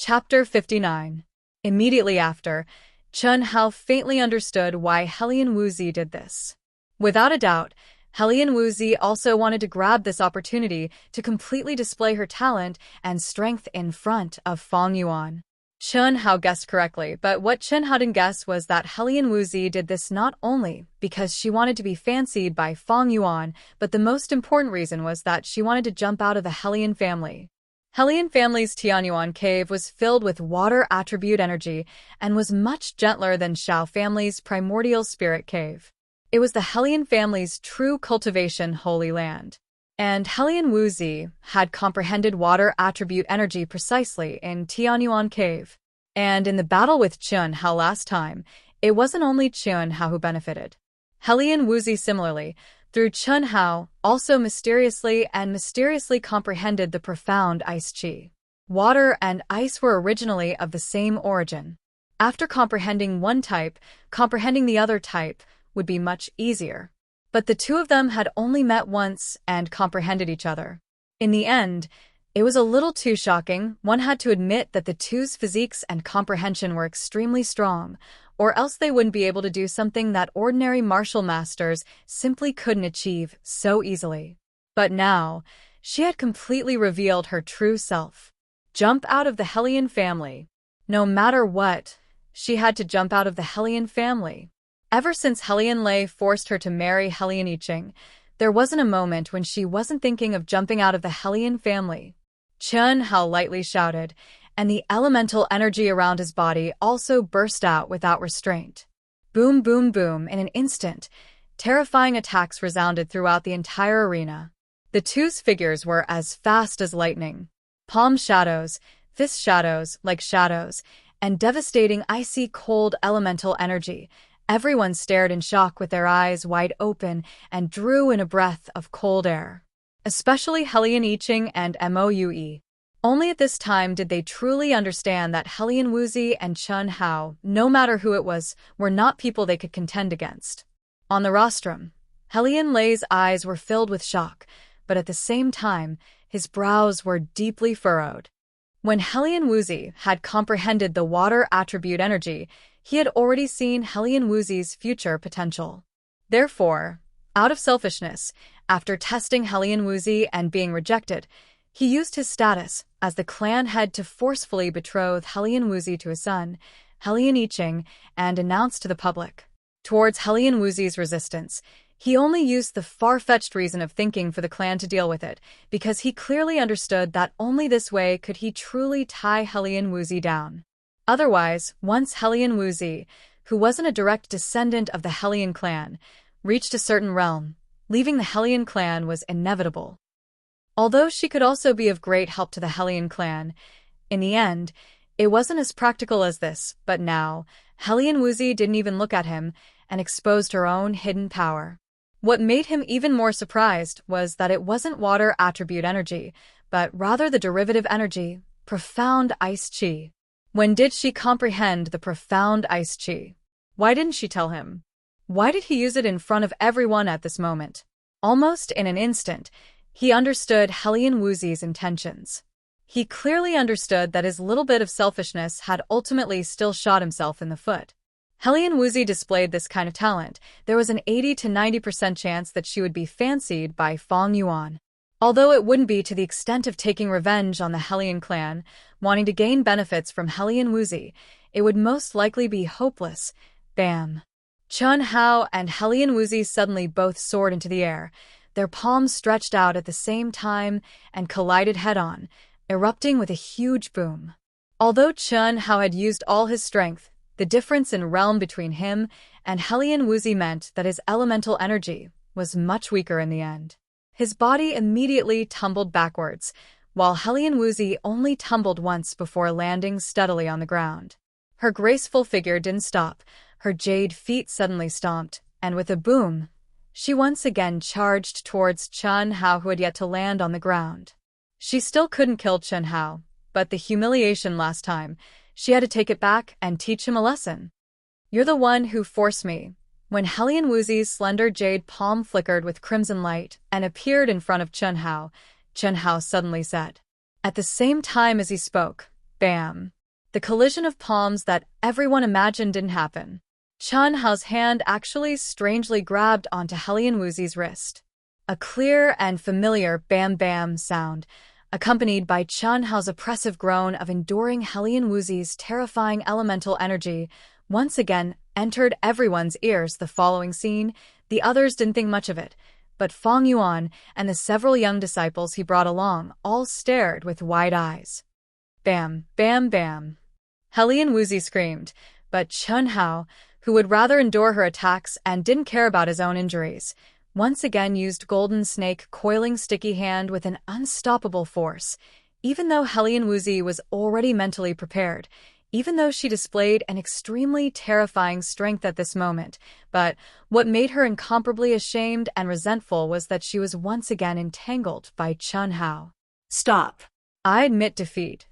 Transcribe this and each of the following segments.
Chapter 59. Immediately after, Chen Hao faintly understood why Helian Wuzi did this. Without a doubt, Helian Wuzi also wanted to grab this opportunity to completely display her talent and strength in front of Fang Yuan. Chen Hao guessed correctly, but what Chen Hao didn't guess was that Helian Wuzi did this not only because she wanted to be fancied by Fang Yuan, but the most important reason was that she wanted to jump out of the Helian family. Helian family's Tianyuan cave was filled with water attribute energy and was much gentler than Xiao family's primordial spirit cave. It was the Helian family's true cultivation holy land. And Helian Wuzi had comprehended water attribute energy precisely in Tianyuan cave. And in the battle with Chen Hao last time, it wasn't only Chen Hao who benefited. Helian Wuzi similarly, through Chen Hao, also mysteriously comprehended the profound ice chi. Water and ice were originally of the same origin. After comprehending one type, comprehending the other type would be much easier. But the two of them had only met once and comprehended each other. In the end, it was a little too shocking. One had to admit that the two's physiques and comprehension were extremely strong, or else they wouldn't be able to do something that ordinary martial masters simply couldn't achieve so easily. But now, she had completely revealed her true self. Jump out of the Helian family. No matter what, she had to jump out of the Helian family. Ever since Helian Lei forced her to marry Helian Yiqing, there wasn't a moment when she wasn't thinking of jumping out of the Helian family. Chen Hao lightly shouted, and the elemental energy around his body also burst out without restraint. Boom, boom, boom, in an instant, terrifying attacks resounded throughout the entire arena. The two's figures were as fast as lightning. Palm shadows, fist shadows like shadows, and devastating icy cold elemental energy. Everyone stared in shock with their eyes wide open and drew in a breath of cold air. Especially Helian Yiqing and Moue. Only at this time did they truly understand that Helian Wuzi and Chen Hao, no matter who it was, were not people they could contend against. On the rostrum, Helian Lei's eyes were filled with shock, but at the same time, his brows were deeply furrowed. When Helian Wuzi had comprehended the water attribute energy, he had already seen Helian Wuzi's future potential. Therefore, out of selfishness, after testing Helian Wuzi and being rejected, he used his status as the clan head to forcefully betroth Helian Wuzi to his son, Helian Yiqing, and announce to the public. Towards Helian Wuzi's resistance, he only used the far-fetched reason of thinking for the clan to deal with it, because he clearly understood that only this way could he truly tie Helian Wuzi down. Otherwise, once Helian Wuzi, who wasn't a direct descendant of the Helian clan, reached a certain realm, leaving the Helian clan was inevitable. Although she could also be of great help to the Helian clan, in the end, it wasn't as practical as this, but now, Helian Wuzi didn't even look at him and exposed her own hidden power. What made him even more surprised was that it wasn't water attribute energy, but rather the derivative energy, profound ice chi. When did she comprehend the profound ice chi? Why didn't she tell him? Why did he use it in front of everyone at this moment? Almost in an instant, he understood Helian Wuzi's intentions. He clearly understood that his little bit of selfishness had ultimately still shot himself in the foot. Helian Wuzi displayed this kind of talent. There was an 80 to 90% chance that she would be fancied by Fang Yuan. Although it wouldn't be to the extent of taking revenge on the Helian clan, wanting to gain benefits from Helian Wuzi, it would most likely be hopeless. Bam! Chen Hao and Helian Wuzi suddenly both soared into the air, their palms stretched out at the same time and collided head-on, erupting with a huge boom. Although Chen Hao had used all his strength, the difference in realm between him and Helian Wuzi meant that his elemental energy was much weaker in the end. His body immediately tumbled backwards, while Helian Wuzi only tumbled once before landing steadily on the ground. Her graceful figure didn't stop, her jade feet suddenly stomped, and with a boom, she once again charged towards Chen Hao, who had yet to land on the ground. She still couldn't kill Chen Hao, but the humiliation last time, she had to take it back and teach him a lesson. "You're the one who forced me." When Helian Wuzi's slender jade palm flickered with crimson light and appeared in front of Chen Hao suddenly said. At the same time as he spoke, bam! The collision of palms that everyone imagined didn't happen. Chun Hao's hand actually strangely grabbed onto Helian Wuxi's wrist. A clear and familiar bam-bam sound, accompanied by Chun Hao's oppressive groan of enduring Helian Wuxi's terrifying elemental energy, once again entered everyone's ears. The following scene, the others didn't think much of it, but Feng Yuan and the several young disciples he brought along all stared with wide eyes. Bam, bam, bam. Helian Wuxi screamed, but Chun Hao, who would rather endure her attacks and didn't care about his own injuries, once again used Golden Snake coiling sticky hand with an unstoppable force, even though Helian Wuxi was already mentally prepared, even though she displayed an extremely terrifying strength at this moment. But what made her incomparably ashamed and resentful was that she was once again entangled by Chun Hao. Stop. I admit defeat.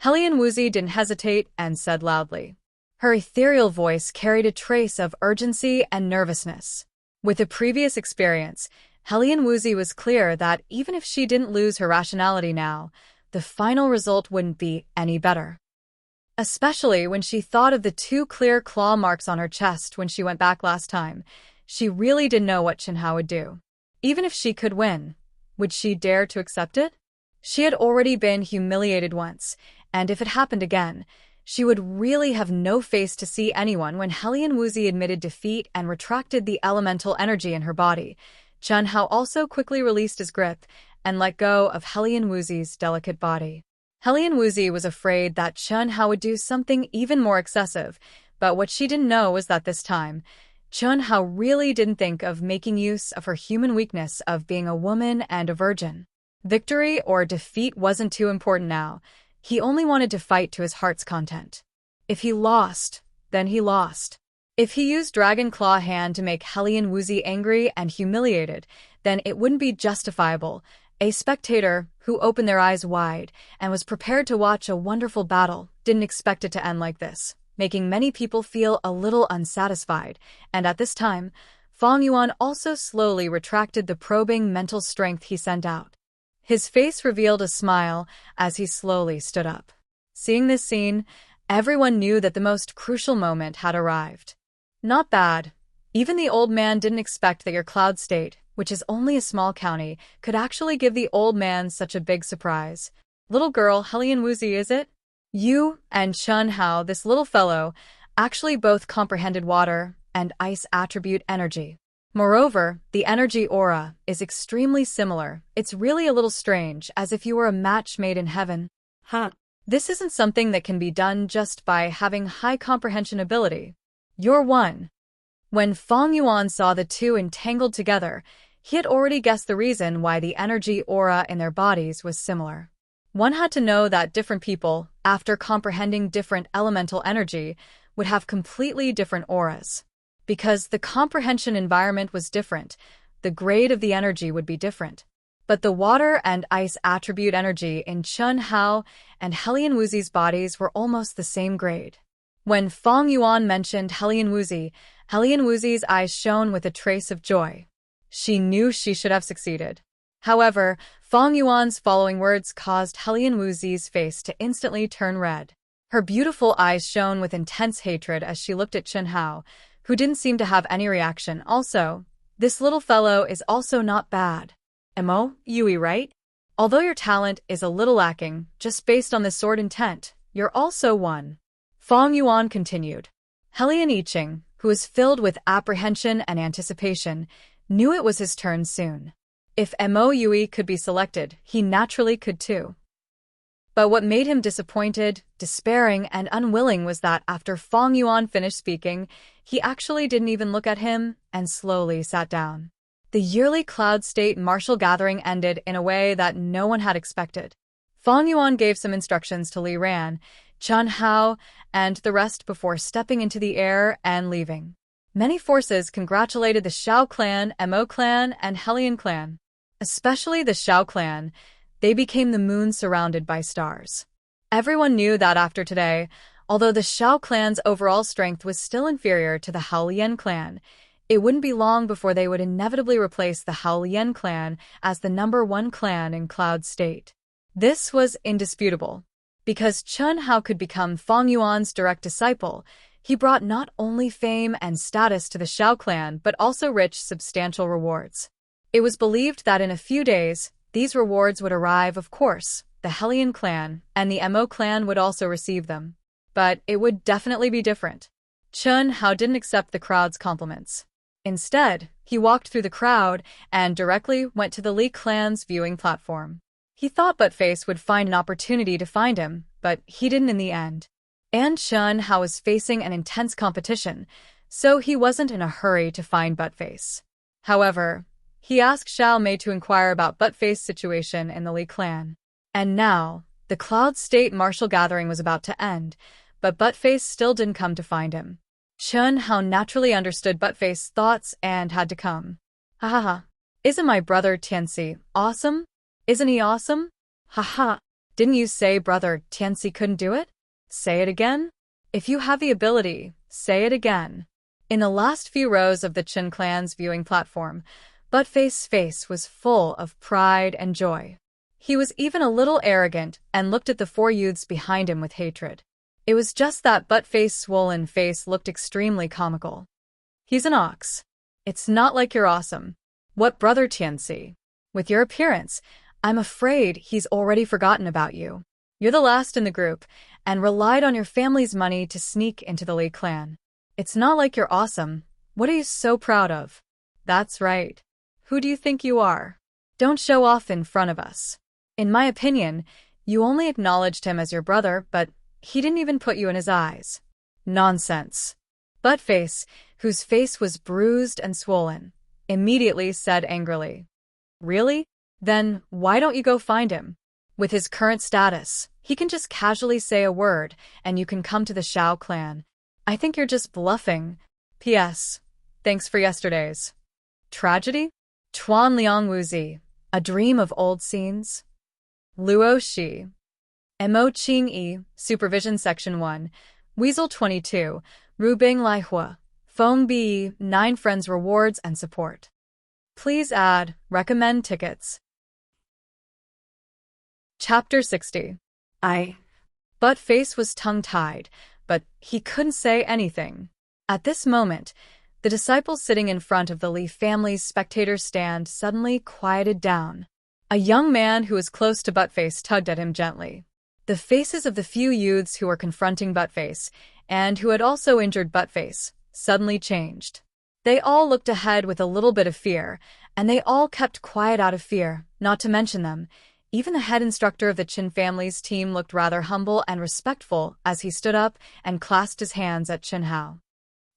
Helian Wuxi didn't hesitate and said loudly. Her ethereal voice carried a trace of urgency and nervousness. With a previous experience, Helian Wuxi was clear that even if she didn't lose her rationality now, the final result wouldn't be any better. Especially when she thought of the 2 clear claw marks on her chest when she went back last time, she really didn't know what Chun Hao would do. Even if she could win, would she dare to accept it? She had already been humiliated once, and if it happened again, she would really have no face to see anyone. When Helian Wuxi admitted defeat and retracted the elemental energy in her body, Chun Hao also quickly released his grip and let go of Helian Wuxi's delicate body. Helian Wuxi was afraid that Chun Hao would do something even more excessive, but what she didn't know was that this time, Chun Hao really didn't think of making use of her human weakness of being a woman and a virgin. Victory or defeat wasn't too important now. He only wanted to fight to his heart's content. If he lost, then he lost. If he used Dragon Claw Hand to make Helian Wuxi angry and humiliated, then it wouldn't be justifiable. A spectator who opened their eyes wide and was prepared to watch a wonderful battle didn't expect it to end like this, making many people feel a little unsatisfied, and at this time, Feng Yuan also slowly retracted the probing mental strength he sent out. His face revealed a smile as he slowly stood up. Seeing this scene, everyone knew that the most crucial moment had arrived. Not bad. Even the old man didn't expect that your cloud state, which is only a small county, could actually give the old man such a big surprise. Little girl, Helian Wuxi, is it? You and Chun Hao, this little fellow, actually both comprehended water and ice attribute energy. Moreover, the energy aura is extremely similar. It's really a little strange, as if you were a match made in heaven. Huh. This isn't something that can be done just by having high comprehension ability. You're one. When Feng Yuan saw the two entangled together, he had already guessed the reason why the energy aura in their bodies was similar. One had to know that different people, after comprehending different elemental energy, would have completely different auras. Because the comprehension environment was different, the grade of the energy would be different. But the water and ice attribute energy in Chun Hao and Helian Wuxi's bodies were almost the same grade. When Feng Yuan mentioned Helian Wuxi's eyes shone with a trace of joy. She knew she should have succeeded. However, Feng Yuan's following words caused Helian Wuxi's face to instantly turn red. Her beautiful eyes shone with intense hatred as she looked at Chun Hao, who didn't seem to have any reaction. Also, this little fellow is also not bad. Mo, Yui, right? Although your talent is a little lacking, just based on the sword intent, you're also one. Feng Yuan continued. Helian Yiqing, who was filled with apprehension and anticipation, knew it was his turn soon. If Mo Yui could be selected, he naturally could too. But what made him disappointed, despairing, and unwilling was that after Feng Yuan finished speaking, he actually didn't even look at him and slowly sat down. The yearly Cloud State Martial Gathering ended in a way that no one had expected. Feng Yuan gave some instructions to Li Ran, Chun Hao, and the rest before stepping into the air and leaving. Many forces congratulated the Xiao clan, Mo clan, and Helian clan. Especially the Xiao clan. They became the moon surrounded by stars. Everyone knew that after today, although the Xiao clan's overall strength was still inferior to the Haolian clan, it wouldn't be long before they would inevitably replace the Haolian clan as the #1 clan in Cloud State. This was indisputable. Because Chen Hao could become Feng Yuan's direct disciple, he brought not only fame and status to the Xiao clan but also rich, substantial rewards. It was believed that in a few days, these rewards would arrive. Of course, the Helian clan and the Mo clan would also receive them. But it would definitely be different. Chen Hao didn't accept the crowd's compliments. Instead, he walked through the crowd and directly went to the Li clan's viewing platform. He thought Buttface would find an opportunity to find him, but he didn't in the end. And Chen Hao was facing an intense competition, so he wasn't in a hurry to find Buttface. However, he asked Xiao Mei to inquire about Buttface's situation in the Li clan. And now, the Cloud State martial gathering was about to end, but Buttface still didn't come to find him. Chen Hao naturally understood Buttface's thoughts and had to come. Ha ha ha. Isn't my brother Tianxi awesome? Isn't he awesome? Ha ha. Didn't you say brother Tianxi couldn't do it? Say it again? If you have the ability, say it again. In the last few rows of the Chen clan's viewing platform, Buttface's face was full of pride and joy. He was even a little arrogant and looked at the four youths behind him with hatred. It was just that Buttface's swollen face looked extremely comical. He's an ox. It's not like you're awesome. What brother Tianxi? With your appearance, I'm afraid he's already forgotten about you. You're the last in the group, and relied on your family's money to sneak into the Li clan. It's not like you're awesome. What are you so proud of? That's right. Who do you think you are? Don't show off in front of us. In my opinion, you only acknowledged him as your brother, but he didn't even put you in his eyes. Nonsense. Buttface, whose face was bruised and swollen, immediately said angrily. Really? Then why don't you go find him? With his current status, he can just casually say a word, and you can come to the Xiao clan. I think you're just bluffing. P.S. Thanks for yesterday's tragedy? Tuan Liang Wuzi, a dream of old scenes? Luo Shi. Mo Qing Yi, Supervision Section 1, Weasel 22, Rubing Lai Hua, Feng Bi, 9 Friends Rewards and Support. Please add, recommend tickets. Chapter 60. Buttface was tongue-tied, but he couldn't say anything. At this moment, the disciples sitting in front of the Li family's spectator stand suddenly quieted down. A young man who was close to Buttface tugged at him gently. The faces of the few youths who were confronting Buttface, and who had also injured Buttface, suddenly changed. They all looked ahead with a little bit of fear, and they all kept quiet out of fear, not to mention them. Even the head instructor of the Qin family's team looked rather humble and respectful as he stood up and clasped his hands at Chen Hao.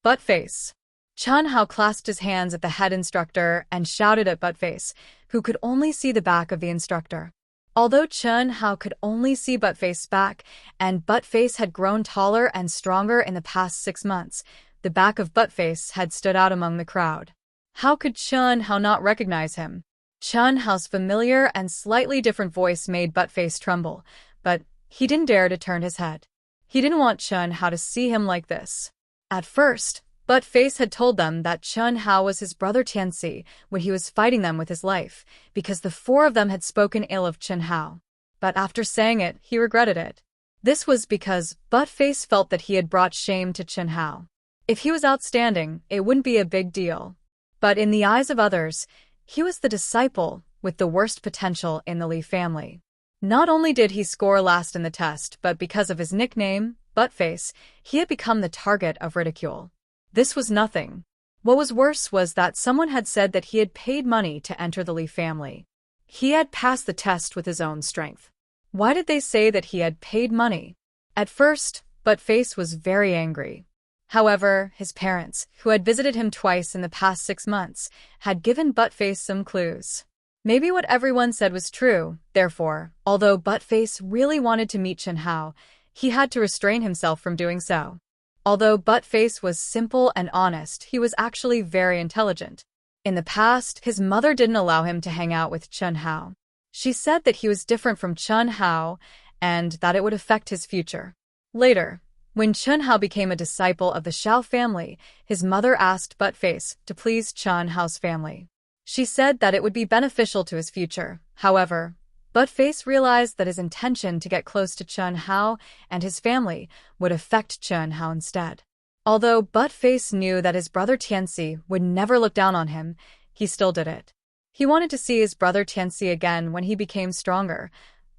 Buttface. Chen Hao clasped his hands at the head instructor and shouted at Buttface, who could only see the back of the instructor. Although Chen Hao could only see Buttface's back, and Buttface had grown taller and stronger in the past 6 months, the back of Buttface had stood out among the crowd. How could Chen Hao not recognize him? Chen Hao's familiar and slightly different voice made Buttface tremble, but he didn't dare to turn his head. He didn't want Chen Hao to see him like this. At first, Buttface had told them that Chen Hao was his brother Tianxi when he was fighting them with his life, because the 4 of them had spoken ill of Chen Hao. But after saying it, he regretted it. This was because Buttface felt that he had brought shame to Chen Hao. If he was outstanding, it wouldn't be a big deal. But in the eyes of others, he was the disciple with the worst potential in the Li family. Not only did he score last in the test, but because of his nickname, Buttface, he had become the target of ridicule. This was nothing. What was worse was that someone had said that he had paid money to enter the Li family. He had passed the test with his own strength. Why did they say that he had paid money? At first, Buttface was very angry. However, his parents, who had visited him twice in the past 6 months, had given Buttface some clues. Maybe what everyone said was true, therefore, although Buttface really wanted to meet Chen Hao, he had to restrain himself from doing so. Although Buttface was simple and honest, he was actually very intelligent. In the past, his mother didn't allow him to hang out with Chen Hao. She said that he was different from Chen Hao and that it would affect his future. Later, when Chen Hao became a disciple of the Xiao family, his mother asked Buttface to please Chen Hao's family. She said that it would be beneficial to his future. However, Buttface realized that his intention to get close to Chen Hao and his family would affect Chen Hao instead. Although Buttface knew that his brother Tianxi would never look down on him, he still did it. He wanted to see his brother Tianxi again when he became stronger.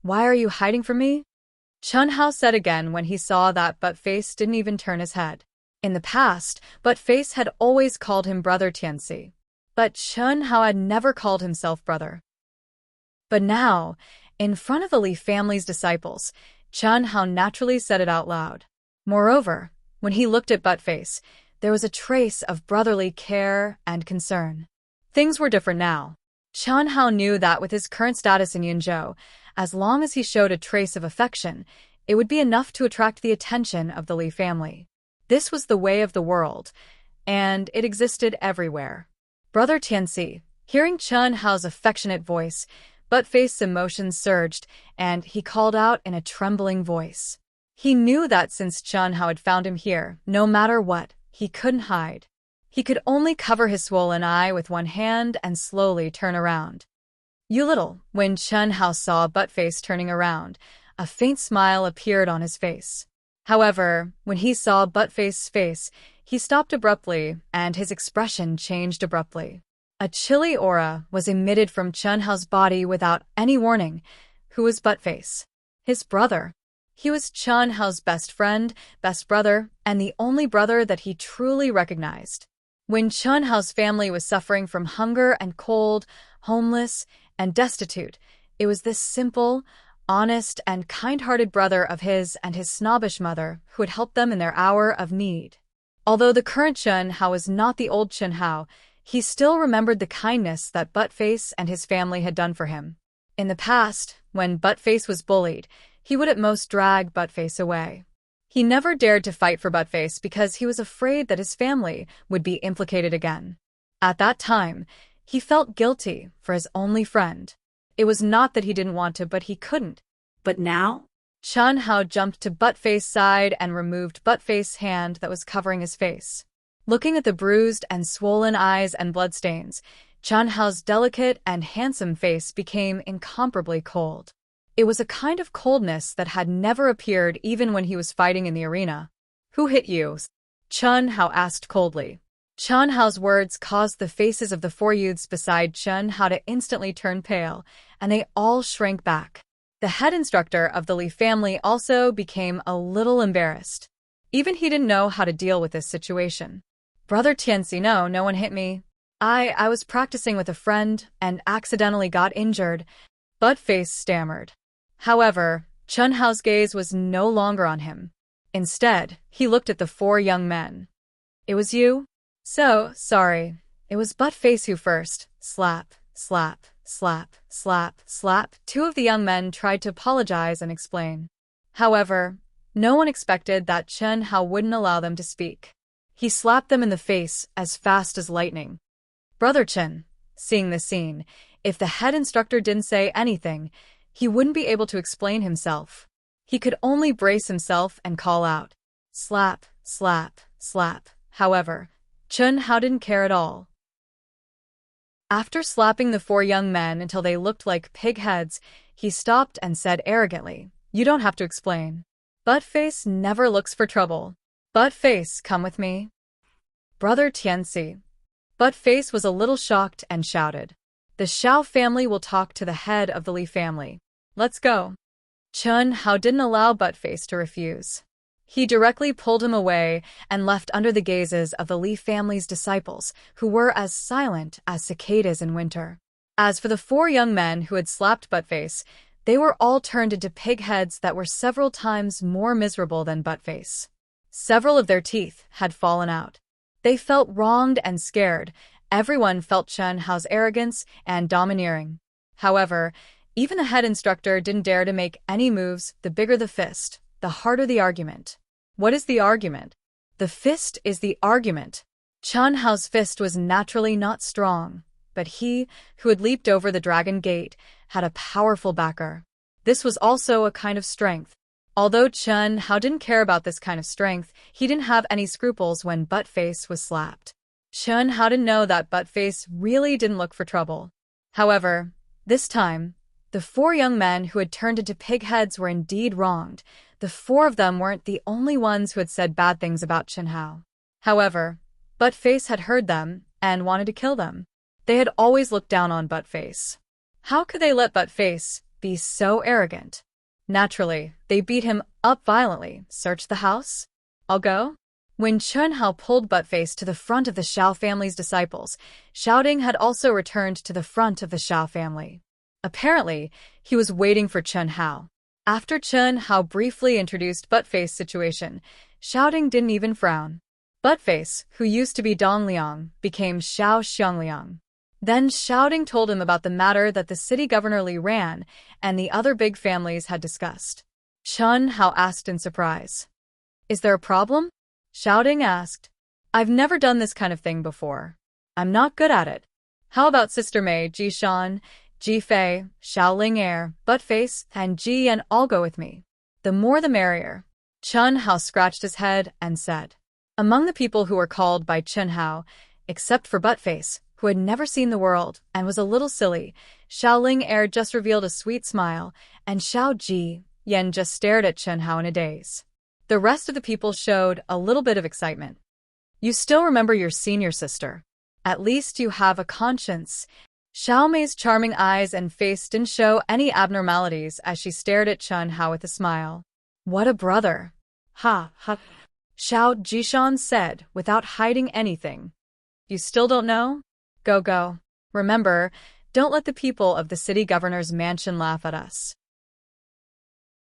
"Why are you hiding from me?" Chen Hao said again when he saw that Buttface didn't even turn his head. In the past, Buttface had always called him brother Tianxi, but Chen Hao had never called himself brother. But now, in front of the Li family's disciples, Chen Hao naturally said it out loud. Moreover, when he looked at Buttface, there was a trace of brotherly care and concern. Things were different now. Chen Hao knew that with his current status in Yunzhou, as long as he showed a trace of affection, it would be enough to attract the attention of the Li family. This was the way of the world, and it existed everywhere. Brother Tianxi, hearing Chen Hao's affectionate voice, Buttface's emotions surged, and he called out in a trembling voice. He knew that since Chen Hao had found him here, no matter what, he couldn't hide. He could only cover his swollen eye with one hand and slowly turn around. "You little." When Chen Hao saw Buttface turning around, a faint smile appeared on his face. However, when he saw Buttface's face, he stopped abruptly, and his expression changed abruptly. A chilly aura was emitted from Chen Hao's body without any warning. Who was Buttface? His brother. He was Chen Hao's best friend, best brother, and the only brother that he truly recognized. When Chen Hao's family was suffering from hunger and cold, homeless, and destitute, it was this simple, honest, and kind-hearted brother of his and his snobbish mother who had helped them in their hour of need. Although the current Chen Hao was not the old Chen Hao, he still remembered the kindness that Buttface and his family had done for him. In the past, when Buttface was bullied, he would at most drag Buttface away. He never dared to fight for Buttface because he was afraid that his family would be implicated again. At that time, he felt guilty for his only friend. It was not that he didn't want to, but he couldn't. But now? Chen Hao jumped to Buttface's side and removed Buttface's hand that was covering his face. Looking at the bruised and swollen eyes and bloodstains, Chen Hao's delicate and handsome face became incomparably cold. It was a kind of coldness that had never appeared even when he was fighting in the arena. "Who hit you?" Chen Hao asked coldly. Chen Hao's words caused the faces of the four youths beside Chen Hao to instantly turn pale, and they all shrank back. The head instructor of the Li family also became a little embarrassed. Even he didn't know how to deal with this situation. "Brother Tianxi, no one hit me. I was practicing with a friend and accidentally got injured," Buttface stammered. However, Chen Hao's gaze was no longer on him. Instead, he looked at the four young men. "It was you? So, sorry. It was Buttface who first." Slap, slap, slap, slap, slap. Two of the young men tried to apologize and explain. However, no one expected that Chen Hao wouldn't allow them to speak. He slapped them in the face as fast as lightning. Brother Chen, seeing this scene, if the head instructor didn't say anything, he wouldn't be able to explain himself. He could only brace himself and call out, "Slap, slap, slap." However, Chen Hao didn't care at all. After slapping the four young men until they looked like pig heads, he stopped and said arrogantly, "You don't have to explain. Buttface never looks for trouble. Buttface, come with me." "Brother Tianxi." Buttface was a little shocked and shouted, "The Xiao family will talk to the head of the Li family. Let's go." Chen Hao didn't allow Buttface to refuse. He directly pulled him away and left under the gazes of the Li family's disciples, who were as silent as cicadas in winter. As for the four young men who had slapped Buttface, they were all turned into pig heads that were several times more miserable than Buttface. Several of their teeth had fallen out. They felt wronged and scared. Everyone felt Chen Hao's arrogance and domineering. However, even the head instructor didn't dare to make any moves. The bigger the fist, the harder the argument. What is the argument? The fist is the argument. Chen Hao's fist was naturally not strong, but he, who had leaped over the dragon gate, had a powerful backer. This was also a kind of strength. Although Chen Hao didn't care about this kind of strength, he didn't have any scruples when Buttface was slapped. Chen Hao didn't know that Buttface really didn't look for trouble. However, this time, The 4 young men who had turned into pig heads were indeed wronged. The 4 of them weren't the only ones who had said bad things about Chen Hao. However, Buttface had heard them and wanted to kill them. They had always looked down on Buttface. How could they let Buttface be so arrogant? Naturally, they beat him up violently. Search the house? I'll go? When Chen Hao pulled Buttface to the front of the Xiao family's disciples, shouting had also returned to the front of the Xiao family. Apparently, he was waiting for Chen Hao. After Chen Hao briefly introduced Buttface's situation, shouting didn't even frown. Buttface, who used to be Dong Liang, became Xiao Xiangliang. Then shouting told him about the matter that the city governor Li Ran and the other big families had discussed. Chen Hao asked in surprise. Is there a problem? Shouting asked. I've never done this kind of thing before. I'm not good at it. How about Sister Mei, Ji Shan, Ji Fei, Xiao Ling Er, Buttface, and Ji Yan all go with me? The more the merrier. Chen Hao scratched his head and said. Among the people who were called by Chen Hao, except for Buttface, who had never seen the world and was a little silly, Xiao Ling Er just revealed a sweet smile, and Xiao Ji Yan just stared at Chen Hao in a daze. The rest of the people showed a little bit of excitement. You still remember your senior sister. At least you have a conscience. Xiao Mei's charming eyes and face didn't show any abnormalities as she stared at Chen Hao with a smile. What a brother. Ha, ha. Xiao Jishan said, without hiding anything. You still don't know? Go. Remember, don't let the people of the city governor's mansion laugh at us.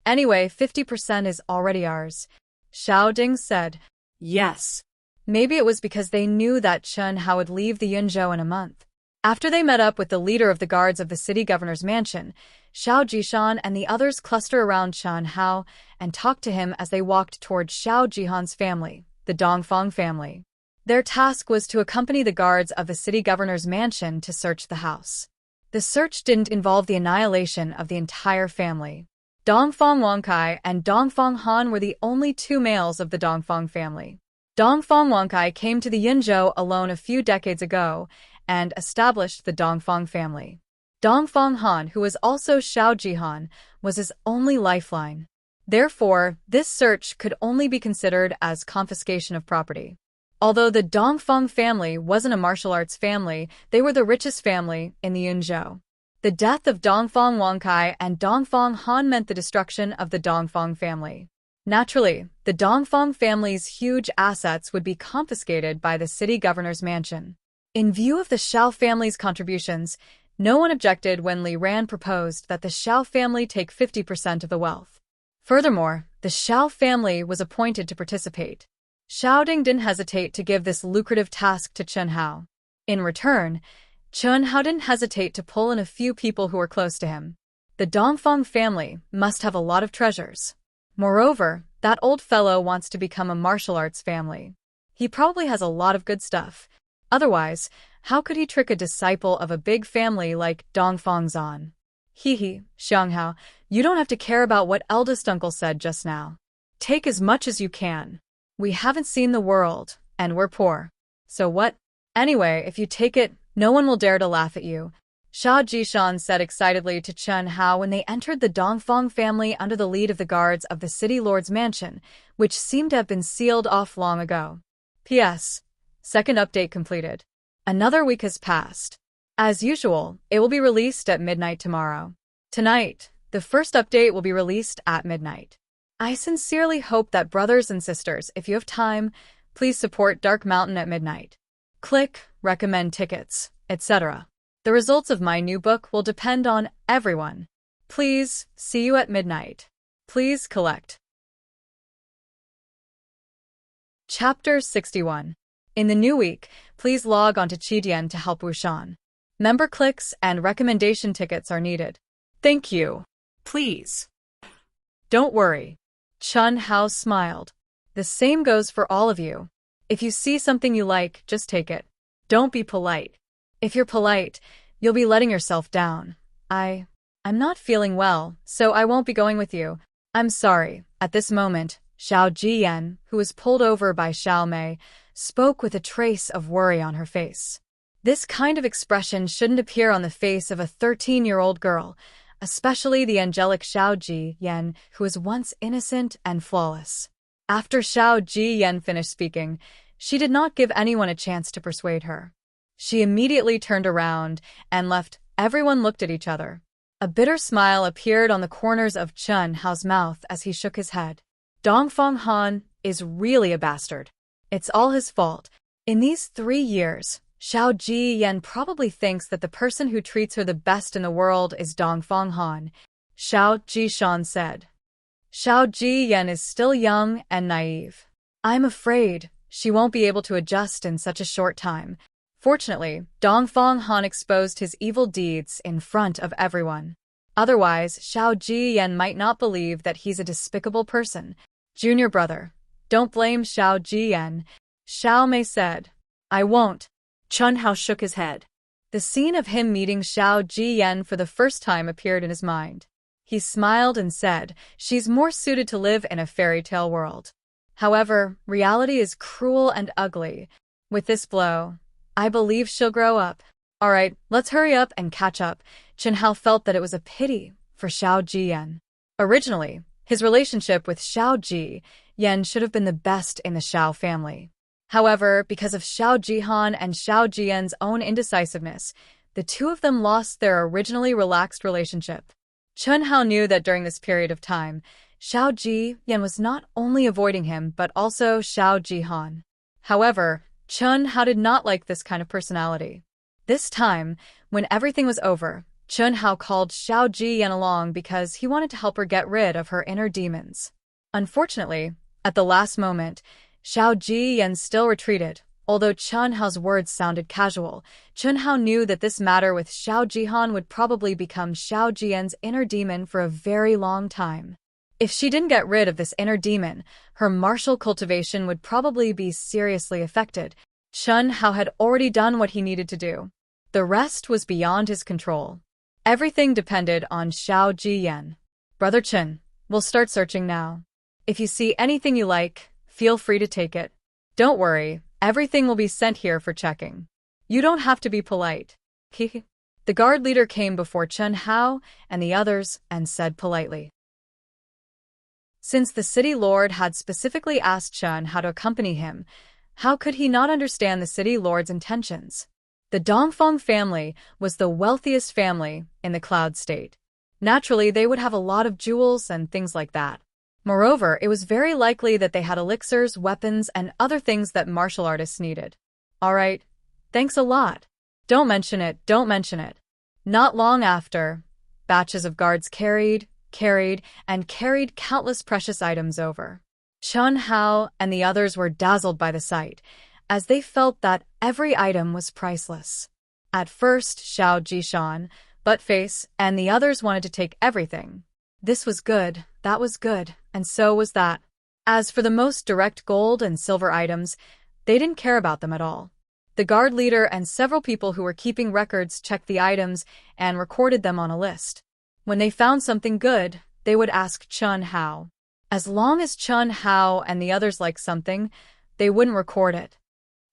Anyway, 50% is already ours. Xiao Ding said. Yes. Maybe it was because they knew that Chen Hao would leave the Yunzhou in a month. After they met up with the leader of the guards of the city governor's mansion, Xiao Jishan and the others clustered around Chen Hao and talked to him as they walked toward Xiao Jihan's family, the Dongfang family. Their task was to accompany the guards of the city governor's mansion to search the house. The search didn't involve the annihilation of the entire family. Dongfang Wangkai and Dongfang Han were the only 2 males of the Dongfang family. Dongfang Wangkai came to the Yunzhou alone a few decades ago and established the Dongfang family. Dongfang Han, who was also Xiao Jihan, was his only lifeline. Therefore, this search could only be considered as confiscation of property. Although the Dongfang family wasn't a martial arts family, they were the richest family in the Yunzhou. The death of Dongfang Wangkai and Dongfang Han meant the destruction of the Dongfang family. Naturally, the Dongfang family's huge assets would be confiscated by the city governor's mansion. In view of the Xiao family's contributions, no one objected when Li Ran proposed that the Xiao family take 50% of the wealth. Furthermore, the Xiao family was appointed to participate. Xiao Ding didn't hesitate to give this lucrative task to Chen Hao. In return, Chen Hao didn't hesitate to pull in a few people who were close to him. The Dongfang family must have a lot of treasures. Moreover, that old fellow wants to become a martial arts family. He probably has a lot of good stuff. Otherwise, how could he trick a disciple of a big family like Dongfang Zan? Xianghao, you don't have to care about what eldest uncle said just now. Take as much as you can. We haven't seen the world, and we're poor. So what? Anyway, if you take it, no one will dare to laugh at you. Xia Jishan said excitedly to Chen Hao when they entered the Dongfang family under the lead of the guards of the city lord's mansion, which seemed to have been sealed off long ago. P.S. Second update completed. Another week has passed. As usual, it will be released at midnight tomorrow. Tonight, the first update will be released at midnight. I sincerely hope that brothers and sisters, if you have time, please support Dark Mountain at midnight. Click, recommend tickets, etc. The results of my new book will depend on everyone. Please, see you at midnight. Please collect. Chapter 61. In the new week, please log on to Qidian to help Wuxian. Member clicks and recommendation tickets are needed. Thank you. Please. Don't worry. Chen Hao smiled. The same goes for all of you. If you see something you like, just take it. Don't be polite. If you're polite, you'll be letting yourself down. I'm not feeling well, so I won't be going with you. I'm sorry. At this moment, Xiao Jiyan, who was pulled over by Xiao Mei, spoke with a trace of worry on her face. This kind of expression shouldn't appear on the face of a 13-year-old girl. especially the angelic Zhou Xian, who was once innocent and flawless. After Zhou Xian finished speaking, she did not give anyone a chance to persuade her. She immediately turned around and left. Everyone looked at each other. A bitter smile appeared on the corners of Chen Hao's mouth as he shook his head. Dongfang Han is really a bastard. It's all his fault. In these 3 years, Zhou Xian probably thinks that the person who treats her the best in the world is Dongfang Han, Zhou Xian said. Zhou Xian is still young and naive. I'm afraid she won't be able to adjust in such a short time. Fortunately, Dongfang Han exposed his evil deeds in front of everyone. Otherwise, Zhou Xian might not believe that he's a despicable person. Junior brother, don't blame Zhou Xian, Xiao Mei said. I won't. Chen Hao shook his head. The scene of him meeting Zhou Xian for the first time appeared in his mind. He smiled and said, she's more suited to live in a fairy tale world. However, reality is cruel and ugly. With this blow, I believe she'll grow up. All right, let's hurry up and catch up. Chen Hao felt that it was a pity for Zhou Xian. Originally, his relationship with Zhou Xian should have been the best in the Xiao family. However, because of Zhou Jihan and Zhou Jian's own indecisiveness, the two of them lost their originally relaxed relationship. Chen Hao knew that during this period of time, Zhou Jian was not only avoiding him but also Zhou Jihan. However, Chen Hao did not like this kind of personality. This time, when everything was over, Chen Hao called Zhou Jian along because he wanted to help her get rid of her inner demons. Unfortunately, at the last moment, Zhou Jian still retreated. Although Chen Hao's words sounded casual, Chen Hao knew that this matter with Zhou Jihan would probably become Zhou Jian's inner demon for a very long time. If she didn't get rid of this inner demon, her martial cultivation would probably be seriously affected. Chen Hao had already done what he needed to do. The rest was beyond his control. Everything depended on Zhou Jian. Brother Chen, we'll start searching now. If you see anything you like, feel free to take it. Don't worry, everything will be sent here for checking. You don't have to be polite. The guard leader came before Chen Hao and the others and said politely. Since the city lord had specifically asked Chen Hao to accompany him, how could he not understand the city lord's intentions? The Dongfang family was the wealthiest family in the Cloud State. Naturally, they would have a lot of jewels and things like that. Moreover, it was very likely that they had elixirs, weapons, and other things that martial artists needed. All right, thanks a lot. Don't mention it, don't mention it. Not long after, batches of guards carried countless precious items over. Chen Hao and the others were dazzled by the sight, as they felt that every item was priceless. At first, Zhou Xian, Buttface, and the others wanted to take everything. This was good, that was good, and so was that. As for the most direct gold and silver items, they didn't care about them at all. The guard leader and several people who were keeping records checked the items and recorded them on a list. When they found something good, they would ask Chen Hao. As long as Chen Hao and the others liked something, they wouldn't record it.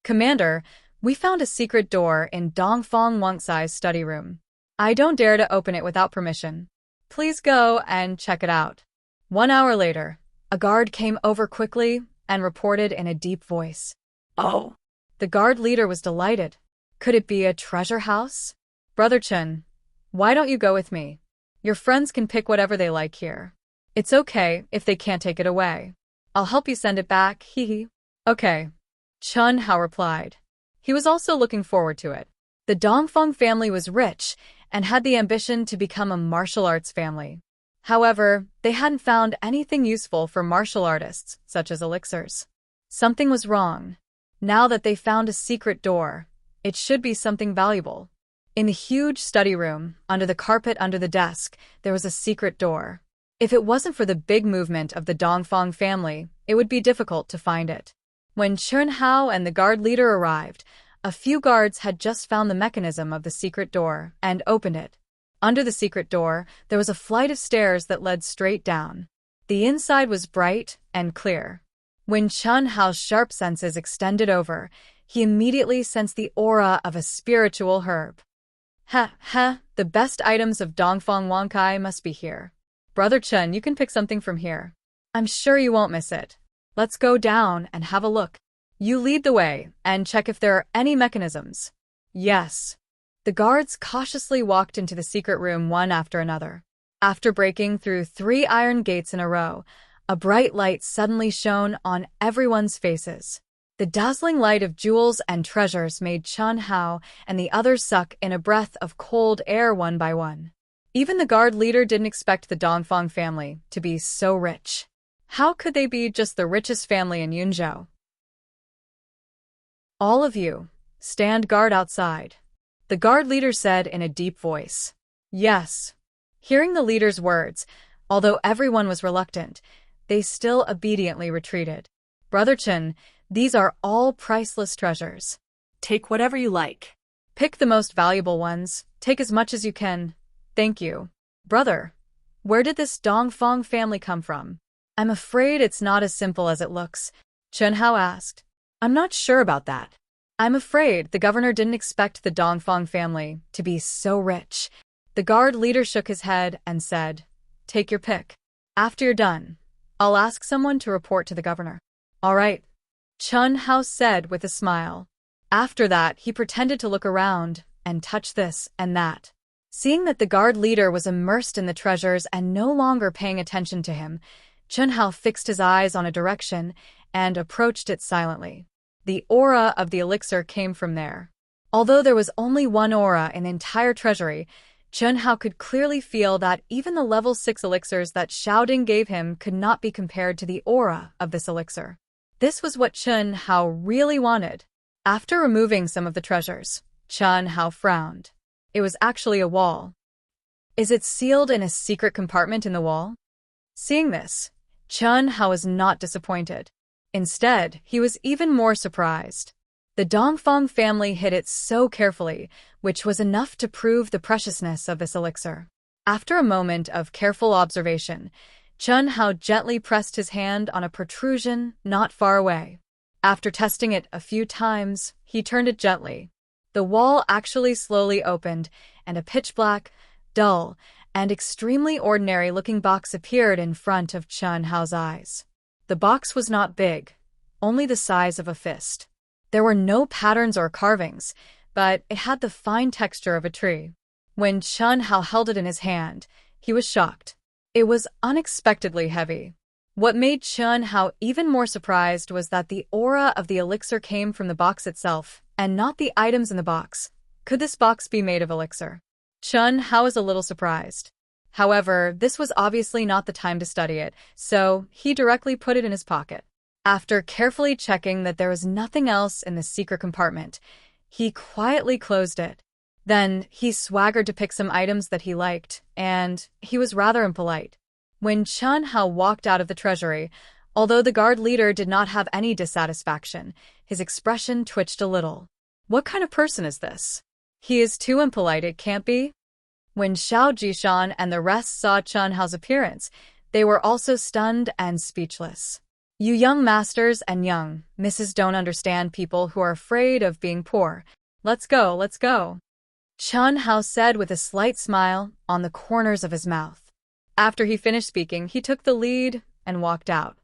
Commander, we found a secret door in Dongfang Wuxia's study room. I don't dare to open it without permission. Please go and check it out. 1 hour later, a guard came over quickly and reported in a deep voice. Oh! The guard leader was delighted. Could it be a treasure house? Brother Chen, why don't you go with me? Your friends can pick whatever they like here. It's okay if they can't take it away. I'll help you send it back, hee. Okay. Chen Hao replied. He was also looking forward to it. The Dongfang family was rich and had the ambition to become a martial arts family. However, they hadn't found anything useful for martial artists, such as elixirs. Something was wrong. Now that they found a secret door, it should be something valuable. In the huge study room, under the carpet under the desk, there was a secret door. If it wasn't for the big movement of the Dongfang family, it would be difficult to find it. When Chen Hao and the guard leader arrived, a few guards had just found the mechanism of the secret door and opened it. Under the secret door, there was a flight of stairs that led straight down. The inside was bright and clear. When Chen Hao's sharp senses extended over, he immediately sensed the aura of a spiritual herb. Ha, ha, the best items of Dongfang Wangkai must be here. Brother Chen, you can pick something from here. I'm sure you won't miss it. Let's go down and have a look. You lead the way and check if there are any mechanisms. Yes. The guards cautiously walked into the secret room one after another. After breaking through 3 iron gates in a row, a bright light suddenly shone on everyone's faces. The dazzling light of jewels and treasures made Chen Hao and the others suck in a breath of cold air one by one. Even the guard leader didn't expect the Dongfang family to be so rich. How could they be just the richest family in Yunzhou? All of you, stand guard outside, the guard leader said in a deep voice. Yes. Hearing the leader's words, although everyone was reluctant, they still obediently retreated. Brother Chen, these are all priceless treasures. Take whatever you like. Pick the most valuable ones. Take as much as you can. Thank you. Brother, where did this Dongfang family come from? I'm afraid it's not as simple as it looks, Chen Hao asked. I'm not sure about that. I'm afraid the governor didn't expect the Dongfang family to be so rich. The guard leader shook his head and said, Take your pick. After you're done, I'll ask someone to report to the governor. All right, Chen Hao said with a smile. After that, he pretended to look around and touch this and that. Seeing that the guard leader was immersed in the treasures and no longer paying attention to him, Chen Hao fixed his eyes on a direction and approached it silently. The aura of the elixir came from there. Although there was only one aura in the entire treasury, Chen Hao could clearly feel that even the level 6 elixirs that Xiaoding gave him could not be compared to the aura of this elixir. This was what Chen Hao really wanted. After removing some of the treasures, Chen Hao frowned. It was actually a wall. Is it sealed in a secret compartment in the wall? Seeing this, Chen Hao was not disappointed. Instead, he was even more surprised. The Dongfang family hid it so carefully, which was enough to prove the preciousness of this elixir. After a moment of careful observation, Chen Hao gently pressed his hand on a protrusion not far away. After testing it a few times, he turned it gently. The wall actually slowly opened, and a pitch-black, dull, and extremely ordinary-looking box appeared in front of Chen Hao's eyes. The box was not big, only the size of a fist. There were no patterns or carvings, but it had the fine texture of a tree. When Chen Hao held it in his hand, he was shocked. It was unexpectedly heavy. What made Chen Hao even more surprised was that the aura of the elixir came from the box itself, and not the items in the box. Could this box be made of elixir? Chen Hao was a little surprised. However, this was obviously not the time to study it, so he directly put it in his pocket. After carefully checking that there was nothing else in the secret compartment, he quietly closed it. Then he swaggered to pick some items that he liked, and he was rather impolite. When Chen Hao walked out of the treasury, although the guard leader did not have any dissatisfaction, his expression twitched a little. What kind of person is this? He is too impolite, it can't be? When Zhou Xian and the rest saw Chen Hao's appearance, they were also stunned and speechless. You young masters and young misses don't understand people who are afraid of being poor. Let's go, let's go. Chen Hao said with a slight smile on the corners of his mouth. After he finished speaking, he took the lead and walked out.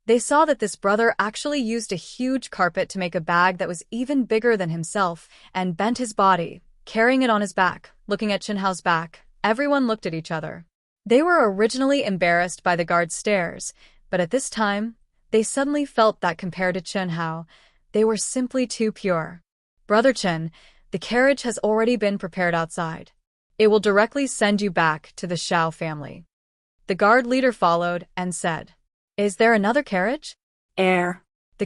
They saw that this brother actually used a huge carpet to make a bag that was even bigger than himself and bent his body, carrying it on his back. Looking at Chen Hao's back, everyone looked at each other. They were originally embarrassed by the guard's stares, but at this time, they suddenly felt that compared to Chen Hao, they were simply too pure. Brother Chen, the carriage has already been prepared outside. It will directly send you back to the Xiao family. The guard leader followed and said, Is there another carriage? The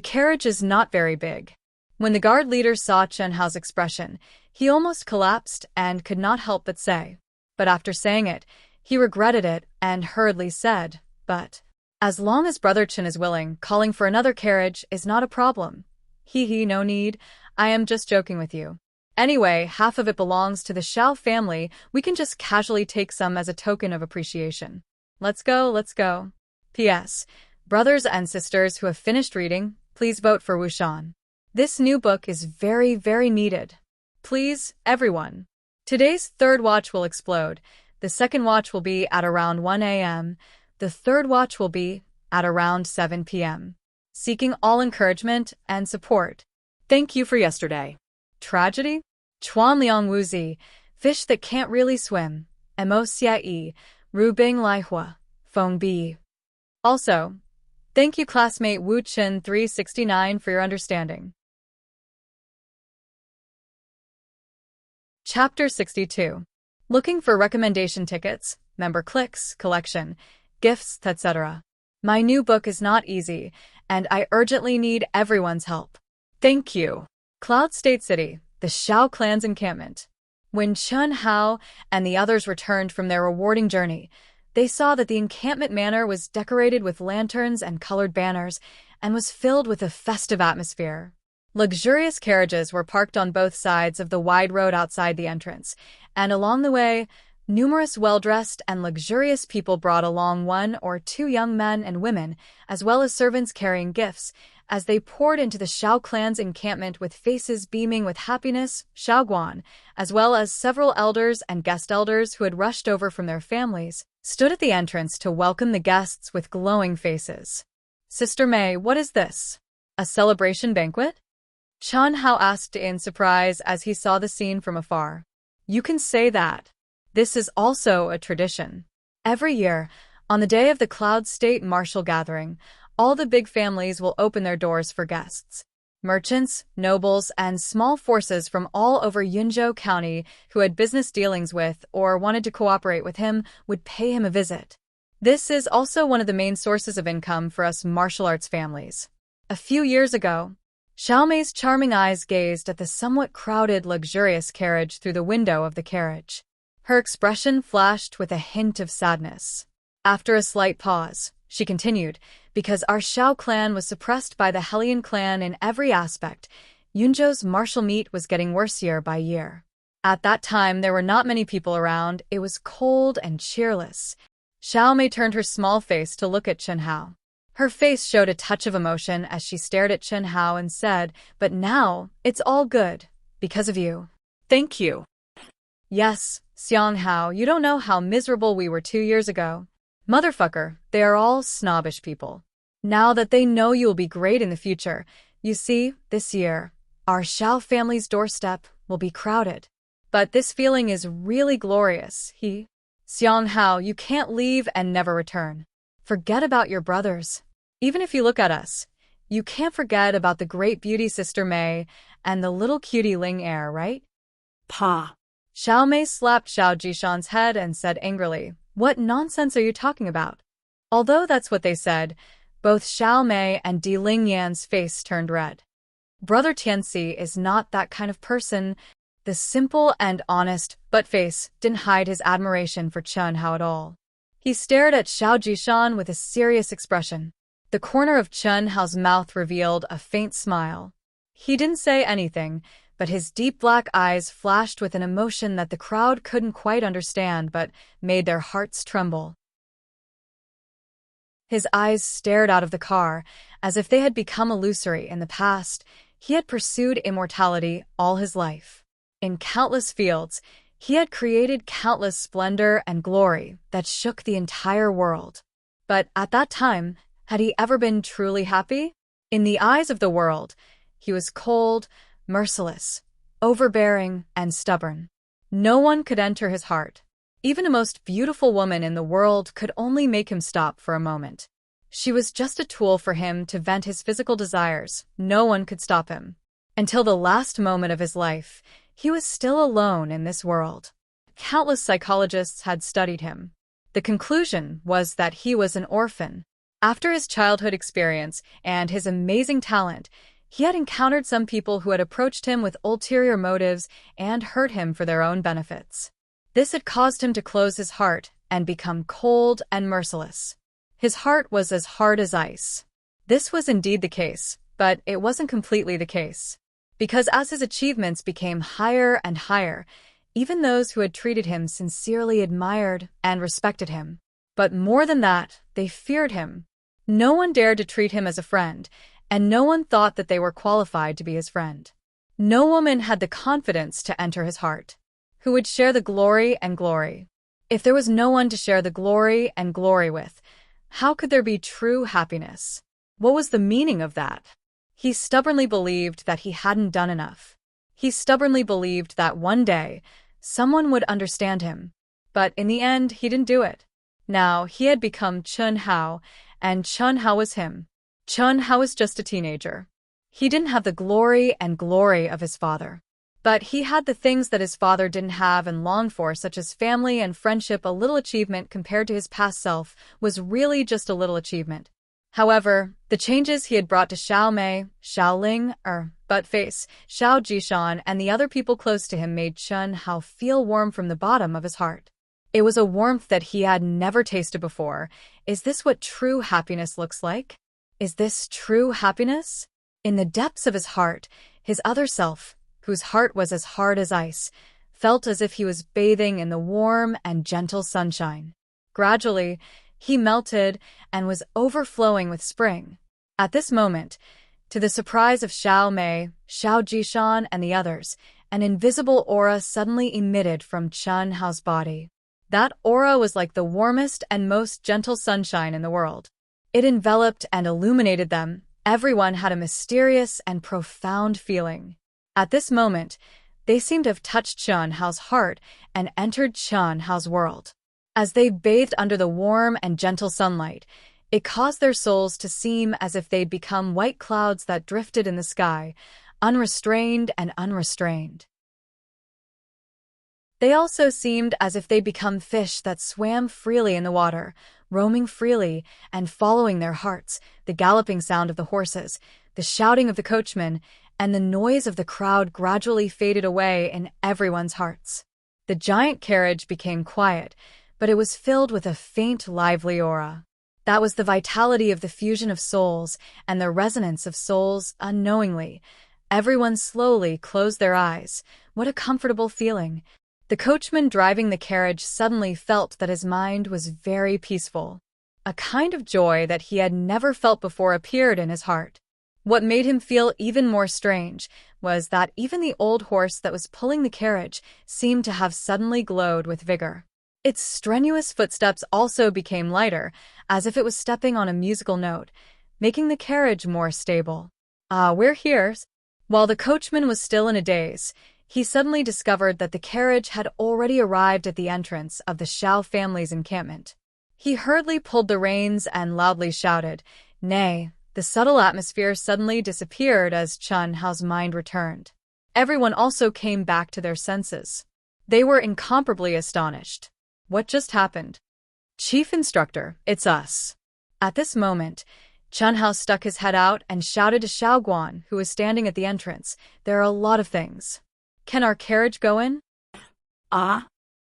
carriage is not very big. When the guard leader saw Chen Hao's expression, he almost collapsed and could not help but say. But after saying it, he regretted it and hurriedly said, But as long as Brother Chen is willing, calling for another carriage is not a problem. No need. I am just joking with you. Anyway, half of it belongs to the Xiao family. We can just casually take some as a token of appreciation. Let's go, let's go. P.S. Brothers and sisters who have finished reading, please vote for Wuxian. This new book is very, very needed. Please, everyone. Today's third watch will explode. The second watch will be at around 1 a.m. The third watch will be at around 7 p.m. Seeking all encouragement and support. Thank you for yesterday. Tragedy? Chuan Liang Wuzi, fish that can't really swim. Mo Xie, Ru Bing Lai Hua, Feng Bi. Also, thank you classmate Wu Chen 369 for your understanding. Chapter 62. Looking for recommendation tickets, member clicks, collection, gifts, etc. My new book is not easy, and I urgently need everyone's help. Thank you. Cloud State City, the Xiao clan's encampment. When Chen Hao and the others returned from their rewarding journey, they saw that the encampment manor was decorated with lanterns and colored banners and was filled with a festive atmosphere. Luxurious carriages were parked on both sides of the wide road outside the entrance, and along the way, numerous well-dressed and luxurious people brought along 1 or 2 young men and women, as well as servants carrying gifts, as they poured into the Xiao clan's encampment with faces beaming with happiness. Xiao Guan, as well as several elders and guest elders who had rushed over from their families, stood at the entrance to welcome the guests with glowing faces. Sister Mei, what is this? A celebration banquet? Chen Hao asked in surprise as he saw the scene from afar. You can say that. This is also a tradition. Every year, on the day of the Cloud State Martial Gathering, all the big families will open their doors for guests. Merchants, nobles, and small forces from all over Yunzhou County who had business dealings with or wanted to cooperate with him would pay him a visit. This is also one of the main sources of income for us martial arts families. A few years ago, Xiaomei's charming eyes gazed at the somewhat crowded, luxurious carriage through the window of the carriage. Her expression flashed with a hint of sadness. After a slight pause, she continued, because our Xiao clan was suppressed by the Hellion clan in every aspect, Yunzhou's martial meet was getting worse year by year. At that time, there were not many people around. It was cold and cheerless. Xiaomei turned her small face to look at Chen Hao. Her face showed a touch of emotion as she stared at Chen Hao and said, "But now, it's all good, because of you. Thank you." Yes, Xiang Hao, you don't know how miserable we were 2 years ago. Motherfucker, they are all snobbish people. Now that they know you'll be great in the future, you see, this year, our Xiao family's doorstep will be crowded. But this feeling is really glorious, Xiang Hao, you can't leave and never return. Forget about your brothers. Even if you look at us, you can't forget about the great beauty Sister Mei and the little cutie Ling Er, right? Pa. Xiaomei slapped Xiao Jishan's head and said angrily, "What nonsense are you talking about?" Although that's what they said, both Xiaomei and Di Lingyan's face turned red. Brother Tianxi is not that kind of person. The simple and honest but face didn't hide his admiration for Chen Hao at all. He stared at Xiao Jishan with a serious expression. The corner of Chen Hao's mouth revealed a faint smile. He didn't say anything, but his deep black eyes flashed with an emotion that the crowd couldn't quite understand but made their hearts tremble. His eyes stared out of the car, as if they had become illusory in the past. He had pursued immortality all his life. In countless fields, he had created countless splendor and glory that shook the entire world. But at that time, had he ever been truly happy? In the eyes of the world, he was cold, merciless, overbearing, and stubborn. No one could enter his heart. Even the most beautiful woman in the world could only make him stop for a moment. She was just a tool for him to vent his physical desires. No one could stop him. Until the last moment of his life, he was still alone in this world. Countless psychologists had studied him. The conclusion was that he was an orphan. After his childhood experience and his amazing talent, he had encountered some people who had approached him with ulterior motives and hurt him for their own benefits. This had caused him to close his heart and become cold and merciless. His heart was as hard as ice. This was indeed the case, but it wasn't completely the case. Because as his achievements became higher and higher, even those who had treated him sincerely admired and respected him. But more than that, they feared him. No one dared to treat him as a friend, and no one thought that they were qualified to be his friend. No woman had the confidence to enter his heart, who would share the glory and glory. If there was no one to share the glory and glory with, how could there be true happiness? What was the meaning of that? He stubbornly believed that he hadn't done enough. He stubbornly believed that one day, someone would understand him. But in the end, he didn't do it. Now, he had become Chun Hao, and Chun Hao was him. Chun Hao was just a teenager. He didn't have the glory and glory of his father. But he had the things that his father didn't have and longed for, such as family and friendship. A little achievement compared to his past self was really just a little achievement. However, the changes he had brought to Xiao Mei, Xiao Ling, Buttface, Zhou Xian, and the other people close to him made Chun Hao feel warm from the bottom of his heart. It was a warmth that he had never tasted before. Is this what true happiness looks like? Is this true happiness? In the depths of his heart, his other self, whose heart was as hard as ice, felt as if he was bathing in the warm and gentle sunshine. Gradually, he melted and was overflowing with spring. At this moment, to the surprise of Xiao Mei, Zhou Xian, and the others, an invisible aura suddenly emitted from Chun Hao's body. That aura was like the warmest and most gentle sunshine in the world. It enveloped and illuminated them. Everyone had a mysterious and profound feeling. At this moment, they seemed to have touched Chun Hao's heart and entered Chun Hao's world. As they bathed under the warm and gentle sunlight, it caused their souls to seem as if they'd become white clouds that drifted in the sky, unrestrained and unrestrained. They also seemed as if they'd become fish that swam freely in the water, roaming freely and following their hearts. The galloping sound of the horses, the shouting of the coachman, and the noise of the crowd gradually faded away in everyone's hearts. The giant carriage became quiet, but it was filled with a faint, lively aura. That was the vitality of the fusion of souls and the resonance of souls unknowingly. Everyone slowly closed their eyes. What a comfortable feeling. The coachman driving the carriage suddenly felt that his mind was very peaceful. A kind of joy that he had never felt before appeared in his heart. What made him feel even more strange was that even the old horse that was pulling the carriage seemed to have suddenly glowed with vigor. Its strenuous footsteps also became lighter, as if it was stepping on a musical note, making the carriage more stable. We're here. While the coachman was still in a daze, he suddenly discovered that the carriage had already arrived at the entrance of the Xiao family's encampment. He hurriedly pulled the reins and loudly shouted, "Nay!" The subtle atmosphere suddenly disappeared as Chun Hao's mind returned. Everyone also came back to their senses. They were incomparably astonished. What just happened? Chief Instructor, it's us. At this moment, Chun Hao stuck his head out and shouted to Xiao Guan, who was standing at the entrance, "There are a lot of things. Can our carriage go in?"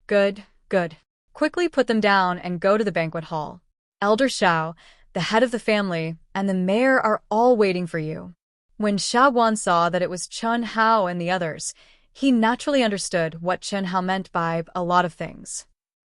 Good, good. Quickly put them down and go to the banquet hall. Elder Xiao, the head of the family, and the mayor are all waiting for you. When Xiao Guan saw that it was Chun Hao and the others, he naturally understood what Chun Hao meant by a lot of things.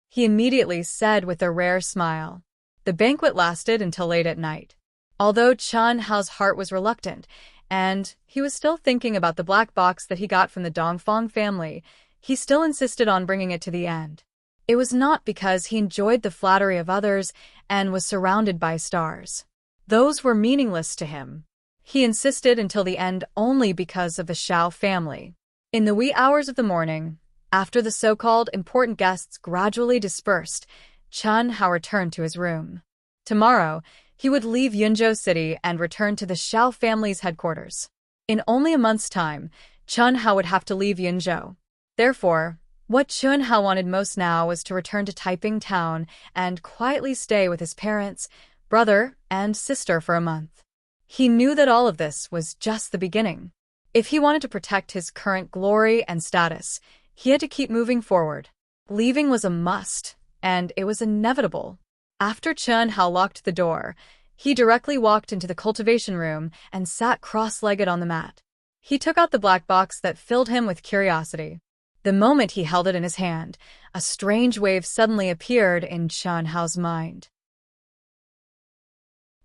He immediately said with a rare smile. The banquet lasted until late at night. Although Chun Hao's heart was reluctant, and he was still thinking about the black box that he got from the Dongfang family, he still insisted on bringing it to the end. It was not because he enjoyed the flattery of others and was surrounded by stars. Those were meaningless to him. He insisted until the end only because of the Xiao family. In the wee hours of the morning, after the so-called important guests gradually dispersed, Chun Hao returned to his room. Tomorrow, he would leave Yunzhou City and return to the Xiao family's headquarters. In only a month's time, Chun Hao would have to leave Yunzhou. Therefore, what Chun Hao wanted most now was to return to Taiping town and quietly stay with his parents, brother, and sister for a month. He knew that all of this was just the beginning. If he wanted to protect his current glory and status, he had to keep moving forward. Leaving was a must, and it was inevitable. After Chun Hao locked the door, he directly walked into the cultivation room and sat cross-legged on the mat. He took out the black box that filled him with curiosity. The moment he held it in his hand, a strange wave suddenly appeared in Chun Hao's mind.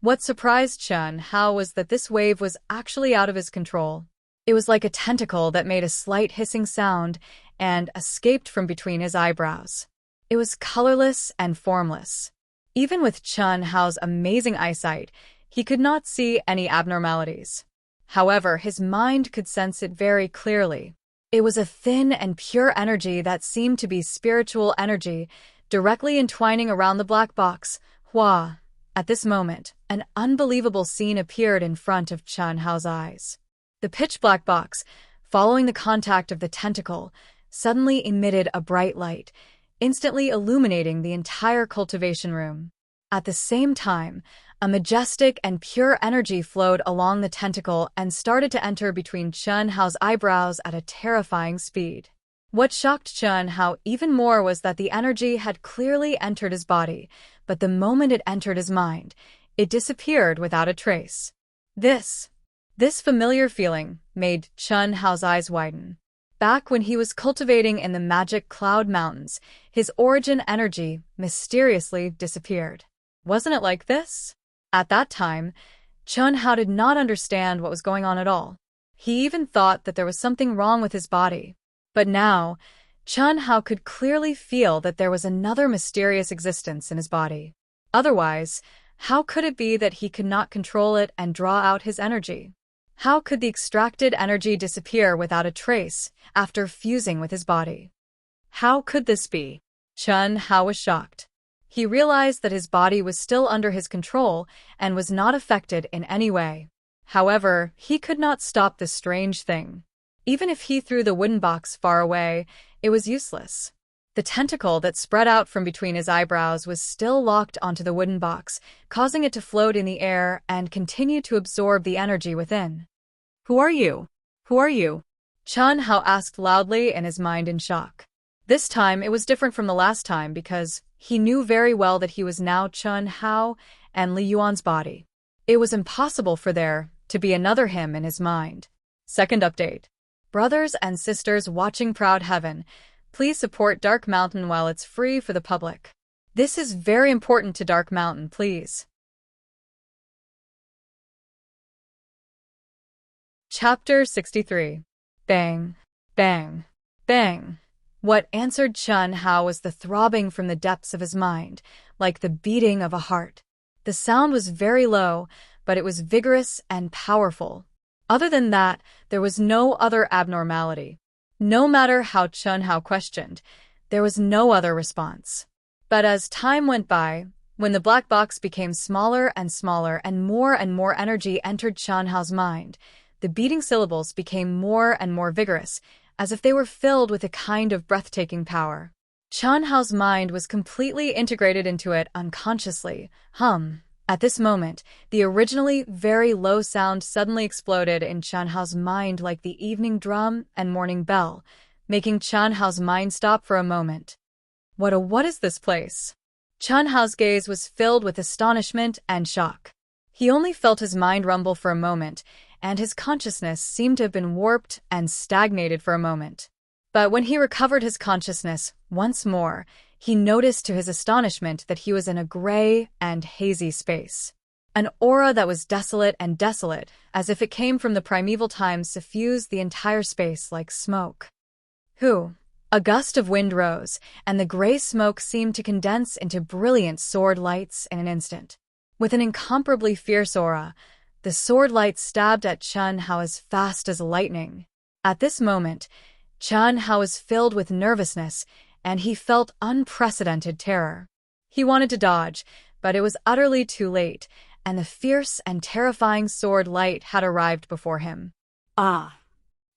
What surprised Chun Hao was that this wave was actually out of his control. It was like a tentacle that made a slight hissing sound and escaped from between his eyebrows. It was colorless and formless. Even with Chun Hao's amazing eyesight, he could not see any abnormalities. However, his mind could sense it very clearly. It was a thin and pure energy that seemed to be spiritual energy, directly entwining around the black box. Hua. At this moment, an unbelievable scene appeared in front of Chun Hao's eyes. The pitch-black box, following the contact of the tentacle, suddenly emitted a bright light, instantly illuminating the entire cultivation room. At the same time, a majestic and pure energy flowed along the tentacle and started to enter between Chun Hao's eyebrows at a terrifying speed. What shocked Chun Hao even more was that the energy had clearly entered his body, but the moment it entered his mind, it disappeared without a trace. This familiar feeling made Chun Hao's eyes widen. Back when he was cultivating in the magic Cloud Mountains, his origin energy mysteriously disappeared. Wasn't it like this? At that time, Chun Hao did not understand what was going on at all. He even thought that there was something wrong with his body. But now, Chun Hao could clearly feel that there was another mysterious existence in his body. Otherwise, how could it be that he could not control it and draw out his energy? How could the extracted energy disappear without a trace after fusing with his body? How could this be? Chun Hao was shocked. He realized that his body was still under his control and was not affected in any way. However, he could not stop this strange thing. Even if he threw the wooden box far away, it was useless. The tentacle that spread out from between his eyebrows was still locked onto the wooden box, causing it to float in the air and continue to absorb the energy within. "Who are you? Who are you?" Chun Hao asked loudly in his mind in shock. This time it was different from the last time because he knew very well that he was now Chun Hao and Li Yuan's body. It was impossible for there to be another him in his mind. Second update. Brothers and sisters watching Proud Heaven, please support Dark Mountain while it's free for the public. This is very important to Dark Mountain, please. Chapter 63. Bang, bang, bang. What answered Chun Hao was the throbbing from the depths of his mind, like the beating of a heart. The sound was very low, but it was vigorous and powerful. Other than that, there was no other abnormality. No matter how Chun Hao questioned, there was no other response. But as time went by, when the black box became smaller and smaller and more energy entered Chun Hao's mind, the beating syllables became more and more vigorous, as if they were filled with a kind of breathtaking power. Chun Hao's mind was completely integrated into it unconsciously. At this moment, the originally very low sound suddenly exploded in Chun Hao's mind like the evening drum and morning bell, making Chun Hao's mind stop for a moment. What is this place? Chun Hao's gaze was filled with astonishment and shock. He only felt his mind rumble for a moment, and his consciousness seemed to have been warped and stagnated for a moment. But when he recovered his consciousness once more, he noticed to his astonishment that he was in a gray and hazy space. An aura that was desolate, as if it came from the primeval times, suffused the entire space like smoke. A gust of wind rose, and the gray smoke seemed to condense into brilliant sword lights in an instant. With an incomparably fierce aura, the sword light stabbed at Chun Hao as fast as lightning. At this moment, Chun Hao was filled with nervousness, and he felt unprecedented terror. He wanted to dodge, but it was utterly too late, and the fierce and terrifying sword light had arrived before him. "Ah!"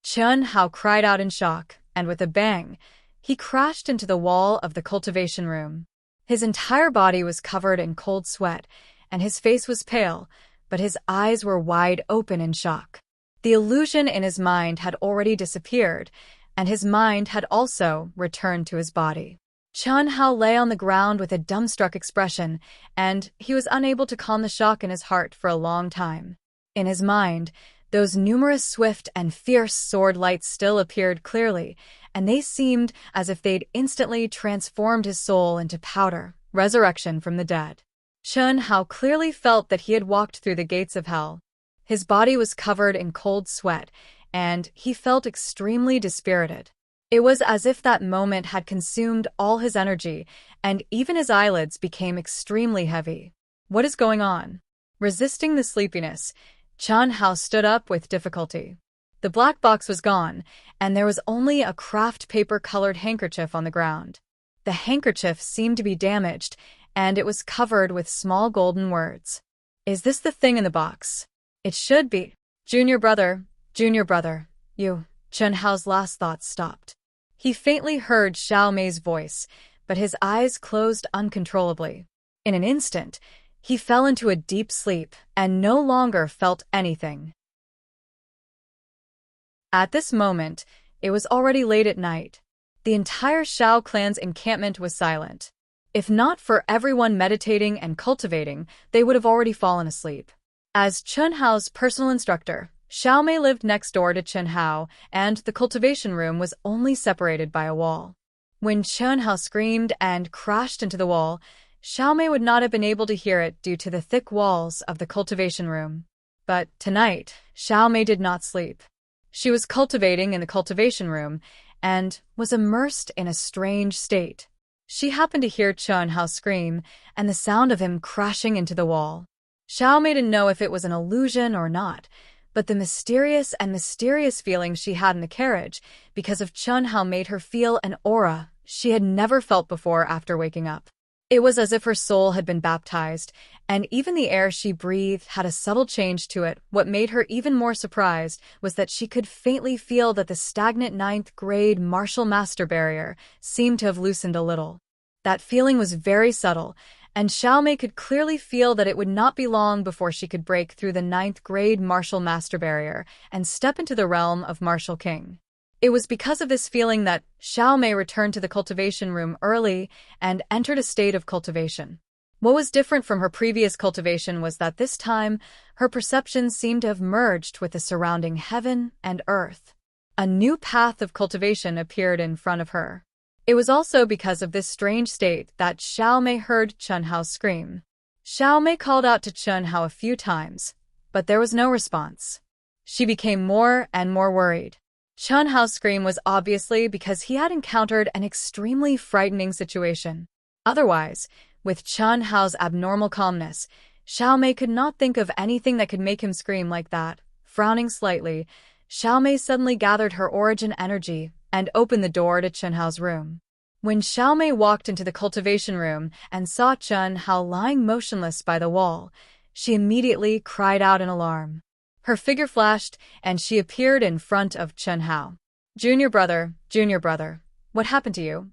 Chun Hao cried out in shock, and with a bang, he crashed into the wall of the cultivation room. His entire body was covered in cold sweat, and his face was pale, but his eyes were wide open in shock. The illusion in his mind had already disappeared, and his mind had also returned to his body. Chun Hao lay on the ground with a dumbstruck expression, and he was unable to calm the shock in his heart for a long time. In his mind, those numerous swift and fierce sword lights still appeared clearly, and they seemed as if they'd instantly transformed his soul into powder, resurrection from the dead. Chun Hao clearly felt that he had walked through the gates of hell. His body was covered in cold sweat, and he felt extremely dispirited. It was as if that moment had consumed all his energy, and even his eyelids became extremely heavy. What is going on? Resisting the sleepiness, Chen Hao stood up with difficulty. The black box was gone, and there was only a craft paper-colored handkerchief on the ground. The handkerchief seemed to be damaged, and it was covered with small golden words. Is this the thing in the box? It should be. Junior brother, you. Chen Hao's last thoughts stopped. He faintly heard Xiao Mei's voice, but his eyes closed uncontrollably. In an instant, he fell into a deep sleep and no longer felt anything. At this moment, it was already late at night. The entire Xiao clan's encampment was silent. If not for everyone meditating and cultivating, they would have already fallen asleep. As Chen Hao's personal instructor, Xiao Mei lived next door to Chen Hao, and the cultivation room was only separated by a wall. When Chen Hao screamed and crashed into the wall, Xiao Mei would not have been able to hear it due to the thick walls of the cultivation room. But tonight, Xiao Mei did not sleep. She was cultivating in the cultivation room and was immersed in a strange state. She happened to hear Chen Hao scream and the sound of him crashing into the wall. Xiao Mei didn't know if it was an illusion or not, but the mysterious feeling she had in the carriage because of Chen Hao made her feel an aura she had never felt before after waking up. It was as if her soul had been baptized, and even the air she breathed had a subtle change to it. What made her even more surprised was that she could faintly feel that the stagnant 9th grade martial master barrier seemed to have loosened a little. That feeling was very subtle, and Xiao Mei could clearly feel that it would not be long before she could break through the 9th grade martial master barrier and step into the realm of martial king. It was because of this feeling that Xiao Mei returned to the cultivation room early and entered a state of cultivation. What was different from her previous cultivation was that this time, her perception seemed to have merged with the surrounding heaven and earth. A new path of cultivation appeared in front of her. It was also because of this strange state that Xiao Mei heard Chen Hao scream. Xiao Mei called out to Chen Hao a few times, but there was no response. She became more and more worried. Chen Hao's scream was obviously because he had encountered an extremely frightening situation. Otherwise, with Chen Hao's abnormal calmness, Xiao Mei could not think of anything that could make him scream like that. Frowning slightly, Xiao Mei suddenly gathered her origin energy and opened the door to Chen Hao's room. When Xiao Mei walked into the cultivation room and saw Chen Hao lying motionless by the wall, she immediately cried out in alarm. Her figure flashed, and she appeared in front of Chen Hao. Junior brother, what happened to you?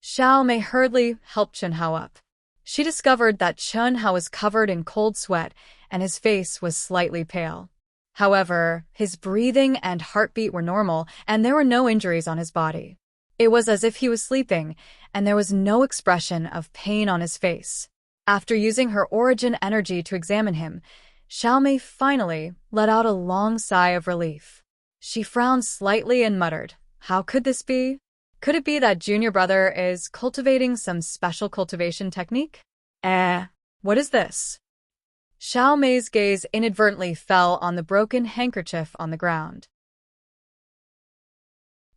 Xiao Mei hurriedly helped Chen Hao up. She discovered that Chen Hao was covered in cold sweat, and his face was slightly pale. However, his breathing and heartbeat were normal, and there were no injuries on his body. It was as if he was sleeping, and there was no expression of pain on his face. After using her origin energy to examine him, Xiao Mei finally let out a long sigh of relief. She frowned slightly and muttered, "How could this be? Could it be that junior brother is cultivating some special cultivation technique? What is this?" Xiao Mei's gaze inadvertently fell on the broken handkerchief on the ground.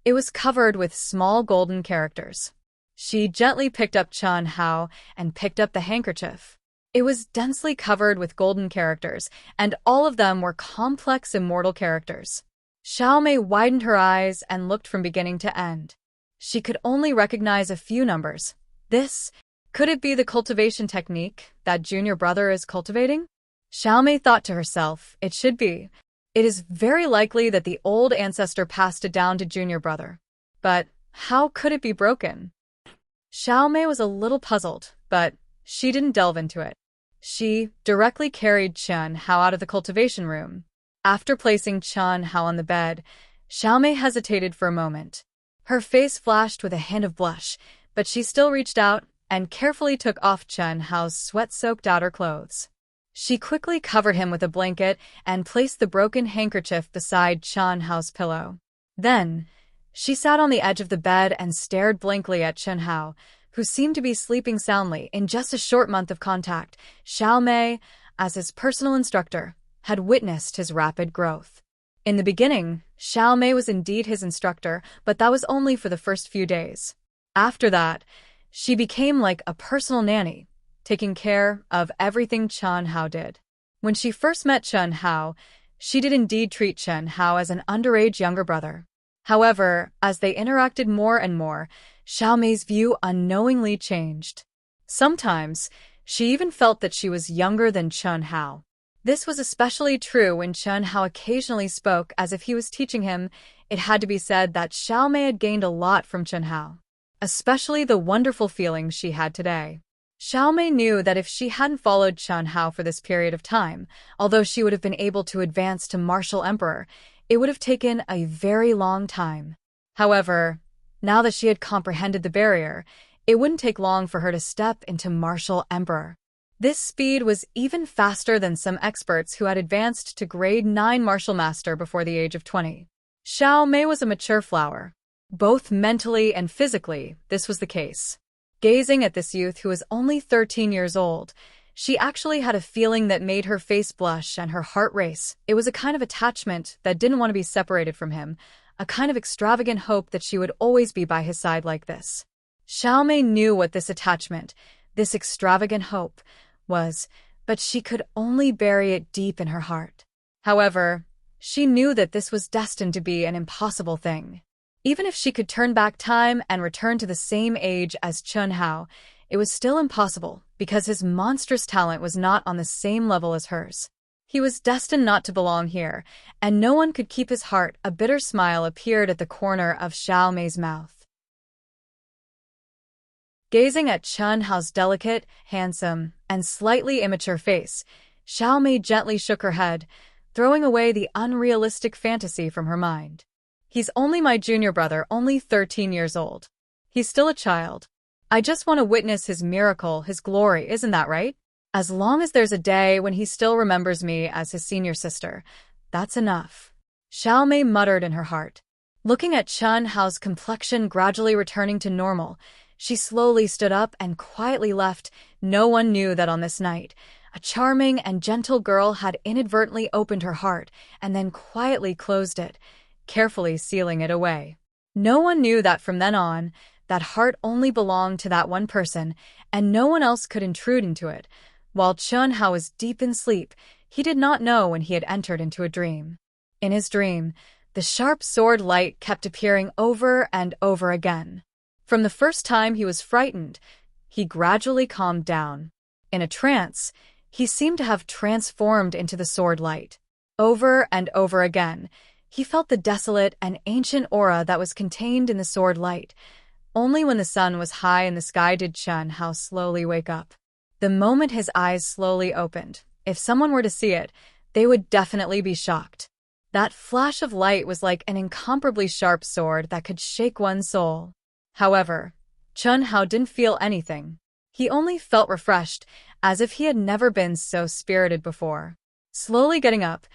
It was covered with small golden characters. She gently picked up Chen Hao and picked up the handkerchief. It was densely covered with golden characters, and all of them were complex immortal characters. Xiao Mei widened her eyes and looked from beginning to end. She could only recognize a few numbers. Could it be the cultivation technique that junior brother is cultivating? Xiao Mei thought to herself, it should be. It is very likely that the old ancestor passed it down to junior brother. But how could it be broken? Xiao Mei was a little puzzled, but she didn't delve into it. She directly carried Chen Hao out of the cultivation room. After placing Chen Hao on the bed, Xiao Mei hesitated for a moment. Her face flashed with a hint of blush, but she still reached out and carefully took off Chen Hao's sweat-soaked outer clothes. She quickly covered him with a blanket and placed the broken handkerchief beside Chen Hao's pillow. Then, she sat on the edge of the bed and stared blankly at Chen Hao, who seemed to be sleeping soundly. In just a short month of contact, Xiao Mei, as his personal instructor, had witnessed his rapid growth. In the beginning, Xiao Mei was indeed his instructor, but that was only for the first few days. After that, she became like a personal nanny, taking care of everything Chen Hao did. When she first met Chen Hao, she did indeed treat Chen Hao as an underage younger brother. However, as they interacted more and more, Xiao Mei's view unknowingly changed. Sometimes, she even felt that she was younger than Chen Hao. This was especially true when Chen Hao occasionally spoke as if he was teaching him. It had to be said that Xiao Mei had gained a lot from Chen Hao, especially the wonderful feelings she had today. Xiao Mei knew that if she hadn't followed Chen Hao for this period of time, although she would have been able to advance to Martial Emperor, it would have taken a very long time. However, now that she had comprehended the barrier, it wouldn't take long for her to step into Martial Emperor. This speed was even faster than some experts who had advanced to grade 9 Martial Master before the age of 20. Xiao Mei was a mature flower. Both mentally and physically, this was the case. Gazing at this youth who was only 13 years old, she actually had a feeling that made her face blush and her heart race. It was a kind of attachment that didn't want to be separated from him, a kind of extravagant hope that she would always be by his side like this. Xiao Mei knew what this attachment, this extravagant hope, was, but she could only bury it deep in her heart. However, she knew that this was destined to be an impossible thing. Even if she could turn back time and return to the same age as Chen Hao, it was still impossible because his monstrous talent was not on the same level as hers. He was destined not to belong here, and no one could keep his heart. A bitter smile appeared at the corner of Xiao Mei's mouth. Gazing at Chen Hao's delicate, handsome, and slightly immature face, Xiao Mei gently shook her head, throwing away the unrealistic fantasy from her mind. He's only my junior brother, only 13 years old. He's still a child. I just want to witness his miracle, his glory, isn't that right? As long as there's a day when he still remembers me as his senior sister, that's enough. Xiao Mei muttered in her heart. Looking at Chen Hao's complexion gradually returning to normal, she slowly stood up and quietly left. No one knew that on this night, a charming and gentle girl had inadvertently opened her heart and then quietly closed it, carefully sealing it away. No one knew that from then on, that heart only belonged to that one person, and no one else could intrude into it. While Chen Hao was deep in sleep, he did not know when he had entered into a dream. In his dream, the sharp sword light kept appearing over and over again. From the first time he was frightened, he gradually calmed down. In a trance, he seemed to have transformed into the sword light. Over and over again, he felt the desolate and ancient aura that was contained in the sword light. Only when the sun was high in the sky did Chen Hao slowly wake up. The moment his eyes slowly opened, if someone were to see it, they would definitely be shocked. That flash of light was like an incomparably sharp sword that could shake one's soul. However, Chen Hao didn't feel anything. He only felt refreshed, as if he had never been so spirited before. Slowly getting up,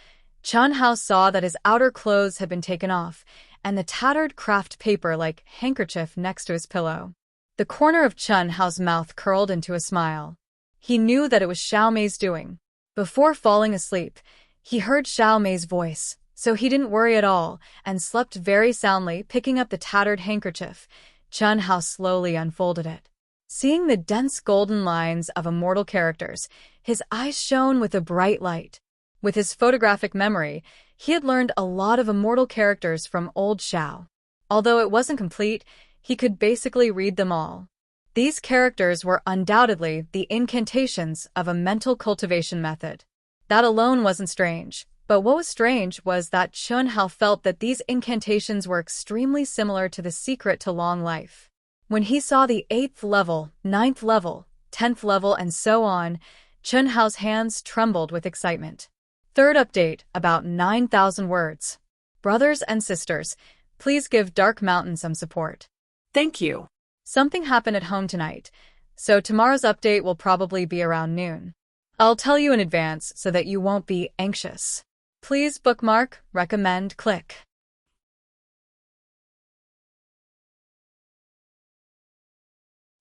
Chen Hao saw that his outer clothes had been taken off, and the tattered craft paper like handkerchief next to his pillow. The corner of Chen Hao's mouth curled into a smile. He knew that it was Xiao Mei's doing. Before falling asleep, he heard Xiao Mei's voice, so he didn't worry at all and slept very soundly. Picking up the tattered handkerchief, Chen Hao slowly unfolded it. Seeing the dense golden lines of immortal characters, his eyes shone with a bright light. With his photographic memory, he had learned a lot of immortal characters from old Xiao. Although it wasn't complete, he could basically read them all. These characters were undoubtedly the incantations of a mental cultivation method. That alone wasn't strange, but what was strange was that Chen Hao felt that these incantations were extremely similar to the secret to long life. When he saw the 8th level, 9th level, 10th level, and so on, Chen Hao's hands trembled with excitement. Third update, about 9,000 words. Brothers and sisters, please give Dark Mountain some support. Thank you. Something happened at home tonight, so tomorrow's update will probably be around noon. I'll tell you in advance so that you won't be anxious. Please bookmark, recommend, click.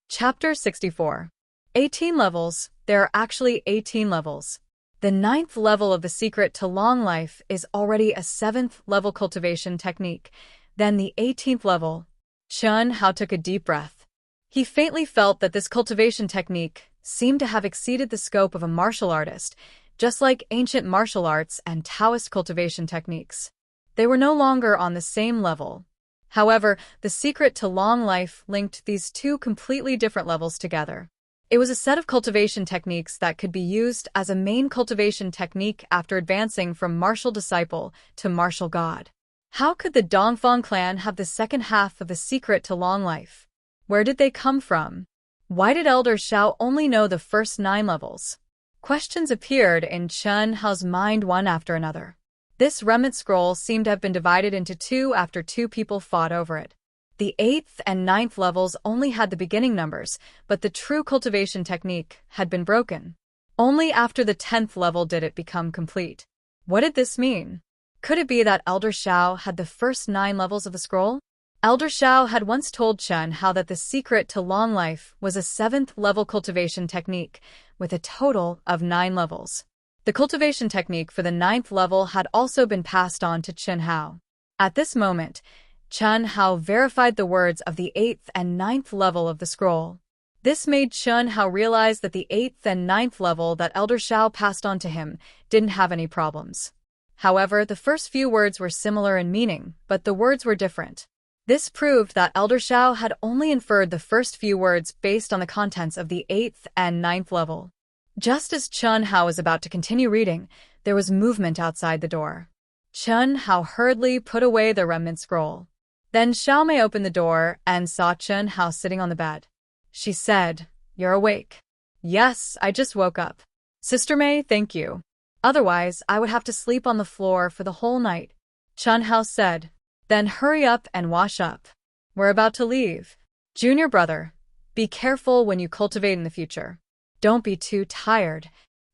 Chapter 64. 18 levels. There are actually 18 levels. The 9th level of the secret to long life is already a 7th level cultivation technique. Then the 18th level. Xianxia took a deep breath. He faintly felt that this cultivation technique seemed to have exceeded the scope of a martial artist, just like ancient martial arts and Taoist cultivation techniques. They were no longer on the same level. However, the secret to long life linked these two completely different levels together. It was a set of cultivation techniques that could be used as a main cultivation technique after advancing from martial disciple to martial god. How could the Dongfang clan have the second half of the secret to long life? Where did they come from? Why did Elder Xiao only know the first 9 levels? Questions appeared in Chen Hao's mind one after another. This remnant scroll seemed to have been divided into 2 after 2 people fought over it. The 8th and 9th levels only had the beginning numbers, but the true cultivation technique had been broken. Only after the 10th level did it become complete. What did this mean? Could it be that Elder Xiao had the first 9 levels of the scroll? Elder Xiao had once told Chen Hao that the secret to long life was a 7th level cultivation technique, with a total of 9 levels. The cultivation technique for the 9th level had also been passed on to Chen Hao. At this moment, Chen Hao verified the words of the 8th and 9th level of the scroll. This made Chen Hao realize that the 8th and 9th level that Elder Xiao passed on to him didn't have any problems. However, the first few words were similar in meaning, but the words were different. This proved that Elder Xiao had only inferred the first few words based on the contents of the 8th and 9th level. Just as Chen Hao was about to continue reading, there was movement outside the door. Chen Hao hurriedly put away the remnant scroll. Then Xiao Mei opened the door and saw Chen Hao sitting on the bed. She said, "You're awake." "Yes, I just woke up. Sister Mei, thank you. Otherwise, I would have to sleep on the floor for the whole night," Chen Hao said. "Then hurry up and wash up. We're about to leave. Junior brother, be careful when you cultivate in the future. Don't be too tired,"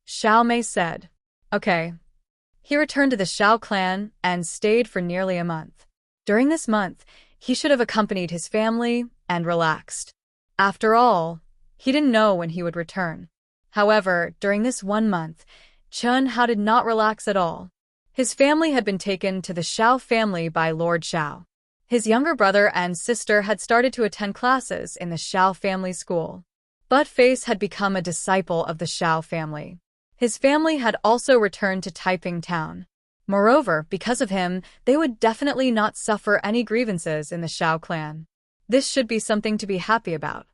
Xiao Mei said. Okay. He returned to the Xiao clan and stayed for nearly a month. During this month, he should have accompanied his family and relaxed. After all, he didn't know when he would return. However, during this 1 month, Chen Hao did not relax at all. His family had been taken to the Xiao family by Lord Xiao. His younger brother and sister had started to attend classes in the Xiao family school. But Face had become a disciple of the Xiao family. His family had also returned to Taiping town. Moreover, because of him, they would definitely not suffer any grievances in the Xiao clan. This should be something to be happy about.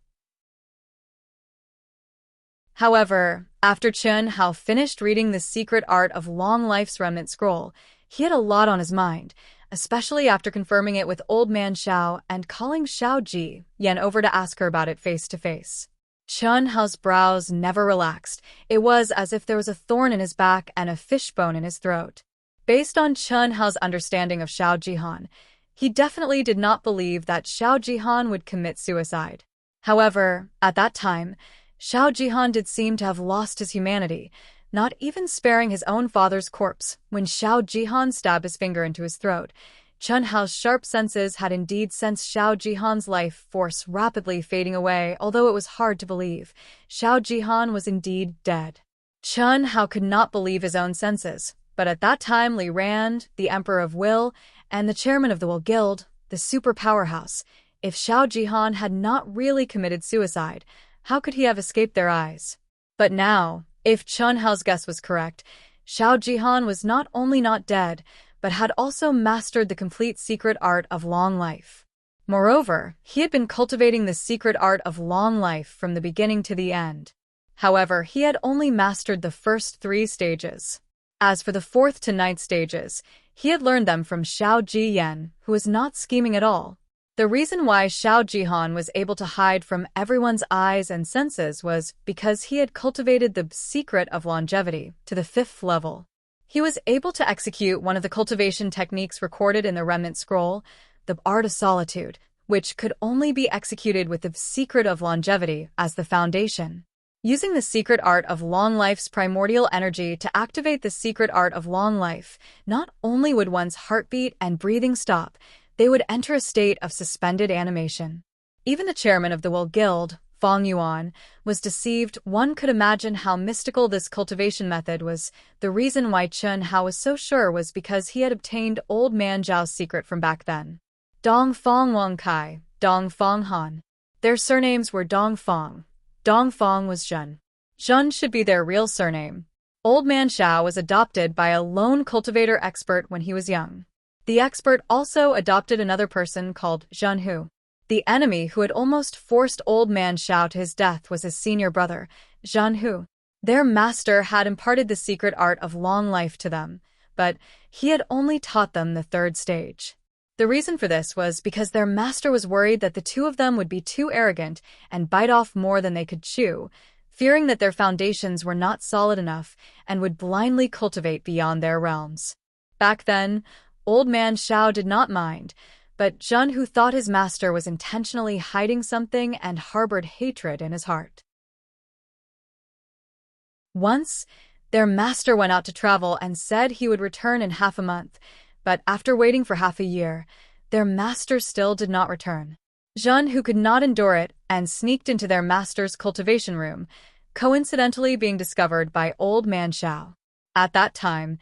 However, after Chen Hao finished reading The Secret Art of Long Life's remnant scroll, he had a lot on his mind, especially after confirming it with Old Man Xiao and calling Xiao Ji Yan over to ask her about it face to face. Chen Hao's brows never relaxed. It was as if there was a thorn in his back and a fishbone in his throat. Based on Chen Hao's understanding of Xiao Jihan, he definitely did not believe that Xiao Jihan would commit suicide. However, at that time, Xiao Jihan did seem to have lost his humanity, not even sparing his own father's corpse when Xiao Jihan stabbed his finger into his throat. Chen Hao's sharp senses had indeed sensed Xiao Jihan's life force rapidly fading away, although it was hard to believe. Xiao Jihan was indeed dead. Chen Hao could not believe his own senses, but at that time Li Rand, the Emperor of Will, and the chairman of the Will Guild, the super powerhouse, if Xiao Jihan had not really committed suicide, how could he have escaped their eyes? But now, if Chen Hao's guess was correct, Xiao Jihan was not only not dead, but had also mastered the complete secret art of long life. Moreover, he had been cultivating the secret art of long life from the beginning to the end. However, he had only mastered the first 3 stages. As for the 4th to 9th stages, he had learned them from Xiao Ji Yan, who was not scheming at all. The reason why Xiao Jihan was able to hide from everyone's eyes and senses was because he had cultivated the secret of longevity to the 5th level. He was able to execute one of the cultivation techniques recorded in the remnant scroll, the art of solitude, which could only be executed with the secret of longevity as the foundation. Using the secret art of long life's primordial energy to activate the secret art of long life, not only would one's heartbeat and breathing stop, they would enter a state of suspended animation. Even the chairman of the Will Guild, Fang Yuan, was deceived. One could imagine how mystical this cultivation method was. The reason why Chen Hao was so sure was because he had obtained Old Man Zhao's secret from back then. Dong Fang Wang Kai, Dong Fang Han. Their surnames were Dong Fang. Dong Fang was Zhen. Zhen should be their real surname. Old Man Zhao was adopted by a lone cultivator expert when he was young. The expert also adopted another person called Zhen Hu. The enemy who had almost forced Old Man Zhao to his death was his senior brother, Zhen Hu. Their master had imparted the secret art of long life to them, but he had only taught them the third stage. The reason for this was because their master was worried that the two of them would be too arrogant and bite off more than they could chew, fearing that their foundations were not solid enough and would blindly cultivate beyond their realms. Back then, Old Man Zhao did not mind, but Zhen Hu thought his master was intentionally hiding something and harbored hatred in his heart. Once, their master went out to travel and said he would return in half a month, but after waiting for half a year, their master still did not return. Zhen Hu could not endure it and sneaked into their master's cultivation room, coincidentally being discovered by Old Man Zhao. At that time,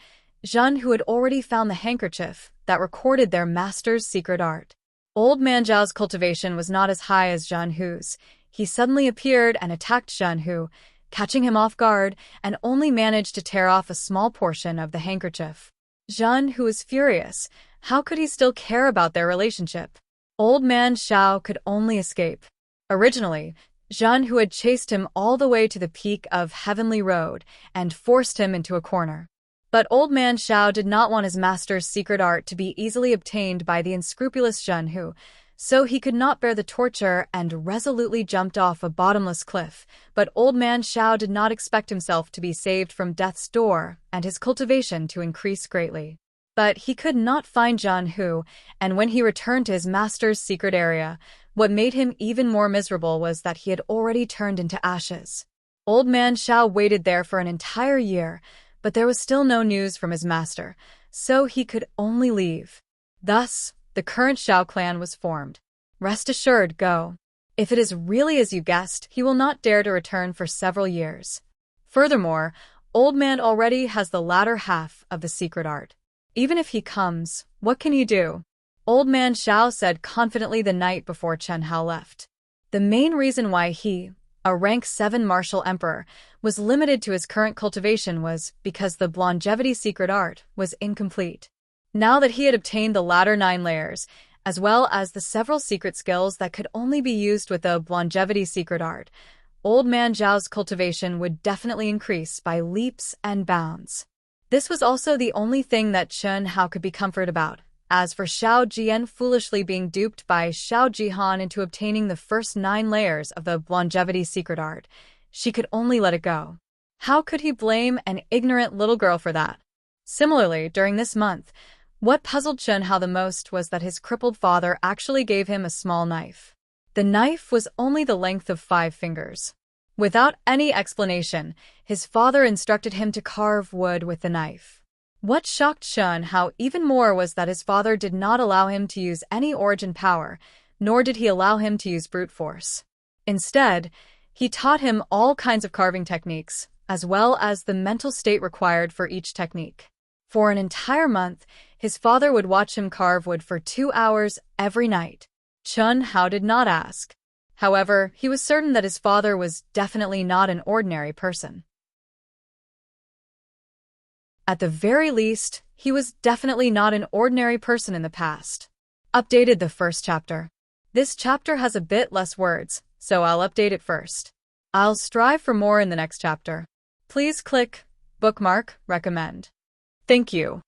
Zhen Hu had already found the handkerchief that recorded their master's secret art. Old Man Zhao's cultivation was not as high as Zhen Hu's. He suddenly appeared and attacked Zhen Hu, catching him off guard, and only managed to tear off a small portion of the handkerchief. Zhen Hu was furious. How could he still care about their relationship? Old Man Zhao could only escape. Originally, Zhen Hu had chased him all the way to the peak of Heavenly Road and forced him into a corner. But Old Man Zhao did not want his master's secret art to be easily obtained by the unscrupulous Zhen Hu, so he could not bear the torture and resolutely jumped off a bottomless cliff. But Old Man Zhao did not expect himself to be saved from death's door and his cultivation to increase greatly. But he could not find Zhen Hu, and when he returned to his master's secret area, what made him even more miserable was that he had already turned into ashes. Old Man Zhao waited there for an entire year, but there was still no news from his master, so he could only leave. Thus, the current Zhao clan was formed. Rest assured, Go. If it is really as you guessed, he will not dare to return for several years. Furthermore, Old Man already has the latter half of the secret art. Even if he comes, what can you do? Old Man Zhao said confidently the night before Chen Hao left. The main reason why he, a rank 7 martial emperor, was limited to his current cultivation was because the longevity secret art was incomplete. Now that he had obtained the latter 9 layers, as well as the several secret skills that could only be used with the longevity secret art, Old Man Zhao's cultivation would definitely increase by leaps and bounds. This was also the only thing that Chen Hao could be comforted about. As for Xiao Jian foolishly being duped by Xiao Jihan into obtaining the first 9 layers of the longevity secret art, she could only let it go. How could he blame an ignorant little girl for that? Similarly, during this month, what puzzled Chen Hao the most was that his crippled father actually gave him a small knife. The knife was only the length of 5 fingers. Without any explanation, his father instructed him to carve wood with the knife. What shocked Chen Hao even more was that his father did not allow him to use any origin power, nor did he allow him to use brute force. Instead, he taught him all kinds of carving techniques, as well as the mental state required for each technique. For an entire month, his father would watch him carve wood for 2 hours every night. Chen Hao did not ask. However, he was certain that his father was definitely not an ordinary person. At the very least, he was definitely not an ordinary person in the past. Updated the first chapter. This chapter has a bit less words, so I'll update it first. I'll strive for more in the next chapter. Please click bookmark, recommend. Thank you.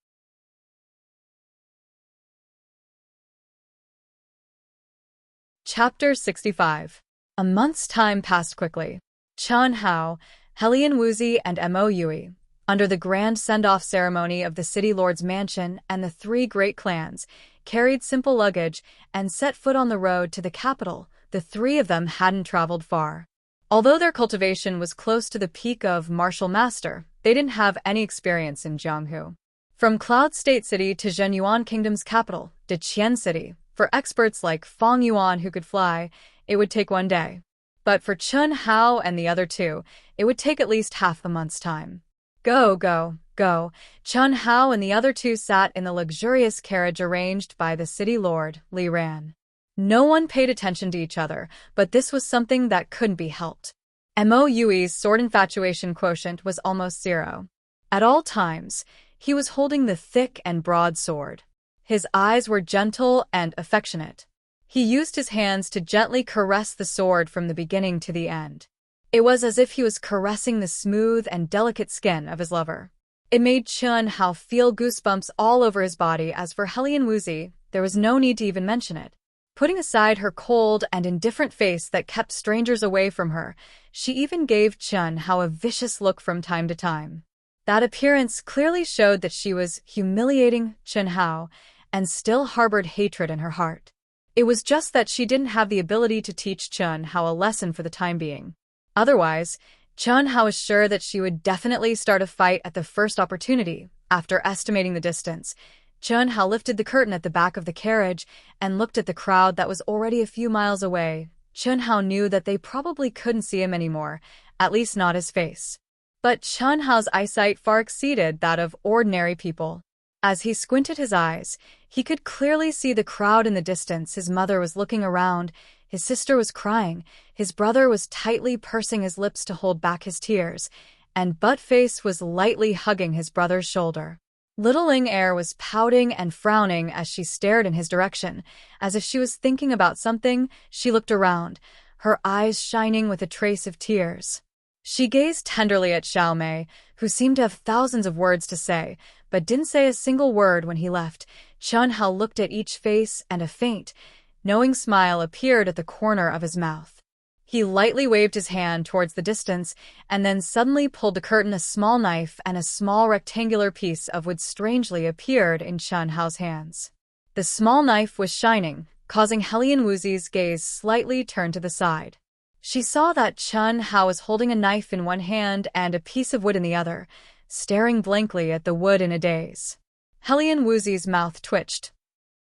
Chapter 65. A month's time passed quickly. Chen Hao, Helian Wuxia, and Mo Yui, under the grand send-off ceremony of the city lord's mansion and the 3 great clans, carried simple luggage and set foot on the road to the capital. The 3 of them hadn't traveled far. Although their cultivation was close to the peak of martial master, they didn't have any experience in Jianghu. From Cloud State City to Zhenyuan Kingdom's capital, Deqian City, for experts like Fang Yuan who could fly, it would take 1 day. But for Chun Hao and the other two, it would take at least half a month's time. Go, go, go. Chun Hao and the other two sat in the luxurious carriage arranged by the city lord, Li Ran. No one paid attention to each other, but this was something that couldn't be helped. Mo Yui's sword infatuation quotient was almost 0. At all times, he was holding the thick and broad sword. His eyes were gentle and affectionate. He used his hands to gently caress the sword from the beginning to the end. It was as if he was caressing the smooth and delicate skin of his lover. It made Chun Hao feel goosebumps all over his body. As for Helian Wuxia, there was no need to even mention it. Putting aside her cold and indifferent face that kept strangers away from her, she even gave Chun Hao a vicious look from time to time. That appearance clearly showed that she was humiliating Chun Hao and still harbored hatred in her heart. It was just that she didn't have the ability to teach Chun Hao a lesson for the time being. Otherwise, Chun Hao was sure that she would definitely start a fight at the first opportunity. After estimating the distance, Chun Hao lifted the curtain at the back of the carriage and looked at the crowd that was already a few miles away. Chun Hao knew that they probably couldn't see him anymore, at least not his face. But Chun Hao's eyesight far exceeded that of ordinary people. As he squinted his eyes, he could clearly see the crowd in the distance. His mother was looking around, his sister was crying, his brother was tightly pursing his lips to hold back his tears, and Buttface was lightly hugging his brother's shoulder. Little Ling Er was pouting and frowning as she stared in his direction. As if she was thinking about something, she looked around, her eyes shining with a trace of tears. She gazed tenderly at Xiao Mei, who seemed to have thousands of words to say, but didn't say a single word when he left. Chun Hao looked at each face, and a faint, knowing smile appeared at the corner of his mouth. He lightly waved his hand towards the distance, and then suddenly pulled the curtain. A small knife and a small rectangular piece of wood strangely appeared in Chun Hao's hands. The small knife was shining, causing Helian Wuxia's gaze slightly turn to the side. She saw that Chun Hao was holding a knife in one hand and a piece of wood in the other, staring blankly at the wood in a daze. Helian Wuxia's mouth twitched.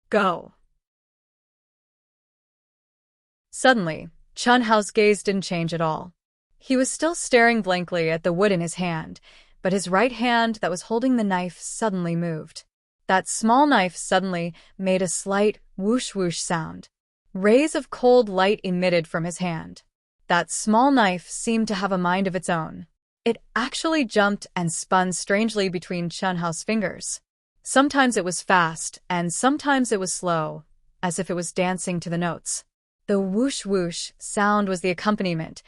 Go. Suddenly, Chun Hao's gaze didn't change at all. He was still staring blankly at the wood in his hand, but his right hand that was holding the knife suddenly moved. That small knife suddenly made a slight whoosh-whoosh sound. Rays of cold light emitted from his hand. That small knife seemed to have a mind of its own. It actually jumped and spun strangely between Chun Hao's fingers. Sometimes it was fast, and sometimes it was slow, as if it was dancing to the notes. The whoosh-whoosh sound was the accompaniment.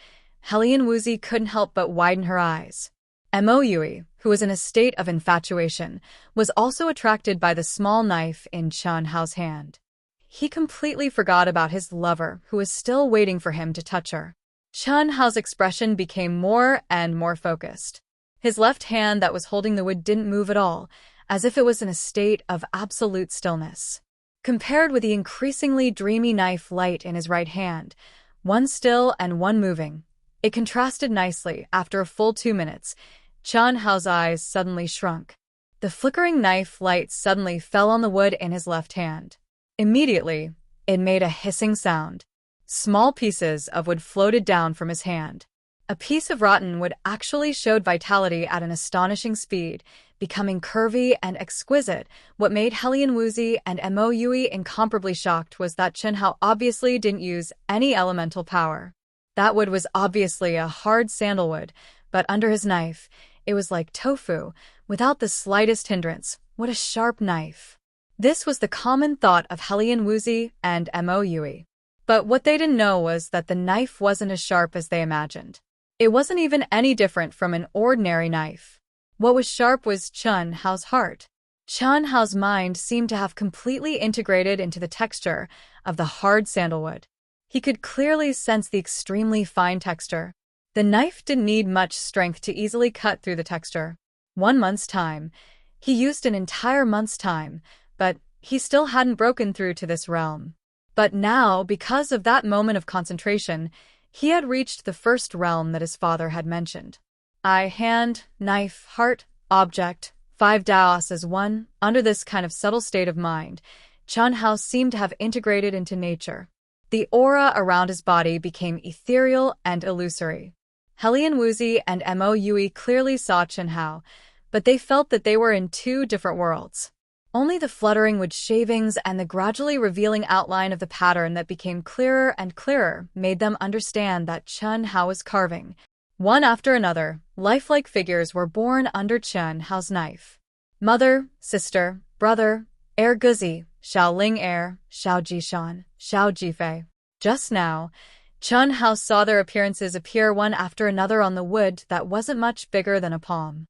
Helian Wuxia couldn't help but widen her eyes. Mo Yui, who was in a state of infatuation, was also attracted by the small knife in Chun Hao's hand. He completely forgot about his lover, who was still waiting for him to touch her. Chun Hao's expression became more and more focused. His left hand that was holding the wood didn't move at all, as if it was in a state of absolute stillness. Compared with the increasingly dreamy knife light in his right hand, one still and one moving, it contrasted nicely. After a full 2 minutes, Chun Hao's eyes suddenly shrunk. The flickering knife light suddenly fell on the wood in his left hand. Immediately, it made a hissing sound. Small pieces of wood floated down from his hand. A piece of rotten wood actually showed vitality at an astonishing speed, becoming curvy and exquisite. What made Helian Wuxia and Mo Yui incomparably shocked was that Chun Hao obviously didn't use any elemental power. That wood was obviously a hard sandalwood, but under his knife, it was like tofu, without the slightest hindrance. What a sharp knife! This was the common thought of Helian Wuxia and Mo Yui. But what they didn't know was that the knife wasn't as sharp as they imagined. It wasn't even any different from an ordinary knife. What was sharp was Chun Hao's heart. Chun Hao's mind seemed to have completely integrated into the texture of the hard sandalwood. He could clearly sense the extremely fine texture. The knife didn't need much strength to easily cut through the texture. 1 month's time. He used an entire month's time, but he still hadn't broken through to this realm. But now, because of that moment of concentration, he had reached the first realm that his father had mentioned. Eye, hand, knife, heart, object, 5 Daos as one. Under this kind of subtle state of mind, Chun Hao seemed to have integrated into nature. The aura around his body became ethereal and illusory. Helian Wuzi and Mo Yui clearly saw Chen Hao, but they felt that they were in two different worlds. Only the fluttering wood shavings and the gradually revealing outline of the pattern that became clearer and clearer made them understand that Chen Hao was carving. One after another, lifelike figures were born under Chen Hao's knife. Mother, sister, brother, heir Guzi, Xiao Ling heir, Xiao Jishan, Xiao Jifei. Just now, Chen Hao saw their appearances appear one after another on the wood that wasn't much bigger than a palm.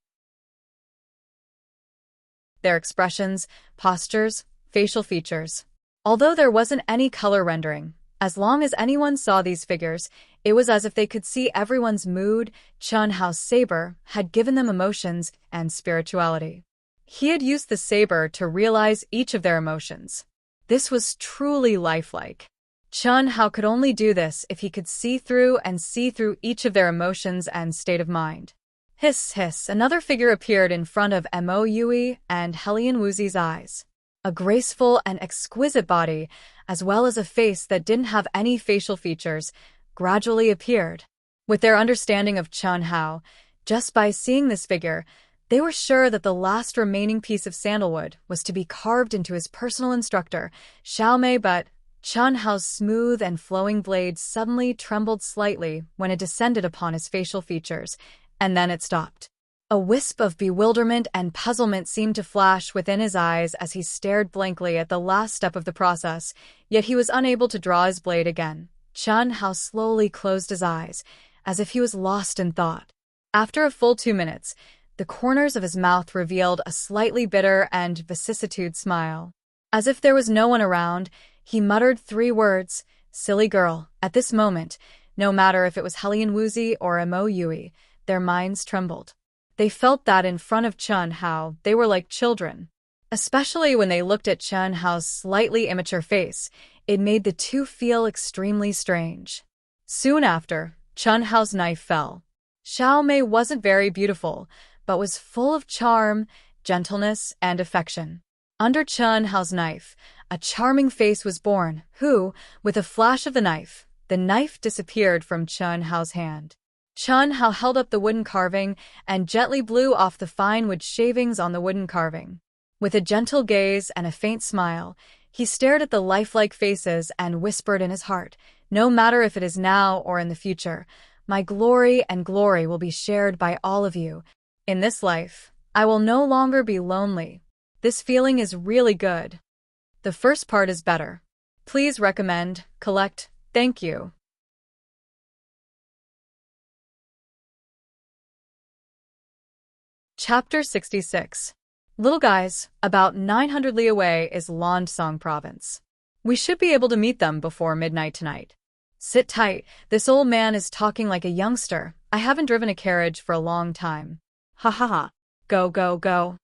Their expressions, postures, facial features. Although there wasn't any color rendering, as long as anyone saw these figures, it was as if they could see everyone's mood. Chen Hao's saber had given them emotions and spirituality. He had used the saber to realize each of their emotions. This was truly lifelike. Chen Hao could only do this if he could see through each of their emotions and state of mind. Hiss, hiss, another figure appeared in front of Mo Yui and Helian Wuzi's eyes. A graceful and exquisite body, as well as a face that didn't have any facial features, gradually appeared. With their understanding of Chen Hao, just by seeing this figure, they were sure that the last remaining piece of sandalwood was to be carved into his personal instructor, Xiaomei, but Chen Hao's smooth and flowing blade suddenly trembled slightly when it descended upon his facial features, and then it stopped. A wisp of bewilderment and puzzlement seemed to flash within his eyes as he stared blankly at the last step of the process, yet he was unable to draw his blade again. Chen Hao slowly closed his eyes, as if he was lost in thought. After a full 2 minutes, the corners of his mouth revealed a slightly bitter and vicissitude smile. As if there was no one around, he muttered 3 words, "Silly girl." At this moment, no matter if it was Helian Wuzi or Mo Yui, their minds trembled. They felt that in front of Chen Hao, they were like children. Especially when they looked at Chen Hao's slightly immature face, it made the two feel extremely strange. Soon after, Chen Hao's knife fell. Xiaomei wasn't very beautiful, but was full of charm, gentleness, and affection. Under Chen Hao's knife, a charming face was born, who, with a flash of the knife disappeared from Chen Hao's hand. Chen Hao held up the wooden carving and gently blew off the fine wood shavings on the wooden carving. With a gentle gaze and a faint smile, he stared at the lifelike faces and whispered in his heart, "No matter if it is now or in the future, my glory and glory will be shared by all of you. In this life, I will no longer be lonely." This feeling is really good. The first part is better. Please recommend, collect, thank you. Chapter 66. Little guys, about 900 li away is Landsong province. We should be able to meet them before midnight tonight. Sit tight, this old man is talking like a youngster. I haven't driven a carriage for a long time. Ha ha ha. Go, go, go.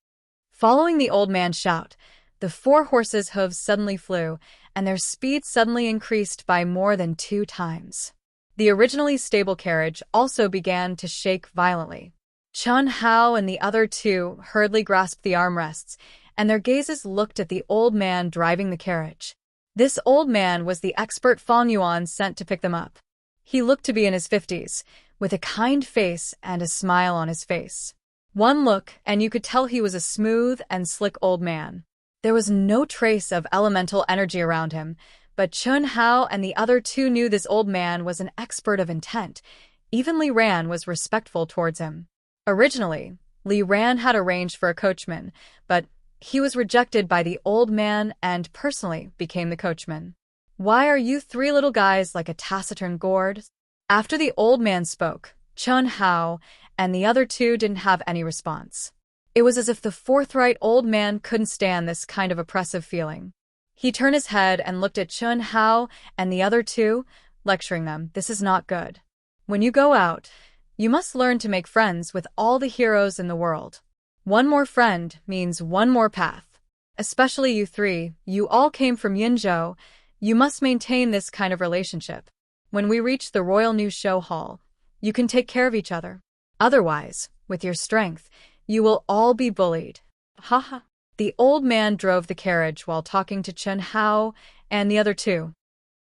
Following the old man's shout, the 4 horses' hooves suddenly flew, and their speed suddenly increased by more than 2 times. The originally stable carriage also began to shake violently. Chen Hao and the other 2 hurriedly grasped the armrests, and their gazes looked at the old man driving the carriage. This old man was the expert Fan Yuan sent to pick them up. He looked to be in his 50s, with a kind face and a smile on his face. One look, and you could tell he was a smooth and slick old man. There was no trace of elemental energy around him, but Chen Hao and the other 2 knew this old man was an expert of intent. Even Li Ran was respectful towards him. Originally, Li Ran had arranged for a coachman, but he was rejected by the old man and personally became the coachman. "Why are you 3 little guys like a taciturn gourd?" After the old man spoke, Chen Hao and the other 2 didn't have any response. It was as if the forthright old man couldn't stand this kind of oppressive feeling. He turned his head and looked at Chen Hao and the other 2, lecturing them, "This is not good. When you go out, you must learn to make friends with all the heroes in the world. One more friend means one more path. Especially you 3, you all came from Yinzhou. You must maintain this kind of relationship. When we reach the Royal New Show Hall, you can take care of each other. Otherwise, with your strength, you will all be bullied." Haha. The old man drove the carriage while talking to Chen Hao and the other 2.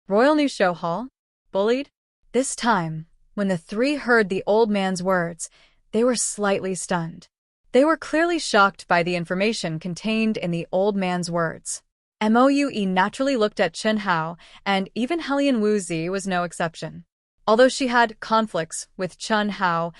Royal New Show Hall? Bullied? This time, when the three heard the old man's words, they were slightly stunned. They were clearly shocked by the information contained in the old man's words. Moe naturally looked at Chen Hao, and even Helian Wuzi was no exception. Although she had conflicts with Chen Hao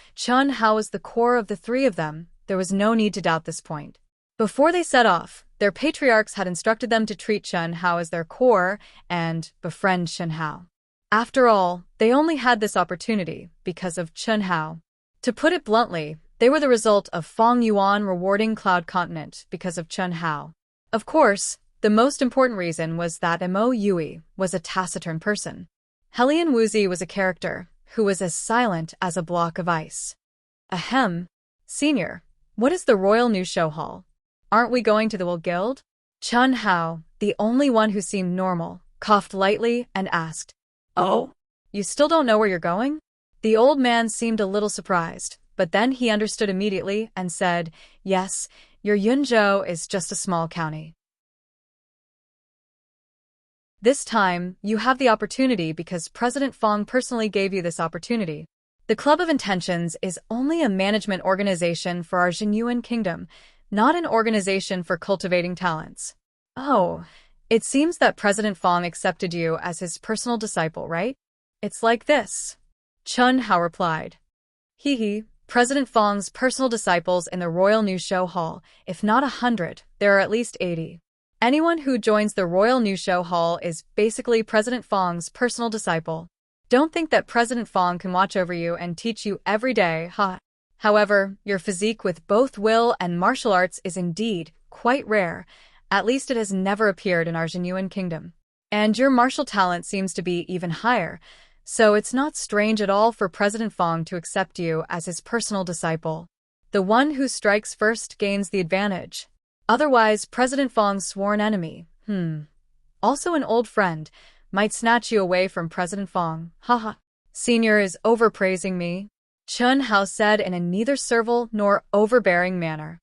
was the core of the three of them. There was no need to doubt this point. Before they set off, their patriarchs had instructed them to treat Chen Hao as their core and befriend Chen Hao. After all, they only had this opportunity because of Chen Hao. To put it bluntly, they were the result of Feng Yuan rewarding Cloud Continent because of Chen Hao. Of course, the most important reason was that Mo Yui was a taciturn person. Helian Wuzi was a character who was as silent as a block of ice. Ahem. Senior, what is the Royal New Show Hall? Aren't we going to the Will Guild? Chen Hao, the only one who seemed normal, coughed lightly and asked, Oh? You still don't know where you're going? The old man seemed a little surprised, but then he understood immediately and said, Yes, your Yunzhou is just a small county. This time, you have the opportunity because President Fong personally gave you this opportunity. The Club of Intentions is only a management organization for our Jinyuan Kingdom, not an organization for cultivating talents. Oh, it seems that President Fong accepted you as his personal disciple, right? It's like this. Chen Hao replied. President Fong's personal disciples in the Royal New Show Hall, if not 100, there are at least 80. Anyone who joins the Royal New Show Hall is basically President Fong's personal disciple. Don't think that President Fong can watch over you and teach you every day, ha. However, your physique with both will and martial arts is indeed quite rare. At least it has never appeared in our Jinyuan Kingdom. And your martial talent seems to be even higher, so it's not strange at all for President Fong to accept you as his personal disciple. The one who strikes first gains the advantage. Otherwise, President Fong's sworn enemy, also an old friend, might snatch you away from President Fong. Haha. Senior is overpraising me, Chen Hao said in a neither servile nor overbearing manner.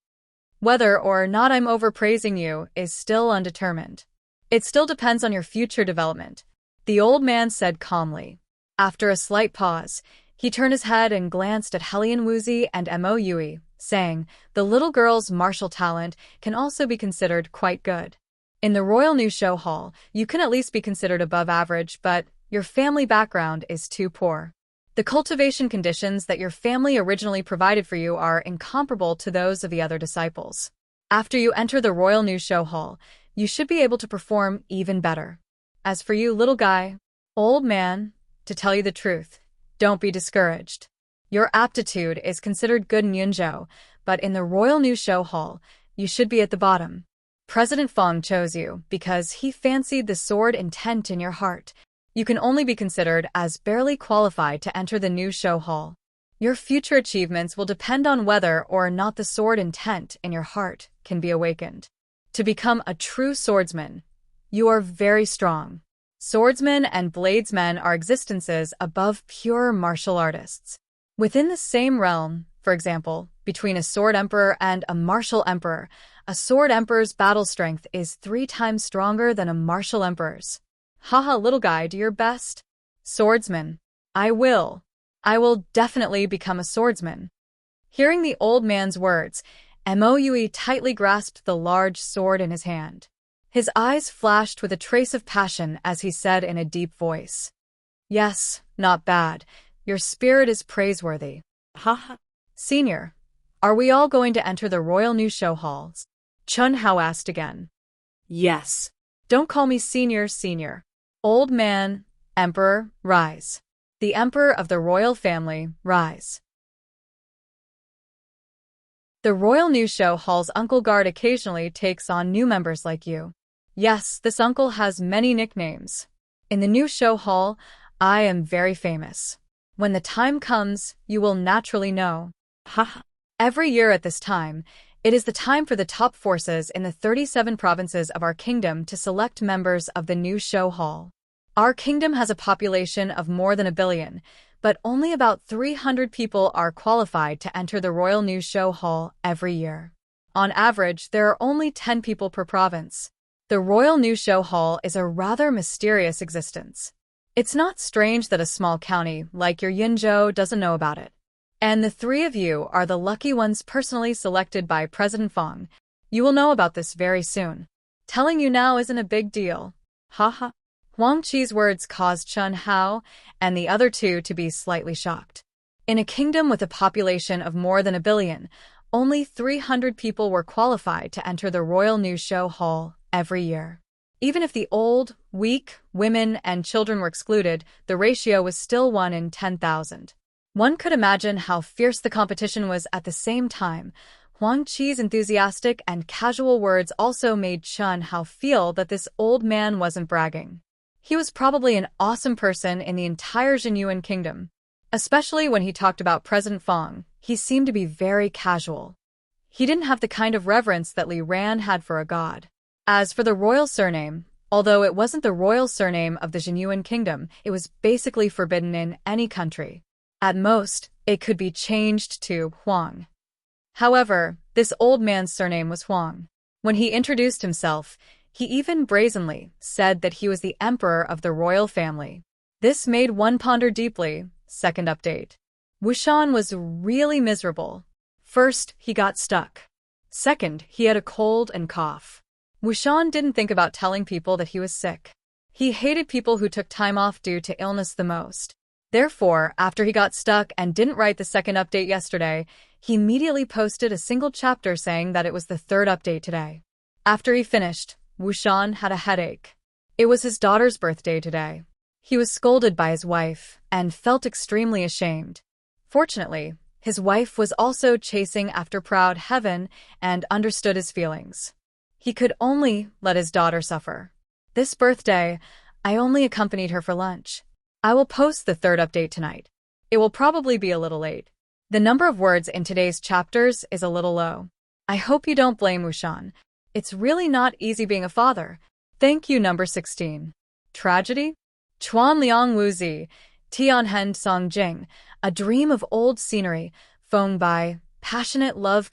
Whether or not I'm overpraising you is still undetermined. It still depends on your future development, the old man said calmly. After a slight pause, he turned his head and glanced at Helian Wuzi and Mo Yui, saying, the little girl's martial talent can also be considered quite good. In the Royal New Show Hall, you can at least be considered above average, but your family background is too poor. The cultivation conditions that your family originally provided for you are incomparable to those of the other disciples. After you enter the Royal New Show Hall, you should be able to perform even better. As for you, little guy, old man, to tell you the truth, don't be discouraged. Your aptitude is considered good in Yunzhou, but in the Royal New Show Hall, you should be at the bottom. President Fong chose you because he fancied the sword intent in your heart. You can only be considered as barely qualified to enter the new show hall. Your future achievements will depend on whether or not the sword intent in your heart can be awakened. To become a true swordsman, you are very strong. Swordsmen and bladesmen are existences above pure martial artists. Within the same realm, for example, between a sword emperor and a martial emperor, a sword emperor's battle strength is 3 times stronger than a martial emperor's. Haha, little guy, do your best. Swordsman. I will definitely become a swordsman. Hearing the old man's words, Mo Yui tightly grasped the large sword in his hand. His eyes flashed with a trace of passion as he said in a deep voice, Yes, not bad. Your spirit is praiseworthy. Haha. Senior, are we all going to enter the Royal New Show Halls? Chen Hao asked again. Yes. Don't call me senior. Old man, emperor, rise. The emperor of the royal family, rise. The Royal New Show Hall's Uncle Guard occasionally takes on new members like you. Yes, this uncle has many nicknames. In the New Show Hall, I am very famous. When the time comes, you will naturally know. Haha. Every year at this time, it is the time for the top forces in the 37 provinces of our kingdom to select members of the new show hall. Our kingdom has a population of more than 1 billion, but only about 300 people are qualified to enter the Royal New Show Hall every year. On average, there are only 10 people per province. The Royal New Show Hall is a rather mysterious existence. It's not strange that a small county like your Yinzhou doesn't know about it. And the three of you are the lucky ones personally selected by President Feng. You will know about this very soon. Telling you now isn't a big deal. Haha. Huang Qi's words caused Chen Hao and the other two to be slightly shocked. In a kingdom with a population of more than 1 billion, only 300 people were qualified to enter the Royal New Show Hall every year. Even if the old, weak, women, and children were excluded, the ratio was still 1 in 10,000. One could imagine how fierce the competition was at the same time. Huang Qi's enthusiastic and casual words also made Chen Hao feel that this old man wasn't bragging. He was probably an awesome person in the entire Jinyuan kingdom. Especially when he talked about President Feng, he seemed to be very casual. He didn't have the kind of reverence that Li Ran had for a god. As for the royal surname, although it wasn't the royal surname of the Jinyuan kingdom, it was basically forbidden in any country. At most, it could be changed to Huang. However, this old man's surname was Huang. When he introduced himself, he even brazenly said that he was the emperor of the royal family. This made one ponder deeply. Second update. Wuxian was really miserable. First, he got stuck. Second, he had a cold and cough. Wuxian didn't think about telling people that he was sick. He hated people who took time off due to illness the most. Therefore, after he got stuck and didn't write the second update yesterday, he immediately posted a single chapter saying that it was the third update today. After he finished, Wuxian had a headache. It was his daughter's birthday today. He was scolded by his wife and felt extremely ashamed. Fortunately, his wife was also chasing after proud heaven and understood his feelings. He could only let his daughter suffer. This birthday, I only accompanied her for lunch. I will post the third update tonight. It will probably be a little late. The number of words in today's chapters is a little low. I hope you don't blame Wuxian. It's really not easy being a father. Thank you. Number 16. Tragedy? Chuan Liang Wuzi, Tianhen Songjing, a dream of old scenery, phoned by passionate love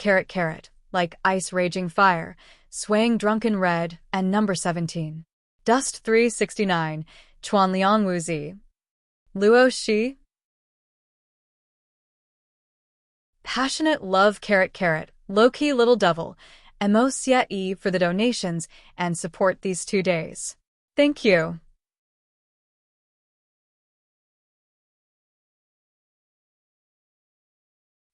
like ice raging fire, swaying drunken red, and number 17. Dust 369, Chuan Liang Wuzi. Luo Shi? Passionate love low-key little devil, Immerse for the donations and support these 2 days. Thank you.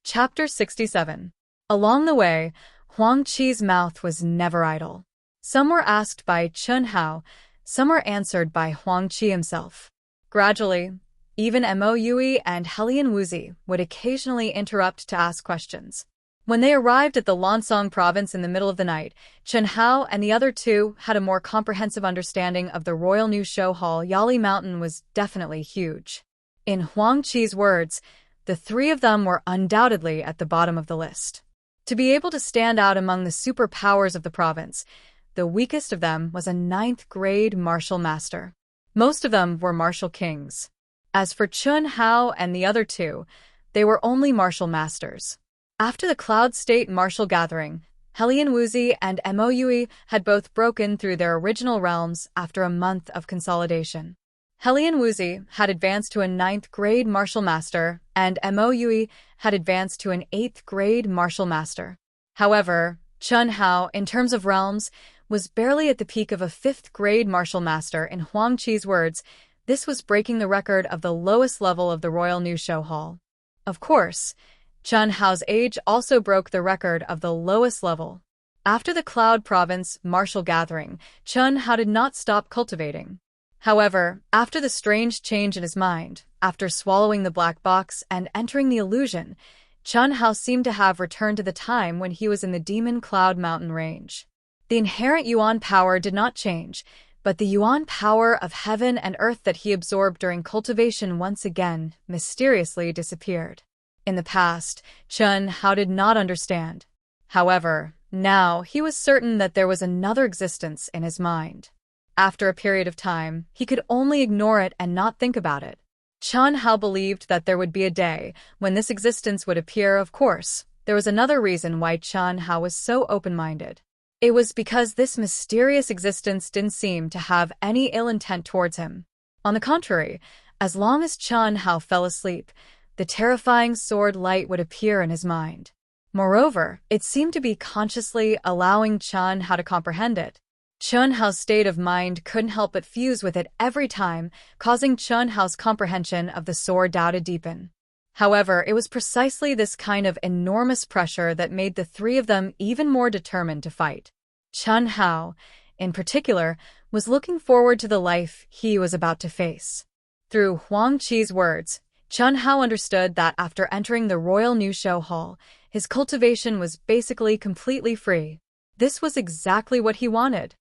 Chapter 67. Along the way, Huang Qi's mouth was never idle. Some were asked by Chen Hao, some were answered by Huang Qi himself. Gradually, even Moyue and Helian Wuzi would occasionally interrupt to ask questions. When they arrived at the Lansong province in the middle of the night, Chen Hao and the other two had a more comprehensive understanding of the Royal New Show Hall. Yali Mountain was definitely huge. In Huang Qi's words, the three of them were undoubtedly at the bottom of the list. To be able to stand out among the superpowers of the province, the weakest of them was a 9th-grade martial master. Most of them were martial kings. As for Chen Hao and the other two, they were only martial masters. After the Cloud State martial gathering, Helian Wuzi and Moyue had both broken through their original realms after a month of consolidation. Helian Wuzi had advanced to a 9th-grade martial master, and Moyue had advanced to an 8th-grade martial master. However, Chen Hao, in terms of realms, was barely at the peak of a 5th-grade martial master. In Huang Qi's words, this was breaking the record of the lowest level of the Royal New Show Hall. Of course, Chen Hao's age also broke the record of the lowest level. After the Cloud Province martial gathering, Chen Hao did not stop cultivating. However, after the strange change in his mind, after swallowing the black box and entering the illusion, Chen Hao seemed to have returned to the time when he was in the Demon Cloud Mountain range. The inherent Yuan power did not change, but the Yuan power of heaven and earth that he absorbed during cultivation once again mysteriously disappeared. In the past, Chen Hao did not understand. However, now he was certain that there was another existence in his mind. After a period of time, he could only ignore it and not think about it. Chen Hao believed that there would be a day when this existence would appear. Of course, there was another reason why Chen Hao was so open-minded. It was because this mysterious existence didn't seem to have any ill intent towards him. On the contrary, as long as Chen Hao fell asleep, the terrifying sword light would appear in his mind. Moreover, it seemed to be consciously allowing Chen Hao to comprehend it. Chen Hao's state of mind couldn't help but fuse with it every time, causing Chen Hao's comprehension of the sword Dao to deepen. However, it was precisely this kind of enormous pressure that made the three of them even more determined to fight. Chen Hao, in particular, was looking forward to the life he was about to face. Through Huang Qi's words, Chen Hao understood that after entering the Royal New Show Hall, his cultivation was basically completely free. This was exactly what he wanted.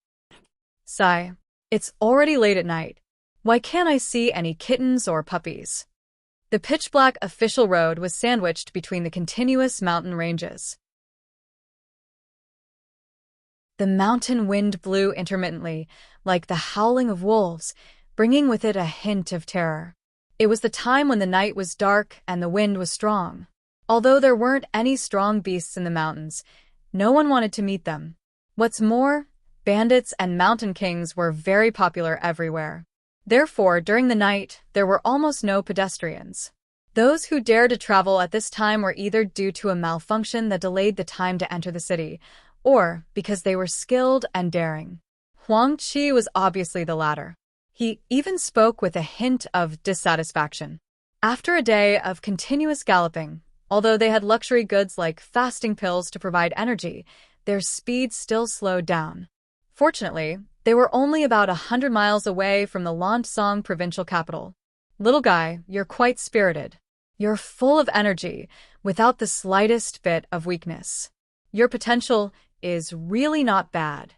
Sigh. It's already late at night. Why can't I see any kittens or puppies? The pitch-black official road was sandwiched between the continuous mountain ranges. The mountain wind blew intermittently, like the howling of wolves, bringing with it a hint of terror. It was the time when the night was dark and the wind was strong. Although there weren't any strong beasts in the mountains, no one wanted to meet them. What's more, bandits and mountain kings were very popular everywhere. Therefore, during the night, there were almost no pedestrians. Those who dared to travel at this time were either due to a malfunction that delayed the time to enter the city, or because they were skilled and daring. Huang Qi was obviously the latter. He even spoke with a hint of dissatisfaction. After a day of continuous galloping, although they had luxury goods like fasting pills to provide energy, their speed still slowed down. Fortunately, they were only about 100 miles away from the Lansong provincial capital. Little guy, you're quite spirited. You're full of energy, without the slightest bit of weakness. Your potential is really not bad.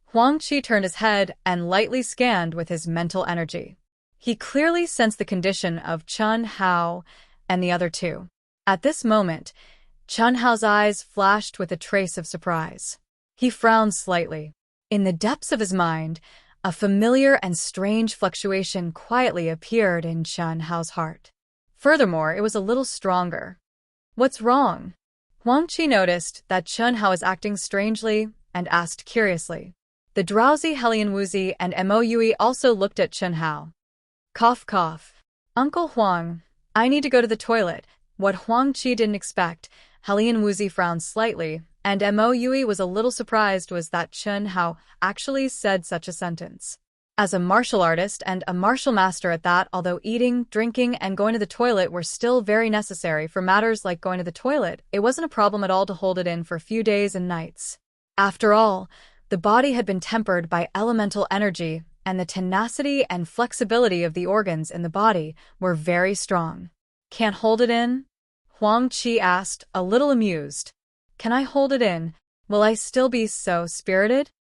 Huang Qi turned his head and lightly scanned with his mental energy. He clearly sensed the condition of Chen Hao and the other two. At this moment, Chen Hao's eyes flashed with a trace of surprise. He frowned slightly. In the depths of his mind, a familiar and strange fluctuation quietly appeared in Chen Hao's heart. Furthermore, it was a little stronger. What's wrong? Huang Qi noticed that Chen Hao was acting strangely and asked curiously. The drowsy Helian Wuxia and Mo Yui also looked at Chen Hao. Cough, cough. Uncle Huang, I need to go to the toilet. What Huang Qi didn't expect, Helian Wuxia frowned slightly, and Mo Yui was a little surprised was that Chen Hao actually said such a sentence. As a martial artist and a martial master at that, although eating, drinking, and going to the toilet were still very necessary for matters like going to the toilet, it wasn't a problem at all to hold it in for a few days and nights. After all, the body had been tempered by elemental energy, and the tenacity and flexibility of the organs in the body were very strong. Can't hold it in? Huang Qi asked, a little amused. Can I hold it in? Will I still be so spirited?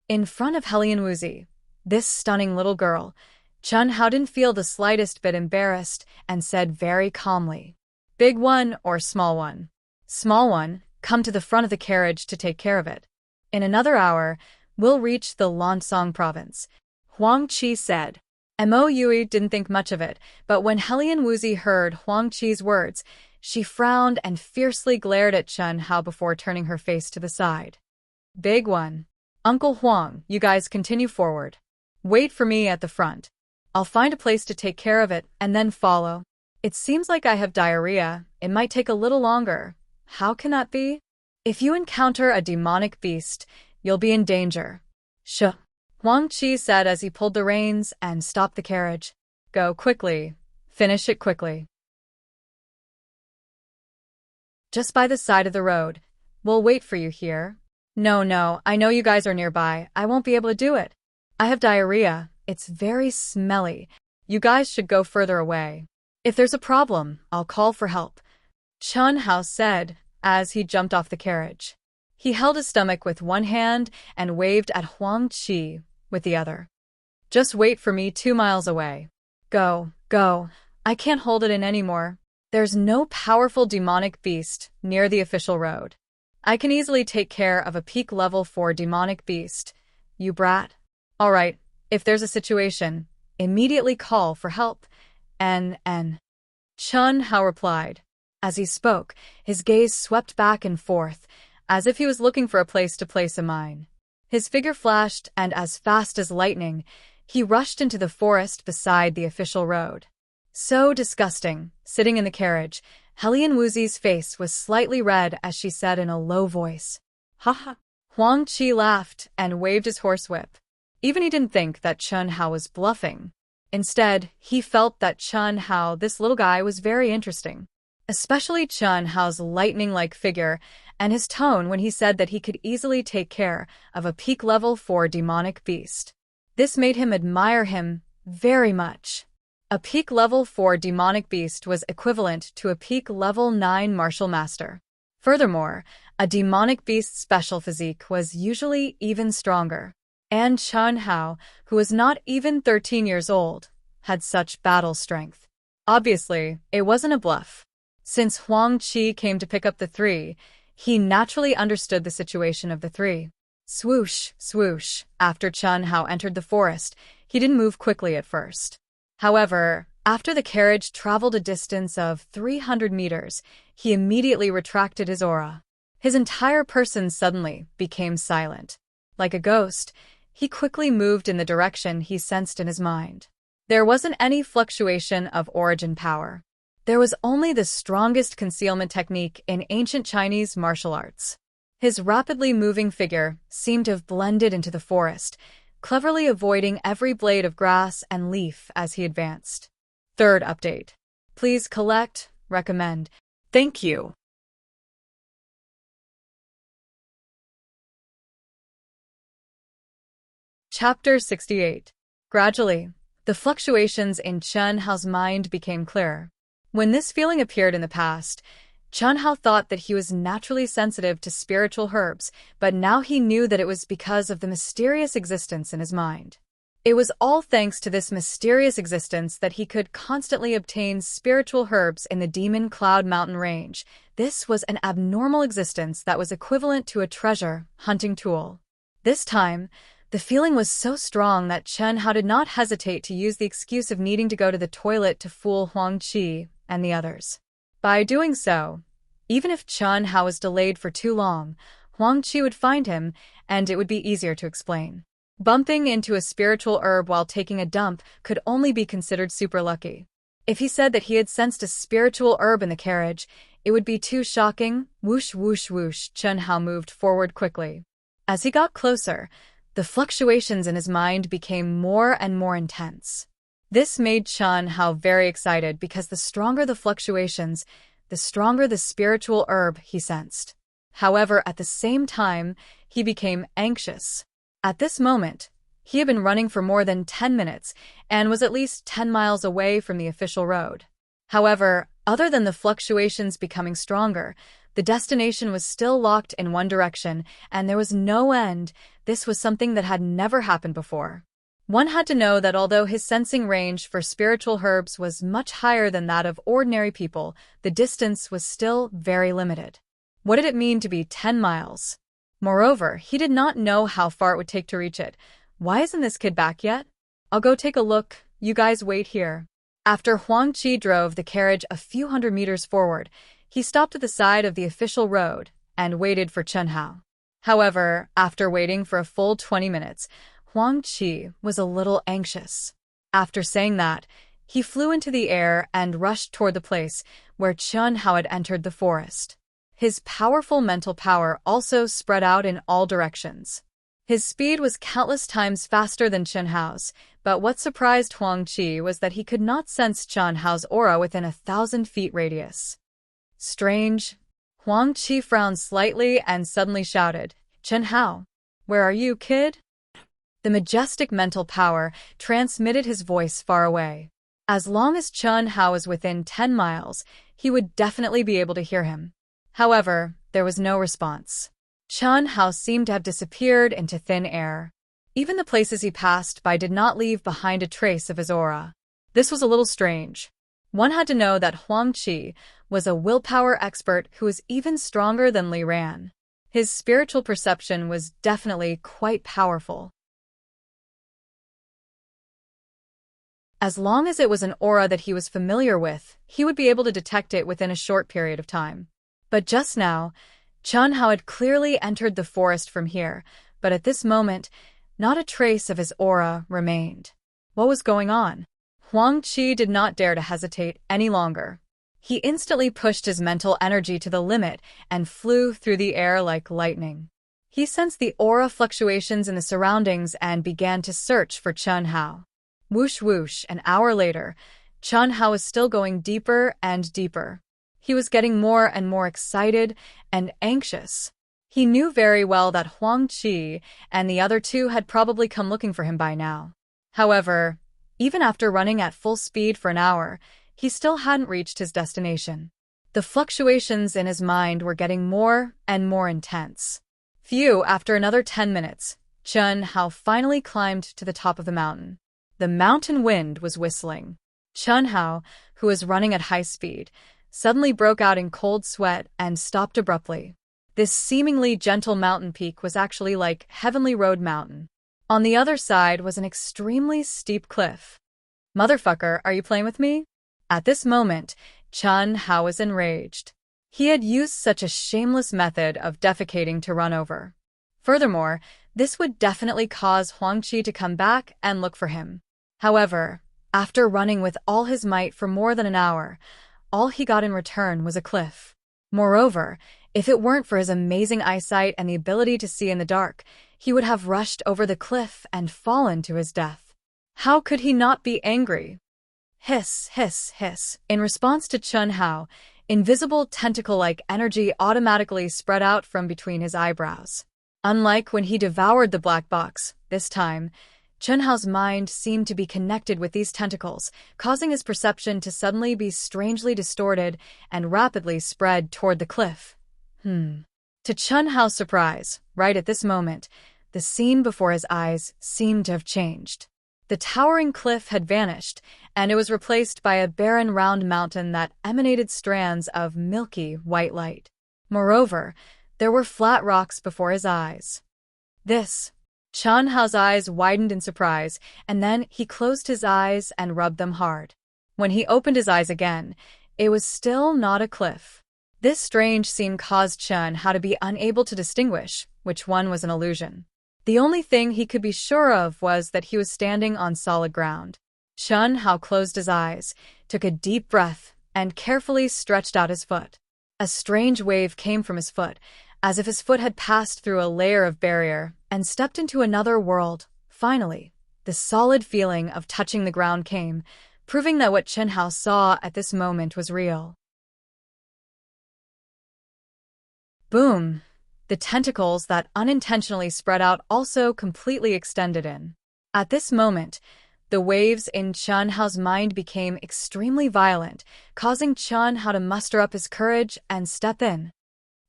In front of Helian Wuxia, this stunning little girl, Chen Hao didn't feel the slightest bit embarrassed and said very calmly, Big one or small one? Small one, come to the front of the carriage to take care of it. In another hour, we'll reach the Lansong province, Huang Qi said. Mo Yui didn't think much of it, but when Helian Wuxia heard Huang Qi's words, she frowned and fiercely glared at Chen Hao before turning her face to the side. Big one. Uncle Huang, you guys continue forward. Wait for me at the front. I'll find a place to take care of it and then follow. It seems like I have diarrhea. It might take a little longer. How can that be? If you encounter a demonic beast, you'll be in danger. Shh. Huang Qi said as he pulled the reins and stopped the carriage. Go quickly. Finish it quickly. Just by the side of the road. We'll wait for you here. No, I know you guys are nearby. I won't be able to do it. I have diarrhea. It's very smelly. You guys should go further away. If there's a problem, I'll call for help. Chen Hao said as he jumped off the carriage. He held his stomach with one hand and waved at Huang Qi with the other. Just wait for me 2 miles away. Go. I can't hold it in anymore. There's no powerful demonic beast near the official road. I can easily take care of a peak level 4 demonic beast. You brat. All right, if there's a situation, immediately call for help. Chen Hao replied. As he spoke, his gaze swept back and forth, as if he was looking for a place to place a mine. His figure flashed, and as fast as lightning, he rushed into the forest beside the official road. So disgusting. Sitting in the carriage, Helian Wuxi's face was slightly red as she said in a low voice, "Ha ha." Huang Qi laughed and waved his horsewhip. Even he didn't think that Chen Hao was bluffing. Instead, he felt that Chen Hao, this little guy, was very interesting. Especially Chen Hao's lightning-like figure and his tone when he said that he could easily take care of a peak level 4 demonic beast. This made him admire him very much. A peak level 4 demonic beast was equivalent to a peak level 9 martial master. Furthermore, a demonic beast's special physique was usually even stronger. And Chen Hao, who was not even 13 years old, had such battle strength. Obviously, it wasn't a bluff. Since Huang Qi came to pick up the three, he naturally understood the situation of the three. Swoosh, swoosh. After Chen Hao entered the forest, he didn't move quickly at first. However, after the carriage traveled a distance of 300 meters, he immediately retracted his aura. His entire person suddenly became silent. Like a ghost, he quickly moved in the direction he sensed in his mind. There wasn't any fluctuation of origin power. There was only the strongest concealment technique in ancient Chinese martial arts. His rapidly moving figure seemed to have blended into the forest, cleverly avoiding every blade of grass and leaf as he advanced. Third update. Please collect, recommend. Thank you. Chapter 68. Gradually, the fluctuations in Chen Hao's mind became clearer. When this feeling appeared in the past, Chen Hao thought that he was naturally sensitive to spiritual herbs, but now he knew that it was because of the mysterious existence in his mind. It was all thanks to this mysterious existence that he could constantly obtain spiritual herbs in the Demon Cloud Mountain range. This was an abnormal existence that was equivalent to a treasure hunting tool. This time, the feeling was so strong that Chen Hao did not hesitate to use the excuse of needing to go to the toilet to fool Huang Qi and the others. By doing so, even if Chen Hao was delayed for too long, Huang Qi would find him, and it would be easier to explain. Bumping into a spiritual herb while taking a dump could only be considered super lucky. If he said that he had sensed a spiritual herb in the carriage, it would be too shocking. Whoosh, whoosh, whoosh. Chen Hao moved forward quickly. As he got closer, the fluctuations in his mind became more and more intense. This made Chen Hao very excited because the stronger the fluctuations, the stronger the spiritual herb he sensed. However, at the same time, he became anxious. At this moment, he had been running for more than 10 minutes and was at least 10 miles away from the official road. However, other than the fluctuations becoming stronger, the destination was still locked in one direction, and there was no end. This was something that had never happened before. One had to know that although his sensing range for spiritual herbs was much higher than that of ordinary people, the distance was still very limited. What did it mean to be 10 miles? Moreover, he did not know how far it would take to reach it. Why isn't this kid back yet? I'll go take a look. You guys wait here. After Huang Qi drove the carriage a few hundred meters forward, he stopped at the side of the official road and waited for Chen Hao. However, after waiting for a full 20 minutes, Huang Qi was a little anxious. After saying that, he flew into the air and rushed toward the place where Chen Hao had entered the forest. His powerful mental power also spread out in all directions. His speed was countless times faster than Chen Hao's, but what surprised Huang Qi was that he could not sense Chen Hao's aura within 1,000 feet radius. Strange. Huang Qi frowned slightly and suddenly shouted, "Chen Hao, where are you, kid?" The majestic mental power transmitted his voice far away. As long as Chen Hao was within 10 miles, he would definitely be able to hear him. However, there was no response. Chen Hao seemed to have disappeared into thin air. Even the places he passed by did not leave behind a trace of his aura. This was a little strange. One had to know that Huang Qi was a willpower expert who was even stronger than Li Ran. His spiritual perception was definitely quite powerful. As long as it was an aura that he was familiar with, he would be able to detect it within a short period of time. But just now, Chen Hao had clearly entered the forest from here, but at this moment, not a trace of his aura remained. What was going on? Huang Qi did not dare to hesitate any longer. He instantly pushed his mental energy to the limit and flew through the air like lightning. He sensed the aura fluctuations in the surroundings and began to search for Chen Hao. Whoosh whoosh, an hour later, Chen Hao was still going deeper and deeper. He was getting more and more excited and anxious. He knew very well that Huang Qi and the other two had probably come looking for him by now. However, even after running at full speed for an hour, he still hadn't reached his destination. The fluctuations in his mind were getting more and more intense. Phew, after another 10 minutes, Chen Hao finally climbed to the top of the mountain. The mountain wind was whistling. Chen Hao, who was running at high speed, suddenly broke out in cold sweat and stopped abruptly. This seemingly gentle mountain peak was actually like Heavenly Road Mountain. On the other side was an extremely steep cliff. Motherfucker, are you playing with me? At this moment, Chen Hao was enraged. He had used such a shameless method of defecating to run over. Furthermore, this would definitely cause Huang Qi to come back and look for him. However, after running with all his might for more than an hour, all he got in return was a cliff. Moreover, if it weren't for his amazing eyesight and the ability to see in the dark, he would have rushed over the cliff and fallen to his death. How could he not be angry? Hiss, hiss, hiss. In response to Chen Hao, invisible tentacle-like energy automatically spread out from between his eyebrows. Unlike when he devoured the black box, this time, Chen Hao's mind seemed to be connected with these tentacles, causing his perception to suddenly be strangely distorted and rapidly spread toward the cliff. To Chen Hao's surprise, right at this moment, the scene before his eyes seemed to have changed. The towering cliff had vanished, and it was replaced by a barren round mountain that emanated strands of milky white light. Moreover, there were flat rocks before his eyes. Chen Hao's eyes widened in surprise, and then he closed his eyes and rubbed them hard. When he opened his eyes again, it was still not a cliff. This strange scene caused Chen Hao to be unable to distinguish which one was an illusion. The only thing he could be sure of was that he was standing on solid ground. Chen Hao closed his eyes, took a deep breath, and carefully stretched out his foot. A strange wave came from his foot, as if his foot had passed through a layer of barrier and stepped into another world. Finally, the solid feeling of touching the ground came, proving that what Chen Hao saw at this moment was real. Boom! The tentacles that unintentionally spread out also completely extended in. At this moment, the waves in Chen Hao's mind became extremely violent, causing Chen Hao to muster up his courage and step in.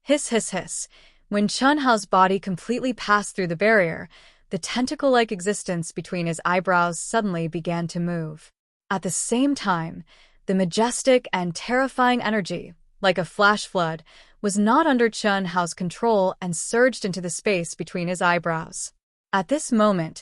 Hiss, hiss, hiss. When Chen Hao's body completely passed through the barrier, the tentacle-like existence between his eyebrows suddenly began to move. At the same time, the majestic and terrifying energy, like a flash flood, was not under Chen Hao's control and surged into the space between his eyebrows. At this moment,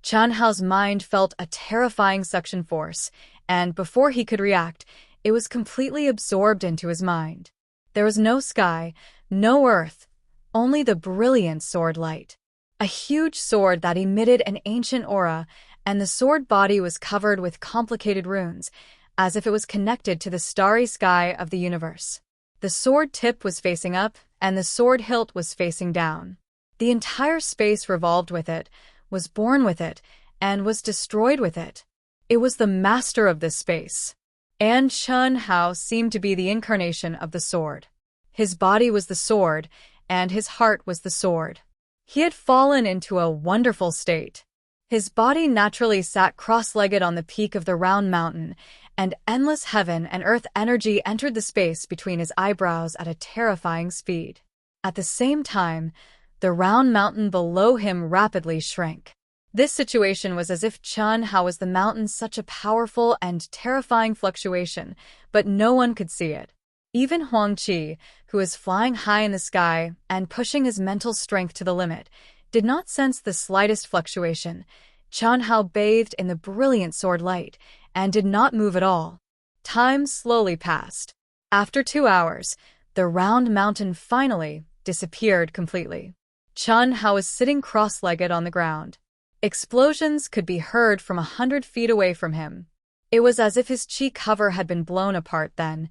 Chen Hao's mind felt a terrifying suction force, and before he could react, it was completely absorbed into his mind. There was no sky, no earth, only the brilliant sword light. A huge sword that emitted an ancient aura, and the sword body was covered with complicated runes, as if it was connected to the starry sky of the universe. The sword tip was facing up, and the sword hilt was facing down. The entire space revolved with it, was born with it, and was destroyed with it. It was the master of this space. And Chen Hao seemed to be the incarnation of the sword. His body was the sword, and his heart was the sword. He had fallen into a wonderful state. His body naturally sat cross-legged on the peak of the round mountain, and endless heaven and earth energy entered the space between his eyebrows at a terrifying speed. At the same time, the round mountain below him rapidly shrank. This situation was as if Chen Hao was the mountain's such a powerful and terrifying fluctuation, but no one could see it. Even Huang Qi, who was flying high in the sky and pushing his mental strength to the limit, did not sense the slightest fluctuation. Chen Hao bathed in the brilliant sword light and did not move at all. Time slowly passed. After 2 hours, the round mountain finally disappeared completely. Chen Hao was sitting cross-legged on the ground. Explosions could be heard from 100 feet away from him. It was as if his cheek cover had been blown apart then.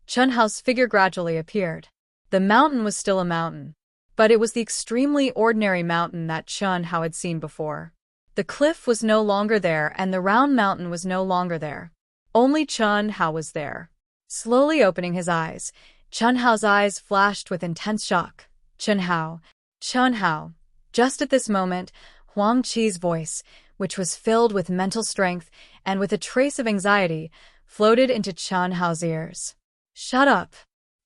Chen Hao's figure gradually appeared. The mountain was still a mountain, but it was the extremely ordinary mountain that Chen Hao had seen before. The cliff was no longer there and the round mountain was no longer there. Only Chen Hao was there. Slowly opening his eyes, Chen Hao's eyes flashed with intense shock. Chen Hao. Chen Hao. Just at this moment, Huang Qi's voice, which was filled with mental strength and with a trace of anxiety, floated into Chen Hao's ears. "Shut up!"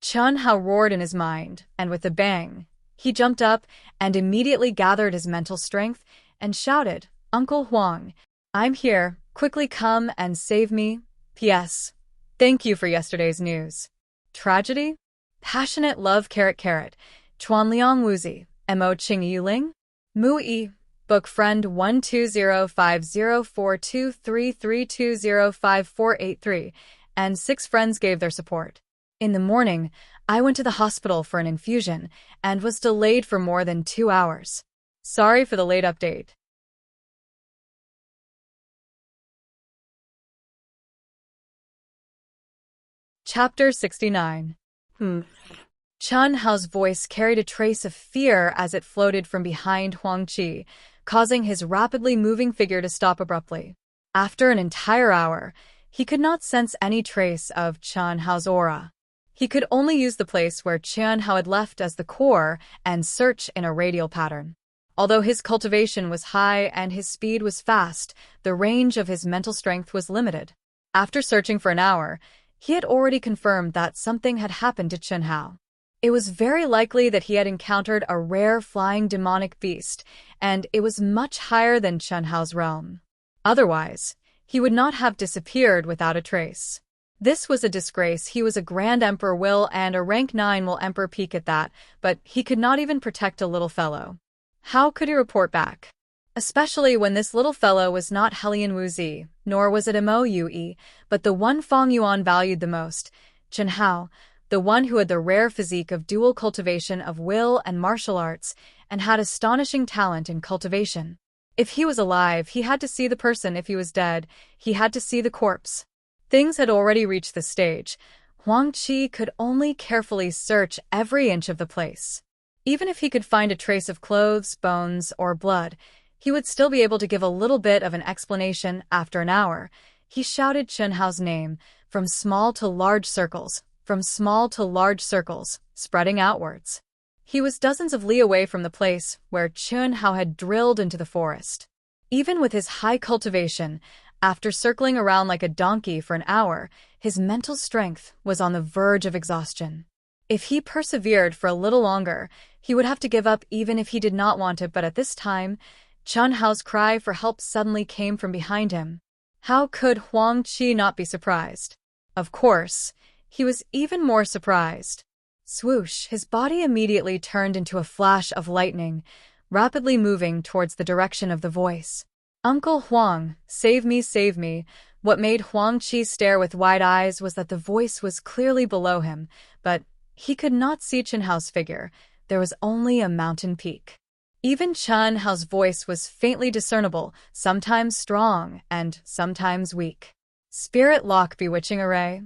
Chen Hao roared in his mind, and with a bang, he jumped up and immediately gathered his mental strength and shouted, "Uncle Huang, I'm here, quickly come and save me. P.S. Thank you for yesterday's news." Tragedy? Passionate love Chuanliang Wuzi, Mo Qing Yuling? Mu Yi, Book Friend 120504233205483, and 6 friends gave their support. In the morning, I went to the hospital for an infusion and was delayed for more than 2 hours. Sorry for the late update. Chapter 69. Chen Hao's voice carried a trace of fear as it floated from behind Huang Qi, causing his rapidly moving figure to stop abruptly. After an entire hour, he could not sense any trace of Chen Hao's aura. He could only use the place where Chen Hao had left as the core and search in a radial pattern. Although his cultivation was high and his speed was fast, the range of his mental strength was limited. After searching for an hour, he had already confirmed that something had happened to Chen Hao. It was very likely that he had encountered a rare flying demonic beast, and it was much higher than Chen Hao's realm. Otherwise, he would not have disappeared without a trace. This was a disgrace. He was a Grand Emperor Will and a rank 9 Will Emperor peak at that, but he could not even protect a little fellow. How could he report back? Especially when this little fellow was not Helian Wuzi, nor was it Mo Yue, but the one Fang Yuan valued the most, Chen Hao, the one who had the rare physique of dual cultivation of will and martial arts, and had astonishing talent in cultivation. If he was alive, he had to see the person. If he was dead, he had to see the corpse. Things had already reached this stage. Huang Qi could only carefully search every inch of the place. Even if he could find a trace of clothes, bones, or blood, he would still be able to give a little bit of an explanation. After an hour, he shouted Chen Hao's name, from small to large circles, spreading outwards. He was dozens of li away from the place where Chen Hao had drilled into the forest. Even with his high cultivation, after circling around like a donkey for an hour, his mental strength was on the verge of exhaustion. If he persevered for a little longer, he would have to give up even if he did not want it. But at this time, Chen Hao's cry for help suddenly came from behind him. How could Huang Qi not be surprised? Of course, he was even more surprised. Swoosh! His body immediately turned into a flash of lightning, rapidly moving towards the direction of the voice. "Uncle Huang, save me, save me." What made Huang Qi stare with wide eyes was that the voice was clearly below him, but he could not see Chen Hao's figure. There was only a mountain peak. Even Chen Hao's voice was faintly discernible, sometimes strong and sometimes weak. Spirit lock bewitching array.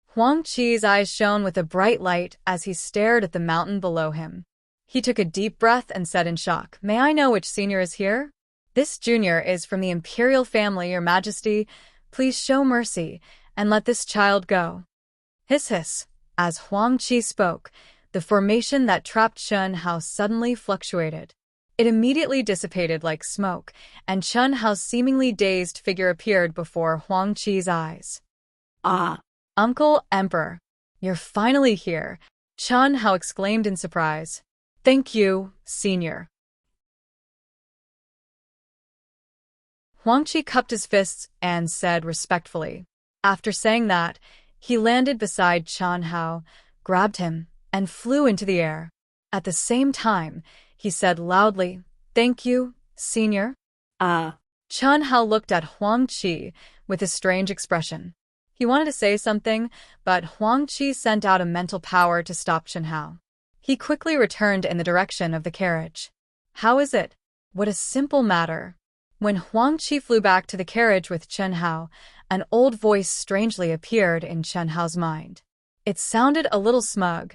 Huang Qi's eyes shone with a bright light as he stared at the mountain below him. He took a deep breath and said in shock, "May I know which senior is here?" "This junior is from the imperial family, Your Majesty. Please show mercy and let this child go." Hiss hiss. As Huang Qi spoke, the formation that trapped Chen Hao suddenly fluctuated. It immediately dissipated like smoke, and Chen Hao's seemingly dazed figure appeared before Huang Qi's eyes. "Ah! Uncle Emperor, you're finally here," Chen Hao exclaimed in surprise. "Thank you, Senior." Huang Qi cupped his fists and said respectfully. After saying that, he landed beside Chen Hao, grabbed him, and flew into the air. At the same time, he said loudly, "Thank you, Senior." Chen Hao looked at Huang Qi with a strange expression. He wanted to say something, but Huang Qi sent out a mental power to stop Chen Hao. He quickly returned in the direction of the carriage. How is it? What a simple matter. When Huang Qi flew back to the carriage with Chen Hao, an old voice strangely appeared in Chen Hao's mind. It sounded a little smug.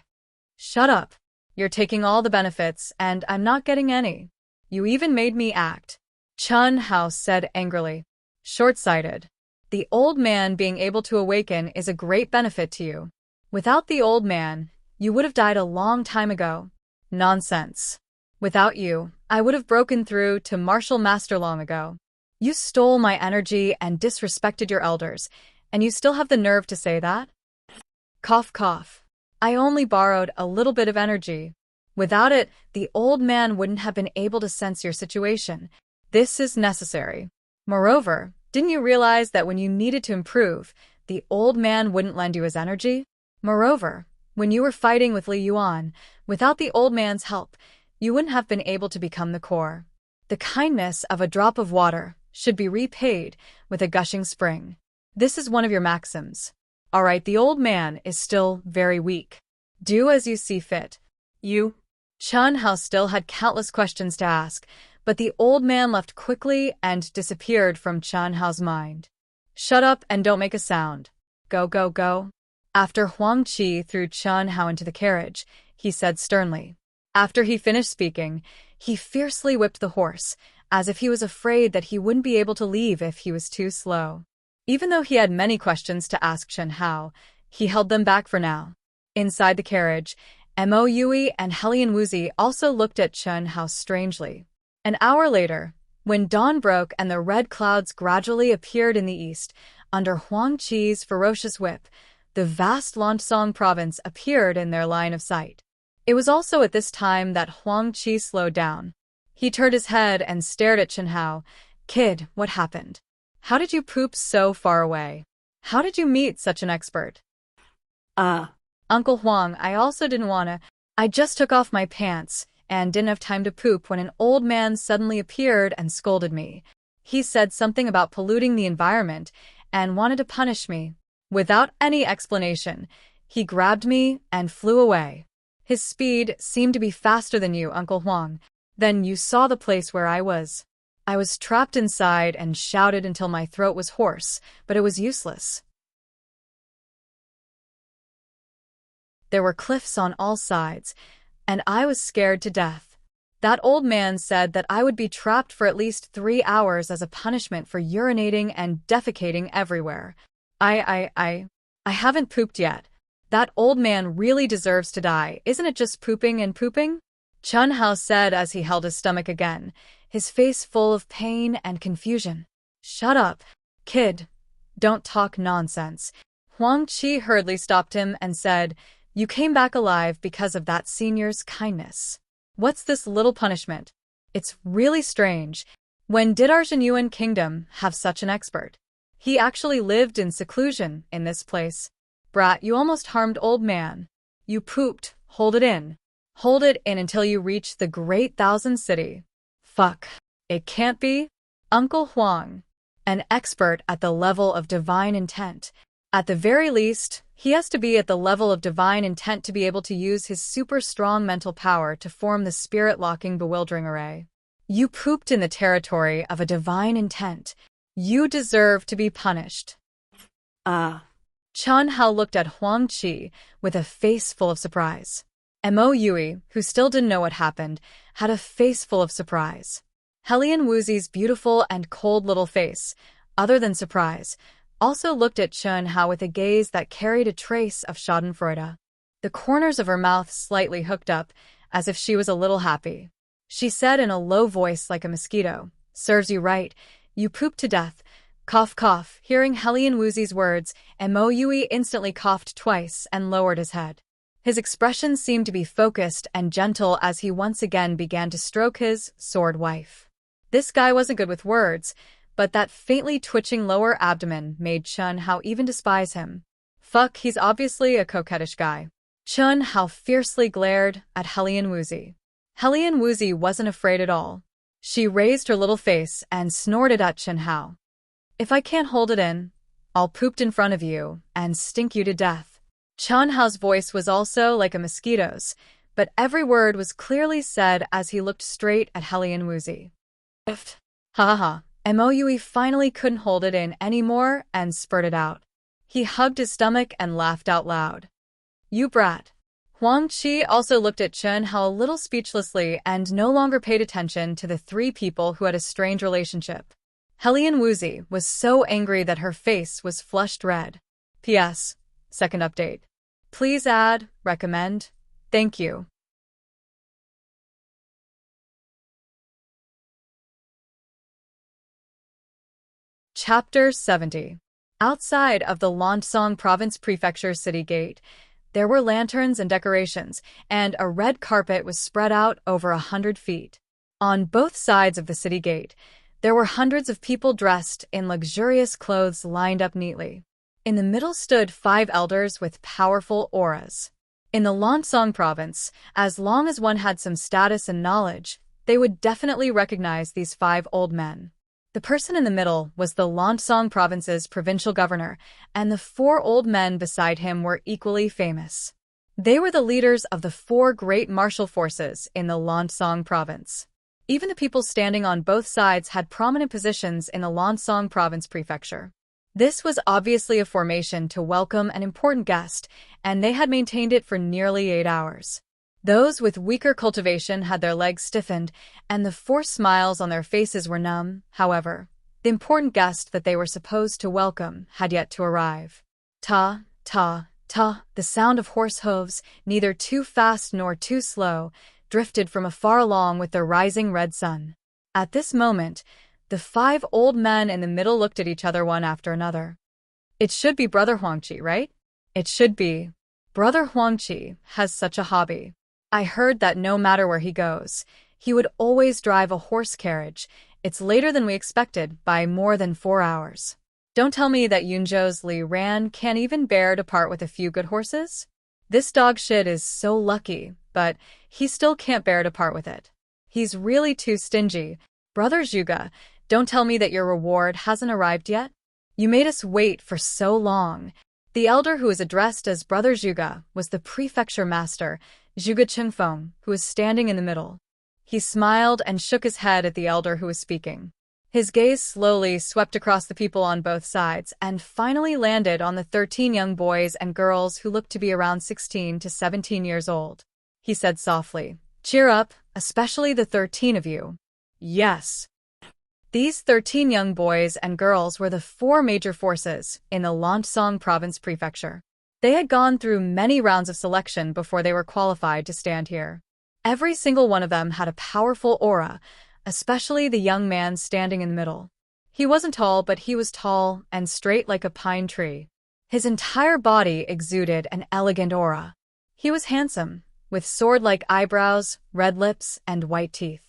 Shut up. You're taking all the benefits, and I'm not getting any. You even made me act. Chen Hao said angrily. Short-sighted. The old man being able to awaken is a great benefit to you. Without the old man, you would have died a long time ago. Nonsense. Without you, I would have broken through to martial master long ago. You stole my energy and disrespected your elders, and you still have the nerve to say that? Cough, cough. I only borrowed a little bit of energy. Without it, the old man wouldn't have been able to sense your situation. This is necessary. Moreover, didn't you realize that when you needed to improve, the old man wouldn't lend you his energy? Moreover, when you were fighting with Li Yuan, without the old man's help, you wouldn't have been able to become the core. The kindness of a drop of water should be repaid with a gushing spring. This is one of your maxims. All right, the old man is still very weak. Do as you see fit. Chen Hao still had countless questions to ask, but the old man left quickly and disappeared from Chen Hao's mind. Shut up and don't make a sound. Go, go, go. After Huang Qi threw Chen Hao into the carriage, he said sternly. After he finished speaking, he fiercely whipped the horse, as if he was afraid that he wouldn't be able to leave if he was too slow. Even though he had many questions to ask Chen Hao, he held them back for now. Inside the carriage, Mo Yui and Helian Wuxia also looked at Chen Hao strangely. An hour later, when dawn broke and the red clouds gradually appeared in the east, under Huang Qi's ferocious whip, the vast Lansong province appeared in their line of sight. It was also at this time that Huang Qi slowed down. He turned his head and stared at Chen Hao. Kid, what happened? How did you poop so far away? How did you meet such an expert? Uncle Huang, I also didn't wanna. I just took off my pants and didn't have time to poop when an old man suddenly appeared and scolded me. He said something about polluting the environment and wanted to punish me. Without any explanation, he grabbed me and flew away. His speed seemed to be faster than you, Uncle Huang. Then you saw the place where I was. I was trapped inside and shouted until my throat was hoarse, but it was useless. There were cliffs on all sides, and I was scared to death. That old man said that I would be trapped for at least 3 hours as a punishment for urinating and defecating everywhere. I haven't pooped yet. That old man really deserves to die. Isn't it just pooping and pooping? Chen Hao said as he held his stomach again, his face full of pain and confusion. Shut up, kid. Don't talk nonsense. Huang Qi hurriedly stopped him and said, You came back alive because of that senior's kindness. What's this little punishment? It's really strange. When did our Zhenyuan kingdom have such an expert? He actually lived in seclusion in this place. Brat, you almost harmed old man. You pooped. Hold it in. Hold it in until you reach the Great Thousand City. Fuck. It can't be. Uncle Huang. An expert at the level of divine intent. At the very least, he has to be at the level of divine intent to be able to use his super strong mental power to form the spirit-locking bewildering array. You pooped in the territory of a divine intent. You deserve to be punished. Chen Hao looked at Huang Qi with a face full of surprise. Mo Yui, who still didn't know what happened, had a face full of surprise. Helian Wuxia's beautiful and cold little face, other than surprise, also looked at Chen Hao with a gaze that carried a trace of schadenfreude. The corners of her mouth slightly hooked up, as if she was a little happy. She said in a low voice like a mosquito, Serves you right, you pooped to death. Cough, cough. Hearing Helian Wuxia's words, Mo Yui instantly coughed twice and lowered his head. His expression seemed to be focused and gentle as he once again began to stroke his sword wife. This guy wasn't good with words, but that faintly twitching lower abdomen made Chen Hao even despise him. Fuck, he's obviously a coquettish guy. Chen Hao fiercely glared at Helian Wuxia. Helian Wuxia wasn't afraid at all. She raised her little face and snorted at Chen Hao. If I can't hold it in, I'll poop in front of you and stink you to death. Chen Hao's voice was also like a mosquito's, but every word was clearly said as he looked straight at Helian Wuzi. If. Ha ha ha. Moue finally couldn't hold it in anymore and spurted out. He hugged his stomach and laughed out loud. You brat. Huang Qi also looked at Chen Hao a little speechlessly and no longer paid attention to the three people who had a strange relationship. Helian Wuzi was so angry that her face was flushed red. P.S. Second update. Please add, recommend. Thank you. Chapter 70. Outside of the Lansong Province Prefecture city gate, there were lanterns and decorations, and a red carpet was spread out over 100 feet. On both sides of the city gate, there were hundreds of people dressed in luxurious clothes lined up neatly. In the middle stood 5 elders with powerful auras. In the Lansong province, as long as one had some status and knowledge, they would definitely recognize these 5 old men. The person in the middle was the Lansong province's provincial governor, and the 4 old men beside him were equally famous. They were the leaders of the 4 great martial forces in the Lansong province. Even the people standing on both sides had prominent positions in the Lansong province prefecture. This was obviously a formation to welcome an important guest, and they had maintained it for nearly 8 hours. Those with weaker cultivation had their legs stiffened, and the forced smiles on their faces were numb. However, the important guest that they were supposed to welcome had yet to arrive. Ta, ta, ta, the sound of horse hooves, neither too fast nor too slow, drifted from afar along with the rising red sun. At this moment, the 5 old men in the middle looked at each other one after another. It should be Brother Huangqi, right? It should be. Brother Huangqi has such a hobby. I heard that no matter where he goes, he would always drive a horse carriage. It's later than we expected by more than 4 hours. Don't tell me that Yunzhou's Li Ran can't even bear to part with a few good horses? This dog shit is so lucky, but he still can't bear to part with it. He's really too stingy. Brother Zhuge, don't tell me that your reward hasn't arrived yet? You made us wait for so long. The elder who was addressed as Brother Zhuge was the prefecture master, Zhuge Qingfeng, who was standing in the middle. He smiled and shook his head at the elder who was speaking. His gaze slowly swept across the people on both sides and finally landed on the 13 young boys and girls who looked to be around 16 to 17 years old. He said softly, "Cheer up, especially the 13 of you." Yes. These 13 young boys and girls were the 4 major forces in the Lansong Province Prefecture. They had gone through many rounds of selection before they were qualified to stand here. Every single one of them had a powerful aura, especially the young man standing in the middle. He wasn't tall, but he was tall and straight like a pine tree. His entire body exuded an elegant aura. He was handsome, with sword-like eyebrows, red lips, and white teeth.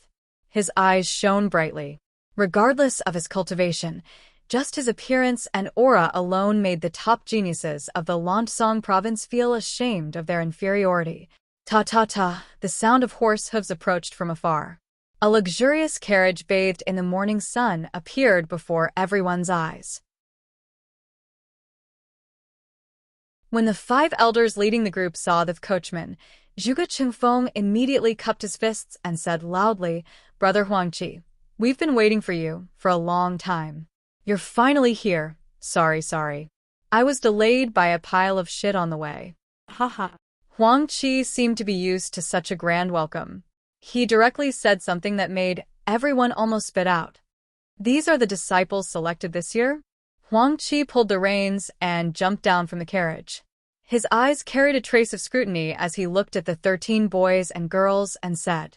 His eyes shone brightly. Regardless of his cultivation, just his appearance and aura alone made the top geniuses of the Lansong province feel ashamed of their inferiority. Ta-ta-ta, the sound of horse hooves approached from afar. A luxurious carriage bathed in the morning sun appeared before everyone's eyes. When the 5 elders leading the group saw the coachman, Zhuge Qingfeng immediately cupped his fists and said loudly, "Brother Huangqi, we've been waiting for you for a long time. You're finally here. Sorry. I was delayed by a pile of shit on the way." Haha. Huangqi seemed to be used to such a grand welcome. He directly said something that made everyone almost spit out. "These are the disciples selected this year?" Huangqi pulled the reins and jumped down from the carriage. His eyes carried a trace of scrutiny as he looked at the 13 boys and girls and said,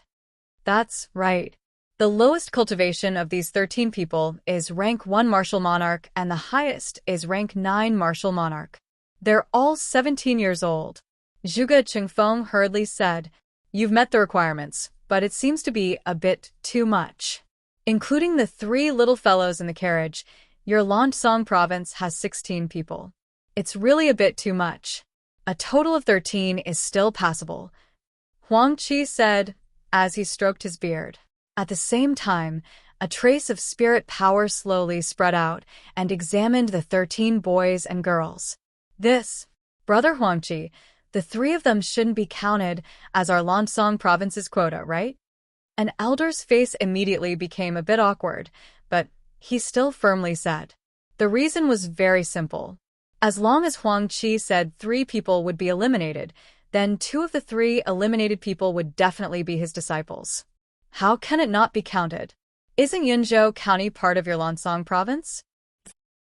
"That's right. The lowest cultivation of these 13 people is rank 1 martial monarch and the highest is rank 9 martial monarch. They're all 17 years old." Zhuge Qingfeng hurriedly said, "You've met the requirements, but it seems to be a bit too much. Including the 3 little fellows in the carriage, your Lansong province has 16 people. It's really a bit too much. A total of 13 is still passable," Huangqi said as he stroked his beard. At the same time, a trace of spirit power slowly spread out and examined the 13 boys and girls. "This, Brother Huangqi, The three of them shouldn't be counted as our Lansong province's quota, right? An elder's face immediately became a bit awkward, but he still firmly said. The reason was very simple. As long as Huang Qi said 3 people would be eliminated, then 2 of the 3 eliminated people would definitely be his disciples. How can it not be counted? Isn't Yunzhou County part of your Lansong province?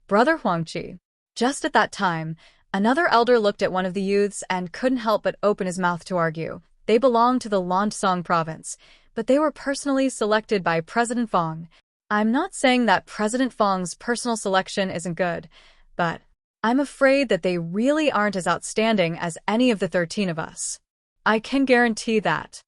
Brother Huang Qi. Just at that time, another elder looked at one of the youths and couldn't help but open his mouth to argue. They belonged to the Lansong province, but they were personally selected by President Fong. I'm not saying that President Fong's personal selection isn't good, but I'm afraid that they really aren't as outstanding as any of the 13 of us. I can guarantee that.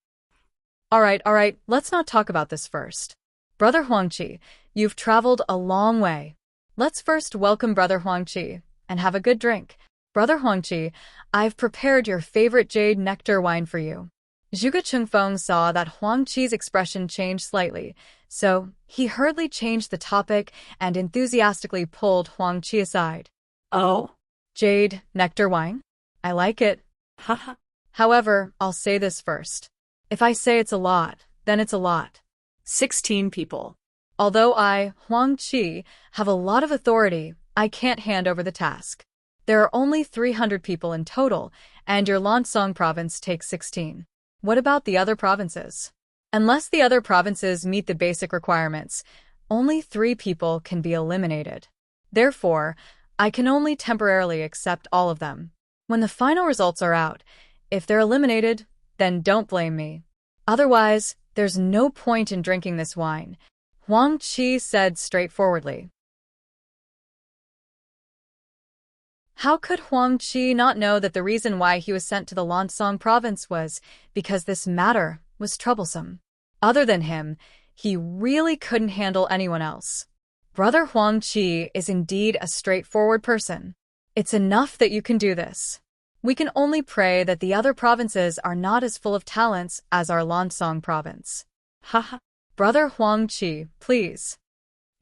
All right, let's not talk about this first. Brother Huangqi, you've traveled a long way. Let's first welcome Brother Huangqi and have a good drink. Brother Huangqi, I've prepared your favorite jade nectar wine for you. Zhuge Chengfeng saw that Huangqi's expression changed slightly, so he hurriedly changed the topic and enthusiastically pulled Huangqi aside. Oh? Jade nectar wine? I like it. Haha. However, I'll say this first. If I say it's a lot, then it's a lot. 16 people. Although I, Huang Qi, have a lot of authority, I can't hand over the task. There are only 300 people in total, and your Lansong province takes 16. What about the other provinces? Unless the other provinces meet the basic requirements, only 3 people can be eliminated. Therefore, I can only temporarily accept all of them. When the final results are out, if they're eliminated, then don't blame me. Otherwise, there's no point in drinking this wine, Huang Qi said straightforwardly. How could Huang Qi not know that the reason why he was sent to the Lansong province was because this matter was troublesome? Other than him, he really couldn't handle anyone else. Brother Huang Qi is indeed a straightforward person. It's enough that you can do this. We can only pray that the other provinces are not as full of talents as our Lansong province. Haha. Brother Huang Qi, please.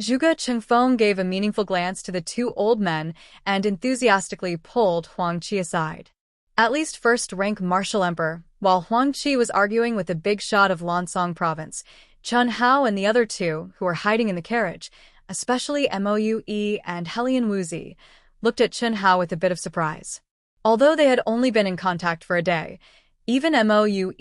Zhuge Chengfeng gave a meaningful glance to the 2 old men and enthusiastically pulled Huang Qi aside. At least first-rank martial emperor, while Huang Qi was arguing with the big shot of Lansong province, Chen Hao and the other 2, who were hiding in the carriage, especially Moue and Helian Wuxia, looked at Chen Hao with a bit of surprise. Although they had only been in contact for a day, even Moue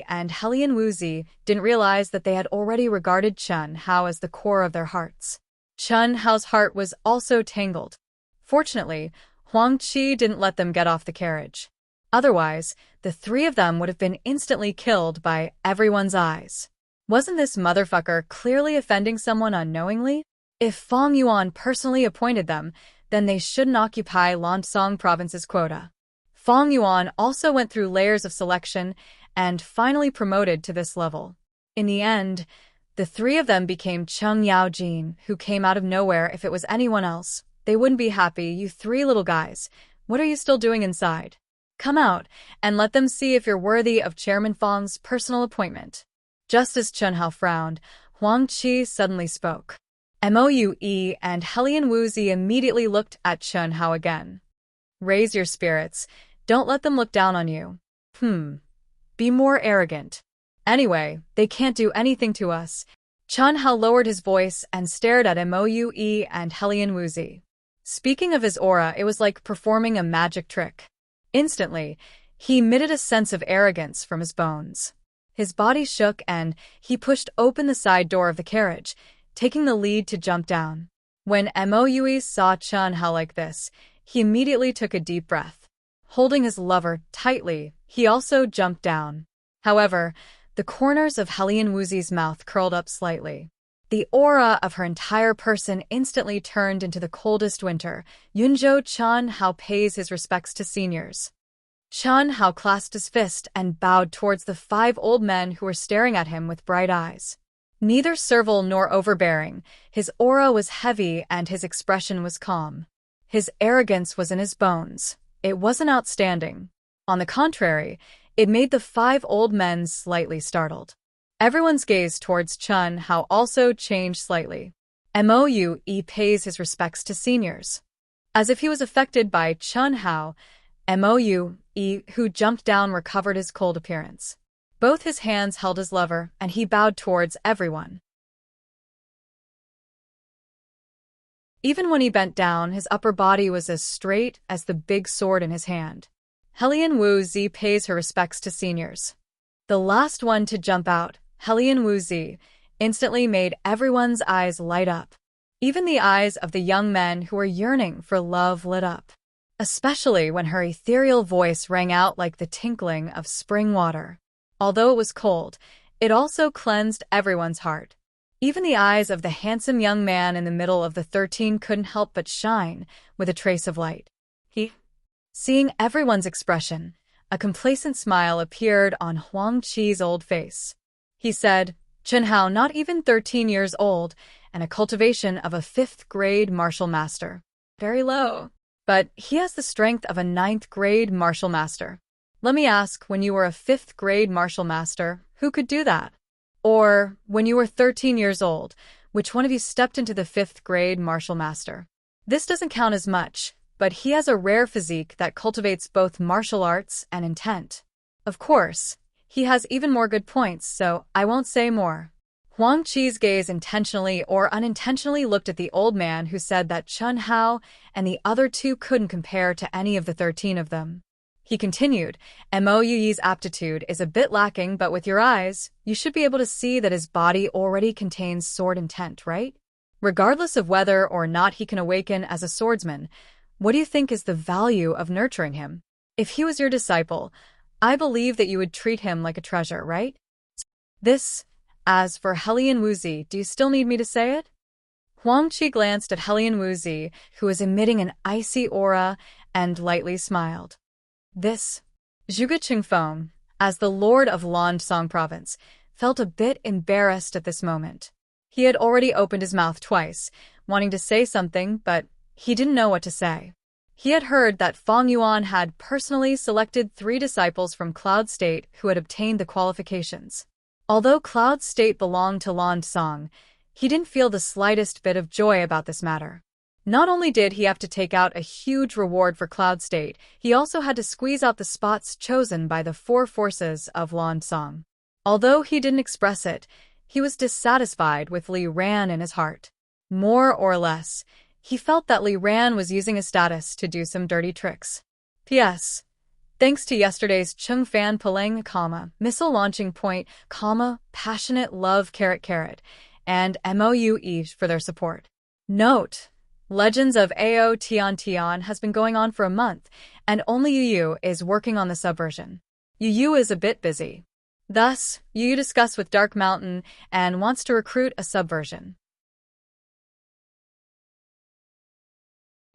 and Helian Wuxia didn't realize that they had already regarded Chen Hao as the core of their hearts. Chen Hao's heart was also tangled. Fortunately, Huang Qi didn't let them get off the carriage. Otherwise, the 3 of them would have been instantly killed by everyone's eyes. Wasn't this motherfucker clearly offending someone unknowingly? If Fong Yuan personally appointed them, then they shouldn't occupy Lansong province's quota. Fong Yuan also went through layers of selection and finally promoted to this level. In the end, the 3 of them became Cheng Yaojin, who came out of nowhere. If it was anyone else, they wouldn't be happy. You 3 little guys, what are you still doing inside? Come out and let them see if you're worthy of Chairman Fong's personal appointment. Just as Chen Hao frowned, Huang Qi suddenly spoke. Moue and Helian Wuxia immediately looked at Chen Hao again. Raise your spirits. Don't let them look down on you. Be more arrogant. Anyway, they can't do anything to us. Chen Hao lowered his voice and stared at Moue and Helian Wuxia. Speaking of his aura, it was like performing a magic trick. Instantly, he emitted a sense of arrogance from his bones. His body shook and he pushed open the side door of the carriage, taking the lead to jump down. When Moue saw Chen Hao like this, he immediately took a deep breath. Holding his lover tightly, he also jumped down. However, the corners of Helian Wuxia's mouth curled up slightly. The aura of her entire person instantly turned into the coldest winter. Yunzhou Chen Hao pays his respects to seniors. Chen Hao clasped his fist and bowed towards the 5 old men who were staring at him with bright eyes. Neither servile nor overbearing, his aura was heavy and his expression was calm. His arrogance was in his bones. It wasn't outstanding. On the contrary, it made the 5 old men slightly startled. Everyone's gaze towards Chen Hao also changed slightly. Moue pays his respects to seniors. As if he was affected by Chen Hao, Mou, who jumped down, recovered his cold appearance. Both his hands held his lover, and he bowed towards everyone. Even when he bent down, his upper body was as straight as the big sword in his hand. Helian Wuxia pays her respects to seniors. The last one to jump out, Helian Wuxia, instantly made everyone's eyes light up. Even the eyes of the young men who were yearning for love lit up, especially when her ethereal voice rang out like the tinkling of spring water. Although it was cold, it also cleansed everyone's heart. Even the eyes of the handsome young man in the middle of the 13 couldn't help but shine with a trace of light. Seeing everyone's expression, a complacent smile appeared on Huang Qi's old face. He said, "Chen Hao, not even 13 years old, and a cultivation of a 5th grade martial master. Very low. But he has the strength of a 9th grade martial master. Let me ask, when you were a 5th grade martial master, who could do that? Or, when you were 13 years old, which one of you stepped into the 5th grade martial master? This doesn't count as much, but he has a rare physique that cultivates both martial arts and intent. Of course, he has even more good points, so I won't say more." Huang Qi's gaze intentionally or unintentionally looked at the old man who said that Chen Hao and the other two couldn't compare to any of the 13 of them. He continued, "Mou's aptitude is a bit lacking, but with your eyes, you should be able to see that his body already contains sword intent, right? Regardless of whether or not he can awaken as a swordsman, what do you think is the value of nurturing him? If he was your disciple, I believe that you would treat him like a treasure, right? As for Helian Wuxia, do you still need me to say it?" Huang Qi glanced at Helian Wuxia, who was emitting an icy aura, and lightly smiled. Zhuge Qingfeng, as the lord of Landong province, felt a bit embarrassed at this moment. He had already opened his mouth twice, wanting to say something, but he didn't know what to say. He had heard that Feng Yuan had personally selected 3 disciples from Cloud State who had obtained the qualifications. Although Cloud State belonged to Landong, he didn't feel the slightest bit of joy about this matter. Not only did he have to take out a huge reward for Cloud State, he also had to squeeze out the spots chosen by the 4 forces of Landong. Although he didn't express it, he was dissatisfied with Li Ran in his heart. More or less, he felt that Li Ran was using his status to do some dirty tricks. P.S. Thanks to yesterday's Chengfan Palang, missile launching point, passionate love, and MOUE for their support. Note: Legends of Ao Tian has been going on for a month, and only Yu is working on the subversion. Yu is a bit busy. Thus, Yu discussed with Dark Mountain and wants to recruit a subversion.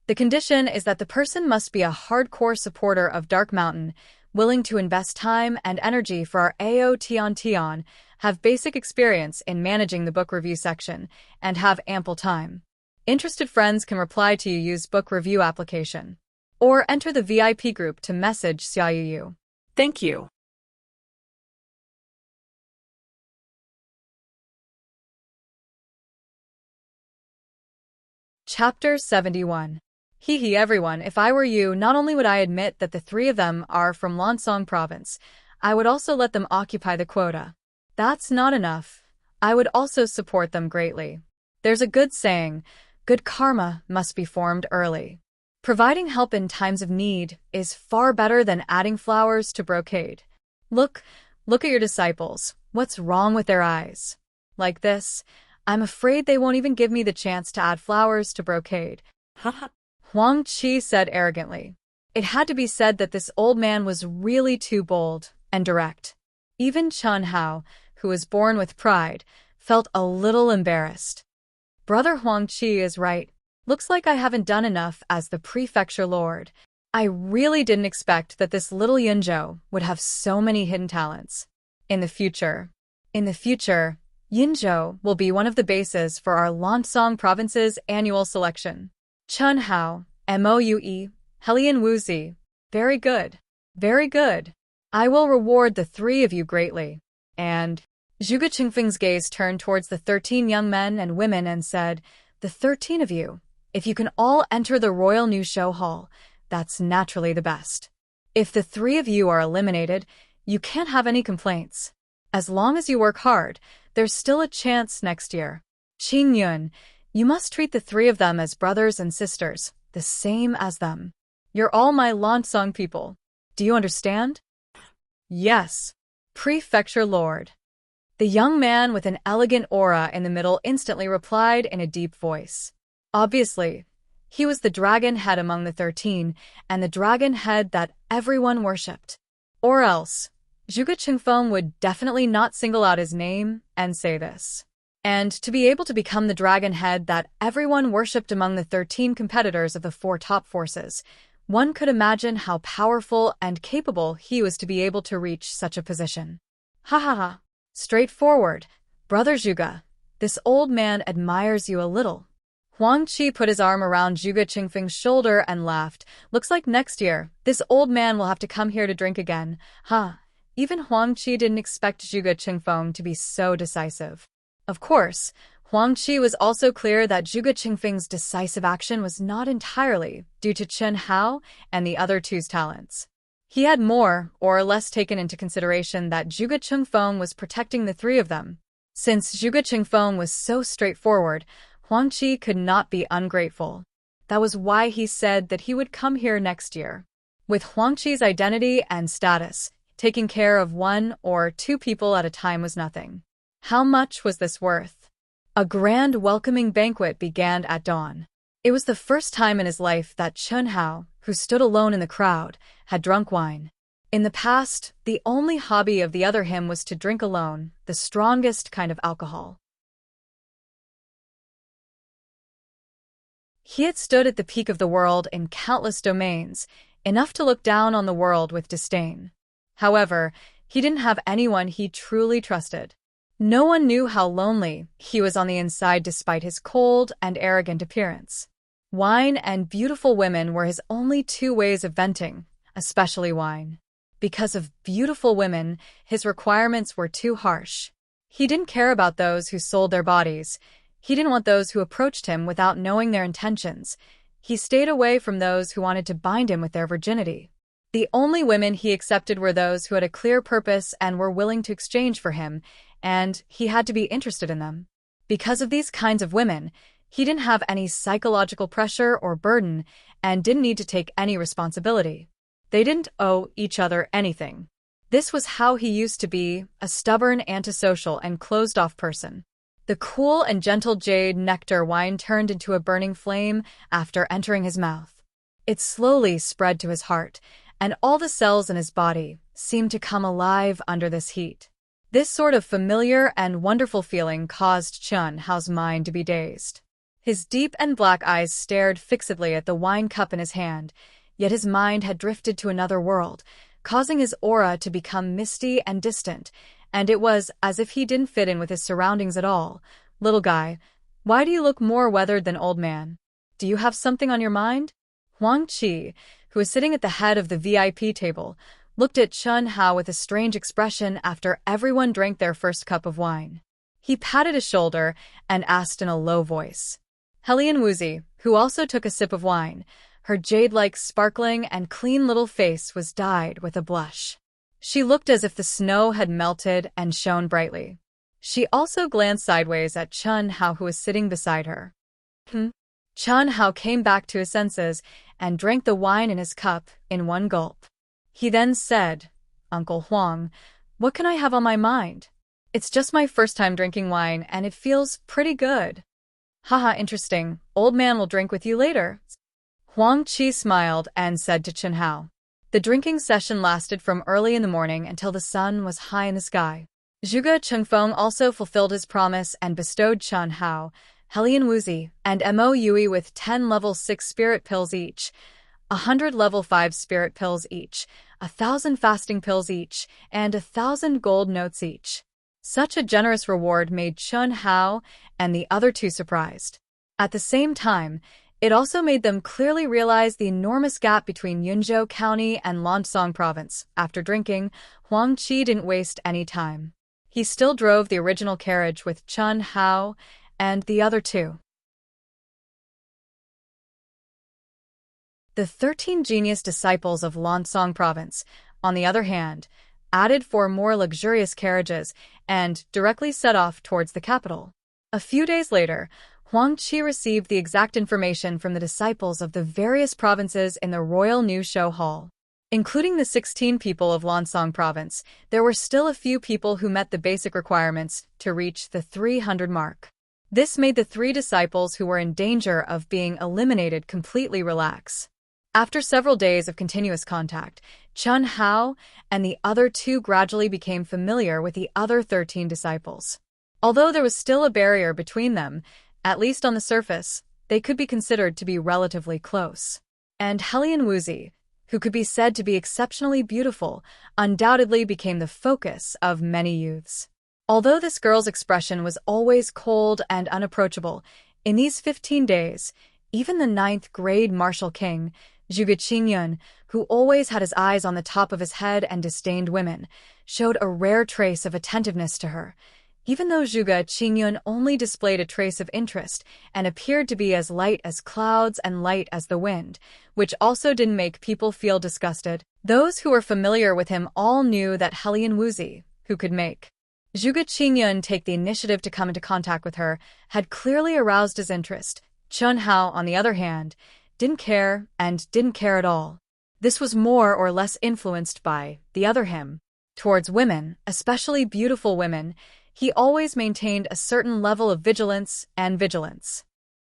The condition is that the person must be a hardcore supporter of Dark Mountain, willing to invest time and energy for our Ao Tian, have basic experience in managing the book review section, and have ample time. Interested friends can reply to Yu's book review application, or enter the VIP group to message Xia Yu. Thank you. Chapter 71. Everyone, if I were you, not only would I admit that the 3 of them are from Landong province, I would also let them occupy the quota. That's not enough. I would also support them greatly. There's a good saying, good karma must be formed early. Providing help in times of need is far better than adding flowers to brocade. Look at your disciples. What's wrong with their eyes? Like this, I'm afraid they won't even give me the chance to add flowers to brocade. Huang Qi said arrogantly. It had to be said that this old man was really too bold and direct. Even Chen Hao, who was born with pride, felt a little embarrassed. Brother Huang Qi is right. Looks like I haven't done enough as the prefecture lord. I really didn't expect that this little Yinzhou would have so many hidden talents. In the future, Yinzhou will be one of the bases for our Landong province's annual selection. Chen Hao, MOUE, Helian Wuxia. Very good. Very good. I will reward the 3 of you greatly. And Zhuge Qingfeng's gaze turned towards the 13 young men and women and said, the 13 of you, if you can all enter the Royal New Show Hall, that's naturally the best. If the three of you are eliminated, you can't have any complaints. As long as you work hard, there's still a chance next year. Qing Yun, you must treat the three of them as brothers and sisters, the same as them. You're all my Lansong people. Do you understand? Yes. Prefecture Lord. The young man with an elegant aura in the middle instantly replied in a deep voice. Obviously, he was the dragon head among the 13, and the dragon head that everyone worshipped. Or else, Zhuge Qingfeng would definitely not single out his name and say this. And to be able to become the dragon head that everyone worshipped among the 13 competitors of the 4 top forces, one could imagine how powerful and capable he was to be able to reach such a position. Ha ha ha. Straightforward. Brother Zhuge, this old man admires you a little. Huang Qi put his arm around Zhuge Qingfeng's shoulder and laughed. Looks like next year, this old man will have to come here to drink again. Huh. Even Huang Qi didn't expect Zhuge Qingfeng to be so decisive. Of course, Huang Qi was also clear that Zhuge Qingfeng's decisive action was not entirely due to Chen Hao and the other two's talents. He had more or less taken into consideration that Zhuge Qingfeng was protecting the three of them. Since Zhuge Qingfeng was so straightforward, Huang Qi could not be ungrateful. That was why he said that he would come here next year. With Huang Qi's identity and status, taking care of 1 or 2 people at a time was nothing. How much was this worth? A grand welcoming banquet began at dawn. It was the first time in his life that Chen Hao, who stood alone in the crowd, had drunk wine. In the past, the only hobby of the other him was to drink alone, the strongest kind of alcohol. He had stood at the peak of the world in countless domains, enough to look down on the world with disdain. However, he didn't have anyone he truly trusted. No one knew how lonely he was on the inside despite his cold and arrogant appearance. Wine and beautiful women were his only 2 ways of venting, especially wine. Because of beautiful women, his requirements were too harsh. He didn't care about those who sold their bodies. He didn't want those who approached him without knowing their intentions. He stayed away from those who wanted to bind him with their virginity. The only women he accepted were those who had a clear purpose and were willing to exchange for him, and he had to be interested in them. Because of these kinds of women, he didn't have any psychological pressure or burden and didn't need to take any responsibility. They didn't owe each other anything. This was how he used to be, a stubborn, antisocial, and closed-off person. The cool and gentle jade nectar wine turned into a burning flame after entering his mouth. It slowly spread to his heart, and all the cells in his body seemed to come alive under this heat. This sort of familiar and wonderful feeling caused Chen Hao's mind to be dazed. His deep and black eyes stared fixedly at the wine cup in his hand, yet his mind had drifted to another world, causing his aura to become misty and distant, and it was as if he didn't fit in with his surroundings at all. Little guy, why do you look more weathered than old man? Do you have something on your mind? Huang Qi, who was sitting at the head of the VIP table, looked at Chen Hao with a strange expression after everyone drank their first cup of wine. He patted his shoulder and asked in a low voice. Helian Wuxia, who also took a sip of wine, her jade-like sparkling and clean little face was dyed with a blush. She looked as if the snow had melted and shone brightly. She also glanced sideways at Chen Hao, who was sitting beside her. Chen Hao came back to his senses and drank the wine in his cup in one gulp. He then said, "Uncle Huang, what can I have on my mind? It's just my first time drinking wine and it feels pretty good." "Haha, interesting. Old man will drink with you later." Huang Qi smiled and said to Chen Hao. The drinking session lasted from early in the morning until the sun was high in the sky. Zhuge Qingfeng also fulfilled his promise and bestowed Chen Hao, Helian Wuxia, and Mo Yui with 10 level 6 spirit pills each, 100 level 5 spirit pills each, 1,000 fasting pills each, and 1,000 gold notes each. Such a generous reward made Chen Hao and the other 2 surprised. At the same time, it also made them clearly realize the enormous gap between Yunzhou County and Lansong Province. After drinking, Huang Qi didn't waste any time. He still drove the original carriage with Chen Hao and the other 2. The 13 genius disciples of Lansong province, on the other hand, added 4 more luxurious carriages and directly set off towards the capital. A few days later, Huang Qi received the exact information from the disciples of the various provinces in the Royal New Show Hall. Including the 16 people of Lansong province, there were still a few people who met the basic requirements to reach the 300 mark. This made the 3 disciples who were in danger of being eliminated completely relax. After several days of continuous contact, Chen Hao and the other 2 gradually became familiar with the other 13 disciples. Although there was still a barrier between them, at least on the surface, they could be considered to be relatively close. And Helian Wuxia, who could be said to be exceptionally beautiful, undoubtedly became the focus of many youths. Although this girl's expression was always cold and unapproachable, in these 15 days, even the 9th grade martial king, Zhou Xian, who always had his eyes on the top of his head and disdained women, showed a rare trace of attentiveness to her. Even though Zhou Xian only displayed a trace of interest and appeared to be as light as clouds and light as the wind, which also didn't make people feel disgusted, those who were familiar with him all knew that Helian Wuxia, who could make Zhou Xian take the initiative to come into contact with her, had clearly aroused his interest. Chen Hao, on the other hand, didn't care at all. This was more or less influenced by the other him. Towards women, especially beautiful women, he always maintained a certain level of vigilance.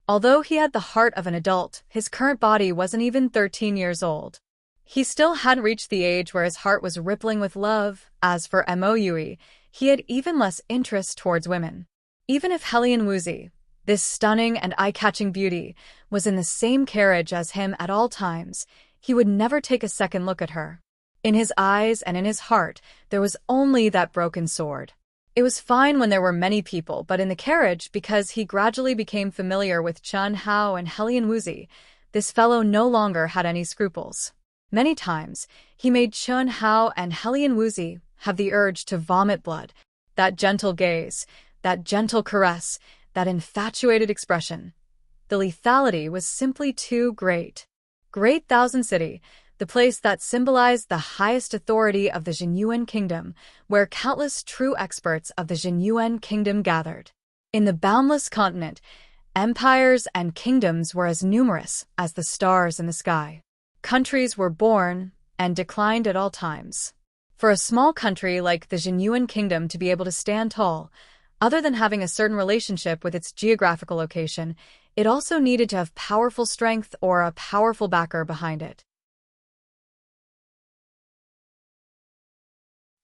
Although he had the heart of an adult, his current body wasn't even 13 years old. He still hadn't reached the age where his heart was rippling with love. As for Moe, he had even less interest towards women. Even if Helian Wuxia, this stunning and eye-catching beauty, was in the same carriage as him at all times, he would never take a second look at her. In his eyes and in his heart, there was only that broken sword. It was fine when there were many people, but in the carriage, because he gradually became familiar with Chen Hao and Helian Wuxia, this fellow no longer had any scruples. Many times, he made Chen Hao and Helian Wuxia have the urge to vomit blood. That gentle gaze, that gentle caress, that infatuated expression. The lethality was simply too great. Great Thousand City, the place that symbolized the highest authority of the Xianyuan kingdom, where countless true experts of the Xianyuan kingdom gathered. In the boundless continent, empires and kingdoms were as numerous as the stars in the sky. Countries were born and declined at all times. For a small country like the Xianyuan kingdom to be able to stand tall, other than having a certain relationship with its geographical location, it also needed to have powerful strength or a powerful backer behind it.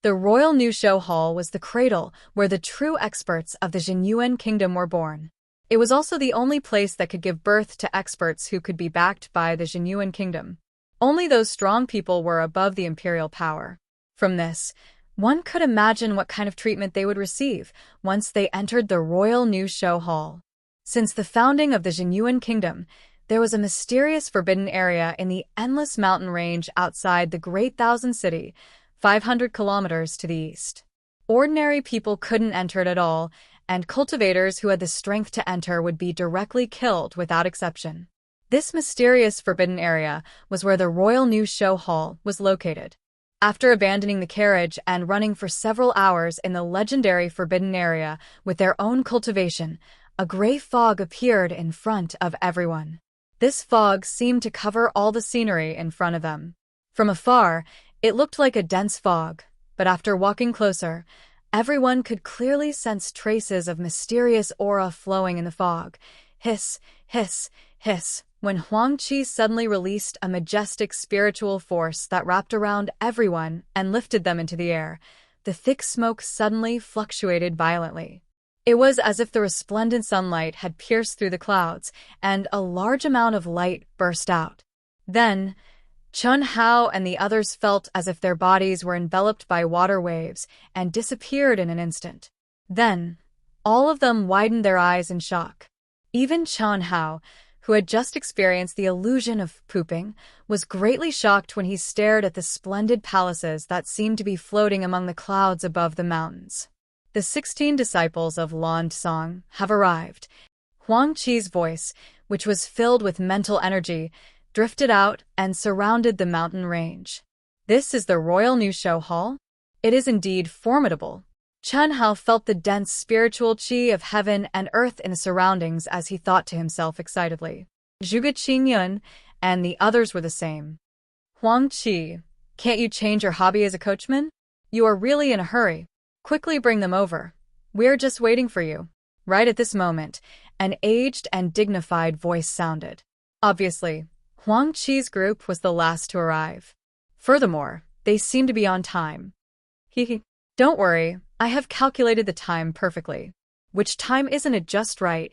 The Royal New Show Hall was the cradle where the true experts of the Xianyuan kingdom were born. It was also the only place that could give birth to experts who could be backed by the Xianyuan kingdom. Only those strong people were above the imperial power. From this, one could imagine what kind of treatment they would receive once they entered the Royal New Show Hall. Since the founding of the Xianyuan kingdom, there was a mysterious forbidden area in the endless mountain range outside the Great Thousand City, 500 kilometers to the east. Ordinary people couldn't enter it at all, and cultivators who had the strength to enter would be directly killed without exception. This mysterious forbidden area was where the Royal New Show Hall was located. After abandoning the carriage and running for several hours in the legendary forbidden area with their own cultivation, a gray fog appeared in front of everyone. This fog seemed to cover all the scenery in front of them. From afar, it looked like a dense fog, but after walking closer, everyone could clearly sense traces of mysterious aura flowing in the fog. Hiss, hiss, hiss, when Huang Qi suddenly released a majestic spiritual force that wrapped around everyone and lifted them into the air, the thick smoke suddenly fluctuated violently. It was as if the resplendent sunlight had pierced through the clouds, and a large amount of light burst out. Then, Chen Hao and the others felt as if their bodies were enveloped by water waves and disappeared in an instant. Then, all of them widened their eyes in shock. Even Chen Hao, who had just experienced the illusion of pooping, was greatly shocked when he stared at the splendid palaces that seemed to be floating among the clouds above the mountains. The 16 disciples of Lansong have arrived. Huang Qi's voice, which was filled with mental energy, drifted out and surrounded the mountain range. This is the Royal New Show Hall? It is indeed formidable. Chen Hao felt the dense spiritual qi of heaven and earth in the surroundings as he thought to himself excitedly. Zhu Xian and the others were the same. Huang Qi, can't you change your hobby as a coachman? You are really in a hurry. Quickly bring them over. We're just waiting for you. Right at this moment, an aged and dignified voice sounded. Obviously, Huang Qi's group was the last to arrive. Furthermore, they seemed to be on time. Don't worry, I have calculated the time perfectly. Which time isn't it just right?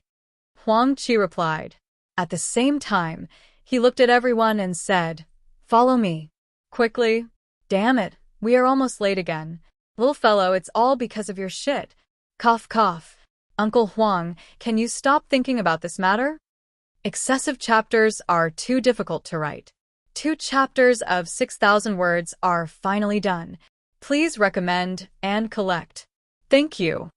Huang Qi replied. At the same time, he looked at everyone and said, "Follow me. Quickly. Damn it, we are almost late again. Little fellow, it's all because of your shit. Cough cough. Uncle Huang, can you stop thinking about this matter? Excessive chapters are too difficult to write. 2 chapters of 6,000 words are finally done. Please recommend and collect. Thank you."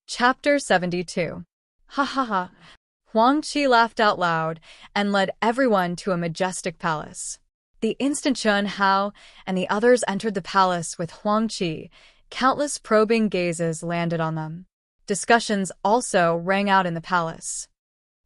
Chapter 72. Ha ha ha. Huang Qi laughed out loud and led everyone to a majestic palace. The instant Chen Hao and the others entered the palace with Huang Qi, countless probing gazes landed on them. Discussions also rang out in the palace.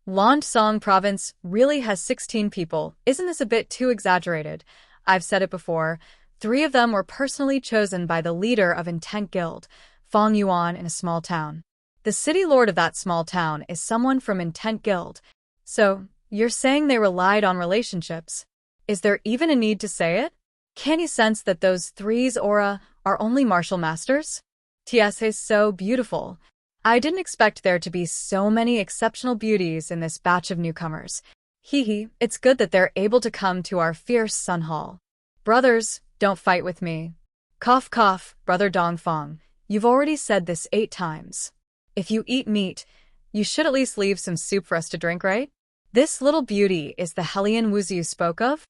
Lansong province really has 16 people. Isn't this a bit too exaggerated? I've said it before. 3 of them were personally chosen by the leader of Intent Guild, Fang Yuan, in a small town. The city lord of that small town is someone from Intent Guild. So, you're saying they relied on relationships? Is there even a need to say it? Can you sense that those 3's aura are only martial masters? TS is so beautiful. I didn't expect there to be so many exceptional beauties in this batch of newcomers. It's good that they're able to come to our fierce Sun Hall. Brothers, don't fight with me. Cough cough, Brother Dongfang. You've already said this 8 times. If you eat meat, you should at least leave some soup for us to drink, right? This little beauty is the Helian Wuxia you spoke of?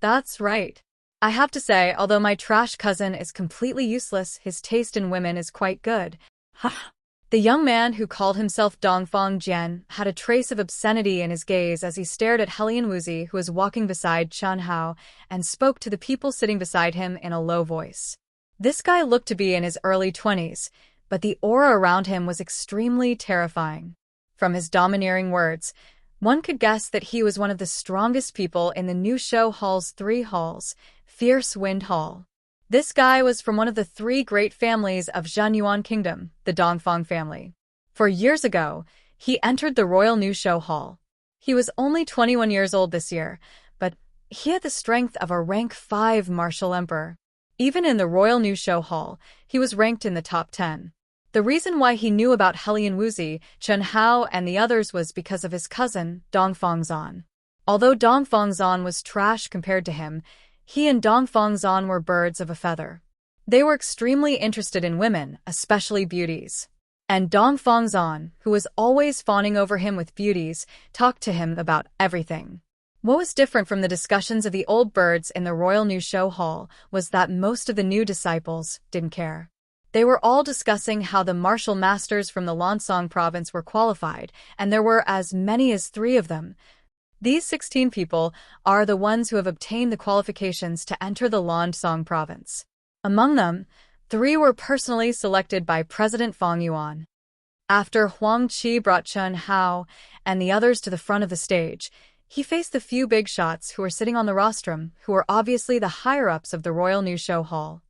That's right. I have to say, although my trash cousin is completely useless, his taste in women is quite good. The young man who called himself Dongfang Jian had a trace of obscenity in his gaze as he stared at Helian Wuxia, who was walking beside Chen Hao, and spoke to the people sitting beside him in a low voice. This guy looked to be in his early 20s, but the aura around him was extremely terrifying. From his domineering words, one could guess that he was one of the strongest people in the New Show Hall's 3 halls, Fierce Wind Hall. This guy was from one of the 3 great families of Zhenyuan Kingdom, the Dongfang family. 4 years ago, he entered the Royal New Show Hall. He was only 21 years old this year, but he had the strength of a rank 5 martial emperor. Even in the Royal New Show Hall, he was ranked in the top 10. The reason why he knew about Helian Wuxia, Chen Hao, and the others was because of his cousin, Dongfang Zan. Although Dongfang Zan was trash compared to him, he and Dongfang Zan were birds of a feather. They were extremely interested in women, especially beauties. And Dongfang Zan, who was always fawning over him with beauties, talked to him about everything. What was different from the discussions of the old birds in the Royal New Show Hall was that most of the new disciples didn't care. They were all discussing how the martial masters from the Lansong province were qualified, and there were as many as 3 of them. These 16 people are the ones who have obtained the qualifications to enter the Lansong province. Among them, 3 were personally selected by President Fang Yuan. After Huang Qi brought Chen Hao and the others to the front of the stage, he faced the few big shots who were sitting on the rostrum, who were obviously the higher-ups of the Royal New Show Hall.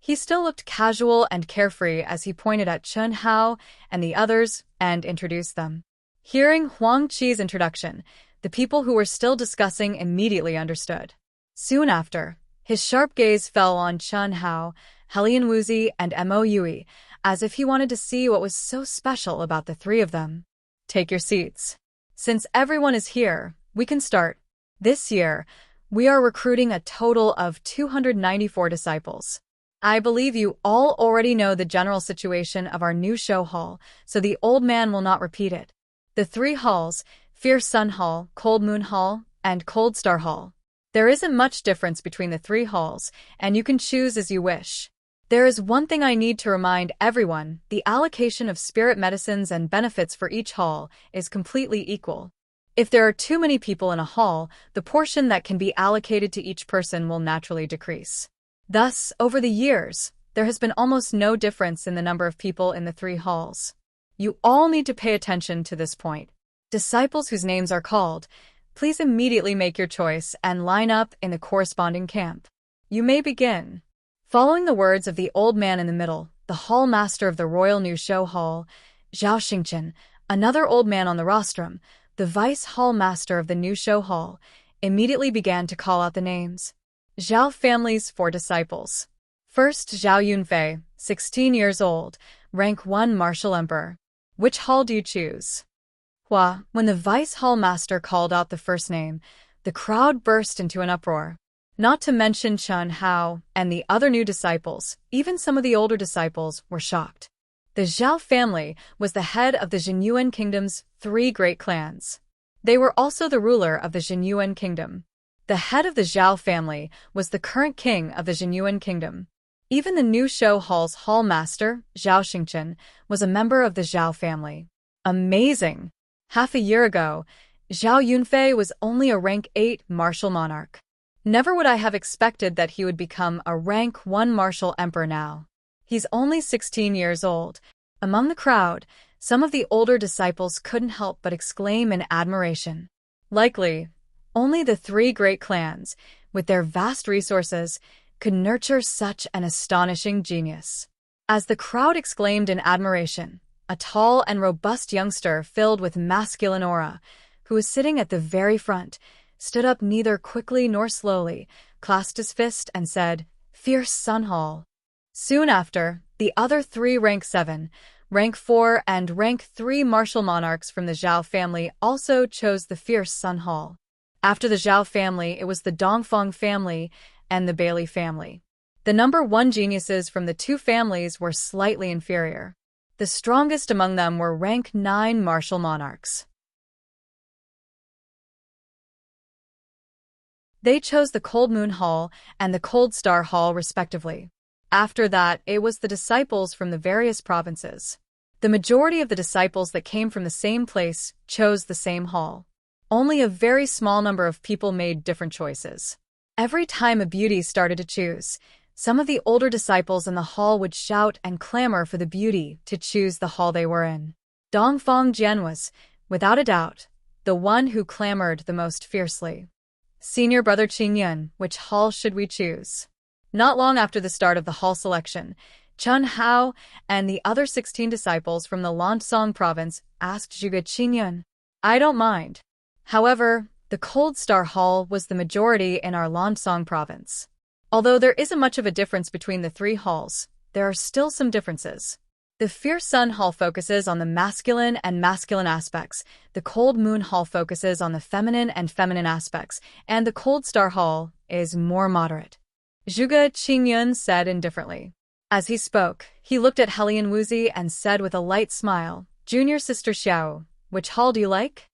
He still looked casual and carefree as he pointed at Chen Hao and the others and introduced them. Hearing Huang Qi's introduction, the people who were still discussing immediately understood. Soon after, his sharp gaze fell on Chen Hao, Helian Wuxia, and Mo Yui, as if he wanted to see what was so special about the 3 of them. Take your seats. Since everyone is here, we can start. This year, we are recruiting a total of 294 disciples. I believe you all already know the general situation of our new show hall, so the old man will not repeat it. The 3 halls, Fierce Sun Hall, Cold Moon Hall, and Cold Star Hall, There isn't much difference between the three halls, and you can choose as you wish. There is one thing I need to remind everyone: the allocation of spirit medicines and benefits for each hall is completely equal. If there are too many people in a hall, the portion that can be allocated to each person will naturally decrease. Thus, over the years, there has been almost no difference in the number of people in the three halls. You all need to pay attention to this point. Disciples whose names are called, please immediately make your choice and line up in the corresponding camp. You may begin. Following the words of the old man in the middle, the hall master of the Royal New Show Hall, Zhou Xian, another old man on the rostrum, the vice hall master of the New Show Hall, immediately began to call out the names. Zhao family's 4 disciples. First, Zhao Yunfei, 16 years old, rank 1 martial emperor. Which hall do you choose? When the vice hall master called out the first name, the crowd burst into an uproar. Not to mention Chen Hao and the other new disciples, even some of the older disciples were shocked. The Zhao family was the head of the Xianyuan kingdom's 3 great clans. They were also the ruler of the Xianyuan kingdom. The head of the Zhao family was the current king of the Xianyuan kingdom. Even the New Show Hall's hall master, Zhao Xian, was a member of the Zhao family. Amazing! Half a year ago, Zhao Yunfei was only a rank 8 martial monarch. Never would I have expected that he would become a rank 1 martial emperor now. He's only 16 years old. Among the crowd, some of the older disciples couldn't help but exclaim in admiration. Likely, only the 3 great clans, with their vast resources, could nurture such an astonishing genius. As the crowd exclaimed in admiration, a tall and robust youngster filled with masculine aura, who was sitting at the very front, stood up neither quickly nor slowly, clasped his fist and said, "Fierce Sun Hall." Soon after, the other 3 rank 7, rank 4 and rank 3 martial monarchs from the Zhao family also chose the Fierce Sun Hall. After the Zhao family, it was the Dongfeng family and the Bailey family. The number 1 geniuses from the 2 families were slightly inferior. The strongest among them were rank 9 martial monarchs. They chose the Cold Moon Hall and the Cold Star Hall respectively. After that, it was the disciples from the various provinces. The majority of the disciples that came from the same place chose the same hall. Only a very small number of people made different choices. Every time a beauty started to choose, some of the older disciples in the hall would shout and clamor for the beauty to choose the hall they were in. Dongfeng Jian was, without a doubt, the one who clamored the most fiercely. "Senior brother Qingyun, which hall should we choose?" Not long after the start of the hall selection, Chen Hao and the other 16 disciples from the Lansong province asked Zhuge Qingyun. "I don't mind. However, the Cold Star Hall was the majority in our Lansong province. Although there isn't much of a difference between the 3 halls, there are still some differences. The Fierce Sun Hall focuses on the masculine and masculine aspects, the Cold Moon Hall focuses on the feminine and feminine aspects, and the Cold Star Hall is more moderate," Zhuge Qingyun said indifferently. As he spoke, he looked at Helian Wuxia and said with a light smile, "Junior sister Xiao, which hall do you like?"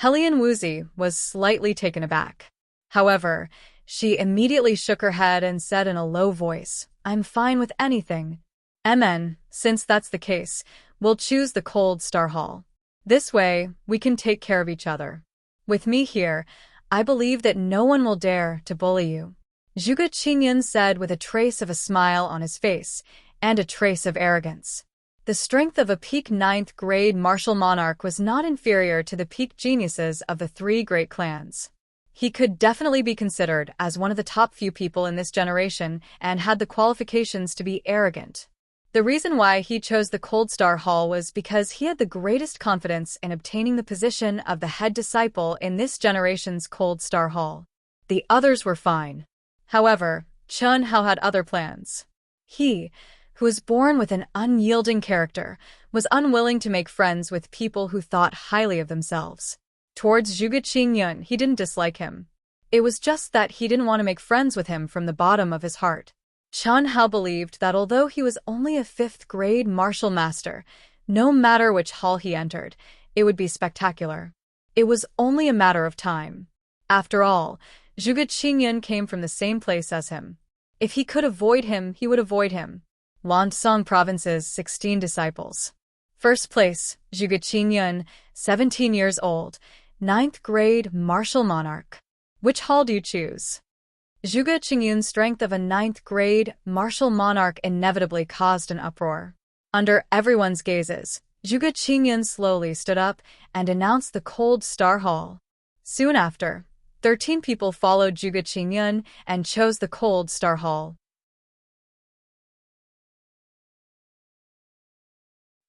Helian Wuxia was slightly taken aback. However, she immediately shook her head and said in a low voice, "I'm fine with anything. MN, since that's the case, we'll choose the Cold Star Hall. This way, we can take care of each other. With me here, I believe that no one will dare to bully you," Zhuge Qingyun said with a trace of a smile on his face and a trace of arrogance. The strength of a peak 9th grade martial monarch was not inferior to the peak geniuses of the 3 great clans. He could definitely be considered as one of the top few people in this generation and had the qualifications to be arrogant. The reason why he chose the Cold Star Hall was because he had the greatest confidence in obtaining the position of the head disciple in this generation's Cold Star Hall. The others were fine. However, Chen Hao had other plans. He, who was born with an unyielding character, was unwilling to make friends with people who thought highly of themselves. Towards Zhuge Qingyun, he didn't dislike him. It was just that he didn't want to make friends with him from the bottom of his heart. Chen Hao believed that although he was only a 5th grade martial master, no matter which hall he entered, it would be spectacular. It was only a matter of time. After all, Zhu Xian came from the same place as him. If he could avoid him, he would avoid him. Lansong Province's 16 disciples. First place, Zhu Xian, 17 years old, 9th grade martial monarch. Which hall do you choose? Zhu Xian's strength of a 9th grade martial monarch inevitably caused an uproar. Under everyone's gazes, Zhu Xian slowly stood up and announced the Cold Star Hall. Soon after, 13 people followed Zhu Xian and chose the Cold Star Hall.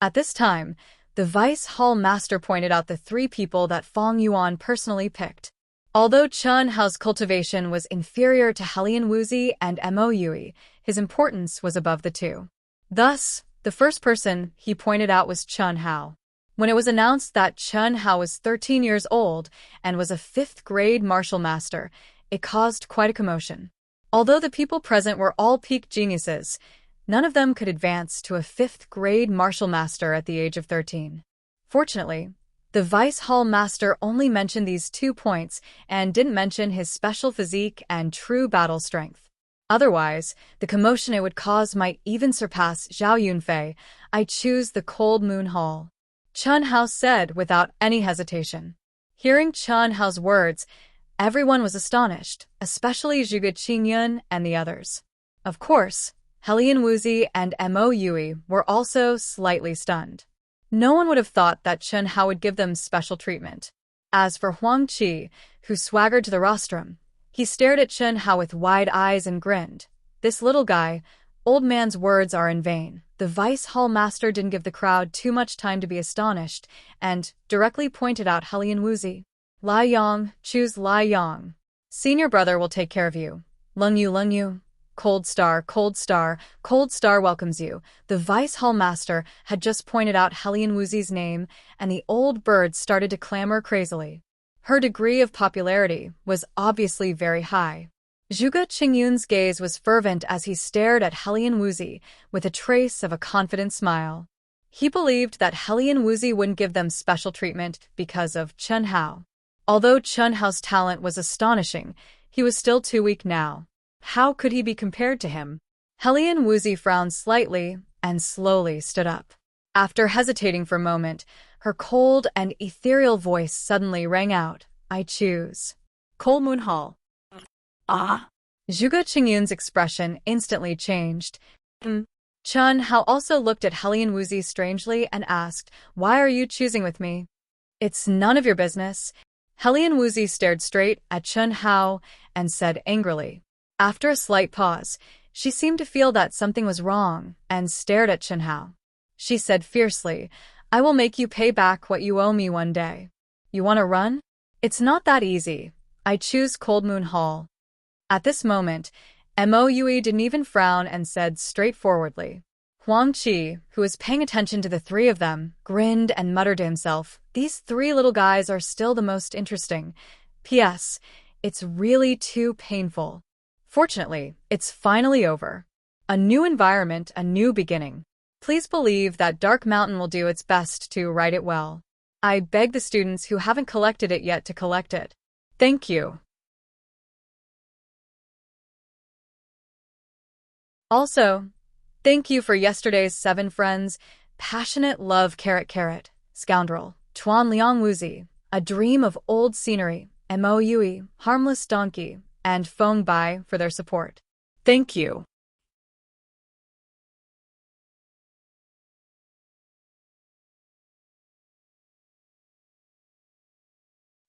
At this time, the Vice Hall Master pointed out the 3 people that Feng Yuan personally picked. Although Chen Hao's cultivation was inferior to Helian Wuzi and Mo Yui, his importance was above the two. Thus, the first person he pointed out was Chen Hao. When it was announced that Chen Hao was 13 years old and was a 5th grade martial master, it caused quite a commotion. Although the people present were all peak geniuses, none of them could advance to a 5th grade martial master at the age of 13. Fortunately, the Vice Hall Master only mentioned these 2 points and didn't mention his special physique and true battle strength. Otherwise, the commotion it would cause might even surpass Zhao Yunfei. I choose the Cold Moon Hall, Chen Hao said without any hesitation. Hearing Chen Hao's words, everyone was astonished, especially Zhu Xian and the others. Of course, Helian Wuzi and Mo Yui were also slightly stunned. No one would have thought that Chen Hao would give them special treatment. As for Huang Qi, who swaggered to the rostrum, he stared at Chen Hao with wide eyes and grinned. This little guy, old man's words are in vain. The Vice Hall Master didn't give the crowd too much time to be astonished and directly pointed out Helian Wuzi. Lai Yang, choose Lai Yang. Senior brother will take care of you. Lung Yu. Cold Star welcomes you. The Vice Hall Master had just pointed out Helian Wuzi's name, and the old bird started to clamor crazily. Her degree of popularity was obviously very high. Zhu Xian's gaze was fervent as he stared at Helian Wuzi with a trace of a confident smile. He believed that Helian Wuzi wouldn't give them special treatment because of Chen Hao. Although Chen Hao's talent was astonishing, he was still too weak now. How could he be compared to him? Helian Wuzi frowned slightly and slowly stood up. After hesitating for a moment, her cold and ethereal voice suddenly rang out, I choose Cold Moon Hall. Ah. Zhu Xian's expression instantly changed. Chen Hao also looked at Helian Wuzi strangely and asked, why are you choosing with me? It's none of your business. Helian Wuzi stared straight at Chen Hao and said angrily. After a slight pause, she seemed to feel that something was wrong and stared at Chen Hao. She said fiercely, I will make you pay back what you owe me one day. You want to run? It's not that easy. I choose Cold Moon Hall. At this moment, Mo Yui didn't even frown and said straightforwardly. Huang Qi, who was paying attention to the 3 of them, grinned and muttered to himself, these 3 little guys are still the most interesting. P.S. It's really too painful. Fortunately, it's finally over. A new environment, a new beginning. Please believe that Dark Mountain will do its best to write it well. I beg the students who haven't collected it yet to collect it. Thank you. Also, thank you for yesterday's 7 friends. Passionate love, scoundrel, Tuan Liang Wuzi, a dream of old scenery, Mo Yui, harmless donkey, and Feng Bai for their support. Thank you.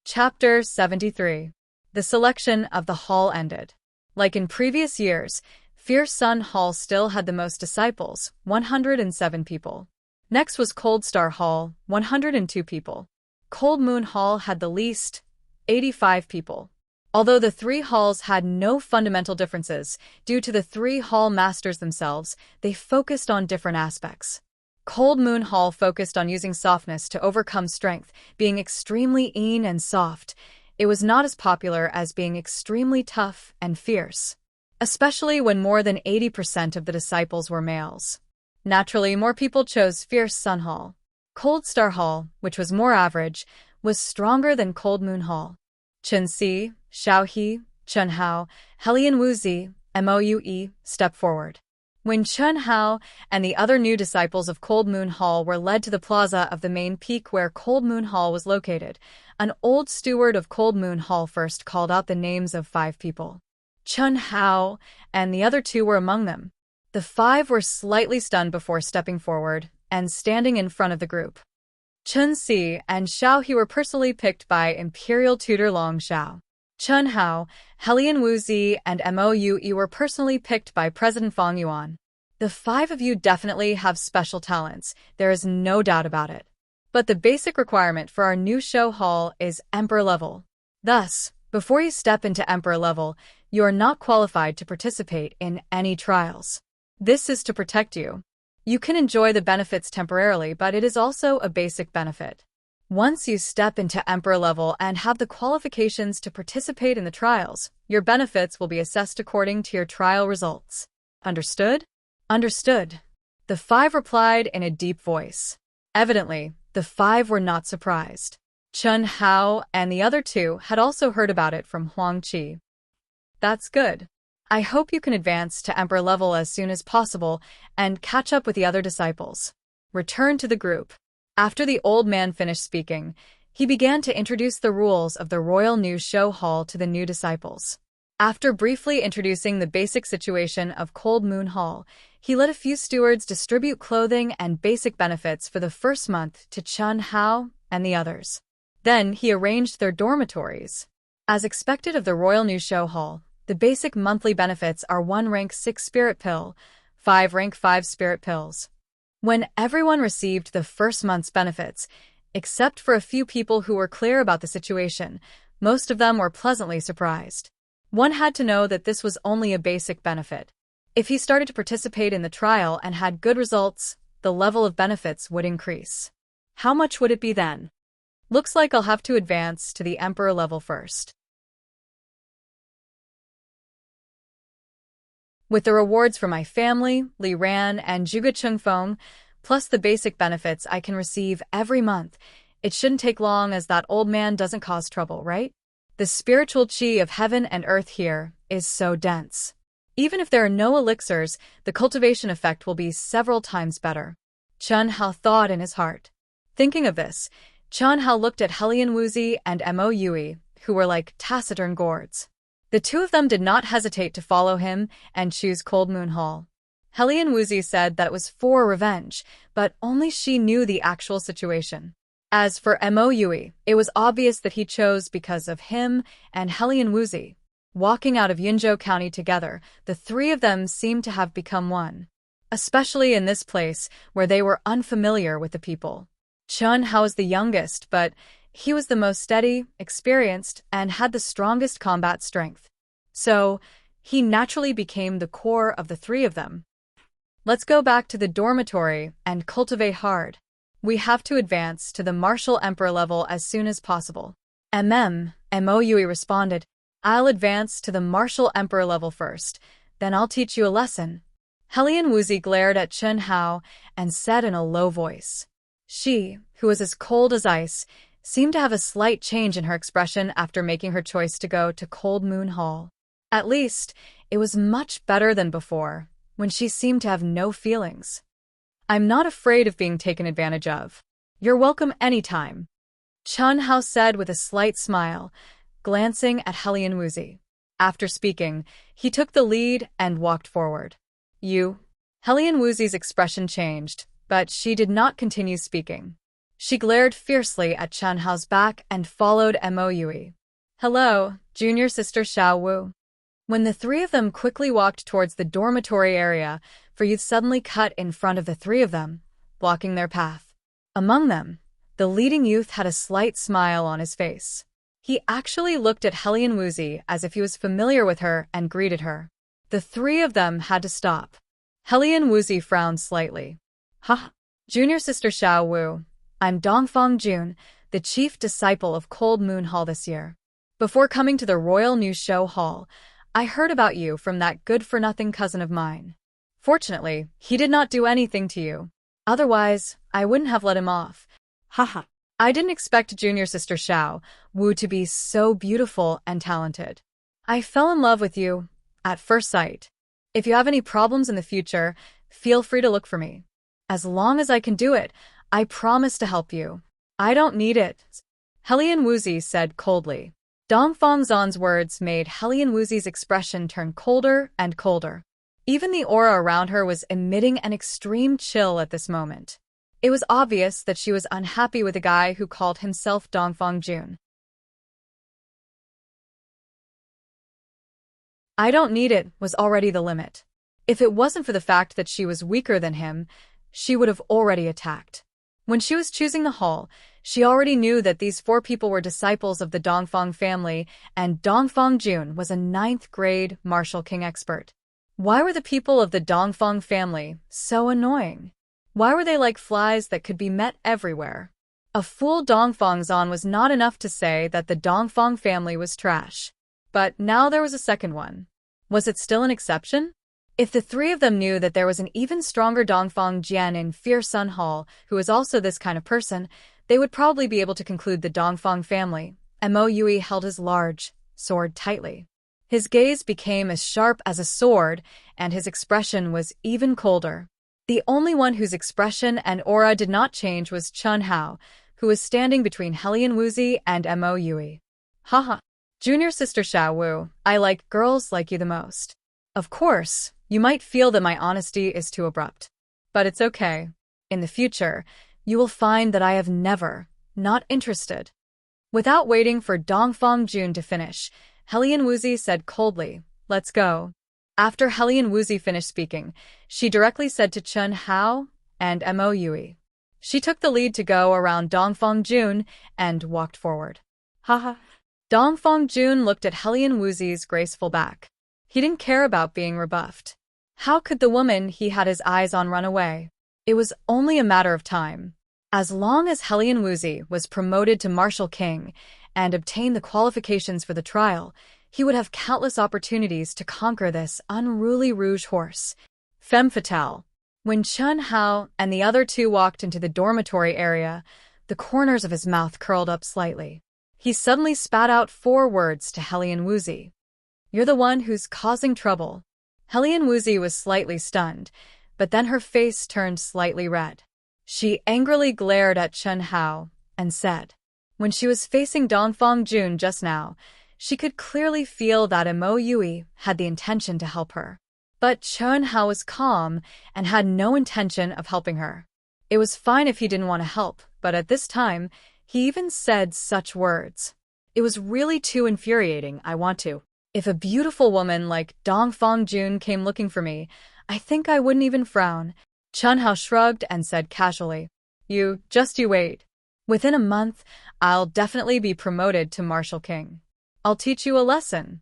Chapter 73. The selection of the hall ended. Like in previous years, Fierce Sun Hall still had the most disciples, 107 people. Next was Cold Star Hall, 102 people. Cold Moon Hall had the least, 85 people. Although the 3 halls had no fundamental differences, due to the 3 hall masters themselves, they focused on different aspects. Cold Moon Hall focused on using softness to overcome strength, being extremely lean and soft. It was not as popular as being extremely tough and fierce, especially when more than 80% of the disciples were males. Naturally, more people chose Fierce Sun Hall. Cold Star Hall, which was more average, was stronger than Cold Moon Hall. Chen Si, Xiaohe, Chen Hao, Helian Wuzi, Moue, step forward. When Chen Hao and the other new disciples of Cold Moon Hall were led to the plaza of the main peak where Cold Moon Hall was located, an old steward of Cold Moon Hall first called out the names of 5 people. Chen Hao and the other 2 were among them. The 5 were slightly stunned before stepping forward and standing in front of the group. Chen Si and Xiao He were personally picked by Imperial Tutor Long Xiao. Chen Hao, Helian Wuzi, and Moue were personally picked by President Fang Yuan. The 5 of you definitely have special talents, there is no doubt about it. But the basic requirement for our new show hall is Emperor level. Thus, before you step into Emperor level, you are not qualified to participate in any trials. This is to protect you. You can enjoy the benefits temporarily, but it is also a basic benefit. Once you step into Emperor level and have the qualifications to participate in the trials, your benefits will be assessed according to your trial results. Understood? Understood. The 5 replied in a deep voice. Evidently, the 5 were not surprised. Chen Hao and the other 2 had also heard about it from Huang Qi. That's good. I hope you can advance to Emperor level as soon as possible and catch up with the other disciples. Return to the group. After the old man finished speaking, he began to introduce the rules of the Royal New Show Hall to the new disciples. After briefly introducing the basic situation of Cold Moon Hall, he let a few stewards distribute clothing and basic benefits for the first month to Chen Hao and the others. Then he arranged their dormitories. As expected of the Royal New Show Hall, the basic monthly benefits are 1 rank 6 spirit pill, 5 rank 5 spirit pills. When everyone received the first month's benefits, except for a few people who were clear about the situation, most of them were pleasantly surprised. One had to know that this was only a basic benefit. If he started to participate in the trial and had good results, the level of benefits would increase. How much would it be then? Looks like I'll have to advance to the Emperor level first. With the rewards for my family, Li Ran, and Zhuge Chengfeng, plus the basic benefits I can receive every month, it shouldn't take long as that old man doesn't cause trouble, right? The spiritual qi of heaven and earth here is so dense. Even if there are no elixirs, the cultivation effect will be several times better. Chen Hao thought in his heart. Thinking of this, Chen Hao looked at Helian Wuzi and Moue, who were like taciturn gourds. The 2 of them did not hesitate to follow him and choose Cold Moon Hall. Helian Wuzi said that it was for revenge, but only she knew the actual situation. As for Moue, it was obvious that he chose because of him and Helian Wuzi. Walking out of Yunzhou County together, the 3 of them seemed to have become one. Especially in this place where they were unfamiliar with the people. Chen Hao was the youngest, but he was the most steady, experienced, and had the strongest combat strength. So, he naturally became the core of the 3 of them. Let's go back to the dormitory and cultivate hard. We have to advance to the Martial Emperor level as soon as possible. Moue responded, I'll advance to the Martial Emperor level first, then I'll teach you a lesson. Helian Wuzi glared at Chen Hao and said in a low voice. She, who was as cold as ice, seemed to have a slight change in her expression after making her choice to go to Cold Moon Hall. At least, it was much better than before, when she seemed to have no feelings. I'm not afraid of being taken advantage of. You're welcome anytime, Chen Hao said with a slight smile, glancing at Helian Wuzi. After speaking, he took the lead and walked forward. You? Helian Wuzi's expression changed, but she did not continue speaking. She glared fiercely at Chen Hao's back and followed Moue. Hello, junior sister Xiao Wu. When the 3 of them quickly walked towards the dormitory area, for youth suddenly cut in front of the 3 of them, blocking their path. Among them, the leading youth had a slight smile on his face. He actually looked at Helian Wuzi as if he was familiar with her and greeted her. The 3 of them had to stop. Helian Wuzi frowned slightly. Ha! Junior sister Xiao Wu. I'm Dongfang Jun, the chief disciple of Cold Moon Hall this year. Before coming to the Royal New Show Hall, I heard about you from that good-for-nothing cousin of mine. Fortunately, he did not do anything to you. Otherwise, I wouldn't have let him off. Haha. I didn't expect junior sister Xiao Wu to be so beautiful and talented. I fell in love with you at first sight. If you have any problems in the future, feel free to look for me. As long as I can do it, I promise to help you. I don't need it, Helian Wuzi said coldly. Dongfang Zan's words made Helian Wuzi's expression turn colder and colder. Even the aura around her was emitting an extreme chill at this moment. It was obvious that she was unhappy with the guy who called himself Dongfang Jun. I don't need it was already the limit. If it wasn't for the fact that she was weaker than him, she would have already attacked. When she was choosing the hall, she already knew that these 4 people were disciples of the Dongfang family, and Dongfang Jun was a 9th-grade martial king expert. Why were the people of the Dongfang family so annoying? Why were they like flies that could be met everywhere? A fool Dongfang Zan was not enough to say that the Dongfang family was trash. But now there was a second one. Was it still an exception? If the 3 of them knew that there was an even stronger Dongfang Jian in Fear Sun Hall who was also this kind of person, they would probably be able to conclude the Dongfang family. Mo Yui held his large sword tightly. His gaze became as sharp as a sword, and his expression was even colder. The only one whose expression and aura did not change was Chun Hao, who was standing between Helian Wuzi and Mo Yui. Haha. Junior sister Xiao Wu, I like girls like you the most. Of course, you might feel that my honesty is too abrupt. But it's okay. In the future, you will find that I have never, not interested. Without waiting for Dongfang Jun to finish, Helian Wuzi said coldly, let's go. After Helian Wuzi finished speaking, she directly said to Chun Hao and Mo Yui. She took the lead to go around Dongfang Jun and walked forward. Haha. Dongfang Jun looked at Helian Wuzi's graceful back. He didn't care about being rebuffed. How could the woman he had his eyes on run away? It was only a matter of time. As long as Helian Wuzi was promoted to Martial King and obtained the qualifications for the trial, he would have countless opportunities to conquer this unruly rouge horse. Femme fatale. When Chun Hao and the other 2 walked into the dormitory area, the corners of his mouth curled up slightly. He suddenly spat out 4 words to Helian Wuzi. You're the one who's causing trouble. Helian Wuzi was slightly stunned, but then her face turned slightly red. She angrily glared at Chun Hao and said, when she was facing Dongfang Jun just now, she could clearly feel that Mo Yui had the intention to help her. But Chun Hao was calm and had no intention of helping her. It was fine if he didn't want to help, but at this time, he even said such words. It was really too infuriating, I want to. If a beautiful woman like Dongfang Jun came looking for me, I think I wouldn't even frown. Chun Hao shrugged and said casually, you wait. Within a month, I'll definitely be promoted to Martial King. I'll teach you a lesson.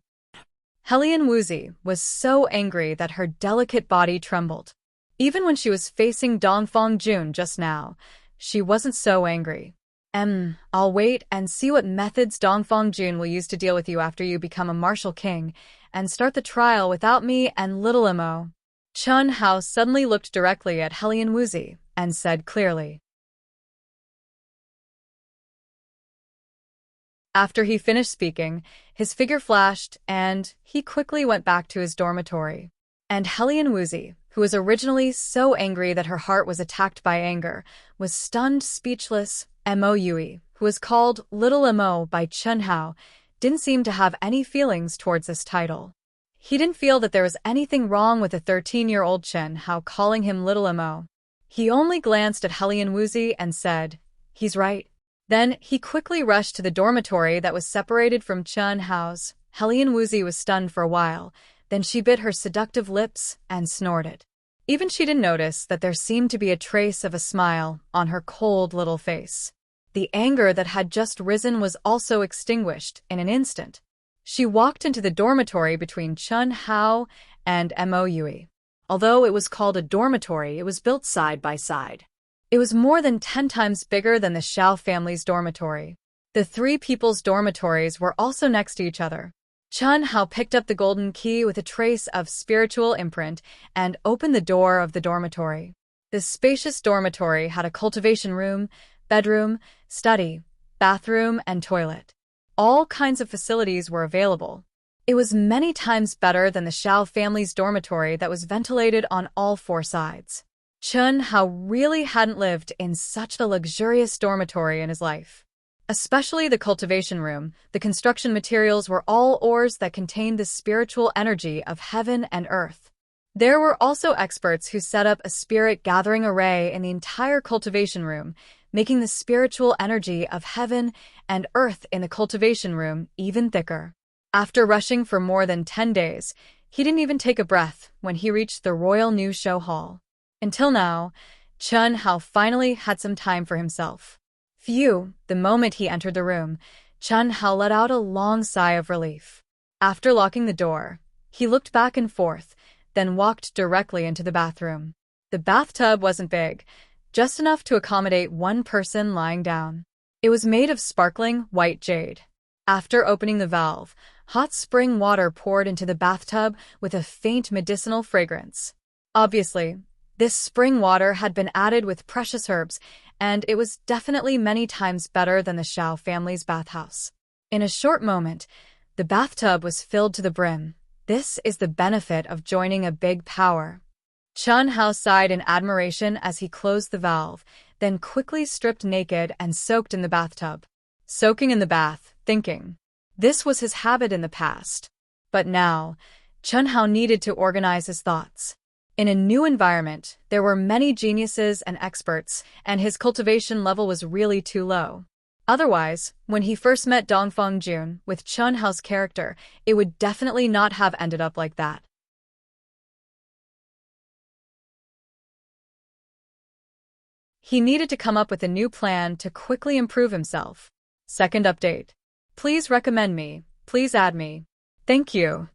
Helian Wuzi was so angry that her delicate body trembled. Even when she was facing Dongfang Jun just now, she wasn't so angry. I'll wait and see what methods Dongfang Jun will use to deal with you after you become a Martial King and start the trial without me and little Mo. Chun Hao suddenly looked directly at Helian Wuzi and said clearly. After he finished speaking, his figure flashed and he quickly went back to his dormitory. And Helian Wuzi, who was originally so angry that her heart was attacked by anger, was stunned speechless. Mo Yui, who was called Little Mo by Chun Hao, didn't seem to have any feelings towards this title. He didn't feel that there was anything wrong with a 13-year-old Chun Hao calling him Little Mo. He only glanced at Helian Wuzi and said, he's right. Then he quickly rushed to the dormitory that was separated from Chun Hao's. Helian Wuzi was stunned for a while, then she bit her seductive lips and snorted. Even she didn't notice that there seemed to be a trace of a smile on her cold little face. The anger that had just risen was also extinguished in an instant. She walked into the dormitory between Chun Hao and Mo Yui. Although it was called a dormitory, it was built side by side. It was more than 10 times bigger than the Xiao family's dormitory. The 3 people's dormitories were also next to each other. Chun Hao picked up the golden key with a trace of spiritual imprint and opened the door of the dormitory. The spacious dormitory had a cultivation room, bedroom, study, bathroom, and toilet. All kinds of facilities were available. It was many times better than the Xiao family's dormitory that was ventilated on all four sides. Chen Hao really hadn't lived in such a luxurious dormitory in his life. Especially the cultivation room, the construction materials were all ores that contained the spiritual energy of heaven and earth. There were also experts who set up a spirit gathering array in the entire cultivation room, making the spiritual energy of heaven and earth in the cultivation room even thicker. After rushing for more than 10 days, he didn't even take a breath when he reached the Royal New Show Hall. Until now, Chen Hao finally had some time for himself. Phew, the moment he entered the room, Chen Hao let out a long sigh of relief. After locking the door, he looked back and forth, then walked directly into the bathroom. The bathtub wasn't big, just enough to accommodate one person lying down. It was made of sparkling white jade. After opening the valve, hot spring water poured into the bathtub with a faint medicinal fragrance. Obviously, this spring water had been added with precious herbs, and it was definitely many times better than the Xiao family's bathhouse. In a short moment, the bathtub was filled to the brim. This is the benefit of joining a big power. Chen Hao sighed in admiration as he closed the valve, then quickly stripped naked and soaked in the bathtub. Soaking in the bath, thinking. This was his habit in the past. But now, Chen Hao needed to organize his thoughts. In a new environment, there were many geniuses and experts, and his cultivation level was really too low. Otherwise, when he first met Dongfeng Jun with Chen Hao's character, it would definitely not have ended up like that. He needed to come up with a new plan to quickly improve himself. Second update. Please recommend me. Please add me. Thank you.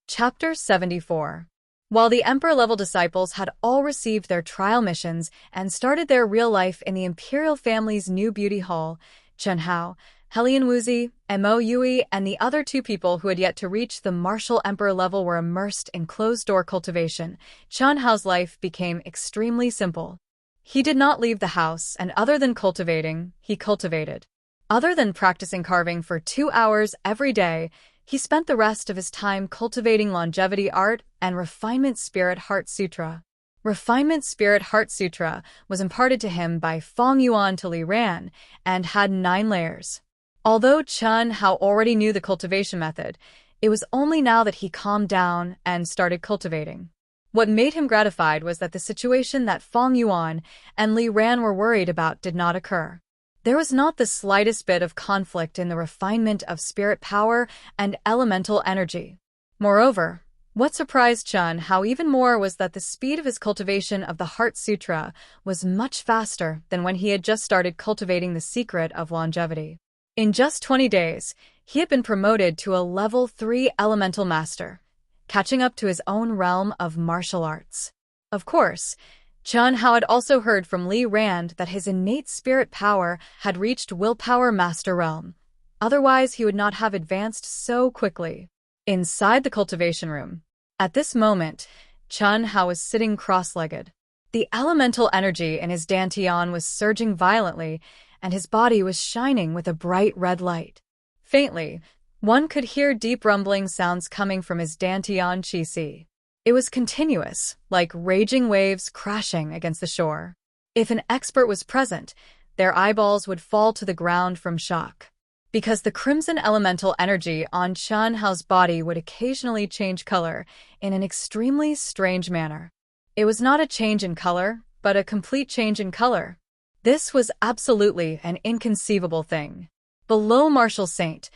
Chapter 74. While the Emperor-level disciples had all received their trial missions and started their real life in the imperial family's new beauty hall, Chen Hao, Helian Wuxia, Mo Yui, and the other two people who had yet to reach the martial emperor level were immersed in closed-door cultivation. Chen Hao's life became extremely simple. He did not leave the house, and other than cultivating, he cultivated. Other than practicing carving for 2 hours every day, he spent the rest of his time cultivating longevity art and Refinement Spirit Heart Sutra. Refinement Spirit Heart Sutra was imparted to him by Feng Yuan to Li Ran and had 9 layers. Although Chen Hao already knew the cultivation method, it was only now that he calmed down and started cultivating. What made him gratified was that the situation that Feng Yuan and Li Ran were worried about did not occur. There was not the slightest bit of conflict in the refinement of spirit power and elemental energy. Moreover, what surprised Chen Hao even more was that the speed of his cultivation of the Heart Sutra was much faster than when he had just started cultivating the secret of longevity. In just 20 days, he had been promoted to a level 3 elemental master, catching up to his own realm of martial arts. Of course, Chen Hao had also heard from Li Rand that his innate spirit power had reached willpower master realm. Otherwise, he would not have advanced so quickly. Inside the cultivation room, at this moment, Chen Hao was sitting cross-legged. The elemental energy in his dantian was surging violently, and his body was shining with a bright red light. Faintly, one could hear deep rumbling sounds coming from his dantian qi. It was continuous, like raging waves crashing against the shore. If an expert was present, their eyeballs would fall to the ground from shock. Because the crimson elemental energy on Chen Hao's body would occasionally change color in an extremely strange manner. It was not a change in color, but a complete change in color. This was absolutely an inconceivable thing. Below martial saint,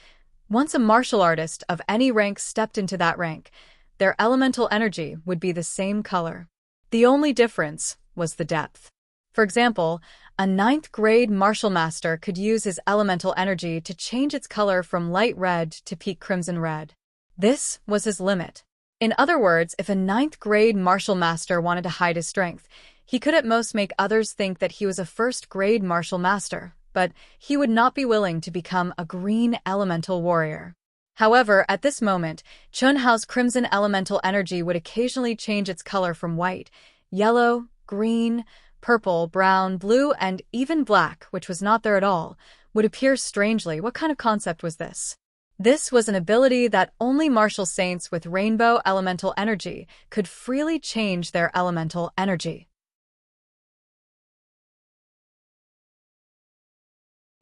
once a martial artist of any rank stepped into that rank, their elemental energy would be the same color. The only difference was the depth. For example, a 9th grade martial master could use his elemental energy to change its color from light red to peak crimson red. This was his limit. In other words, if a 9th grade martial master wanted to hide his strength, he could at most make others think that he was a 1st grade martial master, but he would not be willing to become a green elemental warrior. However, at this moment, Chen Hao's crimson elemental energy would occasionally change its color from white, yellow, green, purple, brown, blue, and even black, which was not there at all, would appear strangely. What kind of concept was this? This was an ability that only martial saints with rainbow elemental energy could freely change their elemental energy.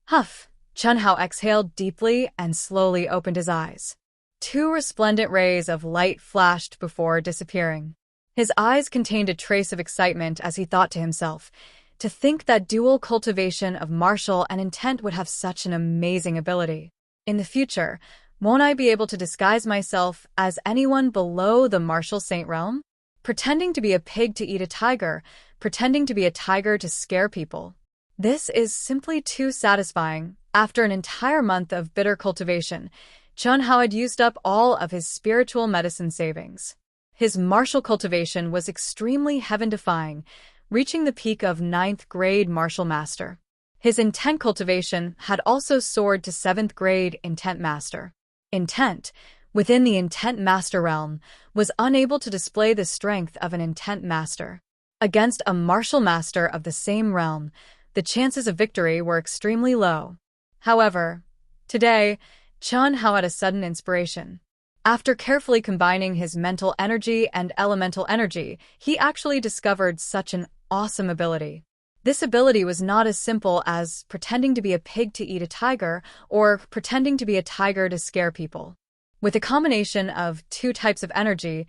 Huff! Chen Hao exhaled deeply and slowly opened his eyes. Two resplendent rays of light flashed before disappearing. His eyes contained a trace of excitement as he thought to himself, to think that dual cultivation of martial and intent would have such an amazing ability. In the future, won't I be able to disguise myself as anyone below the martial saint realm? Pretending to be a pig to eat a tiger, pretending to be a tiger to scare people. This is simply too satisfying. After an entire month of bitter cultivation, Chen Hao had used up all of his spiritual medicine savings. His martial cultivation was extremely heaven-defying, reaching the peak of 9th grade martial master. His intent cultivation had also soared to 7th grade intent master. Intent, within the intent master realm, was unable to display the strength of an intent master. Against a martial master of the same realm, the chances of victory were extremely low. However, today, Chen Hao had a sudden inspiration. After carefully combining his mental energy and elemental energy, he actually discovered such an awesome ability. This ability was not as simple as pretending to be a pig to eat a tiger or pretending to be a tiger to scare people. With a combination of two types of energy,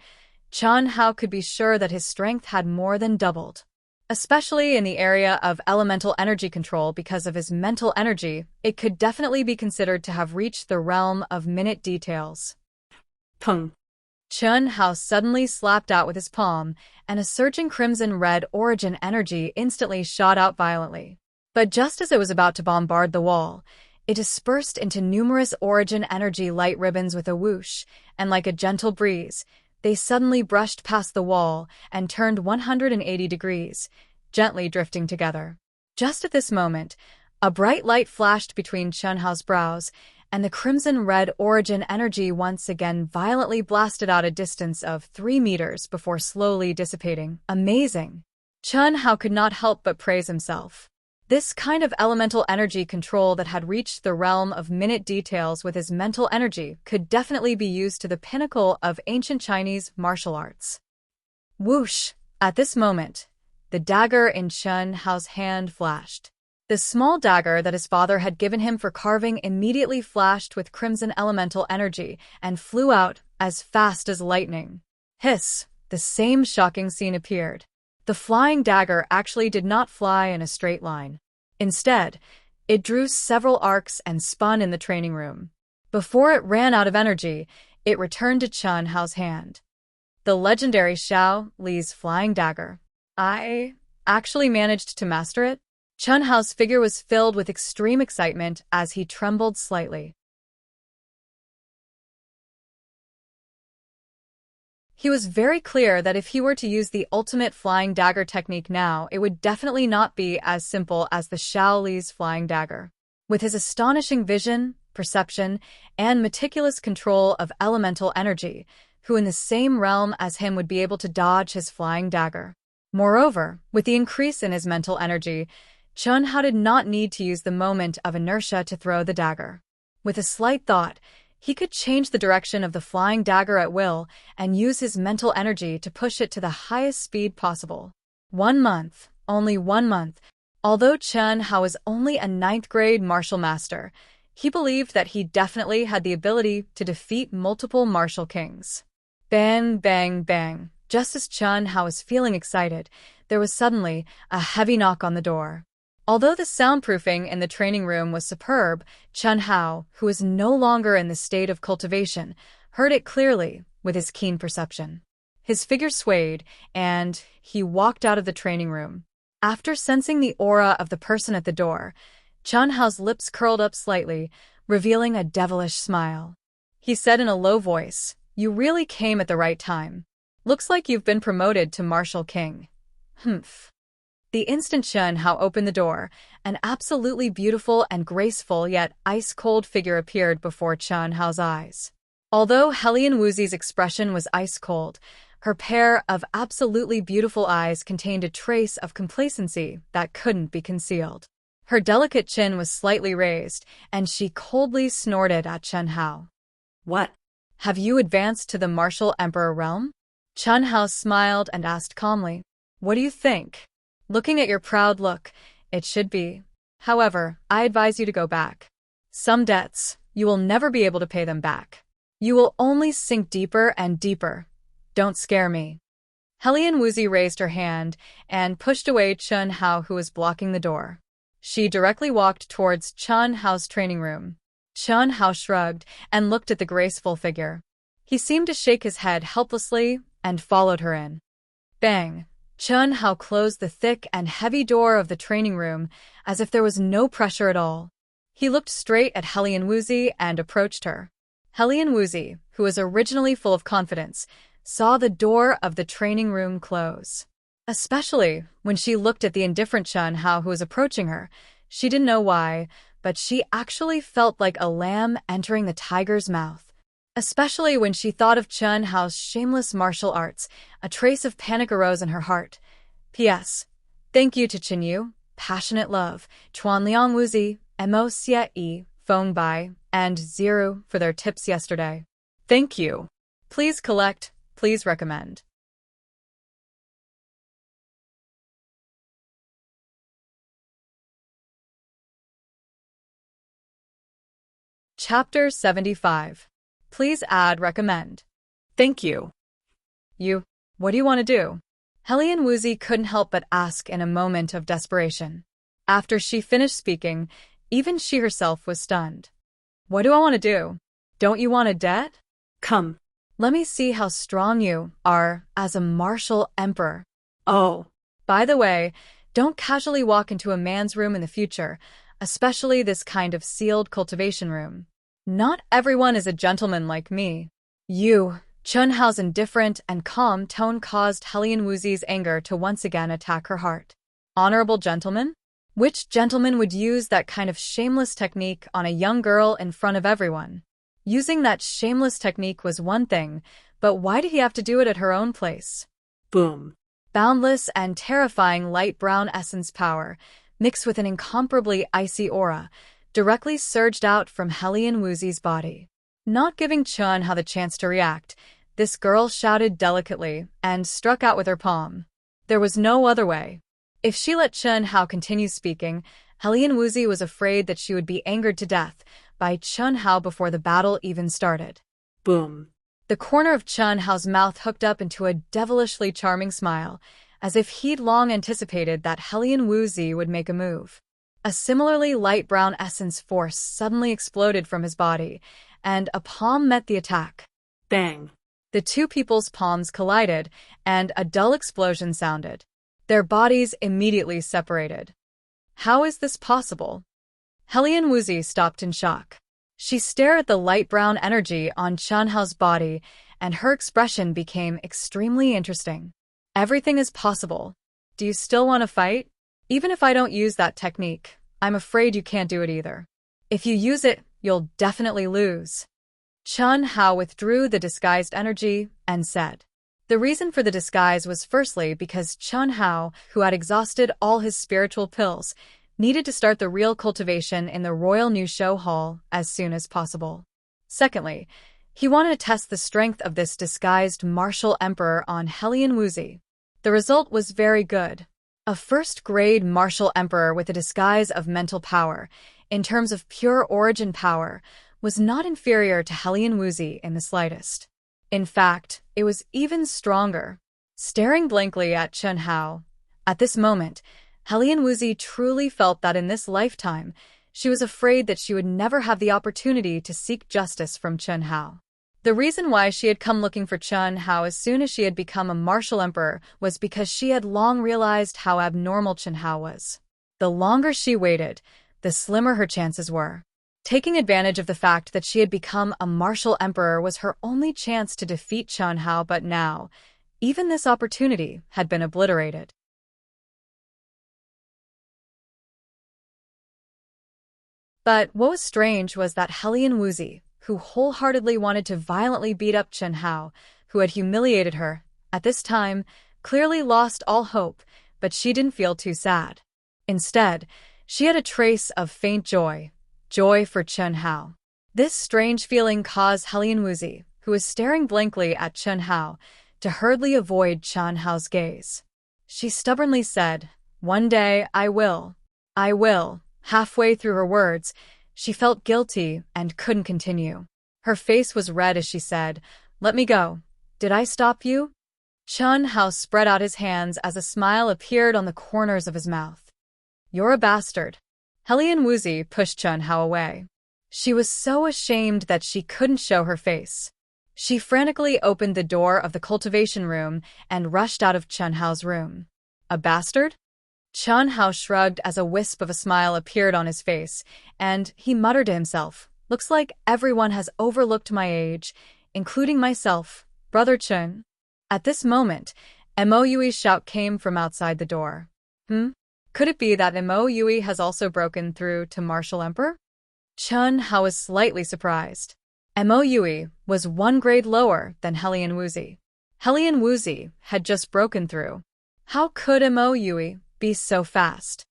Chen Hao could be sure that his strength had more than doubled. Especially in the area of elemental energy control, because of his mental energy, it could definitely be considered to have reached the realm of minute details. Peng. Chen Hao suddenly slapped out with his palm, and a surging crimson-red origin energy instantly shot out violently. But just as it was about to bombard the wall, it dispersed into numerous origin energy light ribbons with a whoosh, and like a gentle breeze, they suddenly brushed past the wall and turned 180 degrees, gently drifting together. Just at this moment, a bright light flashed between Chen Hao's brows, and the crimson-red origin energy once again violently blasted out a distance of 3 meters before slowly dissipating. Amazing! Chen Hao could not help but praise himself. This kind of elemental energy control that had reached the realm of minute details with his mental energy could definitely be used to the pinnacle of ancient Chinese martial arts. Whoosh! At this moment, the dagger in Chen Hao's hand flashed. The small dagger that his father had given him for carving immediately flashed with crimson elemental energy and flew out as fast as lightning. Hiss! The same shocking scene appeared. The flying dagger actually did not fly in a straight line. Instead, it drew several arcs and spun in the training room. Before it ran out of energy, it returned to Chen Hao's hand. The legendary Xiao Li's flying dagger. I actually managed to master it? Chen Hao's figure was filled with extreme excitement as he trembled slightly. He was very clear that if he were to use the ultimate flying dagger technique now, it would definitely not be as simple as the Xiao Li's flying dagger. With his astonishing vision, perception, and meticulous control of elemental energy, who in the same realm as him would be able to dodge his flying dagger? Moreover, with the increase in his mental energy, Chen Hao did not need to use the moment of inertia to throw the dagger. With a slight thought, he could change the direction of the flying dagger at will and use his mental energy to push it to the highest speed possible. 1 month, only 1 month. Although Chen Hao was only a 9th grade martial master, he believed that he definitely had the ability to defeat multiple martial kings. Bang, bang, bang. Just as Chen Hao was feeling excited, there was suddenly a heavy knock on the door. Although the soundproofing in the training room was superb, Chen Hao, who was no longer in the state of cultivation, heard it clearly with his keen perception. His figure swayed, and he walked out of the training room. After sensing the aura of the person at the door, Chen Hao's lips curled up slightly, revealing a devilish smile. He said in a low voice, "You really came at the right time. Looks like you've been promoted to Martial King." Humph. The instant Chen Hao opened the door, an absolutely beautiful and graceful yet ice-cold figure appeared before Chen Hao's eyes. Although Helian Wuxi's expression was ice-cold, Her pair of absolutely beautiful eyes contained a trace of complacency that couldn't be concealed. Her delicate chin was slightly raised, and she coldly snorted at Chen Hao. What? Have you advanced to the martial emperor realm? Chen Hao smiled and asked calmly. What do you think? Looking at your proud look, it should be. However, I advise you to go back. Some debts, you will never be able to pay them back. You will only sink deeper and deeper. Don't scare me. Helian Wuzi raised her hand and pushed away Chen Hao, who was blocking the door. She directly walked towards Chen Hao's training room. Chen Hao shrugged and looked at the graceful figure. He seemed to shake his head helplessly and followed her in. Bang! Chen Hao closed the thick and heavy door of the training room as if there was no pressure at all. He looked straight at Helian Wuzi and approached her. Helian Wuzi, who was originally full of confidence, saw the door of the training room close. Especially when she looked at the indifferent Chen Hao who was approaching her. She didn't know why, but she actually felt like a lamb entering the tiger's mouth. Especially when she thought of Chen Hao's shameless martial arts, a trace of panic arose in her heart. P.S. Thank you to Chen Yu, Passionate Love, Chuan Liang Wuzi, Mo Xie Yi, Feng Bai, and Ziru for their tips yesterday. Thank you. Please collect, please recommend. Chapter 75. Please add recommend. Thank you. You, what do you want to do? Helian Wuzi couldn't help but ask in a moment of desperation. After she finished speaking, even she herself was stunned. What do I want to do? Don't you want a debt? Come. Let me see how strong you are as a martial emperor. Oh. By the way, don't casually walk into a man's room in the future, especially this kind of sealed cultivation room. Not everyone is a gentleman like me. You, Chen Hao's indifferent and calm tone caused Helian Wuzi's anger to once again attack her heart. Honorable gentleman? Which gentleman would use that kind of shameless technique on a young girl in front of everyone? Using that shameless technique was one thing, but why did he have to do it at her own place? Boom. Boundless and terrifying light brown essence power, mixed with an incomparably icy aura, directly surged out from Helian Wuzi's body. Not giving Chen Hao the chance to react, this girl shouted delicately and struck out with her palm. There was no other way. If she let Chen Hao continue speaking, Helian Wuzi was afraid that she would be angered to death by Chen Hao before the battle even started. Boom. The corner of Chen Hao's mouth hooked up into a devilishly charming smile, as if he'd long anticipated that Helian Wuzi would make a move. A similarly light brown essence force suddenly exploded from his body, and a palm met the attack. Bang. The two people's palms collided, and a dull explosion sounded. Their bodies immediately separated. How is this possible? Helian Wuzi stopped in shock. She stared at the light brown energy on Chen Hao's body, and her expression became extremely interesting. Everything is possible. Do you still want to fight? Even if I don't use that technique, I'm afraid you can't do it either. If you use it, you'll definitely lose. Chen Hao withdrew the disguised energy and said. The reason for the disguise was firstly because Chen Hao, who had exhausted all his spiritual pills, needed to start the real cultivation in the Royal New Show Hall as soon as possible. Secondly, he wanted to test the strength of this disguised martial emperor on Helian Wuzi. The result was very good. A first-grade martial emperor with a disguise of mental power, in terms of pure origin power, was not inferior to Helian Wuzi in the slightest. In fact, it was even stronger. Staring blankly at Chen Hao, at this moment, Helian Wuzi truly felt that in this lifetime, she was afraid that she would never have the opportunity to seek justice from Chen Hao. The reason why she had come looking for Chen Hao as soon as she had become a martial emperor was because she had long realized how abnormal Chen Hao was. The longer she waited, the slimmer her chances were. Taking advantage of the fact that she had become a martial emperor was her only chance to defeat Chen Hao, but now, even this opportunity had been obliterated. But what was strange was that Helian Wuzi, who wholeheartedly wanted to violently beat up Chen Hao, who had humiliated her, at this time, clearly lost all hope, but she didn't feel too sad. Instead, she had a trace of faint joy for Chen Hao. This strange feeling caused Helian Wuxi, who was staring blankly at Chen Hao, to hurriedly avoid Chen Hao's gaze. She stubbornly said, "One day, I will. I will." Halfway through her words, she felt guilty and couldn't continue. Her face was red as she said, "Let me go. Did I stop you?" Chen Hao spread out his hands as a smile appeared on the corners of his mouth. "You're a bastard." Helian Wuxi pushed Chen Hao away. She was so ashamed that she couldn't show her face. She frantically opened the door of the cultivation room and rushed out of Chen Hao's room. "A bastard?" Chen Hao shrugged as a wisp of a smile appeared on his face, and he muttered to himself, "Looks like everyone has overlooked my age, including myself, Brother Chen." At this moment, Mo Yui's shout came from outside the door. Could it be that Mo Yui has also broken through to Martial Emperor? Chen Hao was slightly surprised. Mo Yui was 1 grade lower than Helian Wuxi. Helian Wuxi had just broken through. How could Mo Yui be so fast?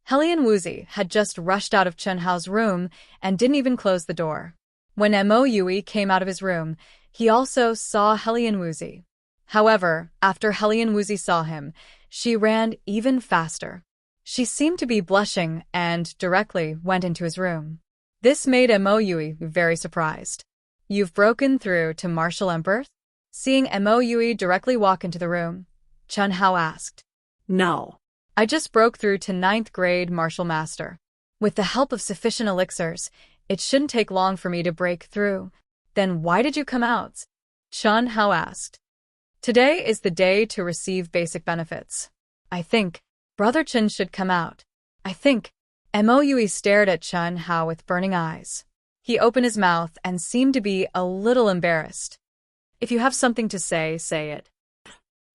Helian Wuxi had just rushed out of Chen Hao's room and didn't even close the door. When Mo Yui came out of his room, he also saw Helian Wuxi. However, after Helian Wuxi saw him, she ran even faster. She seemed to be blushing and directly went into his room. This made Mo Yui very surprised. "You've broken through to Martial Emperor?" Seeing Mo Yui directly walk into the room, Chen Hao asked. No. "I just broke through to 9th grade Martial Master. With the help of sufficient elixirs, it shouldn't take long for me to break through." "Then why did you come out?" Chen Hao asked. "Today is the day to receive basic benefits. I think Brother Chen should come out." "I think." Mo Yui stared at Chen Hao with burning eyes. He opened his mouth and seemed to be a little embarrassed. "If you have something to say, say it.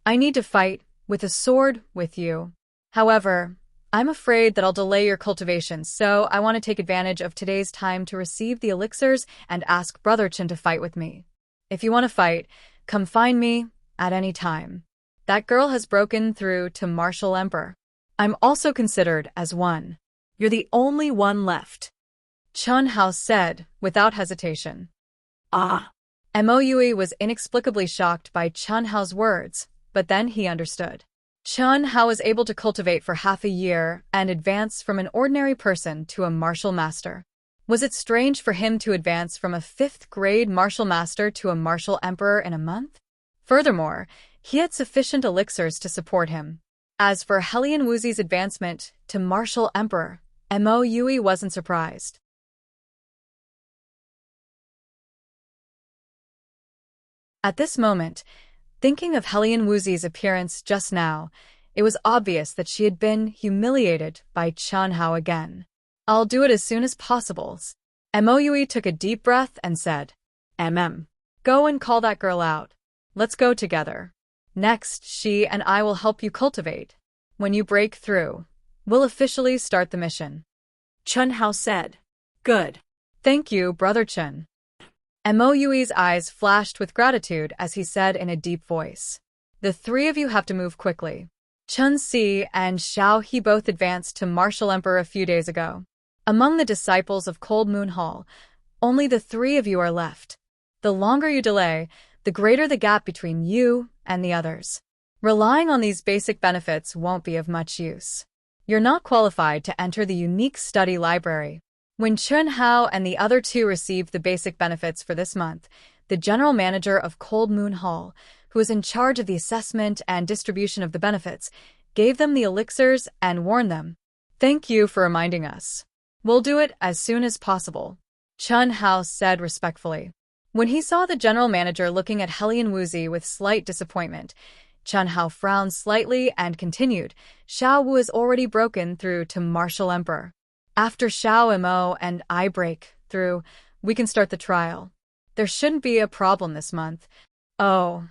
I need to fight with a sword with you. However, I'm afraid that I'll delay your cultivation, so I want to take advantage of today's time to receive the elixirs and ask Brother Chen to fight with me. If you want to fight, come find me at any time. That girl has broken through to Martial Emperor. I'm also considered as one. You're the only one left," Chen Hao said without hesitation. Ah. Mo Yui was inexplicably shocked by Chen Hao's words, but then he understood. Chen Hao was able to cultivate for half a year and advance from an ordinary person to a martial master. Was it strange for him to advance from a 5th grade martial master to a martial emperor in a month? Furthermore, he had sufficient elixirs to support him. As for Helian Wuxi's advancement to martial emperor, Mo Yui wasn't surprised. At this moment, thinking of Helian Wuxi's appearance just now, it was obvious that she had been humiliated by Chen Hao again. "I'll do it as soon as possible." Mo Yui took a deep breath and said, "Go and call that girl out. Let's go together. Next, she and I will help you cultivate. When you break through, we'll officially start the mission." Chen Hao said. "Good. "Thank you, Brother Chen." Mo Yui's eyes flashed with gratitude as he said in a deep voice, "The 3 of you have to move quickly. Chen Si and Xiao He both advanced to Martial Emperor a few days ago. Among the disciples of Cold Moon Hall, only the 3 of you are left. The longer you delay, the greater the gap between you and the others. Relying on these basic benefits won't be of much use. You're not qualified to enter the unique study library." When Chen Hao and the other 2 received the basic benefits for this month, the general manager of Cold Moon Hall, who was in charge of the assessment and distribution of the benefits, gave them the elixirs and warned them, "Thank you for reminding us. We'll do it as soon as possible," Chen Hao said respectfully. When he saw the general manager looking at Helian Wuxi with slight disappointment, Chen Hao frowned slightly and continued, "Xiao Wu has already broken through to Martial Emperor. After Xiao Mo and I break through, we can start the trial. There shouldn't be a problem this month." "Oh."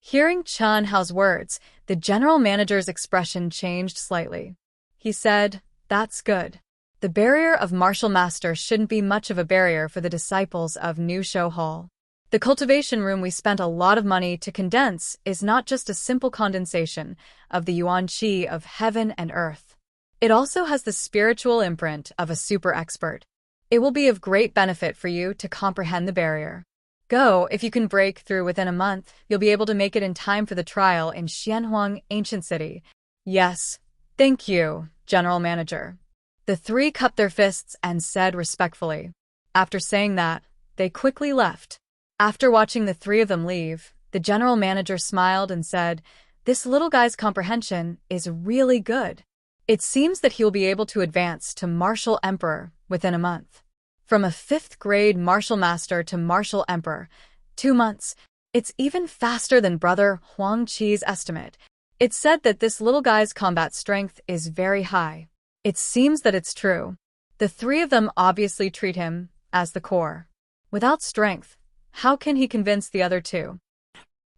Hearing Chen Hao's words, the general manager's expression changed slightly. He said, "That's good. The barrier of martial master shouldn't be much of a barrier for the disciples of New Show Hall. The cultivation room we spent a lot of money to condense is not just a simple condensation of the yuan qi of heaven and earth. It also has the spiritual imprint of a super expert. It will be of great benefit for you to comprehend the barrier. Go, if you can break through within a month, you'll be able to make it in time for the trial in Xianhuang, ancient city. Yes, thank you, General Manager. The three cupped their fists and said respectfully. After saying that, they quickly left. After watching the three of them leave, the General Manager smiled and said, "This little guy's comprehension is really good. It seems that he'll be able to advance to Martial Emperor within a month. From a 5th grade Martial Master to Martial Emperor, 2 months. It's even faster than Brother Huang Qi's estimate. It's said that this little guy's combat strength is very high. It seems that it's true." The three of them obviously treat him as the core. Without strength, how can he convince the other two?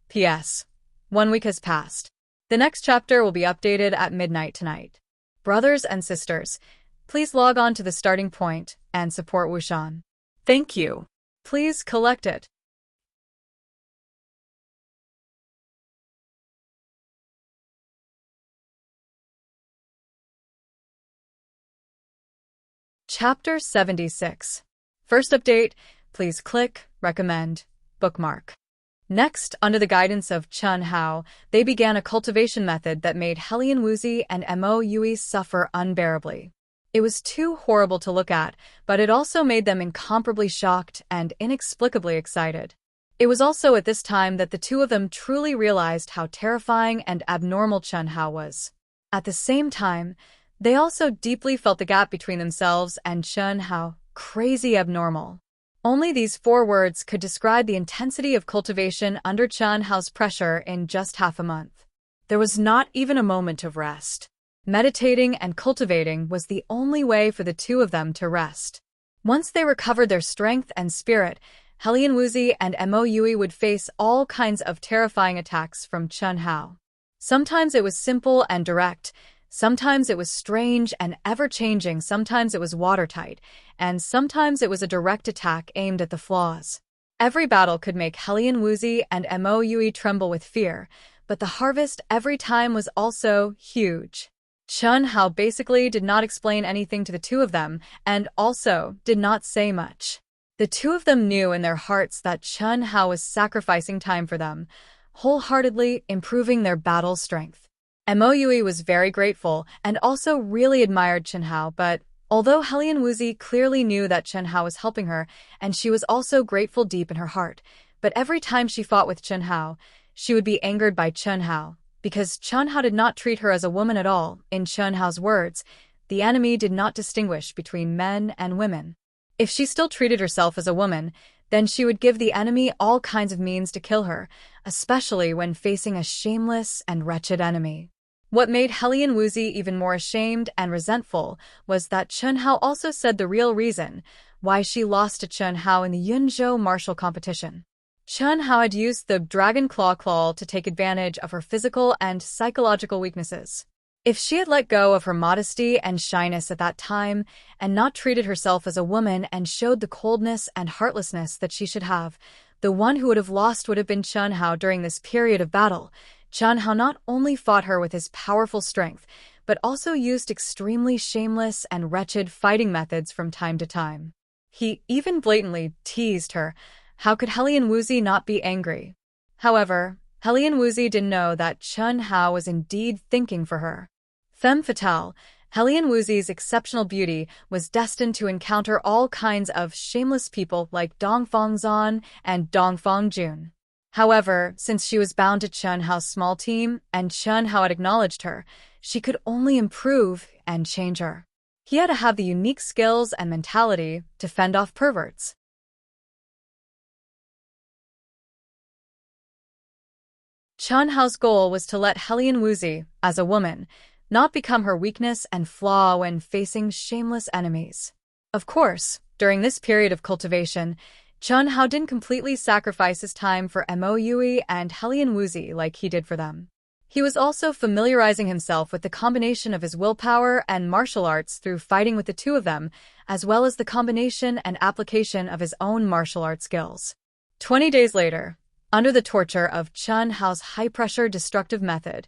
P.S. 1 week has passed. The next chapter will be updated at midnight tonight. Brothers and sisters, please log on to the starting point and support Wuxian. Thank you. Please collect it. Chapter 76. First update, please click, recommend, bookmark. Next, under the guidance of Chen Hao, they began a cultivation method that made Helian Wuxi and Mo Yui suffer unbearably. It was too horrible to look at, but it also made them incomparably shocked and inexplicably excited. It was also at this time that the two of them truly realized how terrifying and abnormal Chen Hao was. At the same time, they also deeply felt the gap between themselves and Chen Hao, crazy abnormal. Only these 4 words could describe the intensity of cultivation under Chen Hao's pressure in just half a month. There was not even a moment of rest. Meditating and cultivating was the only way for the two of them to rest. Once they recovered their strength and spirit, Helian Wuxi and Mo Yui would face all kinds of terrifying attacks from Chen Hao. Sometimes it was simple and direct, sometimes it was strange and ever-changing, sometimes it was watertight, and sometimes it was a direct attack aimed at the flaws. Every battle could make Helian Wuxi and Mo Yui tremble with fear, but the harvest every time was also huge. Chen Hao basically did not explain anything to the two of them, and also did not say much. The two of them knew in their hearts that Chen Hao was sacrificing time for them, wholeheartedly improving their battle strength. Mo Yui was very grateful and also really admired Chen Hao, but although Helian Wuxi clearly knew that Chen Hao was helping her, and she was also grateful deep in her heart, but every time she fought with Chen Hao, she would be angered by Chen Hao, because Chen Hao did not treat her as a woman at all. In Chen Hao's words, the enemy did not distinguish between men and women. If she still treated herself as a woman, then she would give the enemy all kinds of means to kill her, especially when facing a shameless and wretched enemy. What made Helian Wuxi even more ashamed and resentful was that Chen Hao also said the real reason why she lost to Chen Hao in the Yunzhou martial competition. Chen Hao had used the Dragon Claw to take advantage of her physical and psychological weaknesses. If she had let go of her modesty and shyness at that time and not treated herself as a woman and showed the coldness and heartlessness that she should have, the one who would have lost would have been Chen Hao during this period of battle. Chen Hao not only fought her with his powerful strength, but also used extremely shameless and wretched fighting methods from time to time. He even blatantly teased her. How could Helian Wuxi not be angry? However, Helian Wuxi didn't know that Chen Hao was indeed thinking for her. Femme fatale, Helian Wuxi's exceptional beauty was destined to encounter all kinds of shameless people like Dongfang Zan and Dongfang Jun. However, since she was bound to Chen Hao's small team and Chen Hao had acknowledged her, she could only improve and change her. He had to have the unique skills and mentality to fend off perverts. Chen Hao's goal was to let Helian Wuxi, as a woman, not become her weakness and flaw when facing shameless enemies. Of course, during this period of cultivation, Chen Hao didn't completely sacrifice his time for Mo Yui and Helian Wuxi like he did for them. He was also familiarizing himself with the combination of his willpower and martial arts through fighting with the two of them, as well as the combination and application of his own martial arts skills. 20 days later, under the torture of Chen Hao's high-pressure destructive method,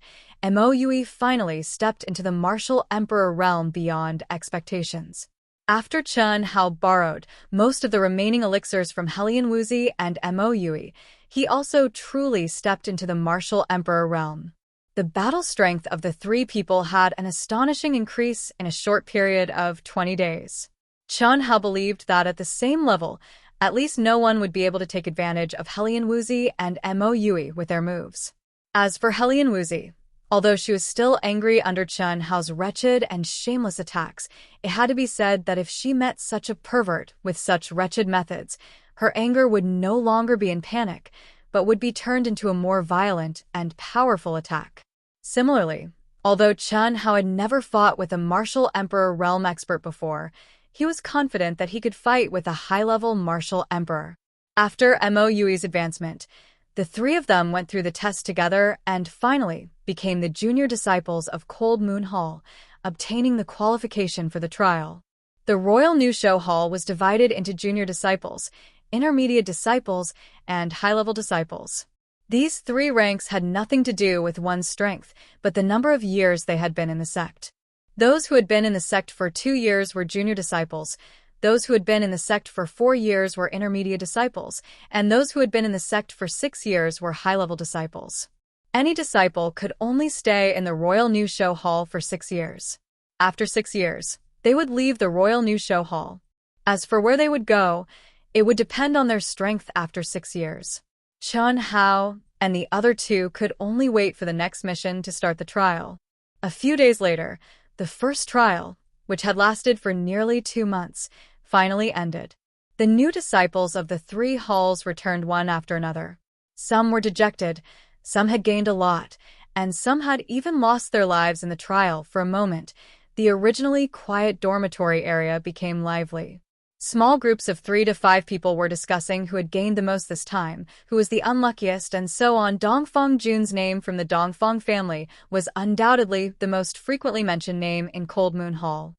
Mo Yui finally stepped into the martial emperor realm beyond expectations. After Chen Hao borrowed most of the remaining elixirs from Helian Wuzi and Mo Yui, he also truly stepped into the martial emperor realm. The battle strength of the three people had an astonishing increase in a short period of 20 days. Chen Hao believed that at the same level, at least no one would be able to take advantage of Helian Wuzi and Mo Yui with their moves. As for Helian Wuzi, although she was still angry under Chen Hao's wretched and shameless attacks, it had to be said that if she met such a pervert with such wretched methods, her anger would no longer be in panic, but would be turned into a more violent and powerful attack. Similarly, although Chen Hao had never fought with a martial emperor realm expert before, he was confident that he could fight with a high-level martial emperor. After Mo Yui's advancement, the three of them went through the test together and finally became the junior disciples of Cold Moon Hall, obtaining the qualification for the trial. The Royal New Show Hall was divided into junior disciples, intermediate disciples, and high-level disciples. These three ranks had nothing to do with one's strength, but the number of years they had been in the sect. Those who had been in the sect for 2 years were junior disciples, those who had been in the sect for 4 years were intermediate disciples, and those who had been in the sect for 6 years were high-level disciples. Any disciple could only stay in the Royal New Show Hall for 6 years. After 6 years, they would leave the Royal New Show Hall. As for where they would go, it would depend on their strength after 6 years. Chen Hao and the other two could only wait for the next mission to start the trial. A few days later, the first trial, which had lasted for nearly 2 months, finally ended. The new disciples of the 3 halls returned one after another. Some were dejected, some had gained a lot, and some had even lost their lives in the trial. For a moment, the originally quiet dormitory area became lively. Small groups of 3 to 5 people were discussing who had gained the most this time, who was the unluckiest, and so on. Dongfeng Jun's name from the Dongfeng family was undoubtedly the most frequently mentioned name in Cold Moon Hall.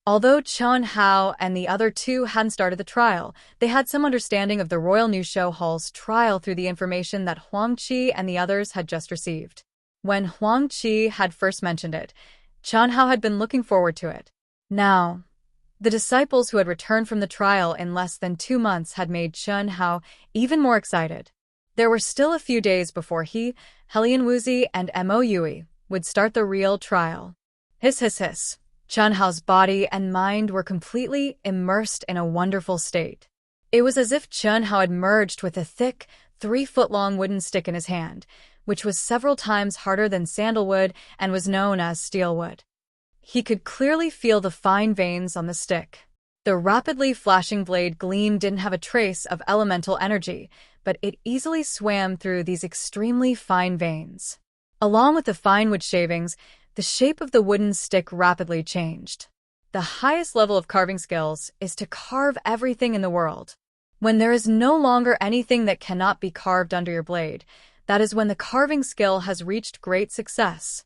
Although Chen Hao and the other two hadn't started the trial, they had some understanding of the Royal New Show Hall's trial through the information that Huang Qi and the others had just received. When Huang Qi had first mentioned it, Chen Hao had been looking forward to it. Now, the disciples who had returned from the trial in less than 2 months had made Chen Hao even more excited. There were still a few days before he, Helian Wuzi, and Mo Yui would start the real trial. Hiss hiss hiss. Chen Hao's body and mind were completely immersed in a wonderful state. It was as if Chen Hao had merged with a thick, 3-foot-long wooden stick in his hand, which was several times harder than sandalwood and was known as steelwood. He could clearly feel the fine veins on the stick. The rapidly flashing blade gleam didn't have a trace of elemental energy, but it easily swam through these extremely fine veins. Along with the fine wood shavings, the shape of the wooden stick rapidly changed. The highest level of carving skills is to carve everything in the world. When there is no longer anything that cannot be carved under your blade, that is when the carving skill has reached great success.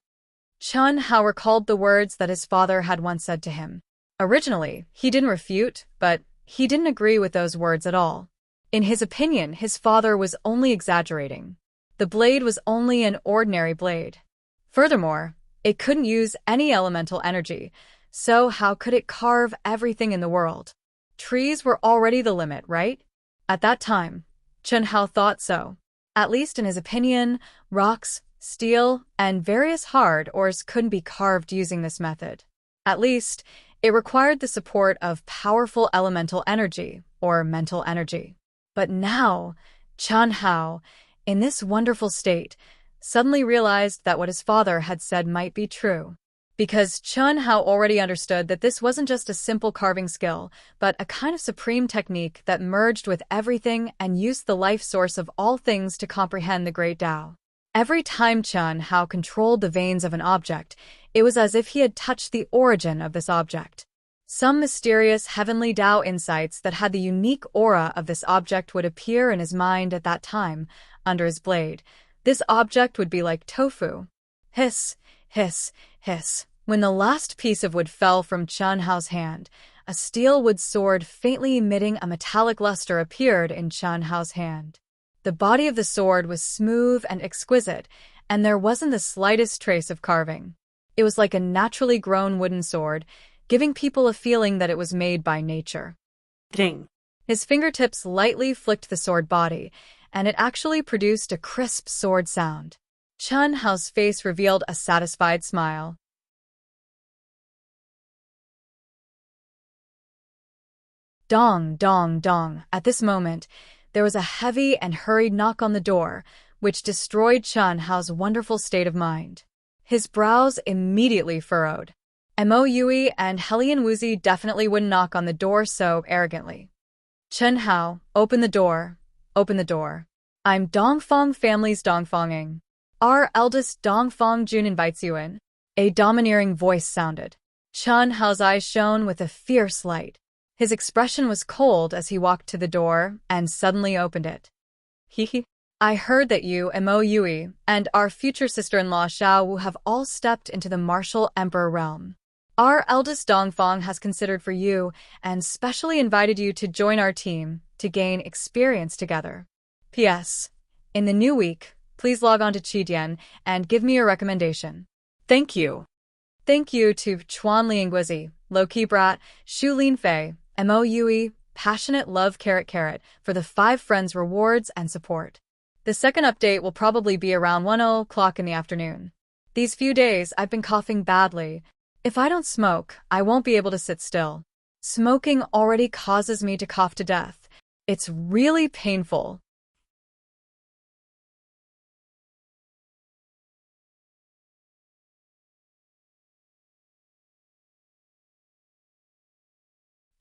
Chen Hao recalled the words that his father had once said to him. Originally, he didn't refute, but he didn't agree with those words at all. In his opinion, his father was only exaggerating. The blade was only an ordinary blade. Furthermore, it couldn't use any elemental energy, so how could it carve everything in the world? Trees were already the limit, right? At that time, Chen Hao thought so. At least in his opinion, rocks, steel, and various hard ores couldn't be carved using this method. At least, it required the support of powerful elemental energy, or mental energy. But now, Chen Hao, in this wonderful state, suddenly realized that what his father had said might be true. Because Chen Hao already understood that this wasn't just a simple carving skill, but a kind of supreme technique that merged with everything and used the life source of all things to comprehend the great Tao. Every time Chen Hao controlled the veins of an object, it was as if he had touched the origin of this object. Some mysterious heavenly Tao insights that had the unique aura of this object would appear in his mind at that time, under his blade. This object would be like tofu. Hiss, hiss, hiss. When the last piece of wood fell from Chen Hao's hand, a steel wood sword faintly emitting a metallic luster appeared in Chen Hao's hand. The body of the sword was smooth and exquisite, and there wasn't the slightest trace of carving. It was like a naturally grown wooden sword, giving people a feeling that it was made by nature. Ding. His fingertips lightly flicked the sword body, and it actually produced a crisp sword sound. Chen Hao's face revealed a satisfied smile. Dong, dong, dong. At this moment, there was a heavy and hurried knock on the door, which destroyed Chen Hao's wonderful state of mind. His brows immediately furrowed. Mo Yui and Helian Wuzi definitely wouldn't knock on the door so arrogantly. Chen Hao, open the door. Open the door. I'm Dongfang family's Dongfanging. Our eldest Dongfang Jun invites you in. A domineering voice sounded. Chen Hao's eyes shone with a fierce light. His expression was cold as he walked to the door and suddenly opened it. Hee. I heard that you, Mo Yui, and our future sister-in-law Xiao Wu have all stepped into the martial emperor realm. Our eldest Dongfang has considered for you and specially invited you to join our team to gain experience together. P.S. In the new week, please log on to Qidian and give me your recommendation. Thank you. Thank you to Chuan Liangguizi, Low-Key Brat, Shu Linfei, Mo Yui, Passionate Love Carrot for the 5 friends rewards and support. The second update will probably be around 1 o'clock in the afternoon. These few days I've been coughing badly. If I don't smoke, I won't be able to sit still. Smoking already causes me to cough to death. It's really painful.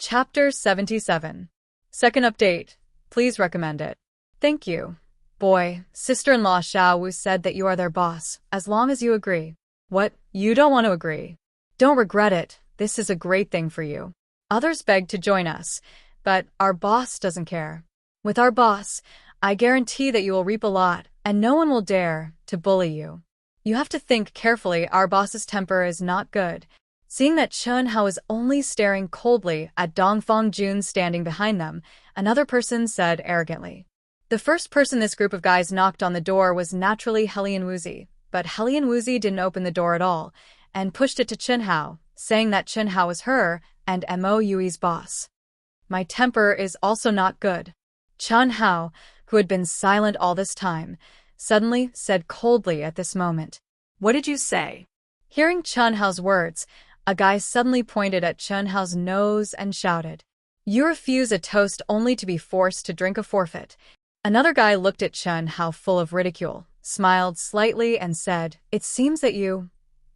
Chapter 77. Second update. Please recommend it. Thank you. Boy, sister-in-law Xiao Wu said that you are their boss, as long as you agree. What? You don't want to agree? Don't regret it. This is a great thing for you. Others begged to join us, but our boss doesn't care. With our boss, I guarantee that you will reap a lot, and no one will dare to bully you. You have to think carefully. Our boss's temper is not good. Seeing that Chen Hao is only staring coldly at Dongfang Jun standing behind them, another person said arrogantly. The first person this group of guys knocked on the door was naturally Helian Wuzi, but Helian Wuzi didn't open the door at all, and pushed it to Chen Hao, saying that Chen Hao was her and Mo Yui's boss. My temper is also not good. Chen Hao, who had been silent all this time, suddenly said coldly at this moment. What did you say? Hearing Chen Hao's words, a guy suddenly pointed at Chen Hao's nose and shouted, You refuse a toast only to be forced to drink a forfeit. Another guy looked at Chen Hao full of ridicule, smiled slightly and said, It seems that you,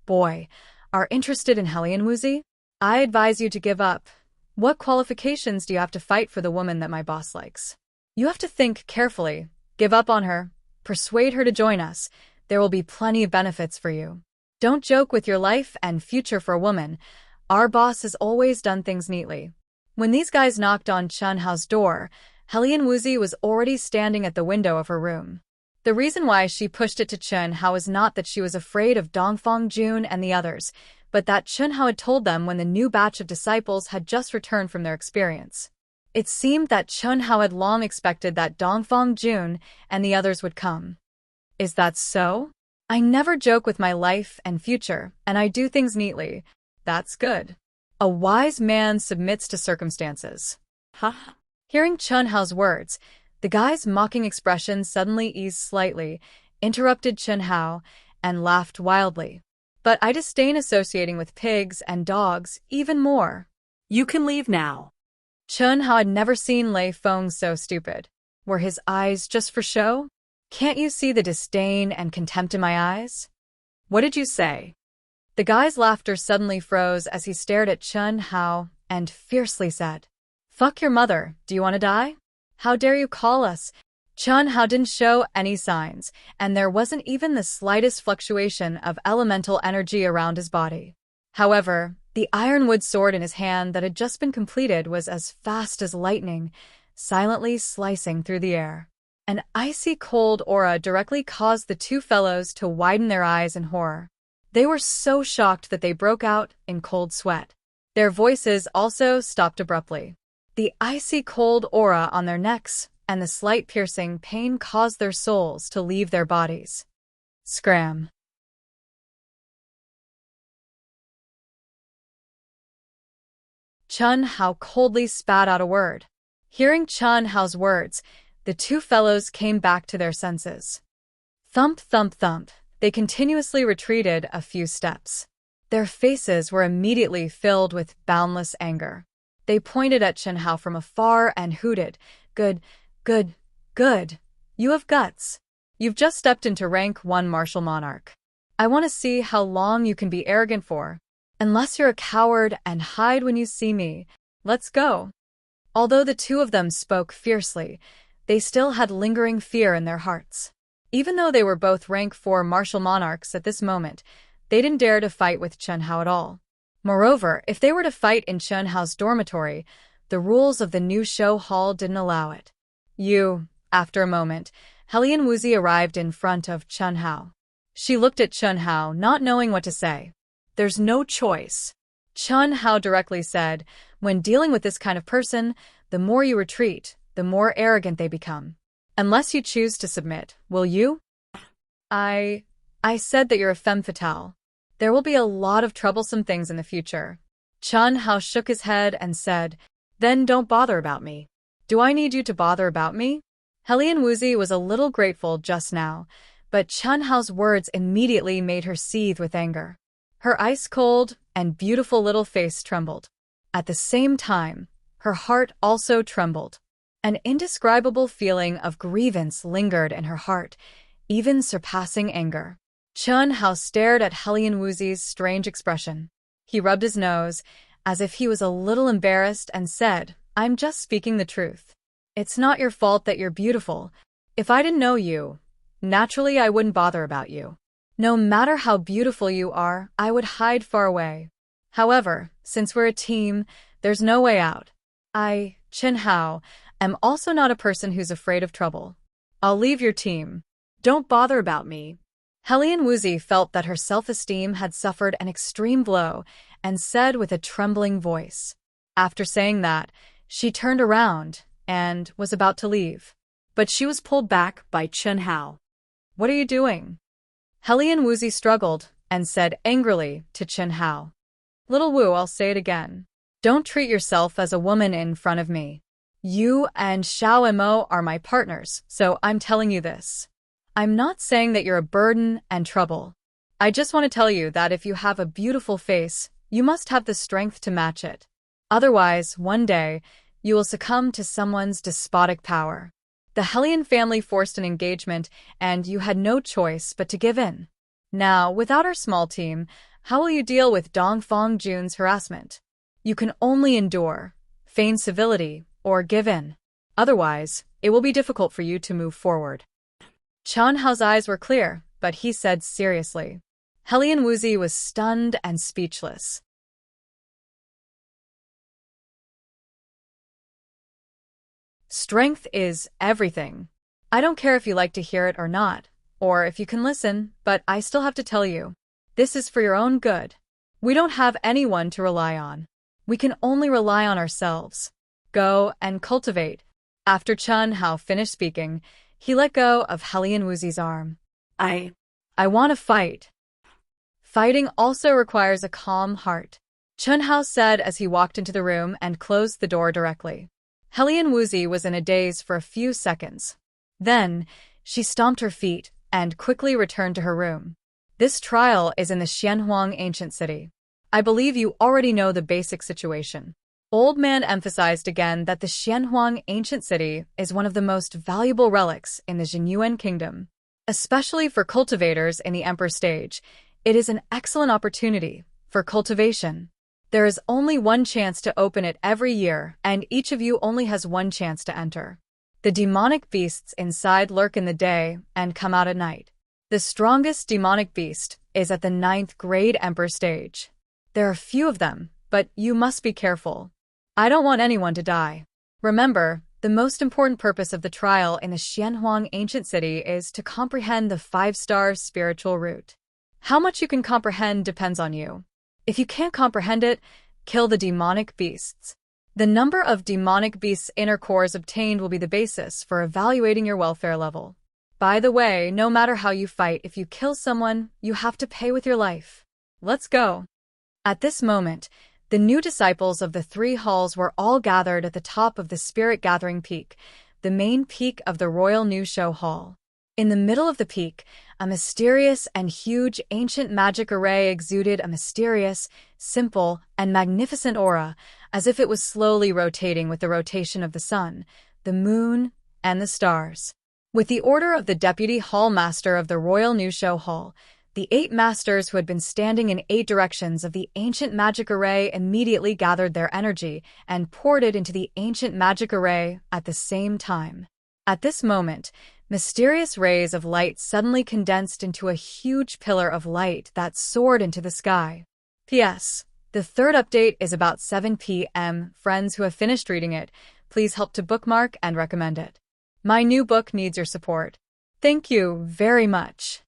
boy, are interested in Helian Wuzi? I advise you to give up. What qualifications do you have to fight for the woman that my boss likes? You have to think carefully. Give up on her. Persuade her to join us. There will be plenty of benefits for you. Don't joke with your life and future for a woman. Our boss has always done things neatly. When these guys knocked on Chen Hao's door, Helian Wuzi was already standing at the window of her room. The reason why she pushed it to Chen Hao is not that she was afraid of Dongfang Jun and the others, but that Chen Hao had told them when the new batch of disciples had just returned from their experience. It seemed that Chen Hao had long expected that Dongfang Jun and the others would come. Is that so? I never joke with my life and future, and I do things neatly. That's good. A wise man submits to circumstances. Huh? Hearing Chen Hao's words, the guy's mocking expression suddenly eased slightly, interrupted Chen Hao, and laughed wildly. But I disdain associating with pigs and dogs even more. You can leave now. Chen Hao had never seen Lei Feng so stupid. Were his eyes just for show? Can't you see the disdain and contempt in my eyes? What did you say? The guy's laughter suddenly froze as he stared at Chen Hao and fiercely said, Fuck your mother, do you want to die? How dare you call us? Chen Hao didn't show any signs, and there wasn't even the slightest fluctuation of elemental energy around his body. However, the ironwood sword in his hand that had just been completed was as fast as lightning, silently slicing through the air. An icy cold aura directly caused the two fellows to widen their eyes in horror. They were so shocked that they broke out in cold sweat. Their voices also stopped abruptly. The icy cold aura on their necks and the slight piercing pain caused their souls to leave their bodies. Scram. Chun Hao coldly spat out a word. Hearing Chun Hao's words, the two fellows came back to their senses. Thump, thump, thump, they continuously retreated a few steps. Their faces were immediately filled with boundless anger. They pointed at Chun Hao from afar and hooted, "Good, good, good. You have guts. You've just stepped into rank 1 martial monarch. I want to see how long you can be arrogant for. Unless you're a coward and hide when you see me, let's go." Although the two of them spoke fiercely, they still had lingering fear in their hearts. Even though they were both rank 4 martial monarchs at this moment, they didn't dare to fight with Chun Hao at all. Moreover, if they were to fight in Chun Hao's dormitory, the rules of the new show hall didn't allow it. After a moment, Helian Wuxia arrived in front of Chun Hao. She looked at Chun Hao, not knowing what to say. There's no choice. Chun Hao directly said, "When dealing with this kind of person, the more you retreat, the more arrogant they become. Unless you choose to submit, will you?" I said that you're a femme fatale. There will be a lot of troublesome things in the future." Chun Hao shook his head and said, "Then don't bother about me." "Do I need you to bother about me?" Helian Wuxia was a little grateful just now, but Chun Hao's words immediately made her seethe with anger. Her ice-cold and beautiful little face trembled. At the same time, her heart also trembled. An indescribable feeling of grievance lingered in her heart, even surpassing anger. Chun Hao stared at Helian Wuxia's strange expression. He rubbed his nose, as if he was a little embarrassed, and said, "I'm just speaking the truth. It's not your fault that you're beautiful. If I didn't know you, naturally I wouldn't bother about you. No matter how beautiful you are, I would hide far away. However, since we're a team, there's no way out. I, Chun Hao, am also not a person who's afraid of trouble. I'll leave your team. Don't bother about me." Helian Wuxia felt that her self-esteem had suffered an extreme blow and said with a trembling voice. After saying that, she turned around and was about to leave. But she was pulled back by Chun Hao. "What are you doing?" Helian Wuxia struggled and said angrily to Chun Hao. "Little Wu, I'll say it again. Don't treat yourself as a woman in front of me. You and Xiao Mo are my partners, so I'm telling you this. I'm not saying that you're a burden and trouble. I just want to tell you that if you have a beautiful face, you must have the strength to match it. Otherwise, one day, you will succumb to someone's despotic power. The Helian family forced an engagement, and you had no choice but to give in. Now, without our small team, how will you deal with Dongfang Jun's harassment? You can only endure, feign civility, or give in. Otherwise, it will be difficult for you to move forward." Chun Hao's eyes were clear, but he said seriously. Helian Wuxia was stunned and speechless. Strength is everything. I don't care if you like to hear it or not, or if you can listen, but I still have to tell you. This is for your own good. We don't have anyone to rely on. We can only rely on ourselves. Go and cultivate. After Chun Hao finished speaking, he let go of Helian Wuxia's arm. I want to fight. Fighting also requires a calm heart, Chun Hao said as he walked into the room and closed the door directly. Helian Wuxia was in a daze for a few seconds. Then, she stomped her feet and quickly returned to her room. This trial is in the Xianhuang ancient city. I believe you already know the basic situation. Old Man emphasized again that the Xianhuang ancient city is one of the most valuable relics in the Jinyuan kingdom. Especially for cultivators in the Emperor stage, it is an excellent opportunity for cultivation. There is only one chance to open it every year, and each of you only has one chance to enter. The demonic beasts inside lurk in the day and come out at night. The strongest demonic beast is at the 9th grade Emperor stage. There are few of them, but you must be careful. I don't want anyone to die. Remember, the most important purpose of the trial in the Xianhuang ancient city is to comprehend the 5-star spiritual route. How much you can comprehend depends on you. If you can't comprehend it, Kill the demonic beasts. The number of demonic beasts' inner cores obtained will be the basis for evaluating your welfare level. By the way, no matter how you fight, if you kill someone, you have to pay with your life. Let's go. At this moment, the new disciples of the three halls were all gathered at the top of the Spirit Gathering Peak, the main peak of the Royal New Show Hall. In the middle of the peak, a mysterious and huge ancient magic array exuded a mysterious, simple, and magnificent aura, as if it was slowly rotating with the rotation of the sun, the moon, and the stars. With the order of the Deputy Hall Master of the Royal New Show Hall, the 8 masters who had been standing in 8 directions of the ancient magic array immediately gathered their energy and poured it into the ancient magic array at the same time. At this moment, mysterious rays of light suddenly condensed into a huge pillar of light that soared into the sky. P.S. The third update is about 7 p.m. Friends who have finished reading it, please help to bookmark and recommend it. My new book needs your support. Thank you very much.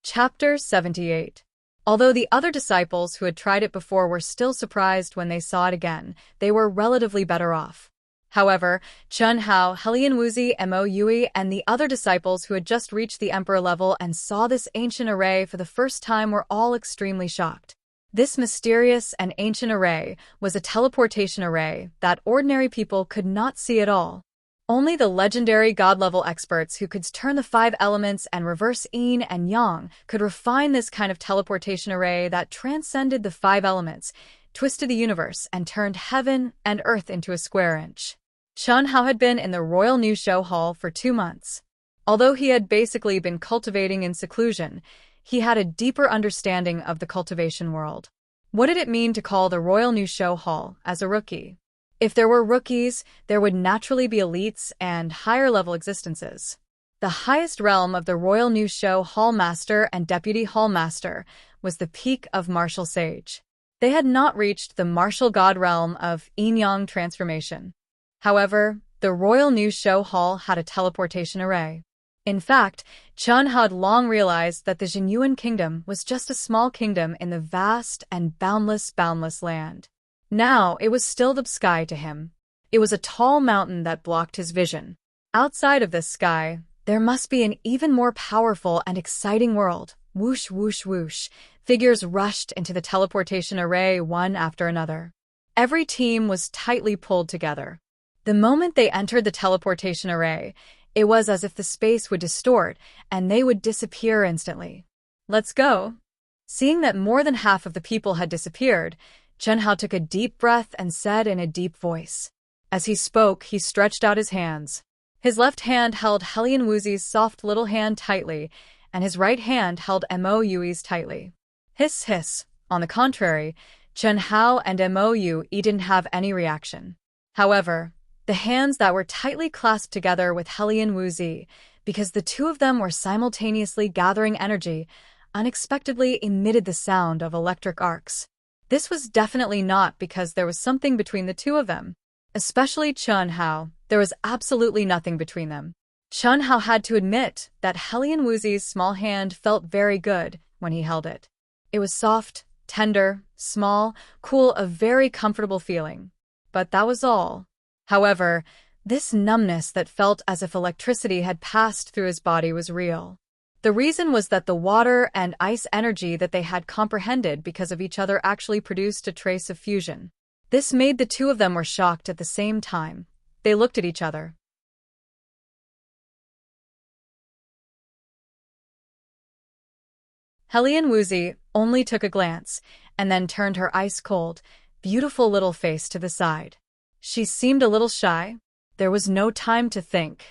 Chapter 78. Although the other disciples who had tried it before were still surprised when they saw it again, they were relatively better off. However, Chen Hao, Helian Wuxi, Mo Yui, and the other disciples who had just reached the emperor level and saw this ancient array for the first time were all extremely shocked. This mysterious and ancient array was a teleportation array that ordinary people could not see at all. Only the legendary god-level experts who could turn the 5 elements and reverse yin and yang could refine this kind of teleportation array that transcended the 5 elements, twisted the universe, and turned heaven and earth into a square inch. Chen Hao had been in the Royal New Show Hall for 2 months. Although he had basically been cultivating in seclusion, he had a deeper understanding of the cultivation world. What did it mean to call the Royal New Show Hall as a rookie? If there were rookies, there would naturally be elites and higher-level existences. The highest realm of the Royal New Show Hall Master and Deputy Hall Master was the peak of Martial Sage. They had not reached the martial god realm of yin-yang transformation. However, the Royal New Show Hall had a teleportation array. In fact, Chen had long realized that the Jinyuan Kingdom was just a small kingdom in the vast and boundless land. Now, it was still the sky to him. It was a tall mountain that blocked his vision. Outside of this sky, there must be an even more powerful and exciting world. Whoosh, whoosh, whoosh. Figures rushed into the teleportation array one after another. Every team was tightly pulled together. The moment they entered the teleportation array, it was as if the space would distort and they would disappear instantly. Let's go. Seeing that more than half of the people had disappeared, Chen Hao took a deep breath and said in a deep voice. As he spoke, he stretched out his hands. His left hand held Helian Wuxi's soft little hand tightly, and his right hand held Mo Yui's tightly. Hiss, hiss. On the contrary, Chen Hao and Mo Yui didn't have any reaction. However, the hands that were tightly clasped together with Helian Wuxi, because the two of them were simultaneously gathering energy, unexpectedly emitted the sound of electric arcs. This was definitely not because there was something between the two of them. Especially Chen Hao, there was absolutely nothing between them. Chen Hao had to admit that Helian Wuxi's small hand felt very good when he held it. It was soft, tender, small, cool, a very comfortable feeling. But that was all. However, this numbness that felt as if electricity had passed through his body was real. The reason was that the water and ice energy that they had comprehended because of each other actually produced a trace of fusion. This made the two of them were shocked at the same time. They looked at each other. Helian Wuxi only took a glance, and then turned her ice-cold, beautiful little face to the side. She seemed a little shy. There was no time to think.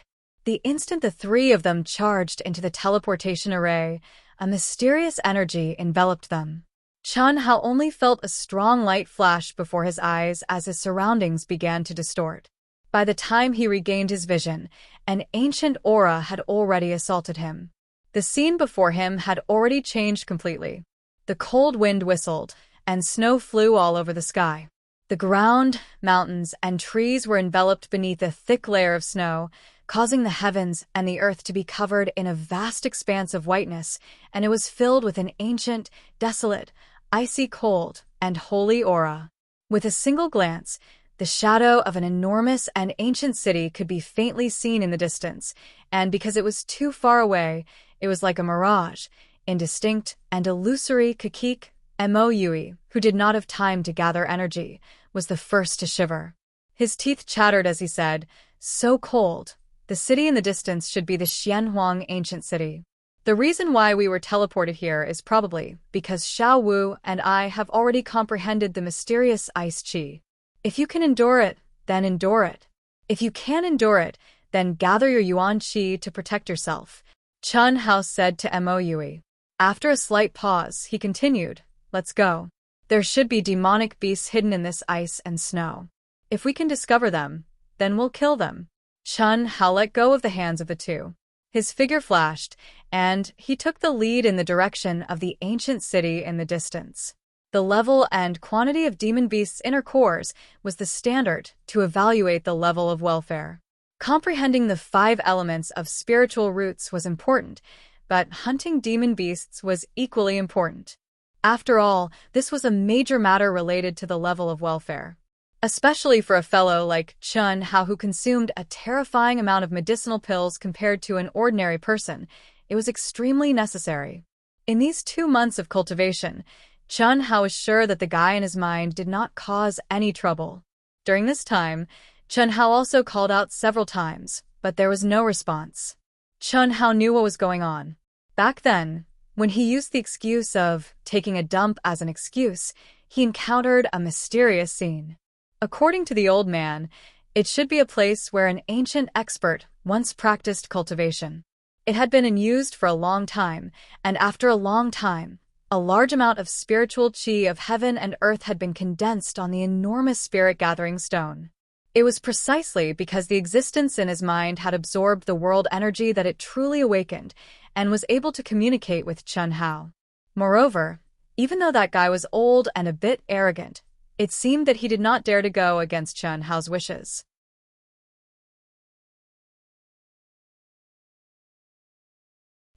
The instant the three of them charged into the teleportation array, a mysterious energy enveloped them. Chen Hao only felt a strong light flash before his eyes as his surroundings began to distort. By the time he regained his vision, an ancient aura had already assaulted him. The scene before him had already changed completely. The cold wind whistled, and snow flew all over the sky. The ground, mountains, and trees were enveloped beneath a thick layer of snow, causing the heavens and the earth to be covered in a vast expanse of whiteness, and it was filled with an ancient, desolate, icy cold, and holy aura. With a single glance, the shadow of an enormous and ancient city could be faintly seen in the distance, and because it was too far away, it was like a mirage, indistinct and illusory. Kakik Moui, who did not have time to gather energy, was the first to shiver. His teeth chattered as he said, "So cold. The city in the distance should be the Xianhuang ancient city. The reason why we were teleported here is probably because Xiao Wu and I have already comprehended the mysterious ice qi. If you can endure it, then endure it. If you can't endure it, then gather your yuan qi to protect yourself," Chen Hao said to Moui. After a slight pause, he continued, "Let's go. There should be demonic beasts hidden in this ice and snow. If we can discover them, then we'll kill them." Chen Hao let go of the hands of the two. His figure flashed, and he took the lead in the direction of the ancient city in the distance. The level and quantity of demon beasts' inner cores was the standard to evaluate the level of welfare. Comprehending the 5 elements of spiritual roots was important, but hunting demon beasts was equally important. After all, this was a major matter related to the level of welfare. Especially for a fellow like Chen Hao who consumed a terrifying amount of medicinal pills compared to an ordinary person, it was extremely necessary. In these 2 months of cultivation, Chen Hao was sure that the guy in his mind did not cause any trouble. During this time, Chen Hao also called out several times, but there was no response. Chen Hao knew what was going on. Back then, when he used the excuse of taking a dump as an excuse, he encountered a mysterious scene. According to the old man, it should be a place where an ancient expert once practiced cultivation. It had been unused for a long time, and after a long time, a large amount of spiritual qi of heaven and earth had been condensed on the enormous spirit-gathering stone. It was precisely because the existence in his mind had absorbed the world energy that it truly awakened and was able to communicate with Chen Hao. Moreover, even though that guy was old and a bit arrogant, it seemed that he did not dare to go against Chen Hao's wishes.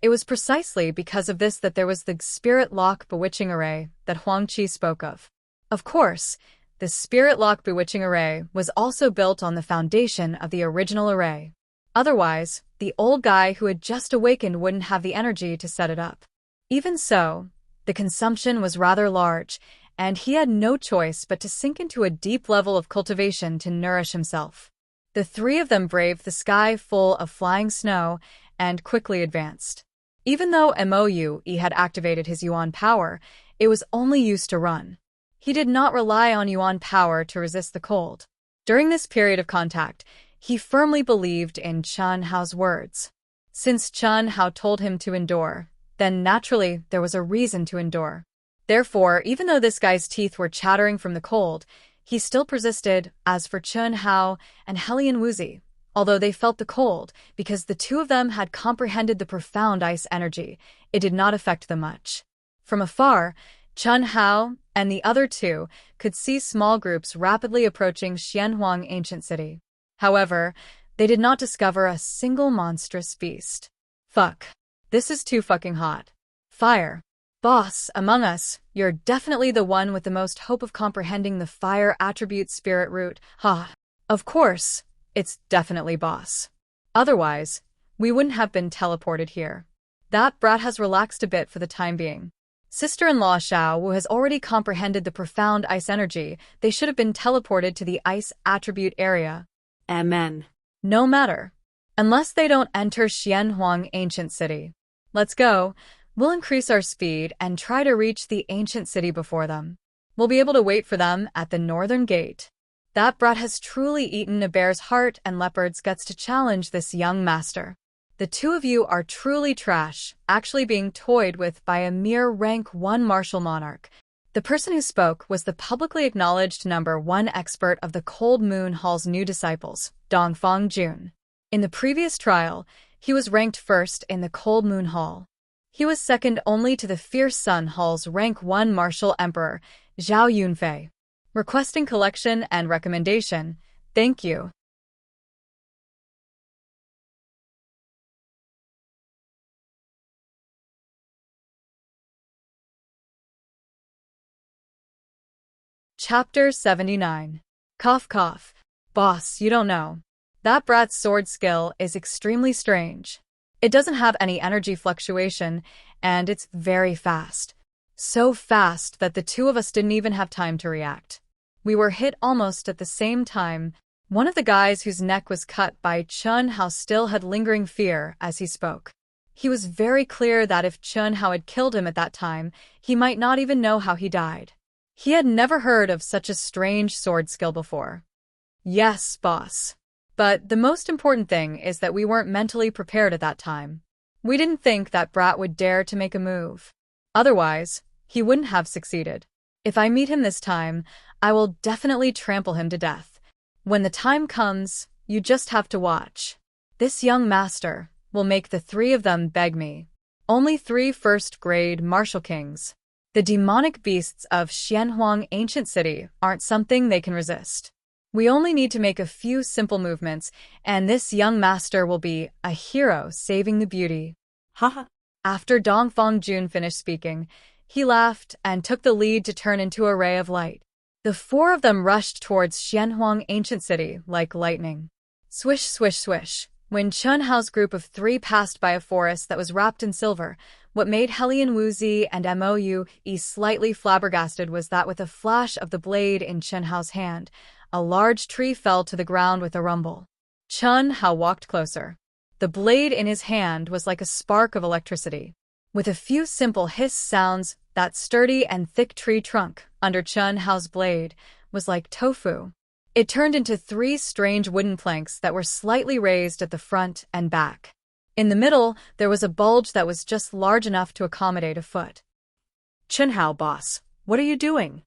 It was precisely because of this that there was the Spirit Lock Bewitching Array that Huang Qi spoke of. Of course, the Spirit Lock Bewitching Array was also built on the foundation of the original array. Otherwise, the old guy who had just awakened wouldn't have the energy to set it up. Even so, the consumption was rather large, and he had no choice but to sink into a deep level of cultivation to nourish himself. The 3 of them braved the sky full of flying snow and quickly advanced. Even though Moui had activated his yuan power, it was only used to run. He did not rely on yuan power to resist the cold. During this period of contact, he firmly believed in Chen Hao's words. Since Chen Hao told him to endure, then naturally there was a reason to endure. Therefore, even though this guy's teeth were chattering from the cold, he still persisted. As for Chen Hao and Helian Wuzi, although they felt the cold, because the 2 of them had comprehended the profound ice energy, it did not affect them much. From afar, Chen Hao and the other 2 could see small groups rapidly approaching Xianhuang ancient city. However, they did not discover a single monstrous beast. Fuck. This is too fucking hot. Fire. Boss, among us, you're definitely the one with the most hope of comprehending the fire attribute spirit root. Ha. Of course, it's definitely boss. Otherwise, we wouldn't have been teleported here. That brat has relaxed a bit for the time being. Sister-in-law Xiao Wu has already comprehended the profound ice energy. They should have been teleported to the ice attribute area. Amen. No matter. Unless they don't enter Xianhuang ancient city. Let's go. We'll increase our speed and try to reach the ancient city before them. We'll be able to wait for them at the northern gate. That brat has truly eaten a bear's heart and leopard's guts to challenge this young master. The 2 of you are truly trash, actually being toyed with by a mere rank 1 martial monarch. The person who spoke was the publicly acknowledged #1 expert of the Cold Moon Hall's new disciples, Dongfang Jun. In the previous trial, he was ranked first in the Cold Moon Hall. He was second only to the Fierce Sun Hall's rank 1 martial emperor, Zhao Yunfei. Requesting collection and recommendation. Thank you. Chapter 79. Cough cough. Boss, you don't know. That brat's sword skill is extremely strange. It doesn't have any energy fluctuation, and it's very fast. So fast that the two of us didn't even have time to react. We were hit almost at the same time. One of the guys whose neck was cut by Chun Hao still had lingering fear as he spoke. He was very clear that if Chun Hao had killed him at that time, he might not even know how he died. He had never heard of such a strange sword skill before. Yes, boss. But the most important thing is that we weren't mentally prepared at that time. We didn't think that brat would dare to make a move. Otherwise, he wouldn't have succeeded. If I meet him this time, I will definitely trample him to death. When the time comes, you just have to watch. This young master will make the three of them beg me. Only 3 first-grade martial kings. The demonic beasts of Xianhuang Ancient City aren't something they can resist. We only need to make a few simple movements, and this young master will be a hero saving the beauty. Haha. After Dongfang Jun finished speaking, he laughed and took the lead to turn into a ray of light. The 4 of them rushed towards Xianhuang Ancient City like lightning. Swish, swish, swish. When Chun Hao's group of 3 passed by a forest that was wrapped in silver, what made Helian Wuzi and Moue slightly flabbergasted was that with a flash of the blade in Chun Hao's hand, a large tree fell to the ground with a rumble. Chun Hao walked closer. The blade in his hand was like a spark of electricity. With a few simple hiss sounds, that sturdy and thick tree trunk under Chun Hao's blade was like tofu. It turned into 3 strange wooden planks that were slightly raised at the front and back. In the middle, there was a bulge that was just large enough to accommodate a foot. Chun Hao, boss, what are you doing?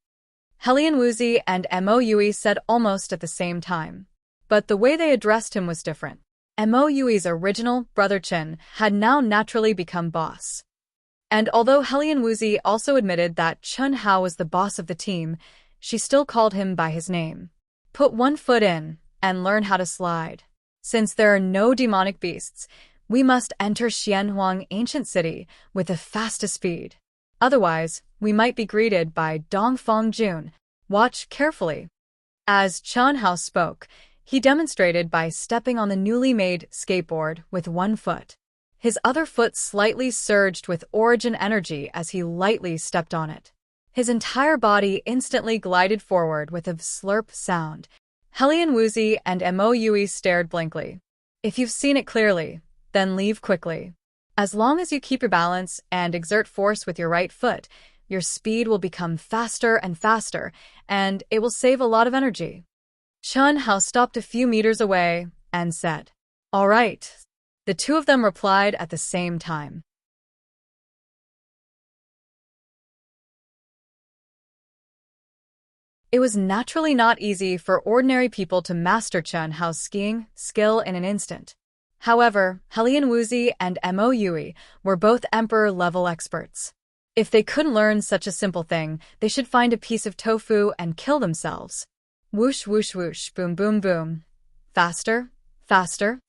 Helian Wuzi and Moue said almost at the same time. But the way they addressed him was different. Moue's original brother Chen had now naturally become boss. And although Helian Wuzi also admitted that Chun Hao was the boss of the team, she still called him by his name. Put 1 foot in and learn how to slide. Since there are no demonic beasts, we must enter Xianhuang Ancient City with the fastest speed. Otherwise, we might be greeted by Dongfang Jun. Watch carefully. As Chun Hao spoke, he demonstrated by stepping on the newly made skateboard with 1 foot. His other foot slightly surged with origin energy as he lightly stepped on it. His entire body instantly glided forward with a slurp sound. Helian Wuzi and Moue stared blankly. If you've seen it clearly, then leave quickly. As long as you keep your balance and exert force with your right foot, your speed will become faster and faster, and it will save a lot of energy. Chun Hao stopped a few meters away and said, "All right." The 2 of them replied at the same time. It was naturally not easy for ordinary people to master Chun Hao's skiing skill in an instant. However, Helian Wuzi and Moue were both emperor-level experts. If they couldn't learn such a simple thing, they should find a piece of tofu and kill themselves. Whoosh, whoosh, whoosh, boom, boom, boom. Faster, faster.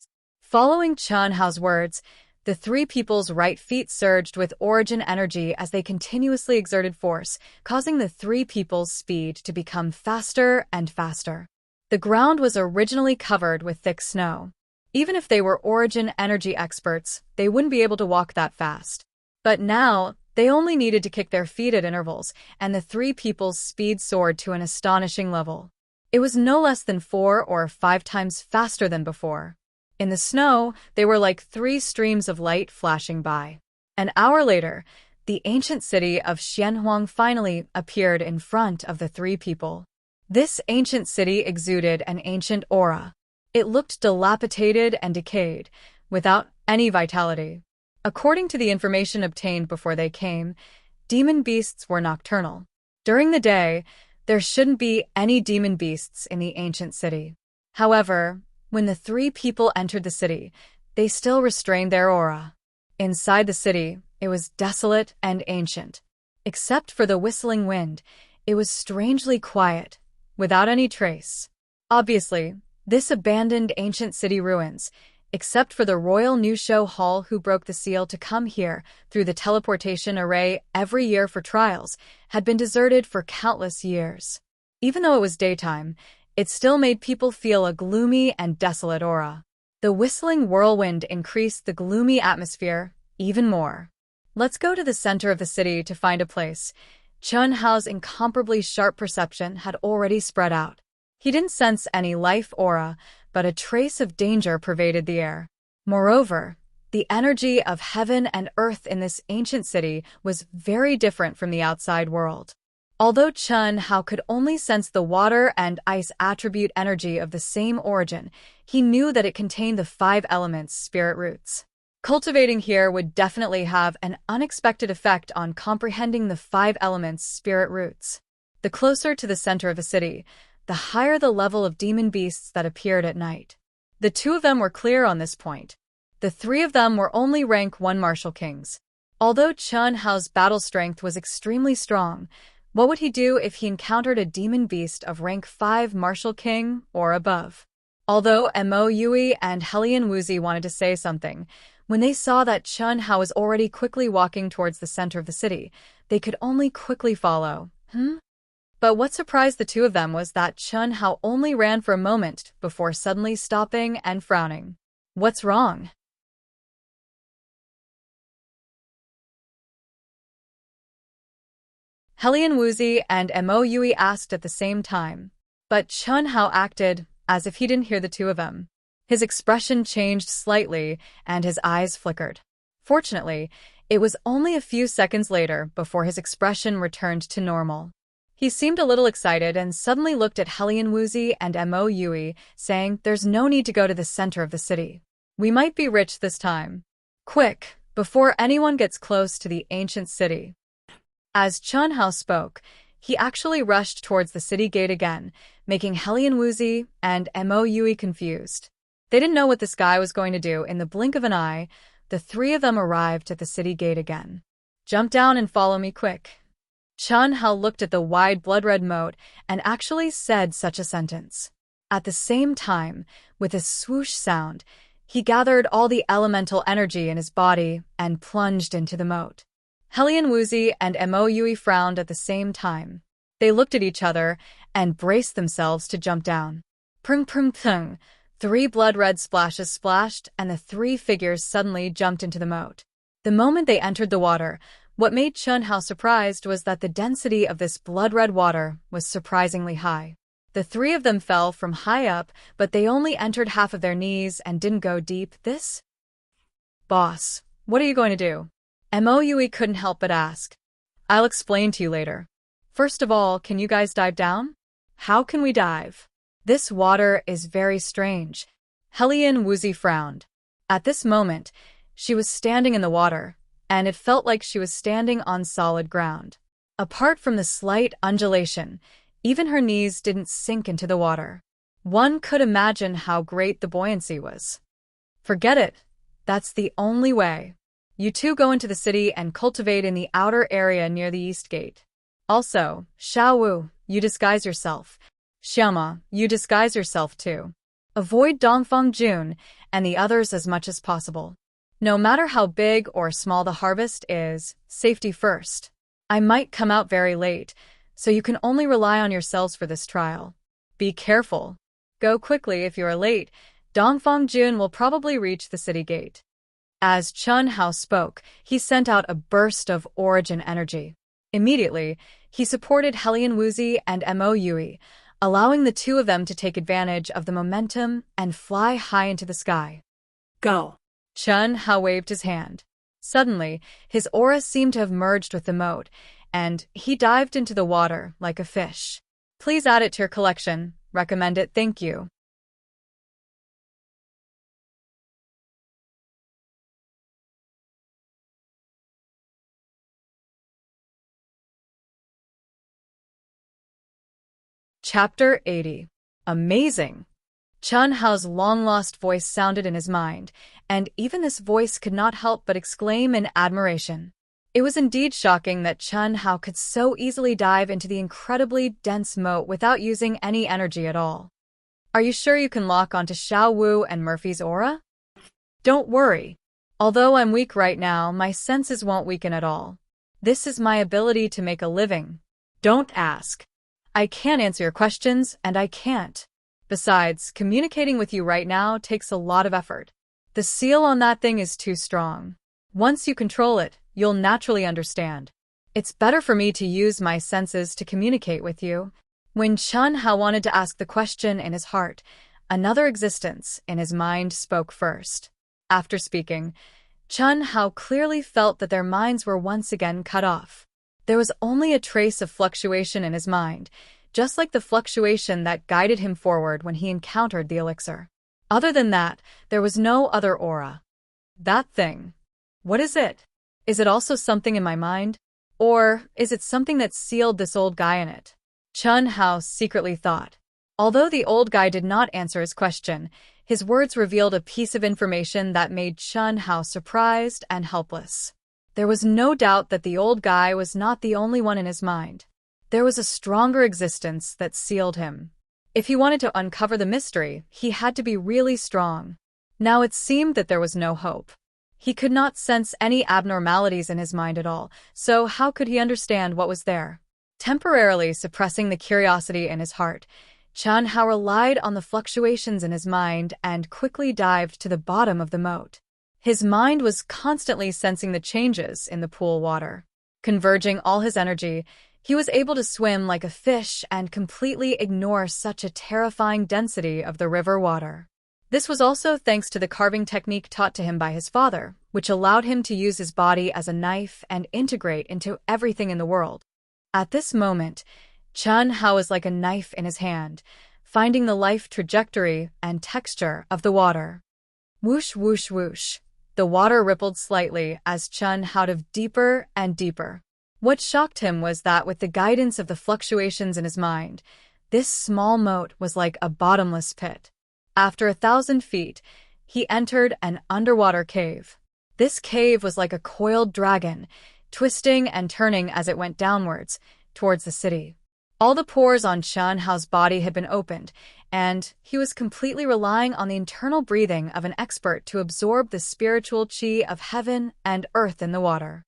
Following Chun Hao's words, the 3 people's right feet surged with origin energy as they continuously exerted force, causing the 3 people's speed to become faster and faster. The ground was originally covered with thick snow. Even if they were origin energy experts, they wouldn't be able to walk that fast. But now, they only needed to kick their feet at intervals, and the 3 people's speed soared to an astonishing level. It was no less than 4 or 5 times faster than before. In the snow, they were like 3 streams of light flashing by. An hour later, the ancient city of Xianhuang finally appeared in front of the 3 people. This ancient city exuded an ancient aura. It looked dilapidated and decayed, without any vitality. According to the information obtained before they came, demon beasts were nocturnal. During the day, there shouldn't be any demon beasts in the ancient city. However, when the 3 people entered the city, they still restrained their aura. Inside the city, it was desolate and ancient. Except for the whistling wind, it was strangely quiet, without any trace. Obviously, this abandoned ancient city ruins, except for the Royal New Show Hall who broke the seal to come here through the teleportation array every year for trials, had been deserted for countless years. Even though it was daytime, it still made people feel a gloomy and desolate aura. The whistling whirlwind increased the gloomy atmosphere even more. Let's go to the center of the city to find a place. Chun Hao's incomparably sharp perception had already spread out. He didn't sense any life aura, but a trace of danger pervaded the air. Moreover, the energy of heaven and earth in this ancient city was very different from the outside world. Although Chun Hao could only sense the water and ice attribute energy of the same origin, he knew that it contained the 5 elements' spirit roots. Cultivating here would definitely have an unexpected effect on comprehending the 5 elements' spirit roots. The closer to the center of the city, the higher the level of demon beasts that appeared at night. The 2 of them were clear on this point. The 3 of them were only rank 1 martial kings. Although Chun Hao's battle strength was extremely strong, what would he do if he encountered a demon beast of rank 5 martial king or above? Although Mo Yui and Helian Wuzi wanted to say something, when they saw that Chun Hao was already quickly walking towards the center of the city, they could only quickly follow. But what surprised the 2 of them was that Chun Hao only ran for a moment before suddenly stopping and frowning. What's wrong? Helian Wuzi and Mo Yui asked at the same time, but Chun Hao acted as if he didn't hear the 2 of them. His expression changed slightly, and his eyes flickered. Fortunately, it was only a few seconds later before his expression returned to normal. He seemed a little excited and suddenly looked at Helian Wuzi and Mo Yui, saying, "There's no need to go to the center of the city. We might be rich this time. Quick, before anyone gets close to the ancient city." As Chun Hao spoke, he actually rushed towards the city gate again, making Helian Wuzi and Mo Yui confused. They didn't know what this guy was going to do. In the blink of an eye, the 3 of them arrived at the city gate again. "Jump down and follow me quick." Chun Hao looked at the wide blood-red moat and actually said such a sentence. At the same time, with a swoosh sound, he gathered all the elemental energy in his body and plunged into the moat. Helian Wuzi and Mo Yui frowned at the same time. They looked at each other and braced themselves to jump down. Prung prung prung. 3 blood-red splashes splashed, and the 3 figures suddenly jumped into the moat. The moment they entered the water, what made Chun Hao surprised was that the density of this blood-red water was surprisingly high. The 3 of them fell from high up, but they only entered half of their knees and didn't go deep. "This? Boss, what are you going to do?" Mo Yui couldn't help but ask. "I'll explain to you later. First of all, can you guys dive down?" "How can we dive? This water is very strange." Helian Wuzi frowned. At this moment, she was standing in the water, and it felt like she was standing on solid ground. Apart from the slight undulation, even her knees didn't sink into the water. One could imagine how great the buoyancy was. "Forget it. That's the only way. You 2 go into the city and cultivate in the outer area near the east gate. Also, Xiaowu, you disguise yourself. Xiama, you disguise yourself too. Avoid Dongfeng Jun and the others as much as possible. No matter how big or small the harvest is, safety first. I might come out very late, so you can only rely on yourselves for this trial. Be careful. Go quickly if you are late. Dongfeng Jun will probably reach the city gate." As Chun Hao spoke, he sent out a burst of origin energy. Immediately, he supported Helian Wuzi and Mo Yui, allowing the 2 of them to take advantage of the momentum and fly high into the sky. Go. Chun Hao waved his hand. Suddenly, his aura seemed to have merged with the moat, and he dived into the water like a fish. "Please add it to your collection. Recommend it, thank you." Chapter 80. Amazing! Chun Hao's long-lost voice sounded in his mind, and even this voice could not help but exclaim in admiration. It was indeed shocking that Chun Hao could so easily dive into the incredibly dense moat without using any energy at all. Are you sure you can lock onto Xiao Wu and Murphy's aura? Don't worry. Although I'm weak right now, my senses won't weaken at all. This is my ability to make a living. Don't ask. I can't answer your questions, and I can't. Besides, communicating with you right now takes a lot of effort. The seal on that thing is too strong. Once you control it, you'll naturally understand. It's better for me to use my senses to communicate with you. When Chun Hao wanted to ask the question in his heart, another existence in his mind spoke first. After speaking, Chun Hao clearly felt that their minds were once again cut off. There was only a trace of fluctuation in his mind, just like the fluctuation that guided him forward when he encountered the elixir. Other than that, there was no other aura. That thing. What is it? Is it also something in my mind? Or is it something that sealed this old guy in it? Chun Hao secretly thought. Although the old guy did not answer his question, his words revealed a piece of information that made Chun Hao surprised and helpless. There was no doubt that the old guy was not the only one in his mind. There was a stronger existence that sealed him. If he wanted to uncover the mystery, he had to be really strong. Now it seemed that there was no hope. He could not sense any abnormalities in his mind at all, so how could he understand what was there? Temporarily suppressing the curiosity in his heart, Chun Hao relied on the fluctuations in his mind and quickly dived to the bottom of the moat. His mind was constantly sensing the changes in the pool water. Converging all his energy, he was able to swim like a fish and completely ignore such a terrifying density of the river water. This was also thanks to the carving technique taught to him by his father, which allowed him to use his body as a knife and integrate into everything in the world. At this moment, Chun Hao was like a knife in his hand, finding the life trajectory and texture of the water. Whoosh, whoosh, whoosh. The water rippled slightly as Chun Hao dove deeper and deeper. What shocked him was that with the guidance of the fluctuations in his mind, this small moat was like a bottomless pit. After 1,000 feet, he entered an underwater cave. This cave was like a coiled dragon, twisting and turning as it went downwards, towards the city. All the pores on Chun Hao's body had been opened, and he was completely relying on the internal breathing of an expert to absorb the spiritual qi of heaven and earth in the water.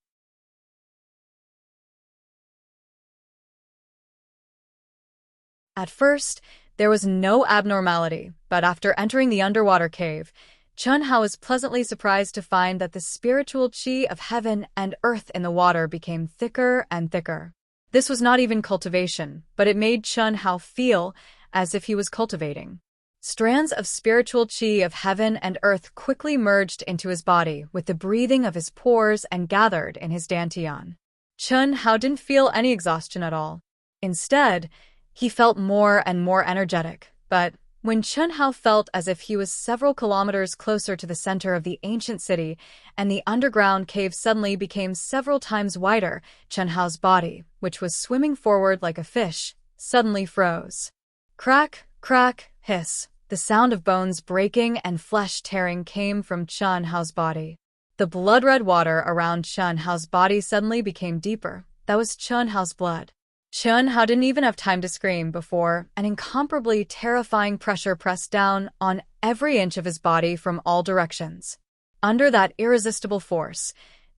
At first, there was no abnormality, but after entering the underwater cave, Chun Hao was pleasantly surprised to find that the spiritual qi of heaven and earth in the water became thicker and thicker. This was not even cultivation, but it made Chun Hao feel as if he was cultivating. Strands of spiritual qi of heaven and earth quickly merged into his body with the breathing of his pores and gathered in his dantian. Chun Hao didn't feel any exhaustion at all. Instead, he felt more and more energetic, but when Chun Hao felt as if he was several kilometers closer to the center of the ancient city and the underground cave suddenly became several times wider, Chun Hao's body, which was swimming forward like a fish, suddenly froze. Crack, crack, hiss. The sound of bones breaking and flesh tearing came from Chun Hao's body. The blood-red water around Chun Hao's body suddenly became deeper. That was Chun Hao's blood. Chun Hao didn't even have time to scream before an incomparably terrifying pressure pressed down on every inch of his body from all directions. Under that irresistible force,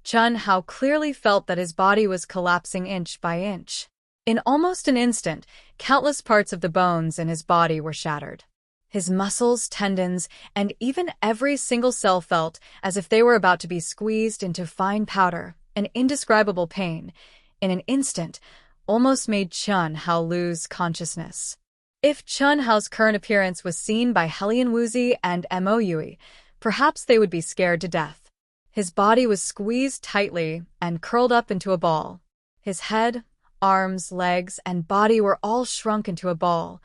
Chun Hao clearly felt that his body was collapsing inch by inch. In almost an instant, countless parts of the bones in his body were shattered. His muscles, tendons, and even every single cell felt as if they were about to be squeezed into fine powder. An indescribable pain, in an instant, almost made Chun Hao lose consciousness. If Chun Hao's current appearance was seen by Helian Wuxia and Mo Yui, perhaps they would be scared to death. His body was squeezed tightly and curled up into a ball. His head, arms, legs, and body were all shrunk into a ball.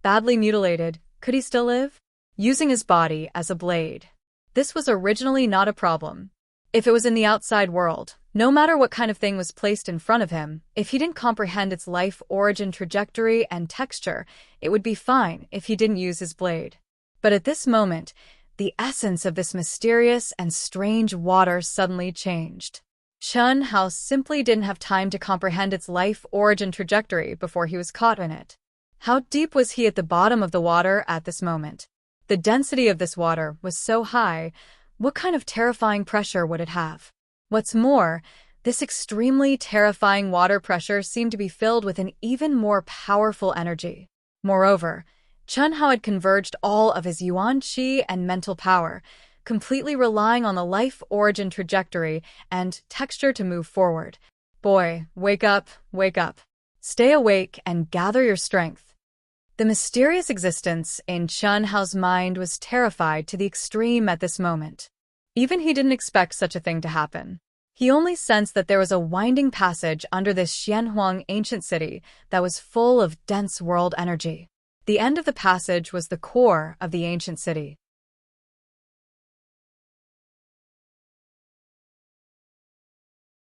Badly mutilated, could he still live? Using his body as a blade. This was originally not a problem. If it was in the outside world, no matter what kind of thing was placed in front of him, if he didn't comprehend its life origin trajectory and texture, it would be fine if he didn't use his blade. But at this moment, the essence of this mysterious and strange water suddenly changed. Chen Hao simply didn't have time to comprehend its life origin trajectory before he was caught in it. How deep was he at the bottom of the water at this moment? The density of this water was so high. What kind of terrifying pressure would it have? What's more, this extremely terrifying water pressure seemed to be filled with an even more powerful energy. Moreover, Chen Hao had converged all of his yuan qi and mental power, completely relying on the life origin trajectory and texture to move forward. Boy, wake up, wake up. Stay awake and gather your strength. The mysterious existence in Chen Hao's mind was terrified to the extreme at this moment. Even he didn't expect such a thing to happen. He only sensed that there was a winding passage under this Xianhuang ancient city that was full of dense world energy. The end of the passage was the core of the ancient city.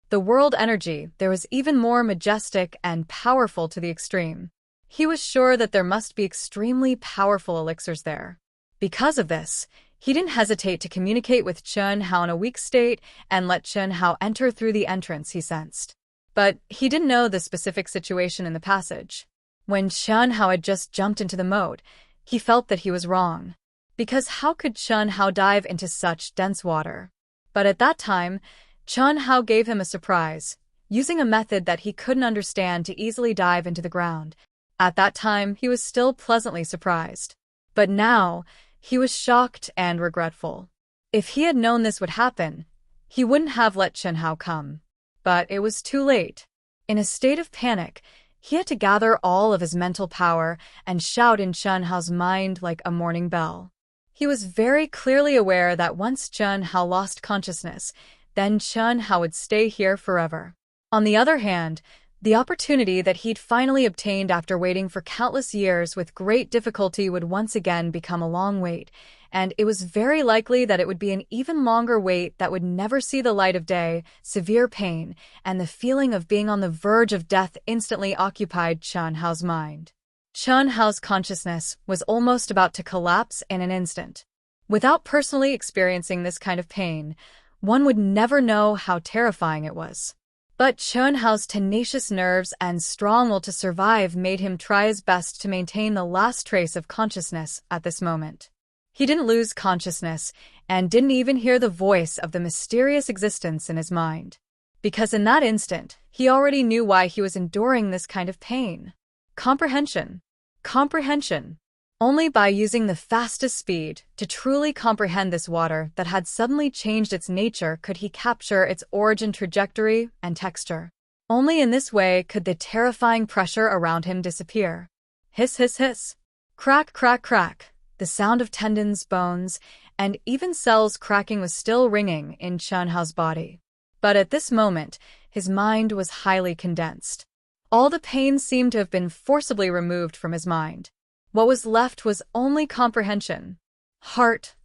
The world energy there was even more majestic and powerful to the extreme. He was sure that there must be extremely powerful elixirs there. Because of this, he didn't hesitate to communicate with Chen Hao in a weak state and let Chen Hao enter through the entrance he sensed. But he didn't know the specific situation in the passage. When Chen Hao had just jumped into the moat, he felt that he was wrong. Because how could Chen Hao dive into such dense water? But at that time, Chen Hao gave him a surprise, using a method that he couldn't understand to easily dive into the ground. At that time, he was still pleasantly surprised. But now, he was shocked and regretful. If he had known this would happen, he wouldn't have let Chen Hao come. But it was too late. In a state of panic, he had to gather all of his mental power and shout in Chen Hao's mind like a morning bell. He was very clearly aware that once Chen Hao lost consciousness, then Chen Hao would stay here forever. On the other hand, the opportunity that he'd finally obtained after waiting for countless years with great difficulty would once again become a long wait, and it was very likely that it would be an even longer wait that would never see the light of day. Severe pain and the feeling of being on the verge of death instantly occupied Chen Hao's mind. Chen Hao's consciousness was almost about to collapse in an instant. Without personally experiencing this kind of pain, one would never know how terrifying it was. But Chen Hao's tenacious nerves and strong will to survive made him try his best to maintain the last trace of consciousness at this moment. He didn't lose consciousness and didn't even hear the voice of the mysterious existence in his mind. Because in that instant, he already knew why he was enduring this kind of pain. Comprehension. Comprehension. Only by using the fastest speed to truly comprehend this water that had suddenly changed its nature could he capture its origin trajectory and texture. Only in this way could the terrifying pressure around him disappear. Hiss, hiss, hiss. Crack, crack, crack. The sound of tendons, bones, and even cells cracking was still ringing in Chen Hao's body. But at this moment, his mind was highly condensed. All the pain seemed to have been forcibly removed from his mind. What was left was only comprehension. Heart,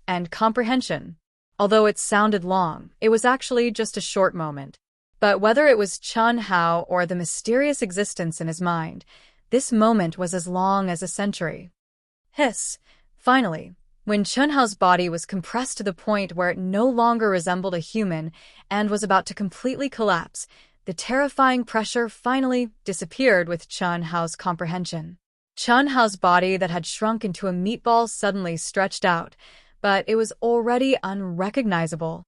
and comprehension. Although it sounded long, it was actually just a short moment. But whether it was Chen Hao or the mysterious existence in his mind, this moment was as long as a century. Hiss. Finally, when Chen Hao's body was compressed to the point where it no longer resembled a human and was about to completely collapse, the terrifying pressure finally disappeared with Chen Hao's comprehension. Chen Hao's body that had shrunk into a meatball suddenly stretched out, but it was already unrecognizable.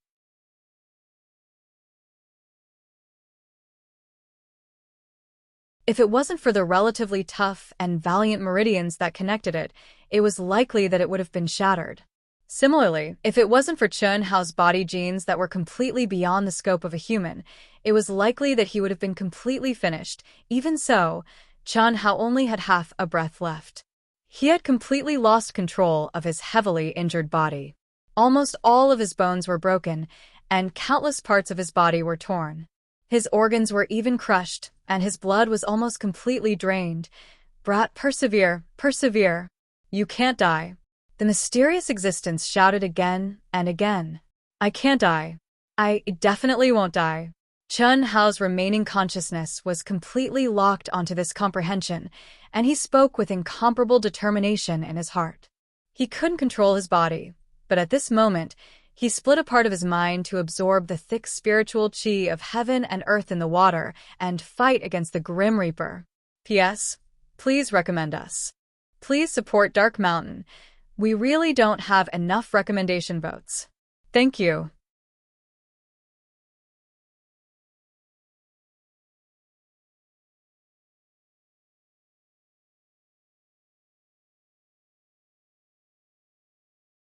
If it wasn't for the relatively tough and valiant meridians that connected it, it was likely that it would have been shattered. Similarly, if it wasn't for Chen Hao's body genes that were completely beyond the scope of a human, it was likely that he would have been completely finished. Even so, Chen Hao only had half a breath left. He had completely lost control of his heavily injured body. Almost all of his bones were broken, and countless parts of his body were torn. His organs were even crushed, and his blood was almost completely drained. Brat, persevere, persevere. You can't die. The mysterious existence shouted again and again. I can't die. I definitely won't die. Chen Hao's remaining consciousness was completely locked onto this comprehension, and he spoke with incomparable determination in his heart. He couldn't control his body, but at this moment, He split a part of his mind to absorb the thick spiritual qi of heaven and earth in the water and fight against the Grim Reaper. P.S. Please recommend us. Please support Dark Mountain. We really don't have enough recommendation votes. Thank you.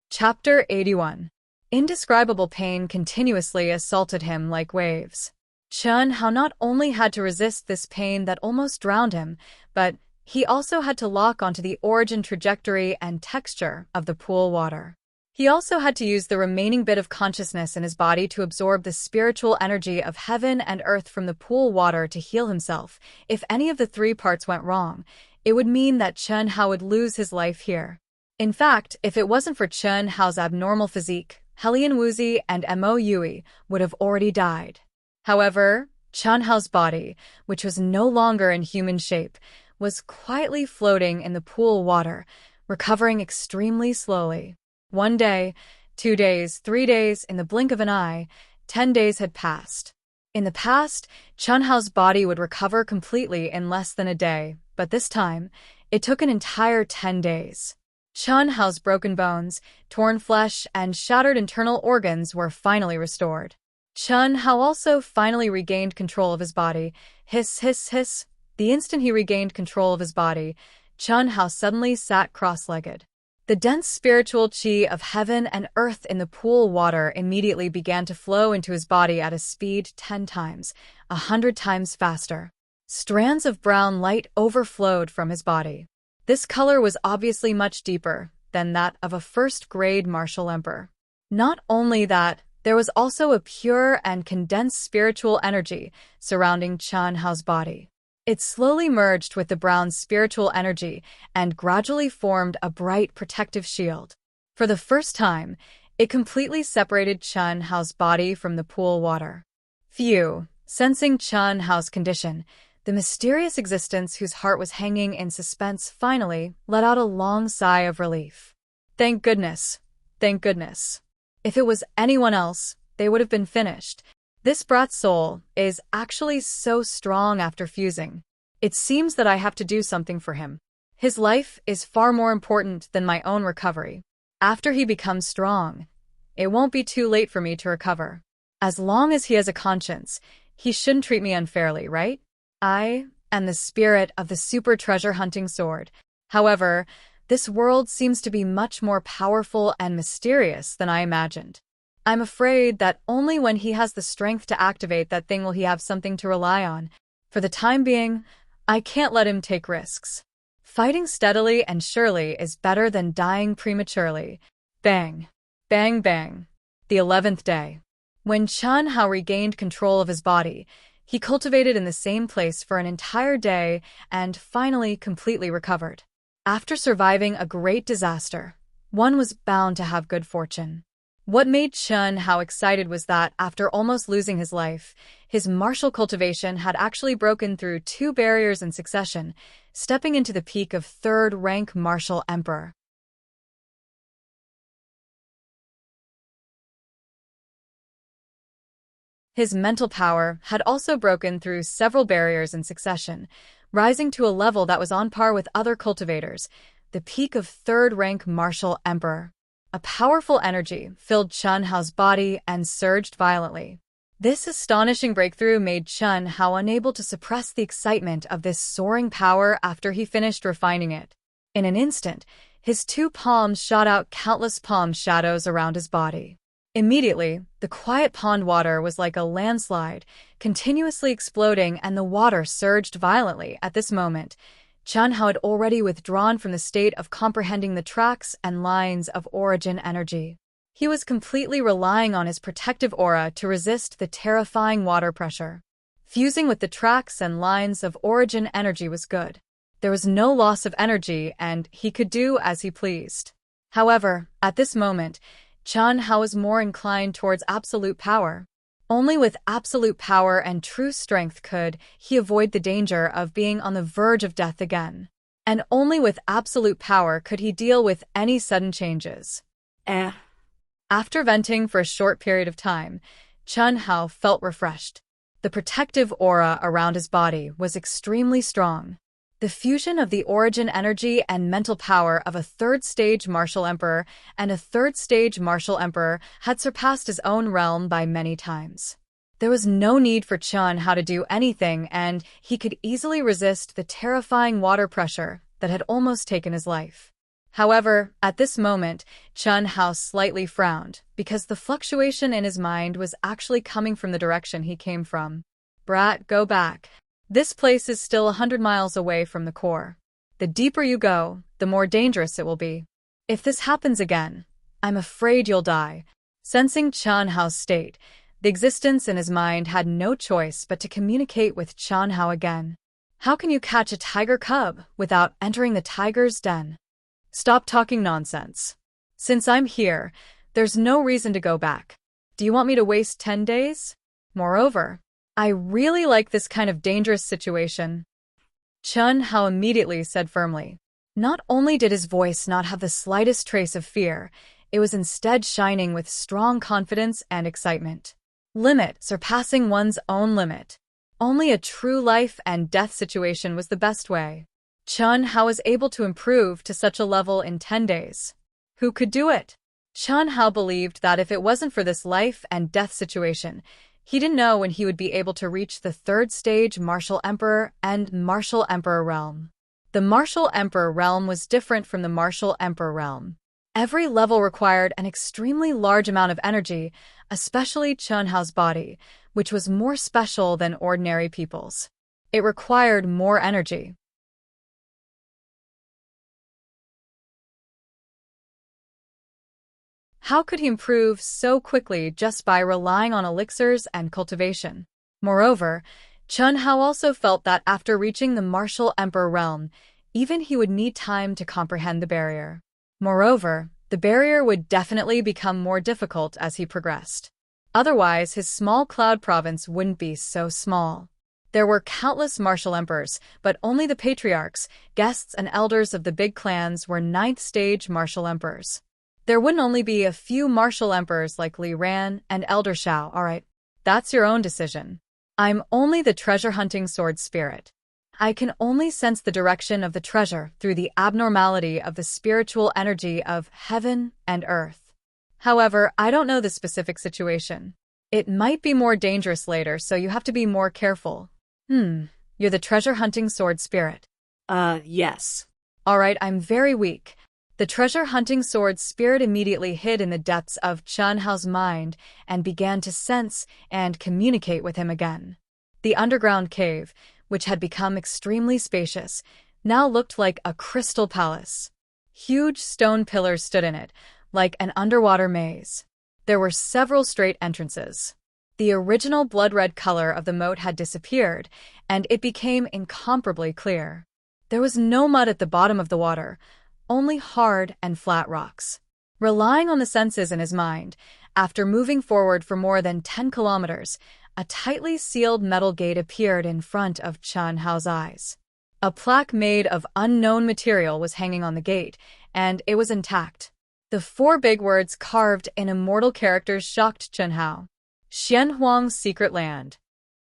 Chapter 81. Indescribable pain continuously assaulted him like waves. Chen Hao not only had to resist this pain that almost drowned him, but he also had to lock onto the origin trajectory and texture of the pool water. He also had to use the remaining bit of consciousness in his body to absorb the spiritual energy of heaven and earth from the pool water to heal himself. If any of the three parts went wrong, it would mean that Chen Hao would lose his life here. In fact, if it wasn't for Chen Hao's abnormal physique, Helian Wuxia and Mo Yui would have already died. However, Chen Hao's body, which was no longer in human shape, was quietly floating in the pool water, recovering extremely slowly. 1 day, 2 days, 3 days, in the blink of an eye, 10 days had passed. In the past, Chen Hao's body would recover completely in less than a day, but this time, it took an entire 10 days. Chen Hao's broken bones, torn flesh, and shattered internal organs were finally restored. Chen Hao also finally regained control of his body. Hiss, hiss, hiss. The instant he regained control of his body, Chen Hao suddenly sat cross-legged. The dense spiritual qi of heaven and earth in the pool water immediately began to flow into his body at a speed 10 times, 100 times faster. Strands of brown light overflowed from his body. This color was obviously much deeper than that of a first-grade martial emperor. Not only that, there was also a pure and condensed spiritual energy surrounding Chen Hao's body. It slowly merged with the brown spiritual energy and gradually formed a bright protective shield. For the first time, it completely separated Chen Hao's body from the pool water. Phew, sensing Chen Hao's condition, the mysterious existence whose heart was hanging in suspense finally let out a long sigh of relief. Thank goodness. Thank goodness. If it was anyone else, they would have been finished. This brat's soul is actually so strong after fusing. It seems that I have to do something for him. His life is far more important than my own recovery. After he becomes strong, it won't be too late for me to recover. As long as he has a conscience, he shouldn't treat me unfairly, right? I am the spirit of the super treasure hunting sword. However, this world seems to be much more powerful and mysterious than I imagined. I'm afraid that only when he has the strength to activate that thing will he have something to rely on. For the time being, I can't let him take risks. Fighting steadily and surely is better than dying prematurely. Bang. Bang bang. The 11th day. When Chen Hao regained control of his body, he cultivated in the same place for an entire day and finally completely recovered. After surviving a great disaster, one was bound to have good fortune. What made Chen Hao excited was that, after almost losing his life, his martial cultivation had actually broken through 2 barriers in succession, stepping into the peak of 3rd-rank martial emperor. His mental power had also broken through several barriers in succession, rising to a level that was on par with other cultivators, the peak of 3rd-rank martial emperor. A powerful energy filled Chen Hao's body and surged violently. This astonishing breakthrough made Chen Hao unable to suppress the excitement of this soaring power after he finished refining it. In an instant, his 2 palms shot out countless palm shadows around his body. Immediately, the quiet pond water was like a landslide, continuously exploding, and the water surged violently. At this moment, Chen Hao had already withdrawn from the state of comprehending the tracks and lines of origin energy. He was completely relying on his protective aura to resist the terrifying water pressure. Fusing with the tracks and lines of origin energy was good. There was no loss of energy, and he could do as he pleased. However, at this moment, Chen Hao was more inclined towards absolute power. Only with absolute power and true strength could he avoid the danger of being on the verge of death again. And only with absolute power could he deal with any sudden changes. After venting for a short period of time, Chen Hao felt refreshed. The protective aura around his body was extremely strong. The fusion of the origin energy and mental power of a third-stage martial emperor and a third-stage martial emperor had surpassed his own realm by many times. There was no need for Chen Hao to do anything, and he could easily resist the terrifying water pressure that had almost taken his life. However, at this moment, Chen Hao slightly frowned, because the fluctuation in his mind was actually coming from the direction he came from. Brat, go back. This place is still 100 miles away from the core. The deeper you go, the more dangerous it will be. If this happens again, I'm afraid you'll die. Sensing Chen Hao's state, the existence in his mind had no choice but to communicate with Chen Hao again. How can you catch a tiger cub without entering the tiger's den? Stop talking nonsense. Since I'm here, there's no reason to go back. Do you want me to waste 10 days? Moreover, I really like this kind of dangerous situation. Chen Hao immediately said firmly. Not only did his voice not have the slightest trace of fear, it was instead shining with strong confidence and excitement. Limit surpassing one's own limit. Only a true life and death situation was the best way. Chen Hao was able to improve to such a level in 10 days. Who could do it? Chen Hao believed that if it wasn't for this life and death situation, he didn't know when he would be able to reach the third stage Martial Emperor and Martial Emperor realm. The Martial Emperor realm was different from the Martial Emperor realm. Every level required an extremely large amount of energy, especially Chen Hao's body, which was more special than ordinary people's. It required more energy. How could he improve so quickly just by relying on elixirs and cultivation? Moreover, Chen Hao also felt that after reaching the Martial Emperor realm, even he would need time to comprehend the barrier. Moreover, the barrier would definitely become more difficult as he progressed. Otherwise, his small cloud province wouldn't be so small. There were countless martial emperors, but only the patriarchs, guests, and elders of the big clans were ninth-stage martial emperors. There wouldn't only be a few martial emperors like Li Ran and Elder Shao, alright? That's your own decision. I'm only the treasure-hunting sword spirit. I can only sense the direction of the treasure through the abnormality of the spiritual energy of heaven and earth. However, I don't know the specific situation. It might be more dangerous later, so you have to be more careful. You're the treasure-hunting sword spirit. Yes. Alright, I'm very weak. The treasure-hunting sword spirit immediately hid in the depths of Chen Hao's mind and began to sense and communicate with him again. The underground cave, which had become extremely spacious, now looked like a crystal palace. Huge stone pillars stood in it, like an underwater maze. There were several straight entrances. The original blood-red color of the moat had disappeared, and it became incomparably clear. There was no mud at the bottom of the water, only hard and flat rocks. Relying on the senses in his mind, after moving forward for more than 10 kilometers, a tightly sealed metal gate appeared in front of Chen Hao's eyes. A plaque made of unknown material was hanging on the gate, and it was intact. The 4 big words carved in immortal characters shocked Chen Hao. Xianhuang's Secret Land.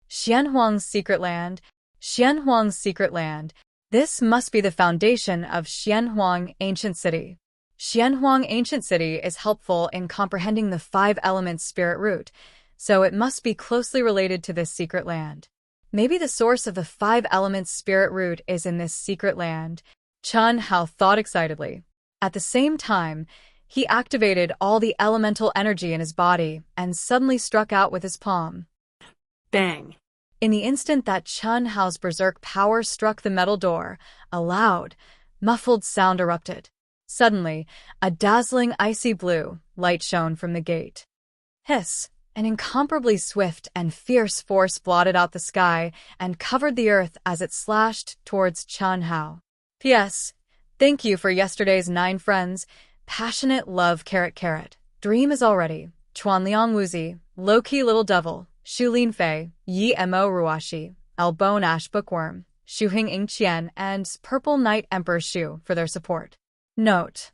Xianhuang's Secret Land. Xianhuang's Secret Land. This must be the foundation of Xianhuang Ancient City. Xianhuang Ancient City is helpful in comprehending the 5 elements spirit root, so it must be closely related to this secret land. Maybe the source of the 5 elements spirit root is in this secret land, Chen Hao thought excitedly. At the same time, he activated all the elemental energy in his body and suddenly struck out with his palm. Bang. In the instant that Chen Hao's berserk power struck the metal door, a loud, muffled sound erupted. Suddenly, a dazzling icy blue light shone from the gate. Hiss! An incomparably swift and fierce force blotted out the sky and covered the earth as it slashed towards Chen Hao. P.S. Thank you for yesterday's 9 friends. Passionate love, carrot, carrot. Dream is already. Chuan Liang Wuzi, Low-Key Little Devil, Shu Lin Fei, Yi Mo Ruashi, Elbone Ash Bookworm, Shu Hing Ing Qian, and Purple Knight Emperor Shu for their support. Note: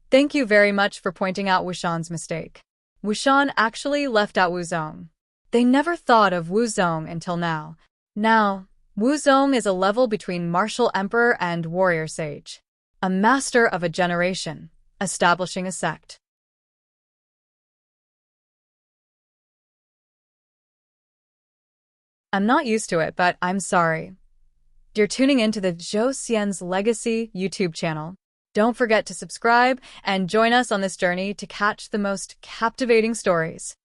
thank you very much for pointing out Wuxian's mistake. Wuxian actually left out Wuzong. They never thought of Wuzong until now. Now, Wuzong is a level between martial emperor and warrior sage. A master of a generation, establishing a sect. I'm not used to it, but I'm sorry. You're tuning into the Zhou Xian's Legacy YouTube channel. Don't forget to subscribe and join us on this journey to catch the most captivating stories.